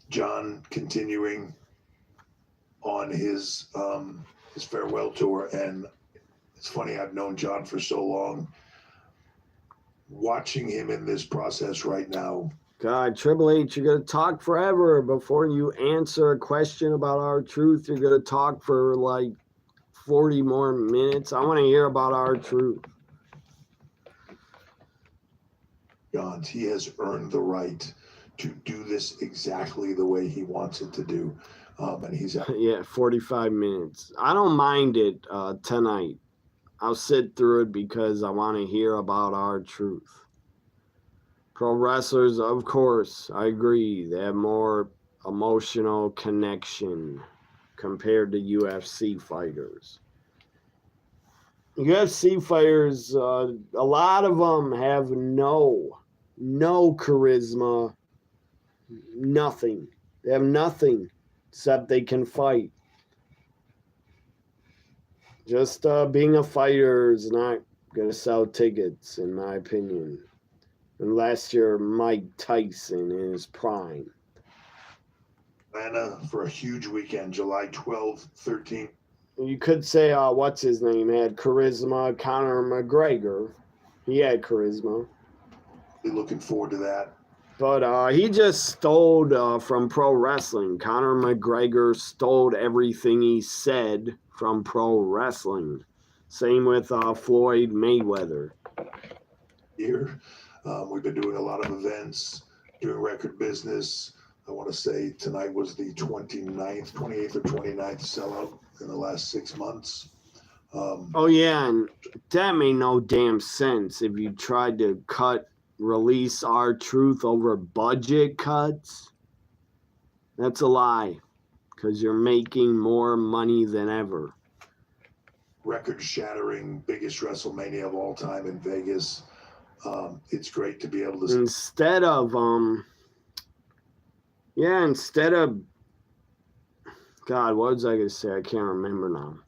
L: John continuing on his farewell tour, and it's funny, I've known John for so long. Watching him in this process right now.
C: God, Triple H, you're going to talk forever before you answer a question about R-Truth. You're going to talk for like 40 more minutes. I want to hear about R-Truth.
L: John, he has earned the right to do this exactly the way he wants it to do. And he's
C: 45 minutes. I don't mind it tonight. I'll sit through it because I want to hear about R-Truth. Pro wrestlers, of course, I agree. They have more emotional connection compared to UFC fighters. UFC fighters, a lot of them have no charisma, nothing. They have nothing except they can fight. Just being a fighter is not going to sell tickets, in my opinion, unless you're Mike Tyson in his prime.
L: Atlanta for a huge weekend, July 12th, 13th.
C: You could say, what's his name, had charisma. Conor McGregor, he had charisma.
L: Looking forward to that.
C: But he just stole from pro wrestling. Conor McGregor stole everything he said from pro wrestling. Same with Floyd Mayweather.
L: Here, we've been doing a lot of events, doing record business. I want to say tonight was the 28th or 29th sellout in the last 6 months.
C: Oh, yeah, and that made no damn sense if you tried to release R-Truth over budget cuts. That's a lie, because you're making more money than ever.
L: Record-shattering, biggest WrestleMania of all time in Vegas. It's great to be able to...
C: Instead of, God, what was I going to say? I can't remember now.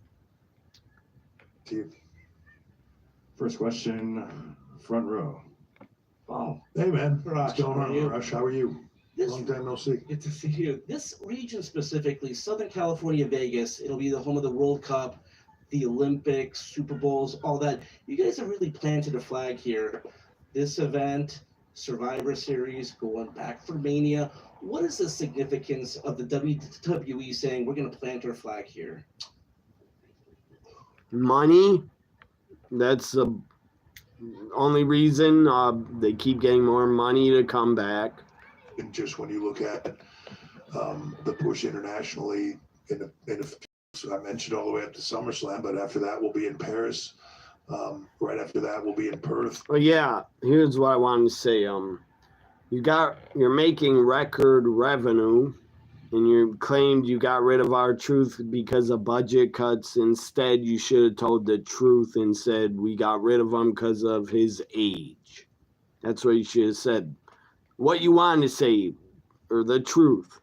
I: First question, front row.
T: Oh,
L: hey man,
T: Rush,
L: what's going
T: how are
L: on,
T: you?
L: Rush? How are you? Long time no see.
T: Good to see you. This region specifically, Southern California, Vegas, it'll be the home of the World Cup, the Olympics, Super Bowls, all that. You guys have really planted a flag here. This event, Survivor Series, going back for Mania. What is the significance of the WWE saying we're going to plant our flag here?
C: Money. That's the only reason they keep getting more money to come back.
L: And just when you look at the push internationally, I mentioned all the way up to SummerSlam, but after that we'll be in Paris. Right after that we'll be in Perth.
C: Oh yeah, here's what I wanted to say. You're making record revenue, and you claimed you got rid of R-Truth because of budget cuts. Instead, you should have told the truth and said we got rid of him because of his age. That's what you should have said. What you wanted to say, or the truth.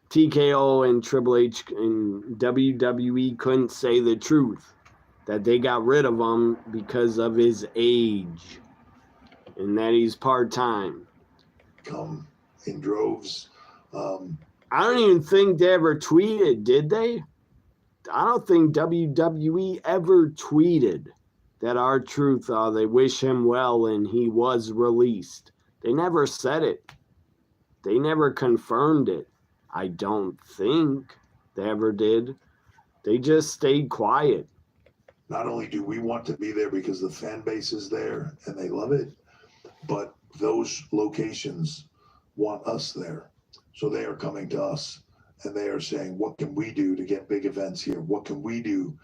C: TKO and Triple H and WWE couldn't say the truth, that they got rid of him because of his age and that he's part-time.
L: Come in droves.
C: I don't even think they ever tweeted, did they? I don't think WWE ever tweeted that R-Truth, they wish him well and he was released. They never said it. They never confirmed it. I don't think they ever did. They just stayed quiet.
L: Not only do we want to be there because the fan base is there and they love it, but those locations want us there. So they are coming to us and they are saying, what can we do to get big events here? What can we do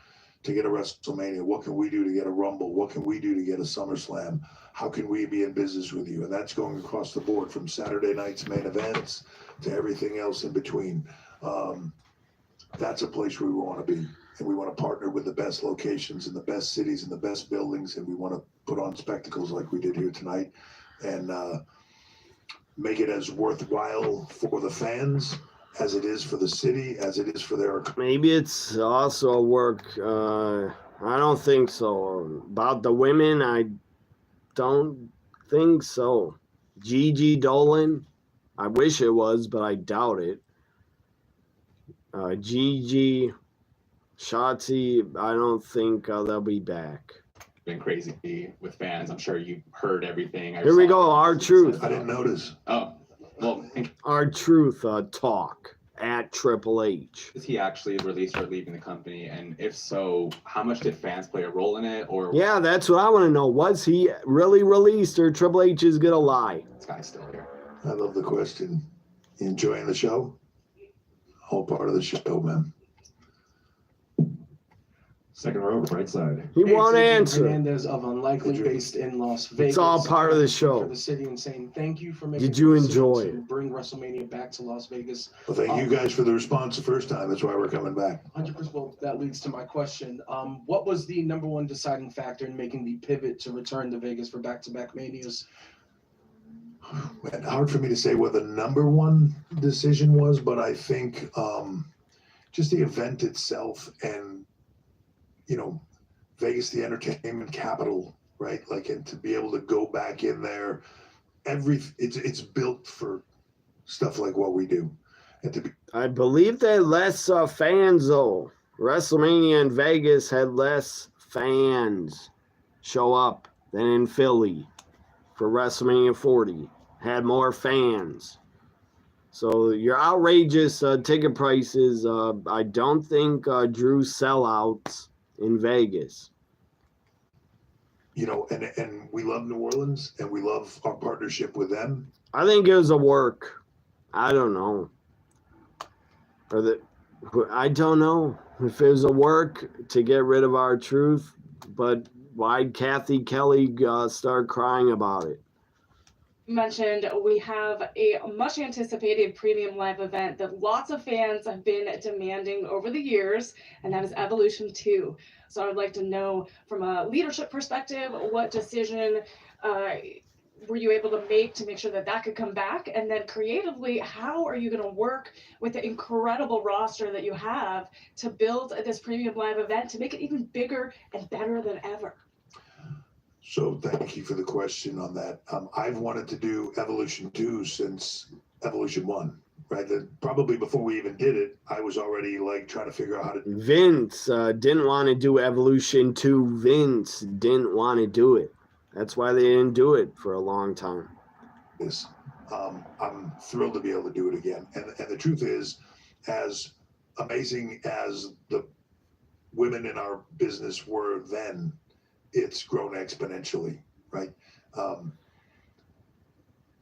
L: to get a WrestleMania? What can we do to get a Rumble? What can we do to get a SummerSlam? How can we be in business with you? And that's going across the board from Saturday night's main events to everything else in between. That's a place where we want to be. And we want to partner with the best locations and the best cities and the best buildings. And we want to put on spectacles like we did here tonight and make it as worthwhile for the fans as it is for the city, as it is for their...
C: Maybe it's also a work. I don't think so. About the women, I don't think so. Gigi Dolan, I wish it was, but I doubt it. Gigi, Shotzi, I don't think they'll be back.
U: Been crazy with fans. I'm sure you heard everything.
C: Here we go, R-Truth.
L: I didn't notice.
U: Oh, well.
C: R-Truth talk at Triple H.
U: Is he actually released or leaving the company? And if so, how much did fans play a role in it? Or
C: yeah, that's what I want to know. Was he really released or Triple H is going to lie?
U: This guy's still here.
L: I love the question. You enjoying the show? Whole part of the show, man.
I: Second row, right side.
C: He won't answer.
T: Hernandez of Unlikely, based in Las Vegas.
C: It's all part of the
T: For
C: show.
T: the city and saying thank you for making.
C: Did you
T: the decision
C: enjoy
T: to
C: it?
T: Bring WrestleMania back to Las Vegas.
L: Well, thank you guys for the response the first time. That's why we're coming back.
T: 100%. Well, that leads to my question. What was the number one deciding factor in making the pivot to return to Vegas for back-to-back Manias?
L: Man, hard for me to say what the number one decision was, but I think just the event itself and, you know, Vegas, the entertainment capital, right? Like, and to be able to go back in there, it's built for stuff like what we do. And to be,
C: I believe they had less fans, though. WrestleMania in Vegas had less fans show up than in Philly for WrestleMania 40. Had more fans. So your outrageous ticket prices, I don't think drew sellouts in Vegas.
L: you know, and we love New Orleans and we love our partnership with them.
C: I think it was a work. I don't know. I don't know if it was a work to get rid of our truth, but why'd Kathy Kelly start crying about it?
K: Mentioned we have a much anticipated premium live event that lots of fans have been demanding over the years, and that is Evolution 2. So I would like to know from a leadership perspective, what decision were you able to make sure that that could come back? And then creatively, how are you going to work with the incredible roster that you have to build this premium live event to make it even bigger and better than ever?
L: So thank you for the question on that. I've wanted to do Evolution 2 since Evolution 1, right? Probably before we even did it, I was already like trying to figure out how to.
C: Vince didn't want to do Evolution 2. Vince didn't want to do it. That's why they didn't do it for a long time.
L: I'm thrilled to be able to do it again. And the truth is, as amazing as the women in our business were then, it's grown exponentially, right?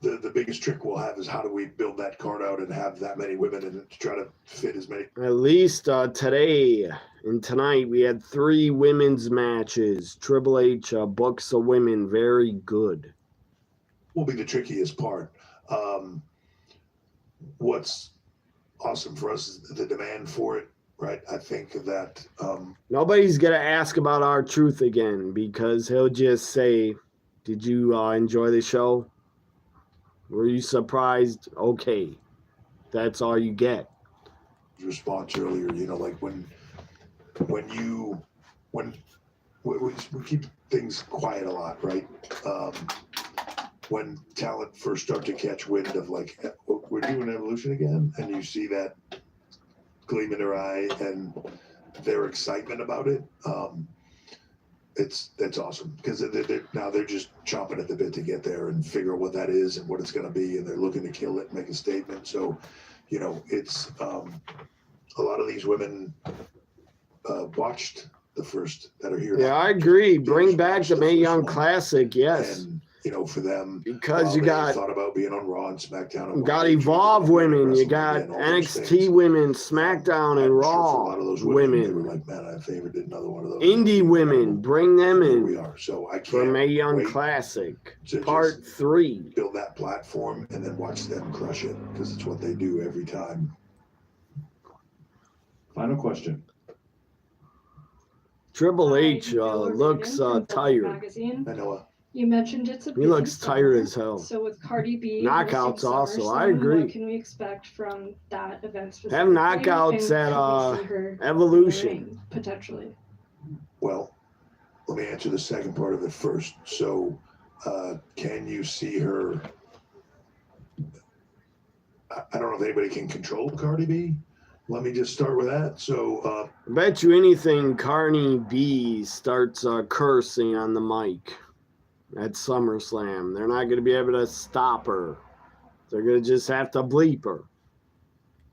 L: The biggest trick we'll have is how do we build that card out and have that many women in it to try to fit as many.
C: At least today and tonight we had 3 women's matches. Triple H books of women very good.
L: Will be the trickiest part. What's awesome for us is the demand for it. Right, I think that
C: nobody's gonna ask about our truth again because he'll just say, "Did you enjoy the show? Were you surprised?" Okay, that's all you get.
L: Response earlier, you know, like when we keep things quiet a lot, right? When talent first start to catch wind of like, we're doing Evolution again, and you see that gleam in their eye and their excitement about it, that's awesome because they're just chomping at the bit to get there and figure out what that is and what it's going to be, and they're looking to kill it and make a statement. So, you know, it's a lot of these women watched the first that are here.
C: Yeah, I agree. Bring back the Mae Young Classic, yes.
L: And, you know, for them,
C: because you got
L: thought about being on Raw and SmackDown.
C: You got Evolve women, you got NXT women, SmackDown and Raw women.
L: They were like, man, I favored another one of those.
C: Indie women, bring them in.
L: We are. So I can't
C: for Mae Young Classic Part 3.
L: Build that platform and then watch them crush it because it's what they do every time.
I: Final question.
C: Triple H looks tired.
K: Magazine.
L: I know.
K: You mentioned it's a
C: He looks tired as hell.
K: So with Cardi B,
C: Knockouts also, I agree.
K: What can we expect from that event?
C: Have knockouts at Evolution
K: potentially.
L: Well, let me answer the second part of it first. So, can you see her? I don't know if anybody can control Cardi B. Let me just start with that. So,
C: I bet you anything Cardi B starts cursing on the mic at SummerSlam. They're not going to be able to stop her. They're going to just have to bleep her.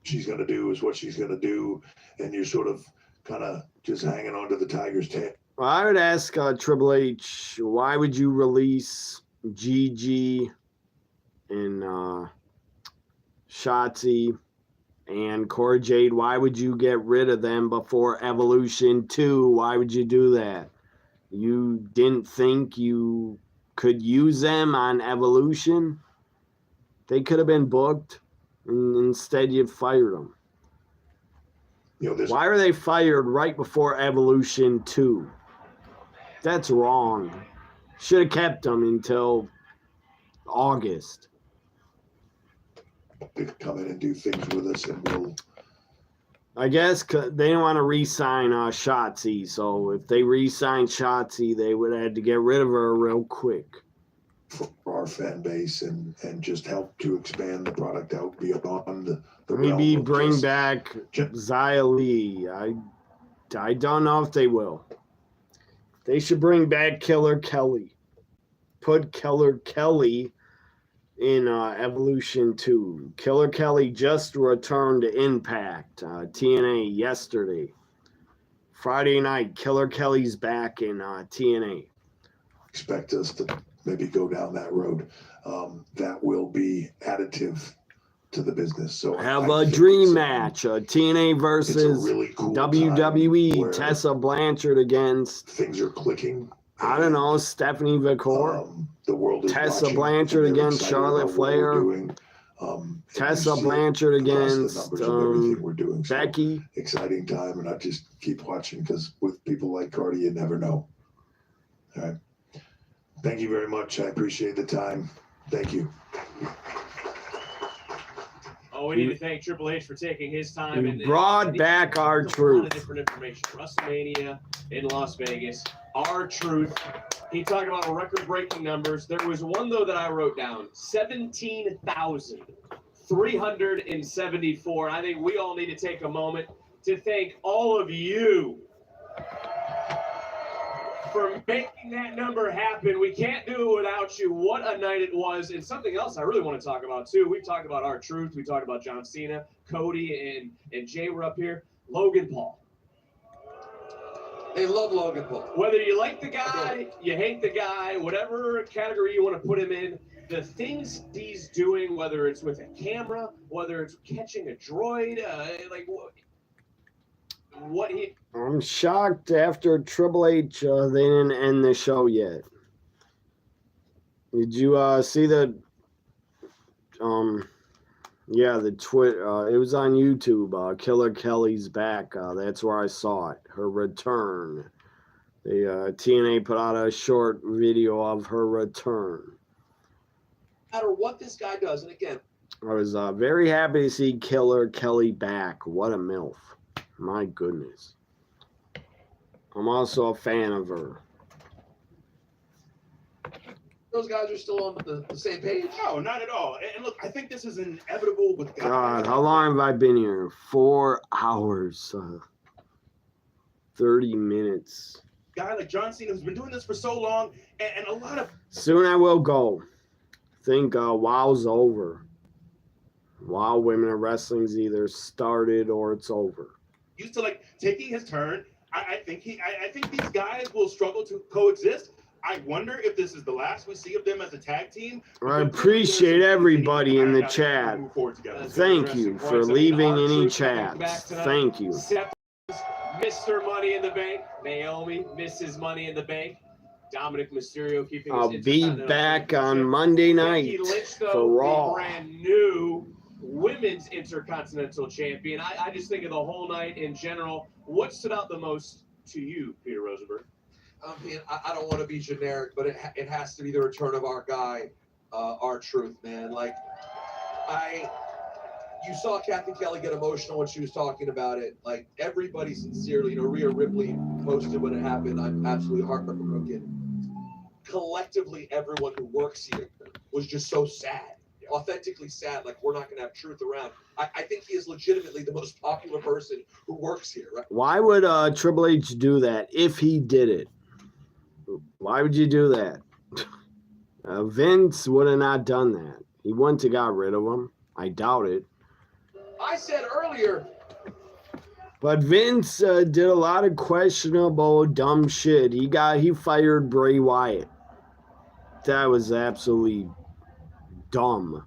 L: She's going to do is what she's going to do, and you're sort of kind of just hanging on to the tiger's tail.
C: Well, I would ask Triple H, why would you release Gigi and Shotzi And Cora Jade, why would you get rid of them before Evolution 2? Why would you do that? You didn't think you could use them on Evolution? They could have been booked, and instead you fired them. Why are they fired right before Evolution 2? That's wrong. Should have kept them until August.
L: They could come in and do things with us, and we'll.
C: I guess they didn't want to re-sign Shotzi, so if they re-signed Shotzi, they would have had to get rid of her real quick.
L: For our fan base and just help to expand the product out beyond the
C: Maybe
L: realm of
C: bring
L: just,
C: back Xia Li. I don't know if they will. They should bring back Killer Kelly. Put Killer Kelly in Evolution 2. Killer Kelly just returned to Impact, TNA yesterday. Friday night, Killer Kelly's back in TNA.
L: expect us to maybe go down that road. That will be additive to the business. So
C: Have
L: I
C: a
L: think
C: dream
L: it's
C: match, TNA versus
L: really cool
C: WWE, Tessa Blanchard against,
L: things are clicking.
C: I don't know, Stephanie Vicor.
L: The world is
C: Tessa
L: watching,
C: Blanchard
L: and they're
C: against
L: excited
C: Charlotte
L: about what we're
C: Flair.
L: doing.
C: Tessa
L: you see it
C: Blanchard
L: across the
C: against
L: numbers of everything we're doing. So
C: Becky.
L: exciting time, and I just keep watching because with people like Cardi, you never know. All right. Thank you very much. I appreciate the time. Thank you.
R: Oh, we need to thank Triple H for taking his time.
C: We brought back our
R: a lot
C: truth.
R: of different information. WrestleMania in Las Vegas. Our truth. He talked about record-breaking numbers. There was one, though, that I wrote down. 17,374. I think we all need to take a moment to thank all of you for making that number happen. We can't do it without you. What a night it was. And something else I really want to talk about, too. We've talked about our truth. We talked about John Cena. Cody and Jay were up here. Logan Paul.
M: They love Logan Paul.
R: Whether you like the guy, you hate the guy, whatever category you want to put him in, the things he's doing, whether it's with a camera, whether it's catching a droid, like what he...
C: I'm shocked after Triple H, they didn't end the show yet. Did you see the, yeah, the Twitter, it was on YouTube, Killer Kelly's back. That's where I saw it, her return. The TNA put out a short video of her return.
M: No matter what this guy does, and again,
C: I was very happy to see Killer Kelly back. What a MILF. My goodness. I'm also a fan of her.
M: those guys are still on the same page?
F: No, not at all. And look, I think this is inevitable with
C: God, how long have I been here? 4 hours. 30 minutes.
F: Guy like John Cena who's been doing this for so long, and a lot of...
C: Soon I will go. Think WOW's over. WOW Women in Wrestling's either started or it's over.
F: Used to like taking his turn. I think these guys will struggle to coexist. I wonder if this is the last we see of them as a tag team.
C: I appreciate everybody in the chat. Thank you for leaving any chats. Thank you.
R: Mr. Money in the Bank. Naomi, Mrs. Money in the Bank. Dominic Mysterio keeping his
C: I'll be
R: Intercontinental
C: back on Monday night
R: Becky Lynch, though,
C: for Raw.
R: the brand new Women's Intercontinental Champion. I just think of the whole night in general. What stood out the most to you, Peter Rosenberg?
M: I mean, I don't want to be generic, but it has to be the return of our guy, our truth, man. Like, you saw Kathy Kelly get emotional when she was talking about it. Like, everybody sincerely, Rhea Ripley posted when it happened. I'm absolutely heartbroken. Collectively, everyone who works here was just so sad, authentically sad. Like, we're not going to have truth around. I think he is legitimately the most popular person who works here, right?
C: Why would Triple H do that if he did it? Why would you do that? Vince would have not done that. He wouldn't have got rid of him. I doubt it.
M: I said earlier.
C: But Vince did a lot of questionable, dumb shit. He fired Bray Wyatt. That was absolutely dumb.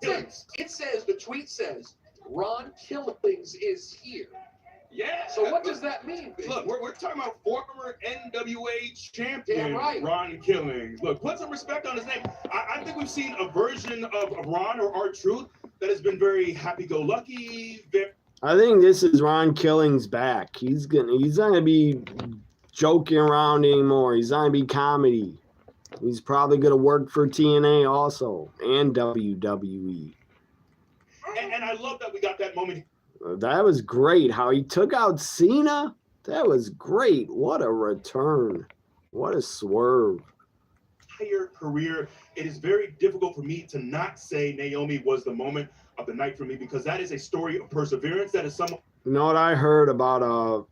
M: It says, the tweet says, Ron Killings is here.
F: Yeah.
M: So what does that mean, Big?
F: Look, we're talking about former NWA champion
M: Damn right.
F: Ron Killings. Look, put some respect on his name. I think we've seen a version of Ron or R-Truth that has been very happy-go-lucky.
C: I think this is Ron Killings back. He's not gonna be joking around anymore. He's not gonna be comedy. He's probably gonna work for TNA also and WWE.
F: And I love that we got that moment.
C: That was great. How he took out Cena. That was great. What a return. What a swerve.
F: Entire career, it is very difficult for me to not say Naomi was the moment of the night for me, because that is a story of perseverance. That is someone.
C: You know what I heard about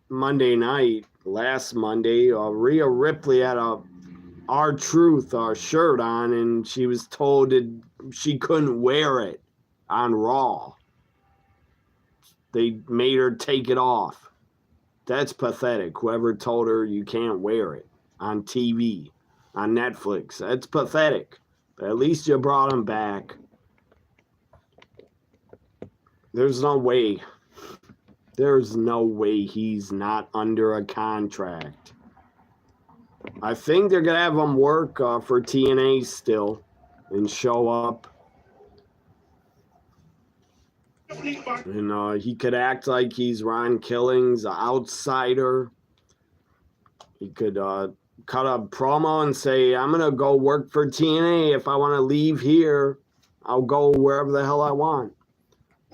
C: Monday night, last Monday? Rhea Ripley had a R-Truth shirt on, and she was told that she couldn't wear it on Raw. They made her take it off. That's pathetic. Whoever told her you can't wear it on TV, on Netflix. That's pathetic. But at least you brought him back. There's no way. There's no way he's not under a contract. I think they're going to have him work for TNA still and show up. And he could act like he's Ron Killings, an outsider. He could cut a promo and say, I'm going to go work for TNA. If I want to leave here, I'll go wherever the hell I want.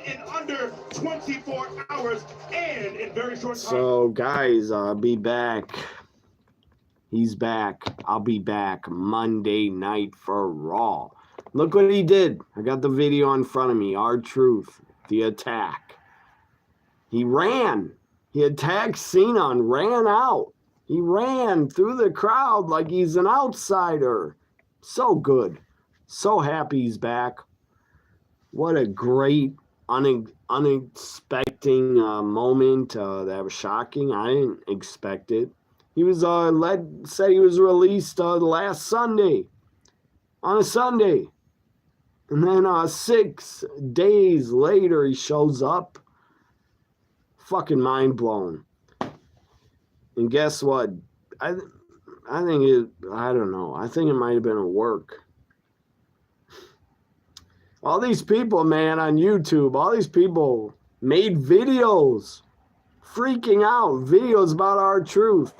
F: In under 24 hours and in very short time.
C: So, guys, I'll be back. He's back. I'll be back Monday night for Raw. Look what he did. I got the video in front of me. R-Truth, the attack. He ran. He attacked Cena and ran out. He ran through the crowd like he's an outsider. So good. So happy he's back. What a great, unexpected moment. That was shocking. I didn't expect it. He was said he was released last Sunday. On a Sunday. And then 6 days later, he shows up. Fucking mind blown. And guess what? I think it, I don't know. I think it might have been a work. All these people, man, on YouTube, all these people made videos. Freaking out. Videos about R-Truth.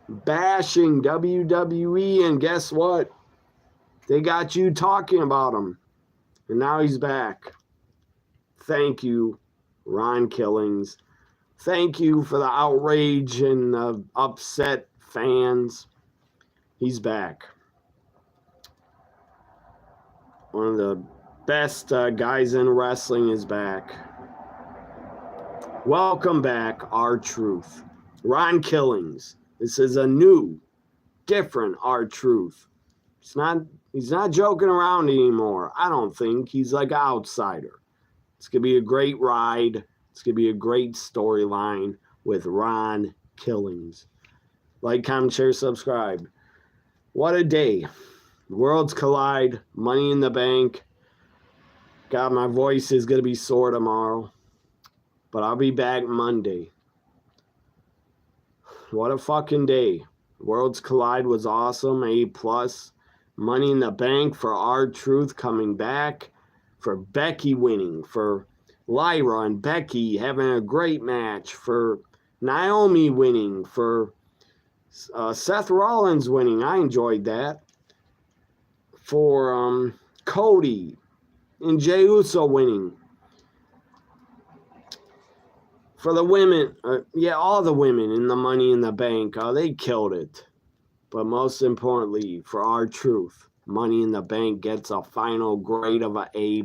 C: Bashing WWE. And guess what? They got you talking about him. And now he's back. Thank you, Ron Killings. Thank you for the outrage and upset fans. He's back. One of the best guys in wrestling is back. Welcome back, R-Truth. Ron Killings. This is a new, different R-Truth. He's not joking around anymore. I don't think. He's like an outsider. It's going to be a great ride. It's going to be a great storyline with Ron Killings. Like, comment, share, subscribe. What a day. Worlds collide. Money in the bank. God, my voice is going to be sore tomorrow. But I'll be back Monday. What a fucking day. Worlds Collide was awesome. A+. Money in the Bank for R-Truth coming back. For Becky winning. For Lyra and Becky having a great match. For Naomi winning. For Seth Rollins winning. I enjoyed that. For Cody and Jey Uso winning. For the women, all the women in the Money in the Bank, they killed it. But most importantly, for R-Truth, Money in the Bank gets a final grade of an A+.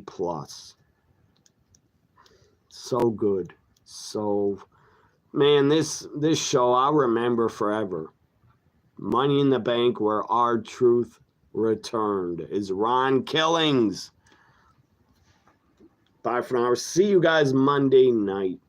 C: So good. So, man, this show I'll remember forever. Money in the Bank where R-Truth returned is Ron Killings. Bye for now. See you guys Monday night.